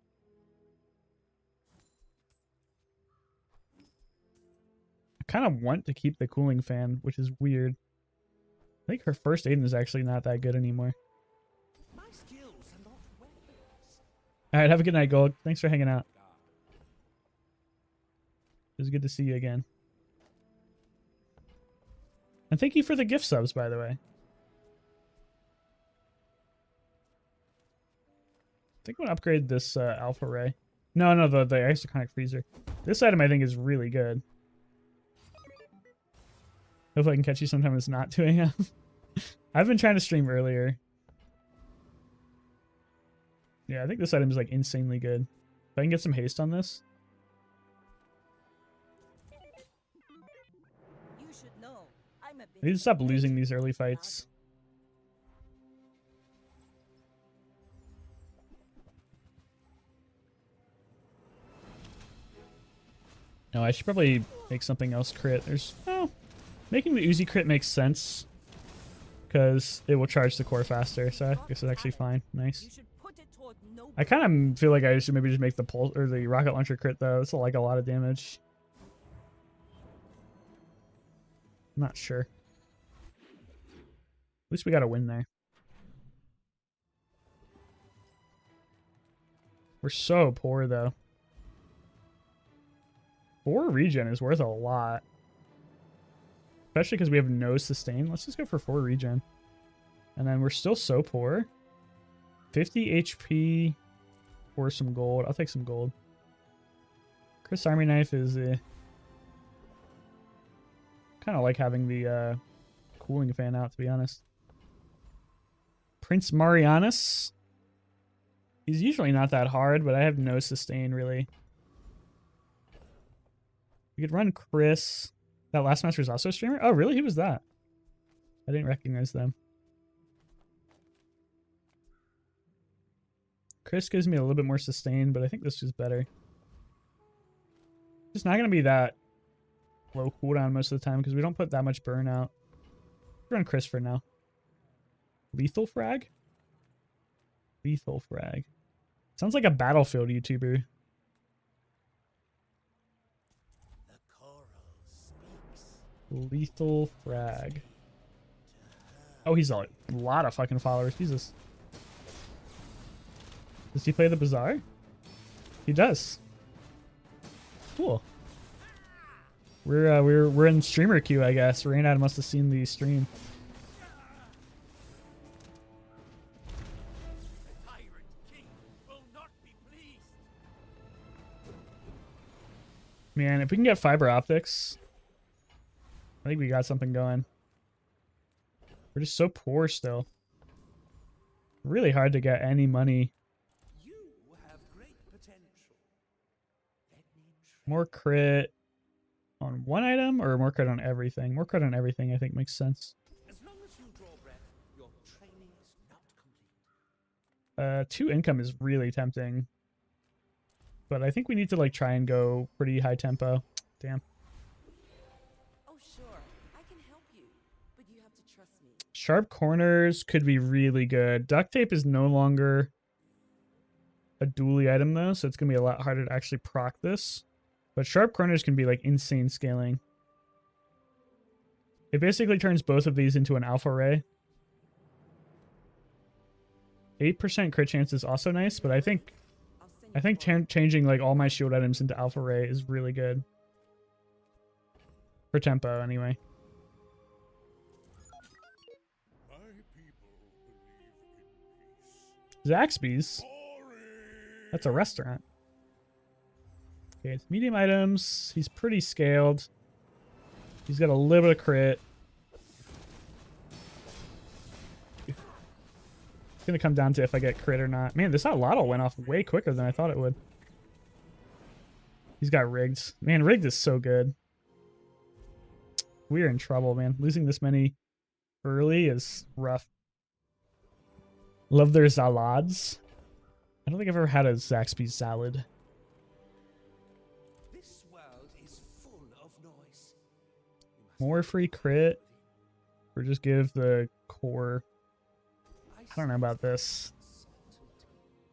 I kind of want to keep the cooling fan, which is weird. I think her first Aiden is actually not that good anymore. My skills are not weapons. Alright, have a good night, Gold. Thanks for hanging out. It was good to see you again. And thank you for the gift subs, by the way. I think I'm gonna upgrade this alpha ray. No, the isochronic freezer. This item I think is really good. Hopefully I can catch you sometime it's not 2 a.m. I've been trying to stream earlier. Yeah, I think this item is like insanely good. If I can get some haste on this. You should know. I'm a I bit need to of a stop losing legend these early in Bazaar. fights. No, I should probably make something else crit. There's making the Uzi crit makes sense because it will charge the core faster. So I guess it's actually fine. You Nice. should put it toward noble. I kind of feel like I should maybe just make the pulse or the rocket launcher crit though. It's like a lot of damage. I'm not sure. At least we got a win there. We're so poor though. 4 regen is worth a lot. Especially because we have no sustain. Let's just go for 4 regen. And then we're still so poor. 50 HP or some gold. I'll take some gold. Chris Army Knife is kind of like having the cooling fan out, to be honest. Prince Marianus. He's usually not that hard, but I have no sustain really. We could run Chris. That last master is also a streamer? Oh, really? He was that. I didn't recognize them. Chris gives me a little bit more sustain, but I think this is better. It's not going to be that low cooldown most of the time because we don't put that much burn out. Run Chris for now. Lethal frag? Lethal frag. Sounds like a Battlefield YouTuber. Lethal frag. Oh, he's a lot of fucking followers. Jesus. Does he play the Bazaar? He does. Cool. We're in streamer queue, I guess. Raynad must have seen the stream. Man, if we can get fiber optics, I think we got something going. We're just so poor still. Really hard to get any money. You have great potential. More crit on one item or more crit on everything? More crit on everything I think makes sense. As long as you draw breath, your training is not complete. 2 income is really tempting. But I think we need to like try and go pretty high tempo. Damn. Oh, sure. I can help you, but you have to trust me. Sharp corners could be really good. Duct tape is no longer a dually item though, so it's going to be a lot harder to actually proc this. But sharp corners can be like insane scaling. It basically turns both of these into an alpha ray. 8% crit chance is also nice, but I think changing like all my shield items into alpha ray is really good. For tempo anyway. My people believe in peace. Zaxby's? That's a restaurant. Okay, it's medium items. He's pretty scaled. He's got a little bit of crit. It's gonna come down to if I get crit or not. Man, this outlotto went off way quicker than I thought it would. He's got rigged. Man, rigged is so good. We're in trouble, man. Losing this many early is rough. Love their salads. I don't think I've ever had a Zaxby's salad. This world is full of noise. More free crit. Or just give the core. I don't know about this.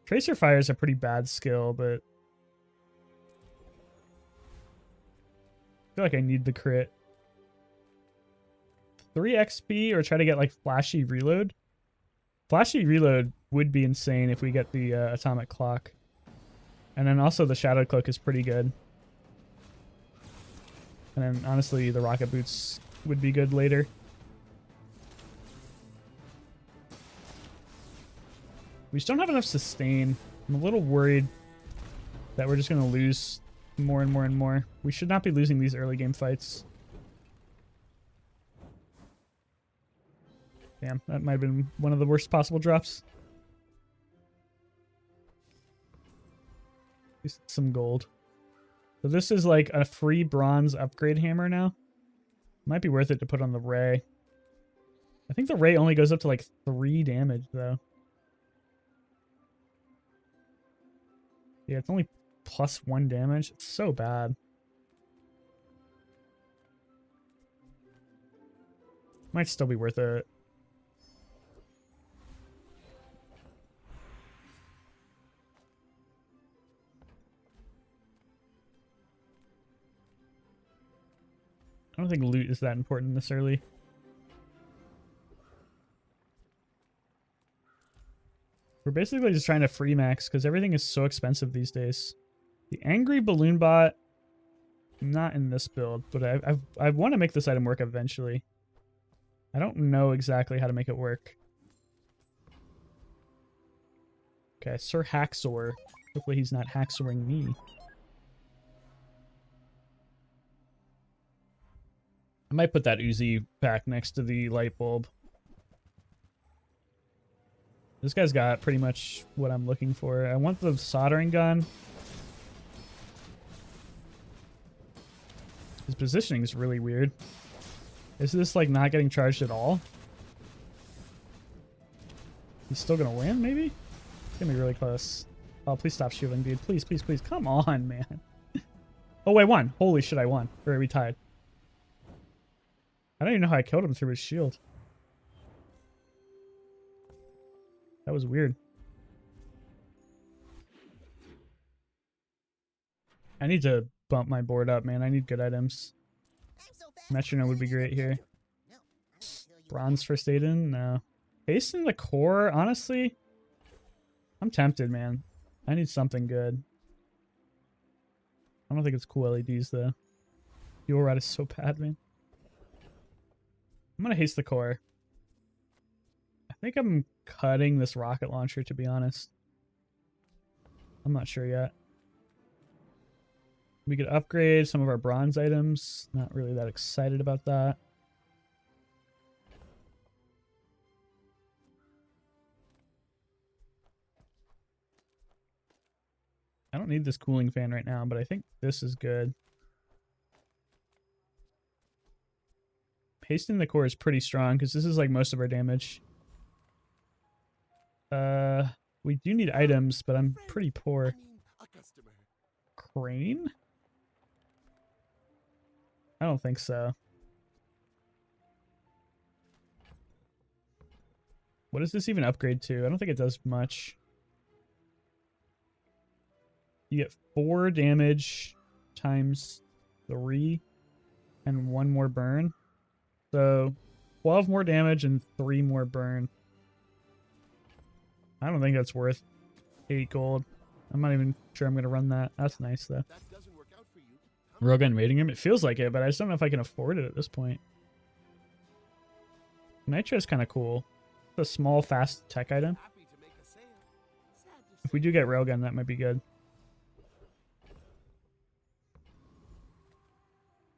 Tracer Fire is a pretty bad skill, but I feel like I need the crit. 3 XP or try to get like Flashy Reload. Flashy Reload would be insane if we get the Atomic Clock. And then also the Shadow Cloak is pretty good. And then honestly the Rocket Boots would be good later. We just don't have enough sustain. I'm a little worried that we're just going to lose more and more and more. We should not be losing these early game fights. Damn, that might have been one of the worst possible drops. At least some gold. So this is like a free bronze upgrade hammer now. Might be worth it to put on the ray. I think the ray only goes up to like 3 damage though. Yeah, it's only +1 damage. It's so bad. Might still be worth it. I don't think loot is that important this early. We're basically just trying to free max because everything is so expensive these days. The Angry Balloon Bot, not in this build, but I want to make this item work eventually. I don't know exactly how to make it work. Okay, Sir Haxor. Hopefully he's not haxoring me. I might put that Uzi back next to the light bulb. This guy's got pretty much what I'm looking for. I want the soldering gun. His positioning is really weird. Is this like not getting charged at all? He's still gonna win, maybe? It's gonna be really close. Oh, please stop shielding, dude. Please, please, please. Come on, man. Oh, I won. Holy shit, I won. Or are we tied? I don't even know how I killed him through his shield. That was weird. I need to bump my board up, man. I need good items. Metronome would be great here. Bronze first aid in? No. Hasten the core? Honestly, I'm tempted, man. I need something good. I don't think it's cool LEDs, though. Fuel rod is so bad, man. I'm gonna haste the core. I think I'm cutting this rocket launcher, to be honest. I'm not sure yet. We could upgrade some of our bronze items. Not really that excited about that. I don't need this cooling fan right now, but I think this is good. Pasting the core is pretty strong because this is like most of our damage. We do need items, but I'm pretty poor. Crane? I don't think so. What does this even upgrade to? I don't think it does much. You get 4 damage times 3 and 1 more burn. So 12 more damage and 3 more burn. I don't think that's worth 8 gold. I'm not even sure I'm going to run that. That's nice, though. Railgun mating him? It feels like it, but I just don't know if I can afford it at this point. Nitro is kind of cool. It's a small, fast tech item. If we do get Railgun, that might be good.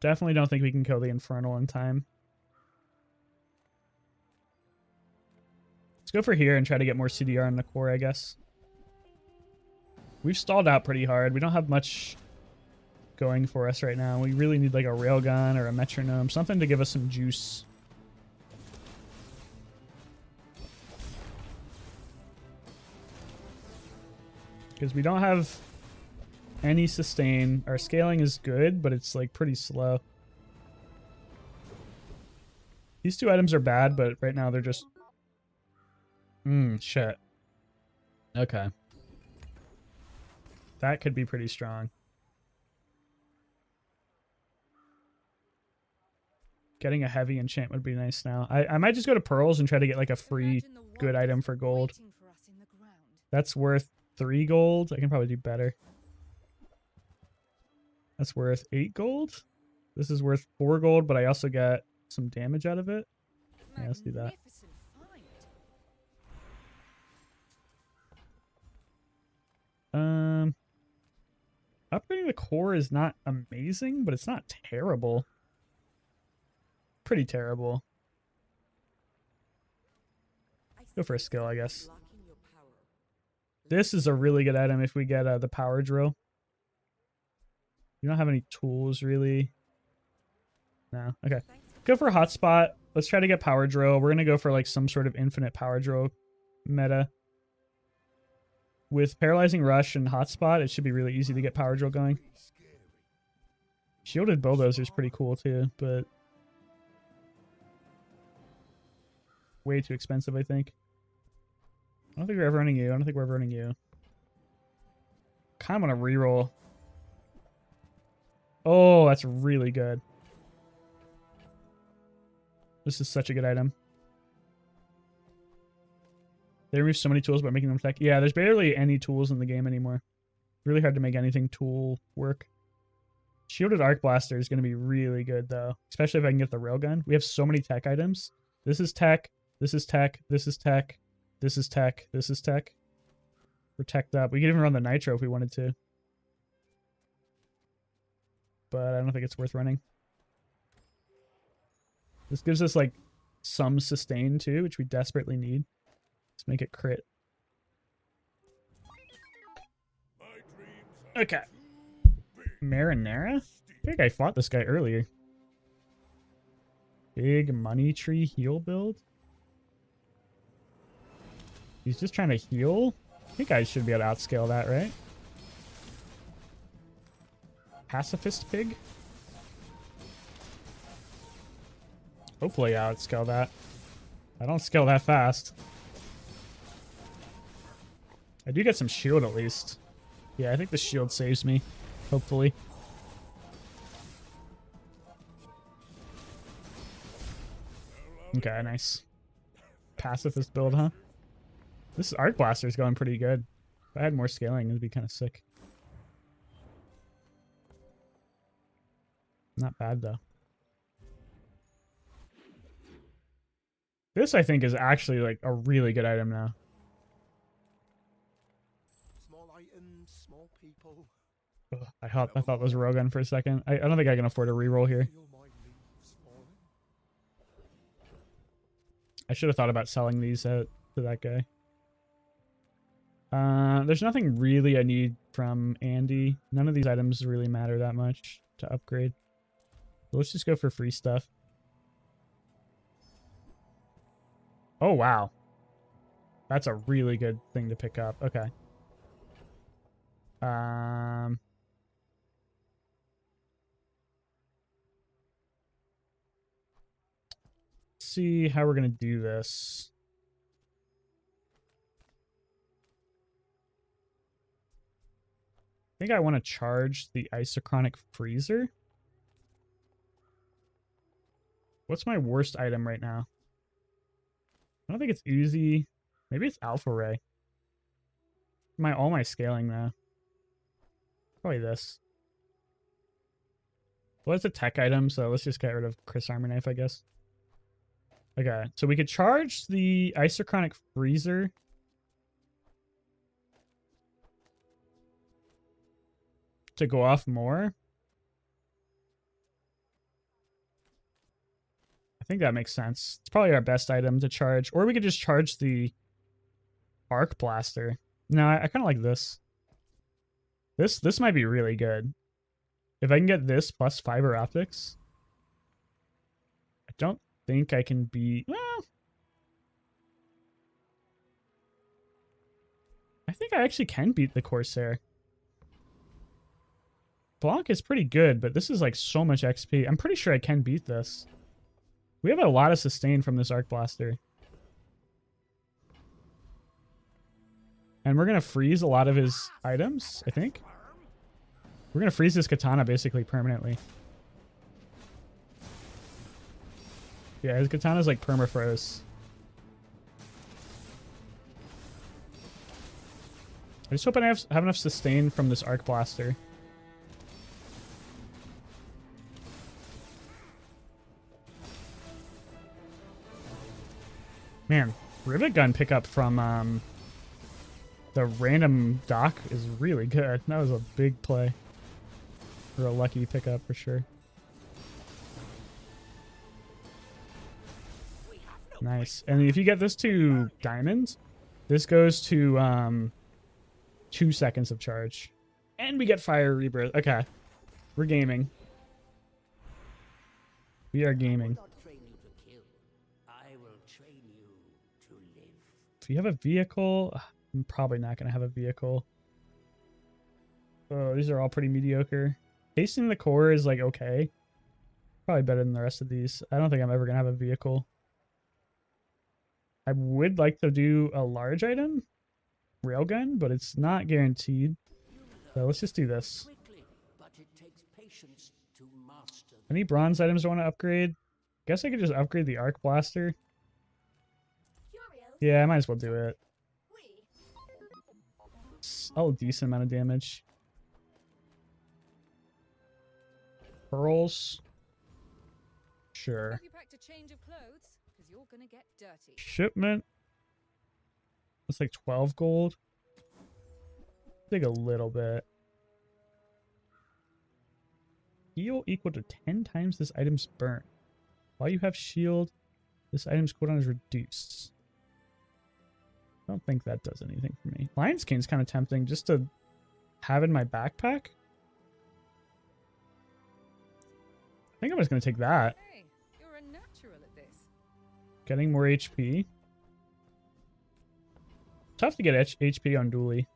Definitely don't think we can kill the Infernal in time. Let's go for here and try to get more CDR in the core, I guess. We've stalled out pretty hard. We don't have much going for us right now. We really need like a railgun or a metronome, something to give us some juice. Because we don't have any sustain. Our scaling is good, but it's like pretty slow. These 2 items are bad, but right now they're just... shit. Okay. That could be pretty strong. Getting a heavy enchant would be nice now. I might just go to Pearls and try to get like a free good item for gold. That's worth 3 gold. I can probably do better. That's worth 8 gold. This is worth 4 gold, but I also get some damage out of it. Yeah, let's do that. Upgrading the core is not amazing, but it's not terrible. Pretty terrible. Go for a skill, I guess. Blocking your power. This is a really good item if we get the power drill. You don't have any tools, really. No. Okay. Go for a hotspot. Let's try to get power drill. We're going to go for like some sort of infinite power drill meta. With paralyzing rush and hotspot, it should be really easy to get power drill going. Shielded bulldozer is pretty cool too, but way too expensive, I think. I don't think we're ever running you. I don't think we're ever running you. Kind of want to reroll. Oh, that's really good. This is such a good item. They remove so many tools by making them tech. Yeah, there's barely any tools in the game anymore. Really hard to make anything tool work. Shielded Arc Blaster is going to be really good, though. Especially if I can get the railgun. We have so many tech items. This is tech. This is tech. This is tech. This is tech. This is tech. We're teched up. We could even run the Nitro if we wanted to. But I don't think it's worth running. This gives us, like, some sustain, too, which we desperately need. Let's make it crit. Okay. Marinara? I think I fought this guy earlier. Big money tree heal build? He's just trying to heal? I think I should be able to outscale that, right? Pacifist pig? Hopefully I outscale that. I don't scale that fast. I do get some shield at least. Yeah, I think the shield saves me. Hopefully. Okay, nice. Pacifist build, huh? This Arc Blaster is going pretty good. If I had more scaling, it would be kind of sick. Not bad, though. This, I think, is actually, like, a really good item now. Small items, small people. Ugh, I thought it was a railgun for a second. I don't think I can afford a reroll here. Feel my leaves falling. I should have thought about selling these to that guy. There's nothing really I need from Andy. None of these items really matter that much to upgrade. So let's just go for free stuff. Oh, wow. That's a really good thing to pick up. Okay. Let's see how we're going to do this. I think I want to charge the isochronic freezer. What's my worst item right now? I don't think it's Uzi. Maybe it's Alpha Ray. All my scaling though. Probably this. Well, it's a tech item, so let's just get rid of Chris Armor Knife, I guess. Okay, so we could charge the isochronic freezer. To go off more. I think that makes sense. It's probably our best item to charge. Or we could just charge the Arc Blaster. No, I kind of like this. This might be really good. If I can get this plus fiber optics. I don't think I can beat... Well, I think I actually can beat the Corsair. Blanc is pretty good, but this is like so much XP. I'm pretty sure I can beat this. We have a lot of sustain from this Arc Blaster. And we're going to freeze a lot of his items, I think. We're going to freeze this katana basically permanently. Yeah, his katana's like permafroze. I just hope I have enough sustain from this Arc Blaster. Man, Rivet Gun pickup from the random dock is really good. That was a big play. Or a lucky pickup for sure. We have no Nice. And if you get this to diamonds, this goes to 2 seconds of charge. And we get fire rebirth. Okay. We're gaming. We are gaming. Not train you to kill. I will train you to live. If you have a vehicle, I'm probably not going to have a vehicle. Oh, these are all pretty mediocre. Tasting the core is like okay. Probably better than the rest of these. I don't think I'm ever going to have a vehicle. I would like to do a large item, railgun, but it's not guaranteed. So let's just do this. Quickly, but it takes patience to master. Any bronze items I want to upgrade? Guess I could just upgrade the arc blaster. Yeah, I might as well do it. It's a decent amount of damage. Pearls. Sure. Hope you packed a change of clothes, because you're gonna get dirty. Shipment. That's like 12 gold. Take a little bit. Heal equal to 10 times this item's burn. While you have shield, this item's cooldown is reduced. I don't think that does anything for me. Lion's Cane's kind of tempting just to have in my backpack. I think I'm just going to take that. Hey, you're a natural at this. Getting more HP. Tough to get HP on Dooley.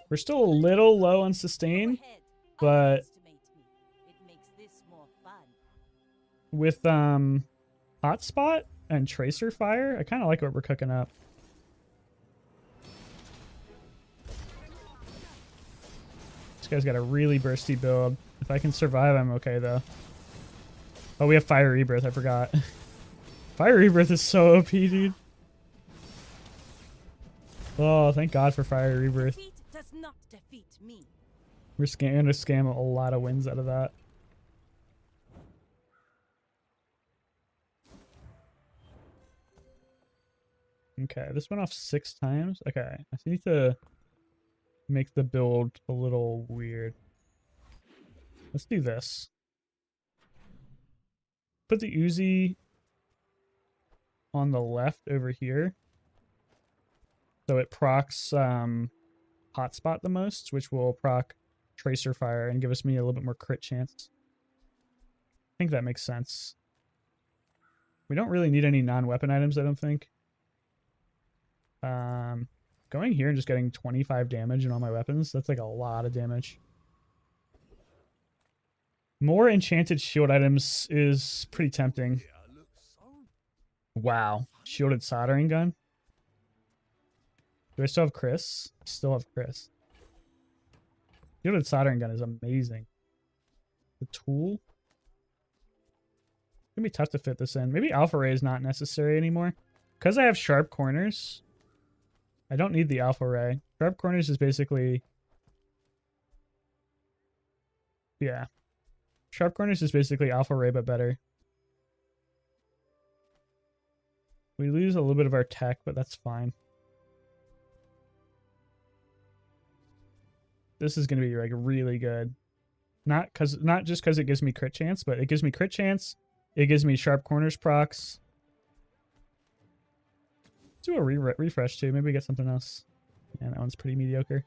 We're still a little low on sustain, but with hotspot and tracer fire, I kind of like what we're cooking up. This guy's got a really bursty build. If I can survive, I'm okay though. Oh, we have fire rebirth. I forgot. Fire rebirth is so OP, dude. Oh, thank God for fire rebirth. Does not defeat me. We're going to scam a lot of wins out of that. Okay, this went off 6 times. Okay, I need to make the build a little weird. Let's do this. Put the Uzi on the left over here. So it procs hotspot the most, which will proc tracer fire and give me a little bit more crit chance. I think that makes sense. We don't really need any non-weapon items, I don't think. Going here and just getting 25 damage in all my weapons, that's like a lot of damage. More enchanted shield items is pretty tempting. Wow. Shielded soldering gun. Do I still have Chris? I still have Chris. Shielded soldering gun is amazing. The tool. It's gonna be tough to fit this in. Maybe Alpha Ray is not necessary anymore. Because I have sharp corners, I don't need the Alpha Ray. Sharp corners is basically... Yeah. Sharp corners is basically Alpha Ray, but better. We lose a little bit of our tech, but that's fine. This is going to be like really good. Not just because it gives me crit chance, but it gives me crit chance. It gives me sharp corners procs. Let's do a refresh too. Maybe we get something else. Yeah, that one's pretty mediocre.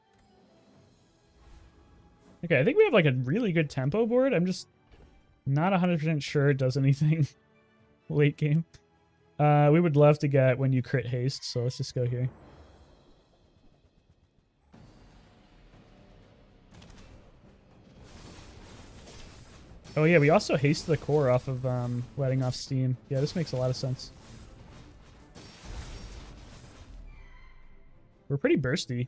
Okay, I think we have like a really good tempo board. I'm just not 100% sure it does anything late game. We would love to get when you crit haste, so let's just go here. Oh yeah, we also haste the core off of letting off steam. Yeah, this makes a lot of sense. We're pretty bursty.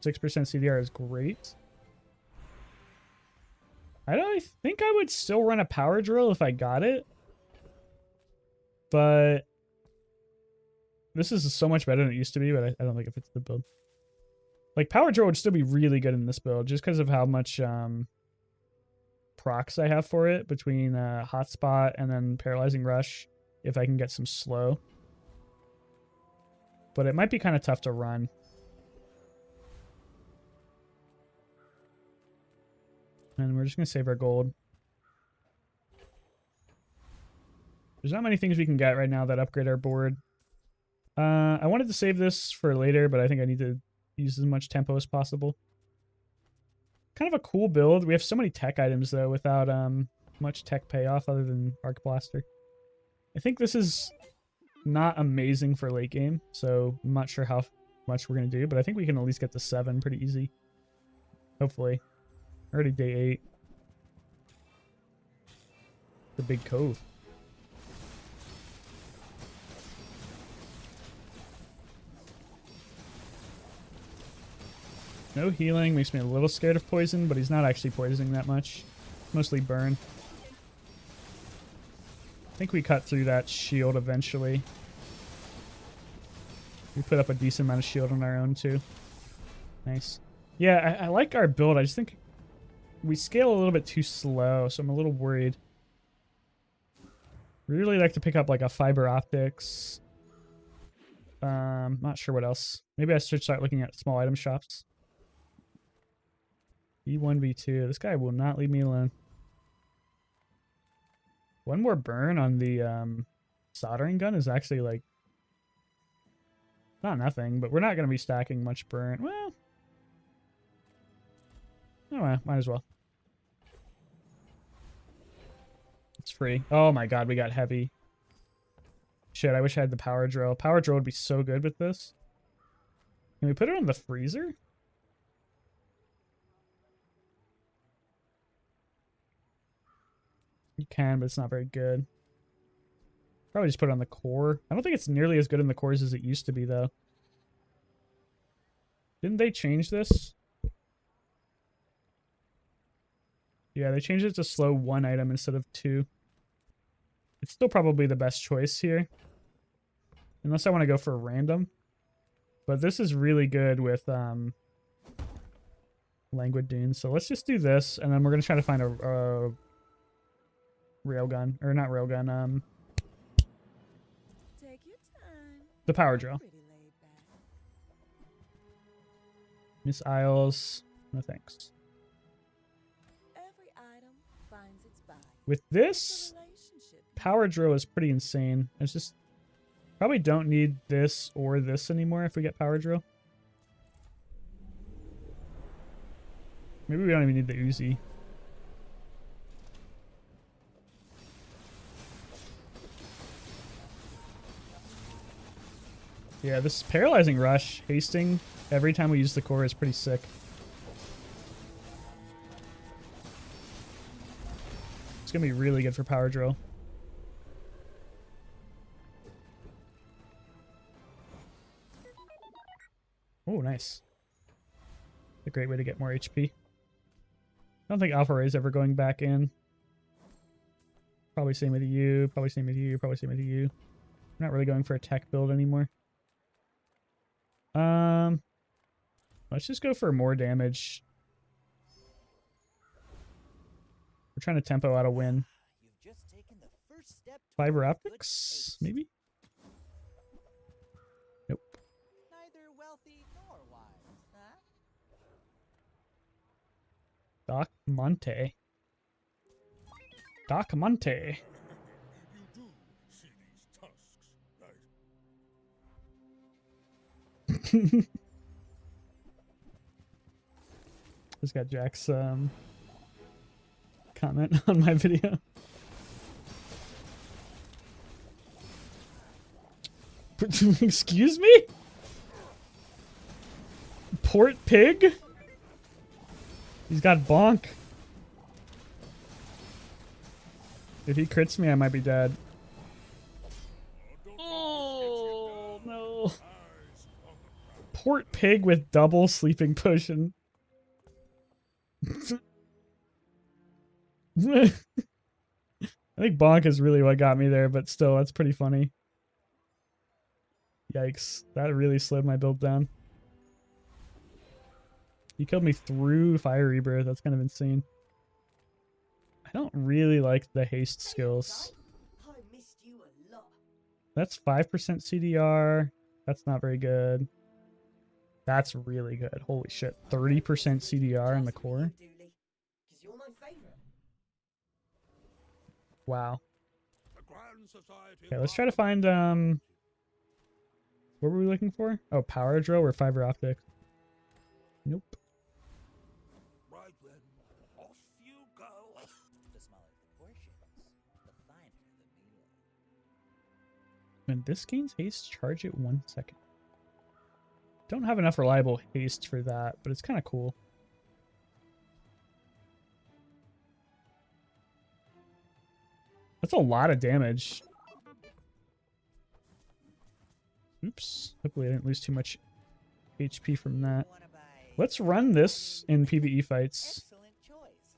.6% CDR is great. I think I would still run a power drill if I got it. But this is so much better than it used to be, but I don't think it fits the build. Like, power drill would still be really good in this build, just because of how much procs I have for it between hotspot and then paralyzing rush, if I can get some slow. But it might be kind of tough to run. And we're just going to save our gold. There's not many things we can get right now that upgrade our board. I wanted to save this for later, but I think I need to use as much tempo as possible. Kind of a cool build. We have so many tech items, though, without much tech payoff other than Arc Blaster. I think this is not amazing for late game, so I'm not sure how much we're going to do, but I think we can at least get to 7 pretty easy. Hopefully. Already day 8. The big cove. No healing. Makes me a little scared of poison, but he's not actually poisoning that much. Mostly burn. I think we cut through that shield eventually. We put up a decent amount of shield on our own too. Nice. Yeah, I like our build. I just think we scale a little bit too slow, so I'm a little worried. Really like to pick up like a fiber optics. Not sure what else. Maybe I should start looking at small item shops. B1, B2. This guy will not leave me alone. One more burn on the soldering gun is actually like not nothing, but we're not going to be stacking much burn. Well, oh well, might as well. It's free. Oh my god, we got heavy. Shit, I wish I had the power drill. Power drill would be so good with this. Can we put it on the freezer? You can, but it's not very good. Probably just put it on the core. I don't think it's nearly as good in the cores as it used to be, though. Didn't they change this? Yeah, they changed it to slow 1 item instead of 2. It's still probably the best choice here. Unless I want to go for a random. But this is really good with Languid Dunes. So let's just do this, and then we're going to try to find a railgun. Or not railgun, Take your time. the power drill. Pretty laid back. Miss Isles. No thanks. Every item finds its buyer. With this, It's a relationship. power drill is pretty insane. It's just probably don't need this or this anymore if we get power drill. Maybe we don't even need the Uzi. Yeah, this paralyzing rush, hasting every time we use the core is pretty sick. It's gonna be really good for power drill. Oh, nice. A great way to get more HP. I don't think Alpha Ray is ever going back in. Probably same with you, probably same with you, probably same with you. I'm not really going for a tech build anymore. Let's just go for more damage. We're trying to tempo out a win. You've just taken the first step Fiber toward good optics, taste. maybe? Nope. Neither wealthy nor wise, huh? Doc Monte. Doc Monte. You do see these tusks, right? Just got Jack's comment on my video. Excuse me? Port pig? He's got bonk. If he crits me, I might be dead. Oh, no. Port pig with double sleeping potion. I think bonk is really what got me there, but still, that's pretty funny. Yikes. That really slowed my build down. He killed me through Fire Rebirth. That's kind of insane. I don't really like the haste skills. I missed you a lot. That's 5% CDR. That's not very good. That's really good. Holy shit. 30% CDR in the core. Dooley, 'cause you're my Wow. The Grand Society Okay, let's try to find what were we looking for? Oh, power drill or fiber optic. Nope. Right then, off you go. The smaller the portions, the finer the meal. When this gains haste, charge it 1 second. Don't have enough reliable haste for that, but it's kind of cool. That's a lot of damage. Oops. Hopefully I didn't lose too much HP from that. Let's run this in PvE fights. Excellent choice.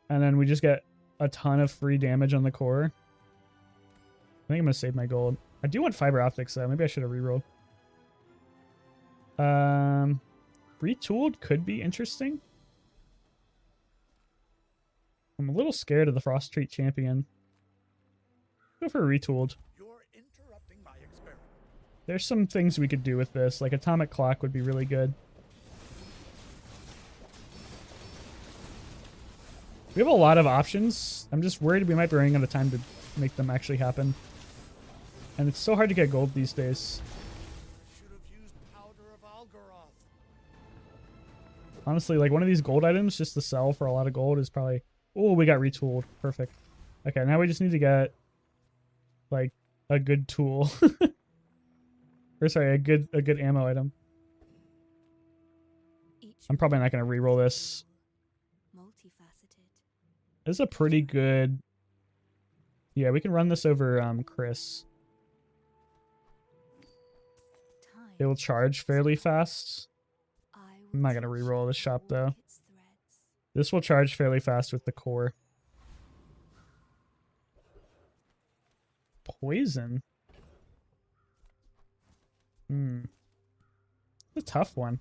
And then we just get a ton of free damage on the core. I think I'm going to save my gold. I do want fiber optics though. Maybe I should have rerolled. Retooled could be interesting. I'm a little scared of the Frost Treat Champion. Go for retooled. You're interrupting my experiment. There's some things we could do with this, like Atomic Clock would be really good. We have a lot of options. I'm just worried we might be running out of time to make them actually happen. And it's so hard to get gold these days. Should have used powder of Algaroth. Honestly, like one of these gold items just to sell for a lot of gold is probably... Oh, we got retooled. Perfect. Okay, now we just need to get like a good tool. Or sorry, a good ammo item. I'm probably not going to reroll this. Multifaceted. This is a pretty good... Yeah, we can run this over Chris. It will charge fairly fast. I'm not going to reroll this shop though. This will charge fairly fast with the core. Poison. It's a tough one.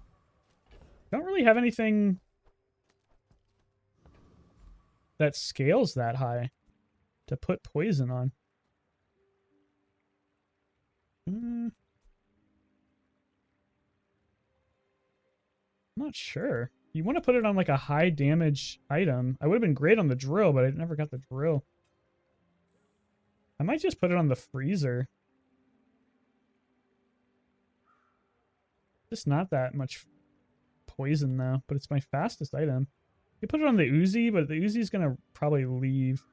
Don't really have anything that scales that high to put poison on. I'm not sure. You want to put it on like a high damage item. I would have been great on the drill, but I never got the drill. I might just put it on the freezer. Just not that much poison though, but it's my fastest item. You put it on the Uzi, but the Uzi's gonna probably leave.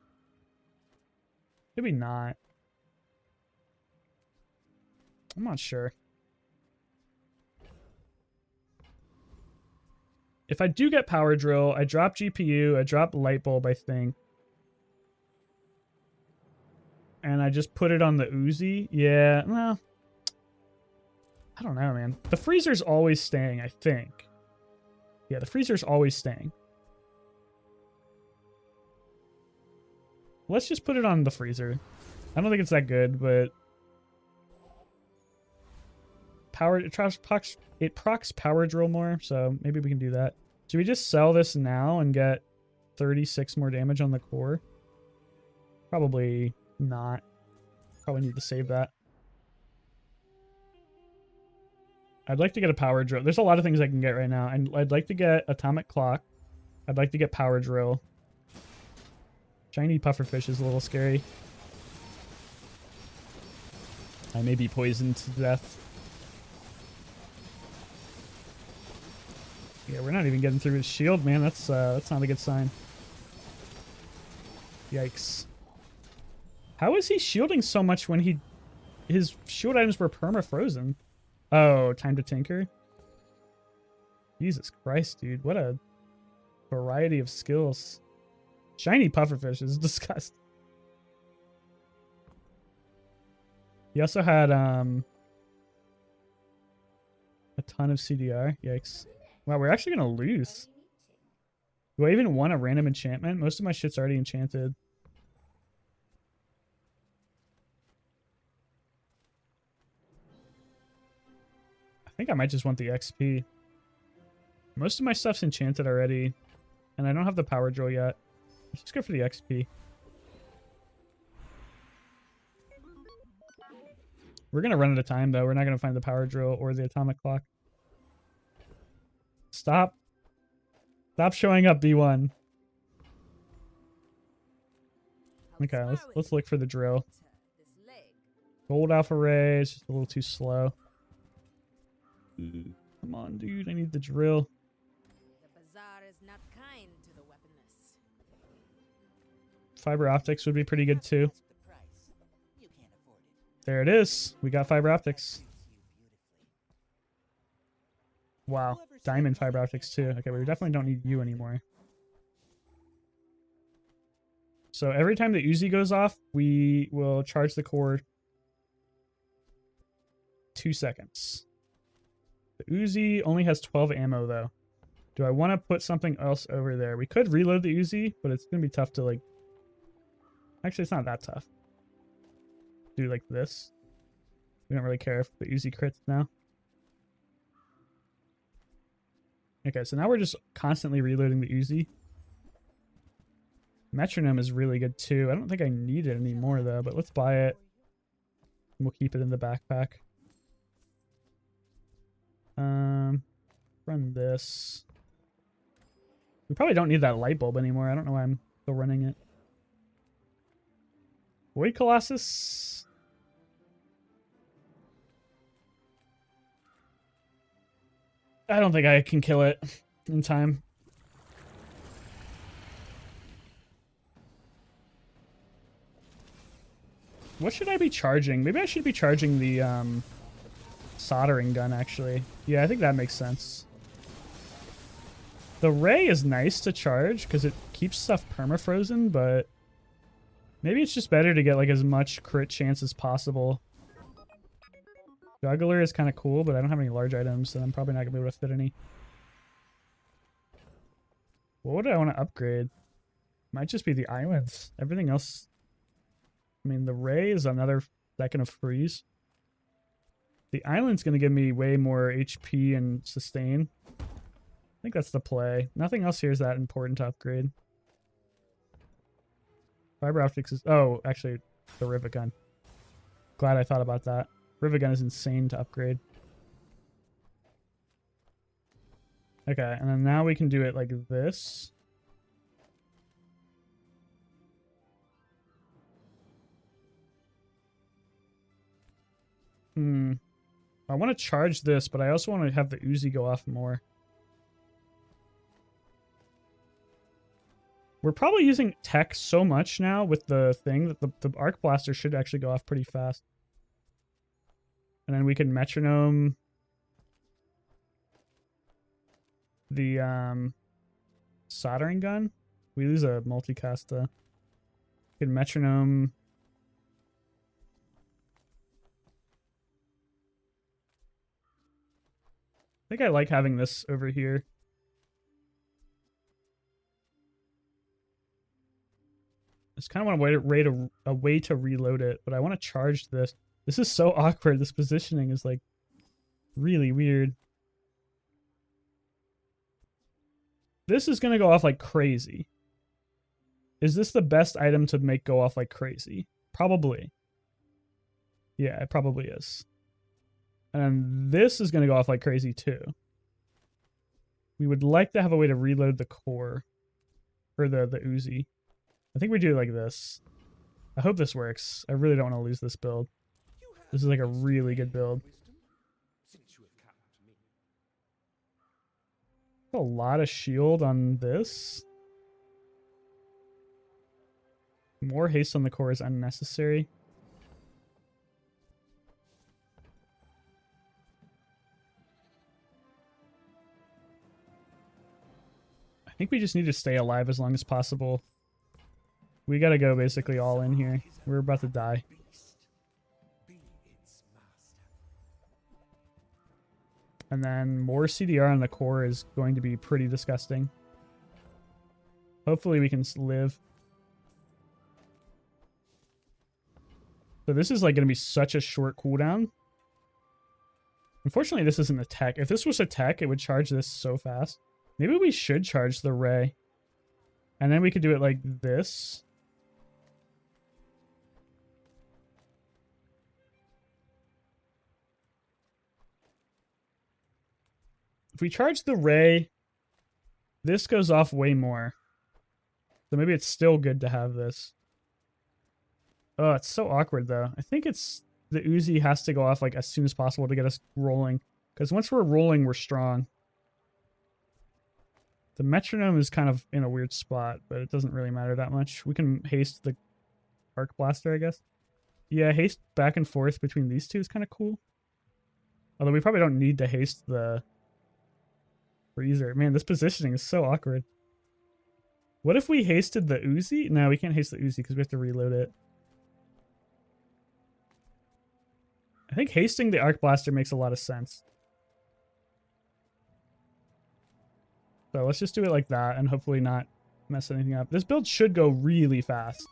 Maybe not. I'm not sure. If I do get power drill, I drop GPU, I drop light bulb, I think. And I just put it on the Uzi. Yeah, well, I don't know, man. The freezer's always staying, I think. Yeah, the freezer's always staying. Let's just put it on the freezer. I don't think it's that good, but it procs power drill more, so maybe we can do that. Should we just sell this now and get 36 more damage on the core? Probably not. Probably need to save that. I'd like to get a power drill. There's a lot of things I can get right now. And I'd like to get atomic clock. I'd like to get power drill. Shiny pufferfish is a little scary. I may be poisoned to death. Yeah, we're not even getting through his shield, man. That's not a good sign. Yikes. How is he shielding so much when his shield items were perma-frozen? Oh, time to tinker? Jesus Christ, dude. What a variety of skills. Shiny pufferfish is disgusting. He also had a ton of CDR. Yikes. Wow, we're actually gonna lose. Do I even want a random enchantment? Most of my shit's already enchanted. I think I might just want the XP. Most of my stuff's enchanted already. And I don't have the power drill yet. Let's just go for the XP. We're gonna run out of time though. We're not gonna find the power drill or the atomic clock. Stop. Stop showing up, B1. How Okay, let's look for the drill. Gold alpha ray is just a little too slow. Come on, dude, I need the drill. The Bazaar is not kind to the weaponless. Fiber optics would be pretty good too. There it is. We got fiber optics. Wow, diamond fiber optics too. Okay, we definitely don't need you anymore. So every time the Uzi goes off, we will charge the core 2 seconds. The Uzi only has 12 ammo though. Do I want to put something else over there? We could reload the Uzi, but it's going to be tough to like... Actually, it's not that tough. Do like this. We don't really care if the Uzi crits now. Okay, so now we're just constantly reloading the Uzi. Metronome is really good too. I don't think I need it anymore though, but let's buy it. And we'll keep it in the backpack. Run this. We probably don't need that light bulb anymore. I don't know why I'm still running it. Void Colossus. I don't think I can kill it in time. What should I be charging? Maybe I should be charging the soldering gun, actually. Yeah, I think that makes sense. The ray is nice to charge because it keeps stuff permafrozen, but maybe it's just better to get like as much crit chance as possible. Juggler is kind of cool, but I don't have any large items, so I'm probably not going to be able to fit any. What would I want to upgrade? Might just be the islands. Everything else... I mean, the ray is another second of freeze. The island's going to give me way more HP and sustain. I think that's the play. Nothing else here is that important to upgrade. Fiber optics is... Oh, actually, the rivet gun. Glad I thought about that. Rivet gun is insane to upgrade. Okay, and then now we can do it like this. I want to charge this, but I also want to have the Uzi go off more. We're probably using tech so much now with the thing that the arc blaster should actually go off pretty fast. And then we can metronome the soldering gun. We lose a multicast though. We can metronome. I think I like having this over here. I just kind of want a way to reload it, but I want to charge this. This is so awkward. This positioning is like really weird. This is going to go off like crazy. Is this the best item to make go off like crazy? Probably. Yeah, it probably is. And this is going to go off like crazy too. We would like to have a way to reload the core. Or the Uzi. I think we do it like this. I hope this works. I really don't want to lose this build. This is like a really good build. A lot of shield on this. More haste on the core is unnecessary. I think we just need to stay alive as long as possible. We gotta go basically all in here. We're about to die. And then more CDR on the core is going to be pretty disgusting. Hopefully we can live. So this is like going to be such a short cooldown. Unfortunately, this isn't a tech. If this was a tech, it would charge this so fast. Maybe we should charge the ray. And then we could do it like this. If we charge the ray, this goes off way more. So maybe it's still good to have this. Oh, it's so awkward though. I think it's the Uzi has to go off like as soon as possible to get us rolling. Because once we're rolling, we're strong. The metronome is kind of in a weird spot, but it doesn't really matter that much. We can haste the arc blaster, I guess. Yeah, haste back and forth between these two is kind of cool. Although we probably don't need to haste the freezer. Man, this positioning is so awkward. What if we hasted the Uzi? No, we can't haste the Uzi because we have to reload it. I think hasting the arc blaster makes a lot of sense. So let's just do it like that and hopefully not mess anything up. This build should go really fast.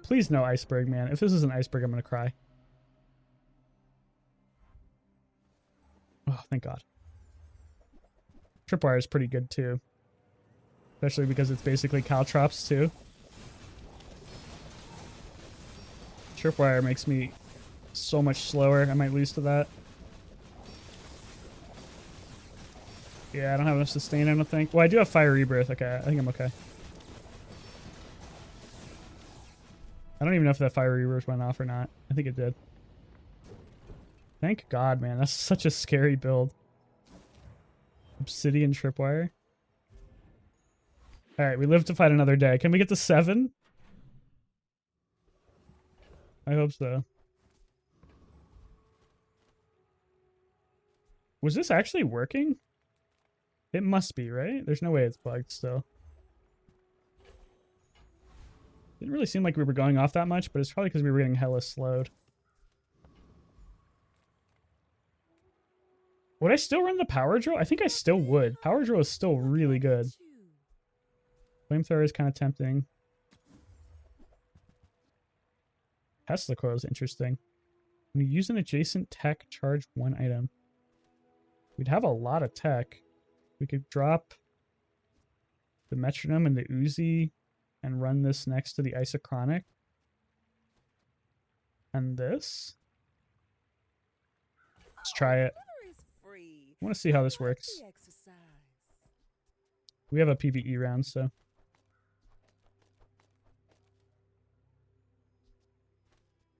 Please no iceberg, man. If this is an iceberg, I'm going to cry. Oh, thank God. Tripwire is pretty good too. Especially because it's basically caltrops too. Tripwire makes me so much slower. I might lose to that. Yeah, I don't have enough sustain, I don't think. Well, I do have fire rebirth. Okay, I think I'm okay. I don't even know if that fire rebirth went off or not. I think it did. Thank God, man. That's such a scary build. Obsidian tripwire. Alright, we live to fight another day. Can we get to 7? I hope so. Was this actually working? It must be, right? There's no way it's bugged still. Didn't really seem like we were going off that much, but it's probably because we were getting hella slowed. Would I still run the power drill? I think I still would. Power drill is still really good. Flamethrower is kind of tempting. Tesla coil is interesting. When you use an adjacent tech, charge 1 item. We'd have a lot of tech. We could drop the metronome and the Uzi and run this next to the isochronic. And this. Let's try it. I want to see how this works. We have a PvE round, so.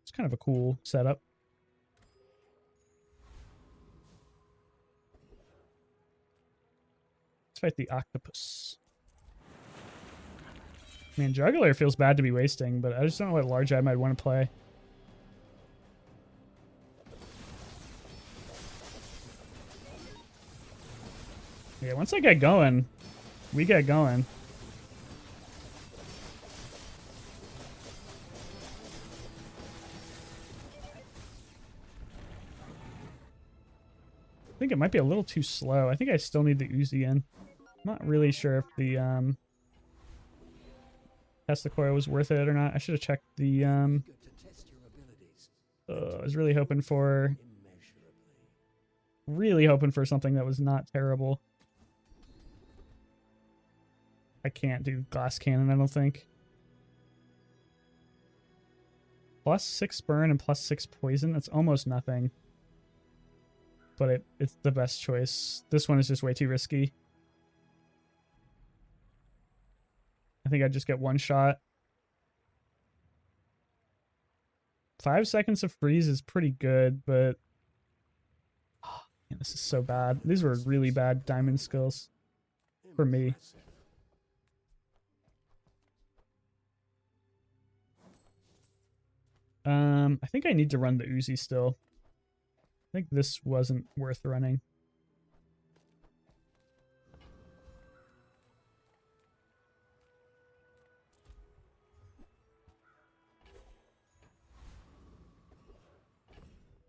It's kind of a cool setup. Let's fight the octopus. Man, Juggler feels bad to be wasting, but I just don't know what large item I'd want to play. Yeah, once I get going, we get going. I think it might be a little too slow. I think I still need the Uzi in. I'm not really sure if the Tesla coil was worth it or not. I should have checked the I was really hoping for something that was not terrible. I can't do glass cannon, I don't think. +6 burn and +6 poison. That's almost nothing. But it's the best choice. This one is just way too risky. I think I'd just get one shot. 5 seconds of freeze is pretty good, but oh, man, this is so bad. These were really bad diamond skills for me. I think I need to run the Uzi still. I think this wasn't worth running.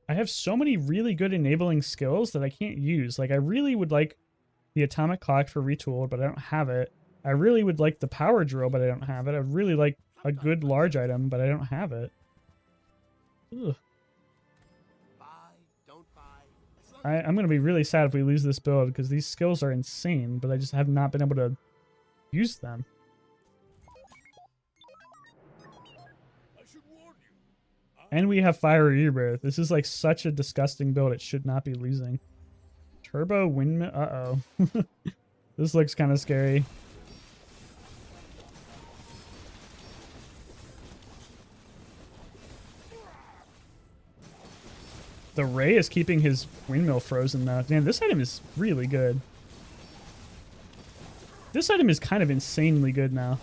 I have so many really good enabling skills that I can't use. Like, I really would like the atomic clock for retool, but I don't have it. I really would like the power drill, but I don't have it. I would really like a good large item, but I don't have it. Ugh. I'm going to be really sad if we lose this build, because these skills are insane, but I just have not been able to use them. And we have fire rebirth. This is like such a disgusting build. It should not be losing. Turbo windmill. Uh-oh. This looks kind of scary. The ray is keeping his windmill frozen though. Man, this item is really good. This item is kind of insanely good now.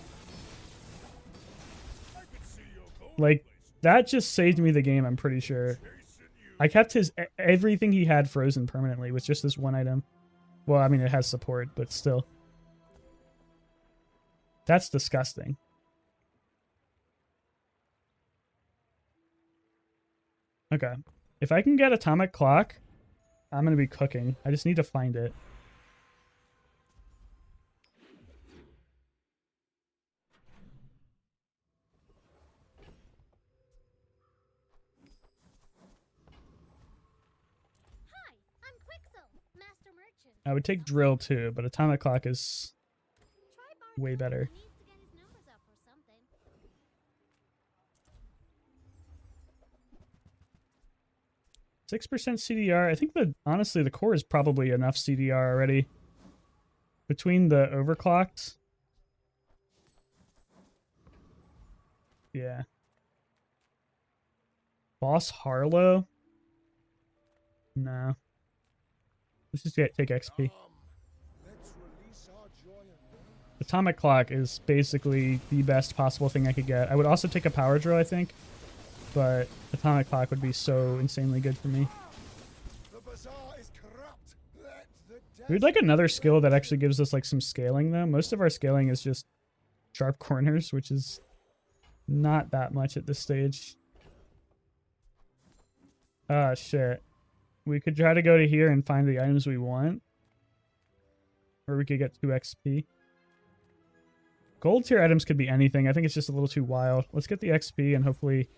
Like, that just saved me the game, I'm pretty sure. I kept his everything he had frozen permanently with just this one item. Well, I mean, it has support, but still. That's disgusting. Okay. If I can get atomic clock, I'm going to be cooking. I just need to find it. I would take drill too, but atomic clock is way better. 6% CDR. I think honestly the core is probably enough CDR already. Between the overclocked. Yeah. Boss Harlow? No. Let's just take XP. Atomic Clock is basically the best possible thing I could get. I would also take a Power Drill, I think. But Atomic Clock would be so insanely good for me. We'd like another skill that actually gives us like some scaling though. Most of our scaling is just sharp corners, which is not that much at this stage. Ah, shit. We could try to go to here and find the items we want. Or we could get 2 XP. Gold tier items could be anything. I think it's just a little too wild. Let's get the XP and hopefully...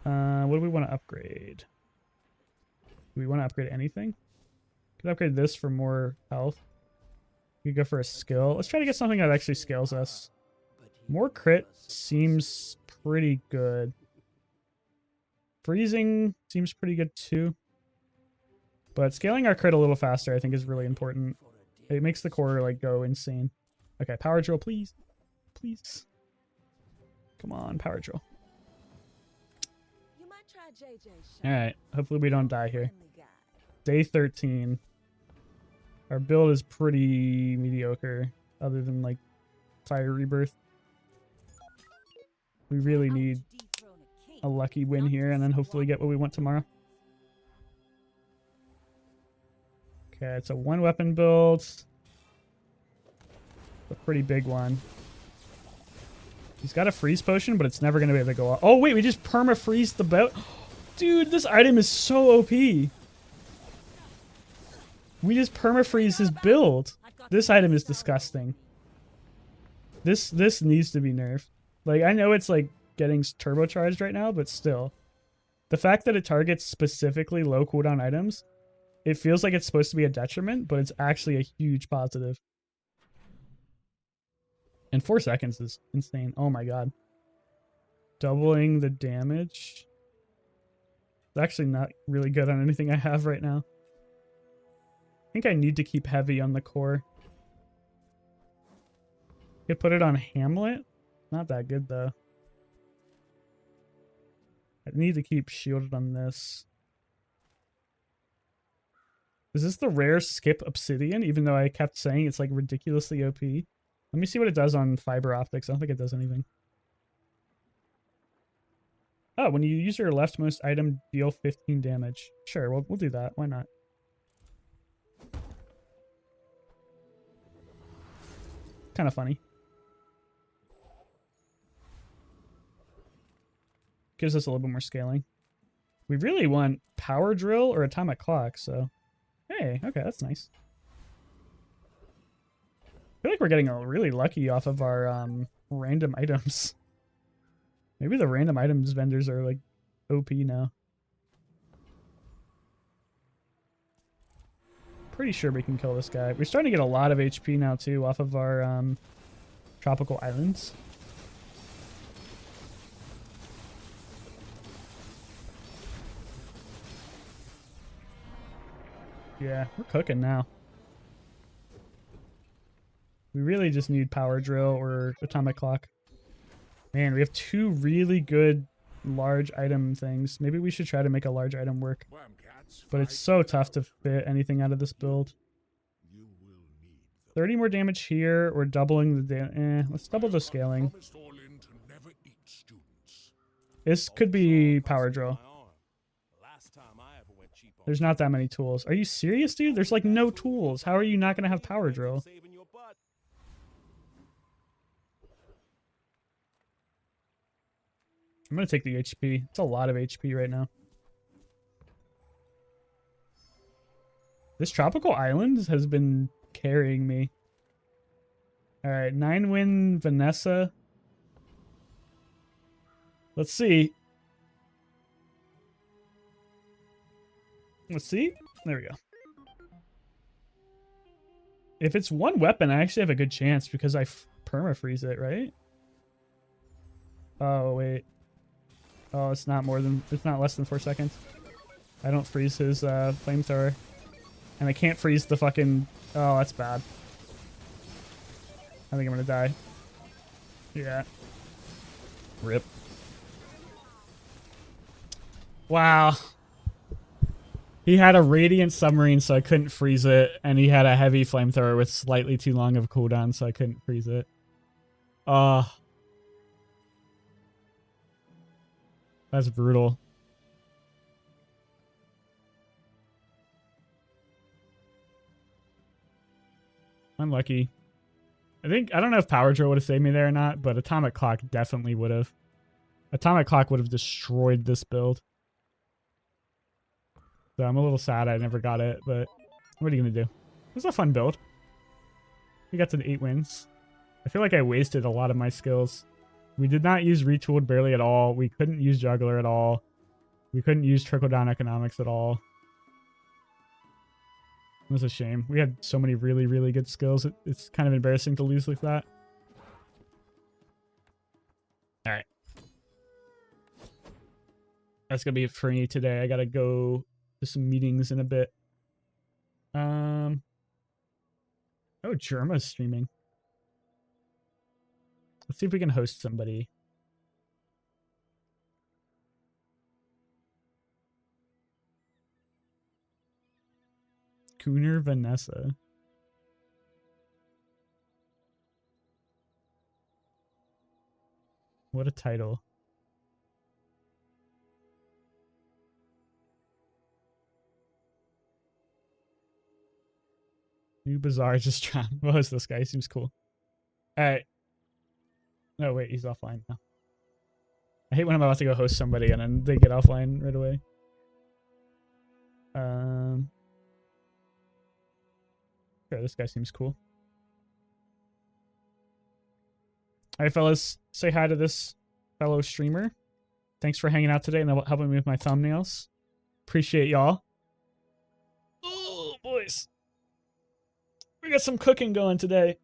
what do we want to upgrade? Do we want to upgrade anything? Could upgrade this for more health. We could go for a skill. Let's try to get something that actually scales us. More crit seems pretty good. Freezing seems pretty good too. But scaling our crit a little faster I think is really important. It makes the core like go insane. Okay, power drill, please. Please. Come on, power drill. Alright, hopefully we don't die here. Day 13. Our build is pretty mediocre, other than like Fire Rebirth. We really need a lucky win here and then hopefully get what we want tomorrow. Okay, it's a 1-weapon build. A pretty big one. He's got a freeze potion, but it's never going to be able to go off. Oh, wait, we just perma-freeze the boat. Dude, this item is so OP. We just perma-freeze his build. This item is disgusting. This needs to be nerfed. Like, I know it's, like, getting turbocharged right now, but still. The fact that it targets specifically low cooldown items, it feels like it's supposed to be a detriment, but it's actually a huge positive. And 4 seconds is insane. Oh my god. Doubling the damage. It's actually not really good on anything I have right now. I think I need to keep heavy on the core. Could put it on Hamlet. Not that good though. I need to keep shielded on this. Is this the rare skip obsidian? Even though I kept saying it's like ridiculously OP. Let me see what it does on fiber optics. I don't think it does anything. Oh, when you use your leftmost item, deal 15 damage. Sure, we'll do that. Why not? Kind of funny. Gives us a little bit more scaling. We really want power drill or atomic clock, so... Hey, okay, that's nice. I feel like we're getting really lucky off of our random items. Maybe the random items vendors are like OP now. Pretty sure we can kill this guy. We're starting to get a lot of HP now too off of our tropical islands. Yeah, we're cooking now. We really just need power drill or atomic clock. Man, we have 2 really good large item things. Maybe we should try to make a large item work. Wham-cats, But it's fight so it tough out. to fit anything out of this build. You will need the 30 more damage here, or doubling the let's double the scaling. promised all in to never eat students. This could be power drill. There's not that many tools. Are you serious, dude? There's like no tools. How are you not going to have power drill? I'm going to take the HP. It's a lot of HP right now. This tropical island has been carrying me. All right, 9-win Vanessa. Let's see. Let's see. There we go. If it's one weapon, I actually have a good chance because I perma-freeze it, right? Oh, wait. Oh, it's not less than 4 seconds. I don't freeze his flamethrower. And I can't freeze the fucking... Oh, that's bad. I think I'm gonna die. Yeah. Rip. Wow. He had a radiant submarine, so I couldn't freeze it, and he had a heavy flamethrower with slightly too long of a cooldown, so I couldn't freeze it. That's brutal. Unlucky. I don't know if Power Drill would have saved me there or not, but Atomic Clock definitely would have. Atomic Clock would have destroyed this build. So I'm a little sad I never got it, but what are you going to do? It was a fun build. We got to 8 wins. I feel like I wasted a lot of my skills. We did not use Retooled barely at all. We couldn't use Juggler at all. We couldn't use Trickle-Down Economics at all. It was a shame. We had so many really, really good skills. It's kind of embarrassing to lose like that. All right. That's going to be it for me today. I got to go to some meetings in a bit. Oh, Germa's streaming. Let's see if we can host somebody. Cooner Vanessa. What a title. New Bazaar just trying. What is this guy? He seems cool. Alright. No, wait, he's offline now. I hate when I'm about to go host somebody and then they get offline right away. Sure, this guy seems cool. Alright, fellas. Say hi to this fellow streamer. Thanks for hanging out today and helping me with my thumbnails. Appreciate y'all. Oh, boys. We got some cooking going today.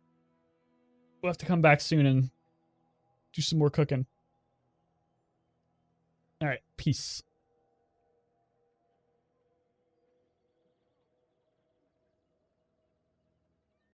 We'll have to come back soon and do some more cooking. All right, peace.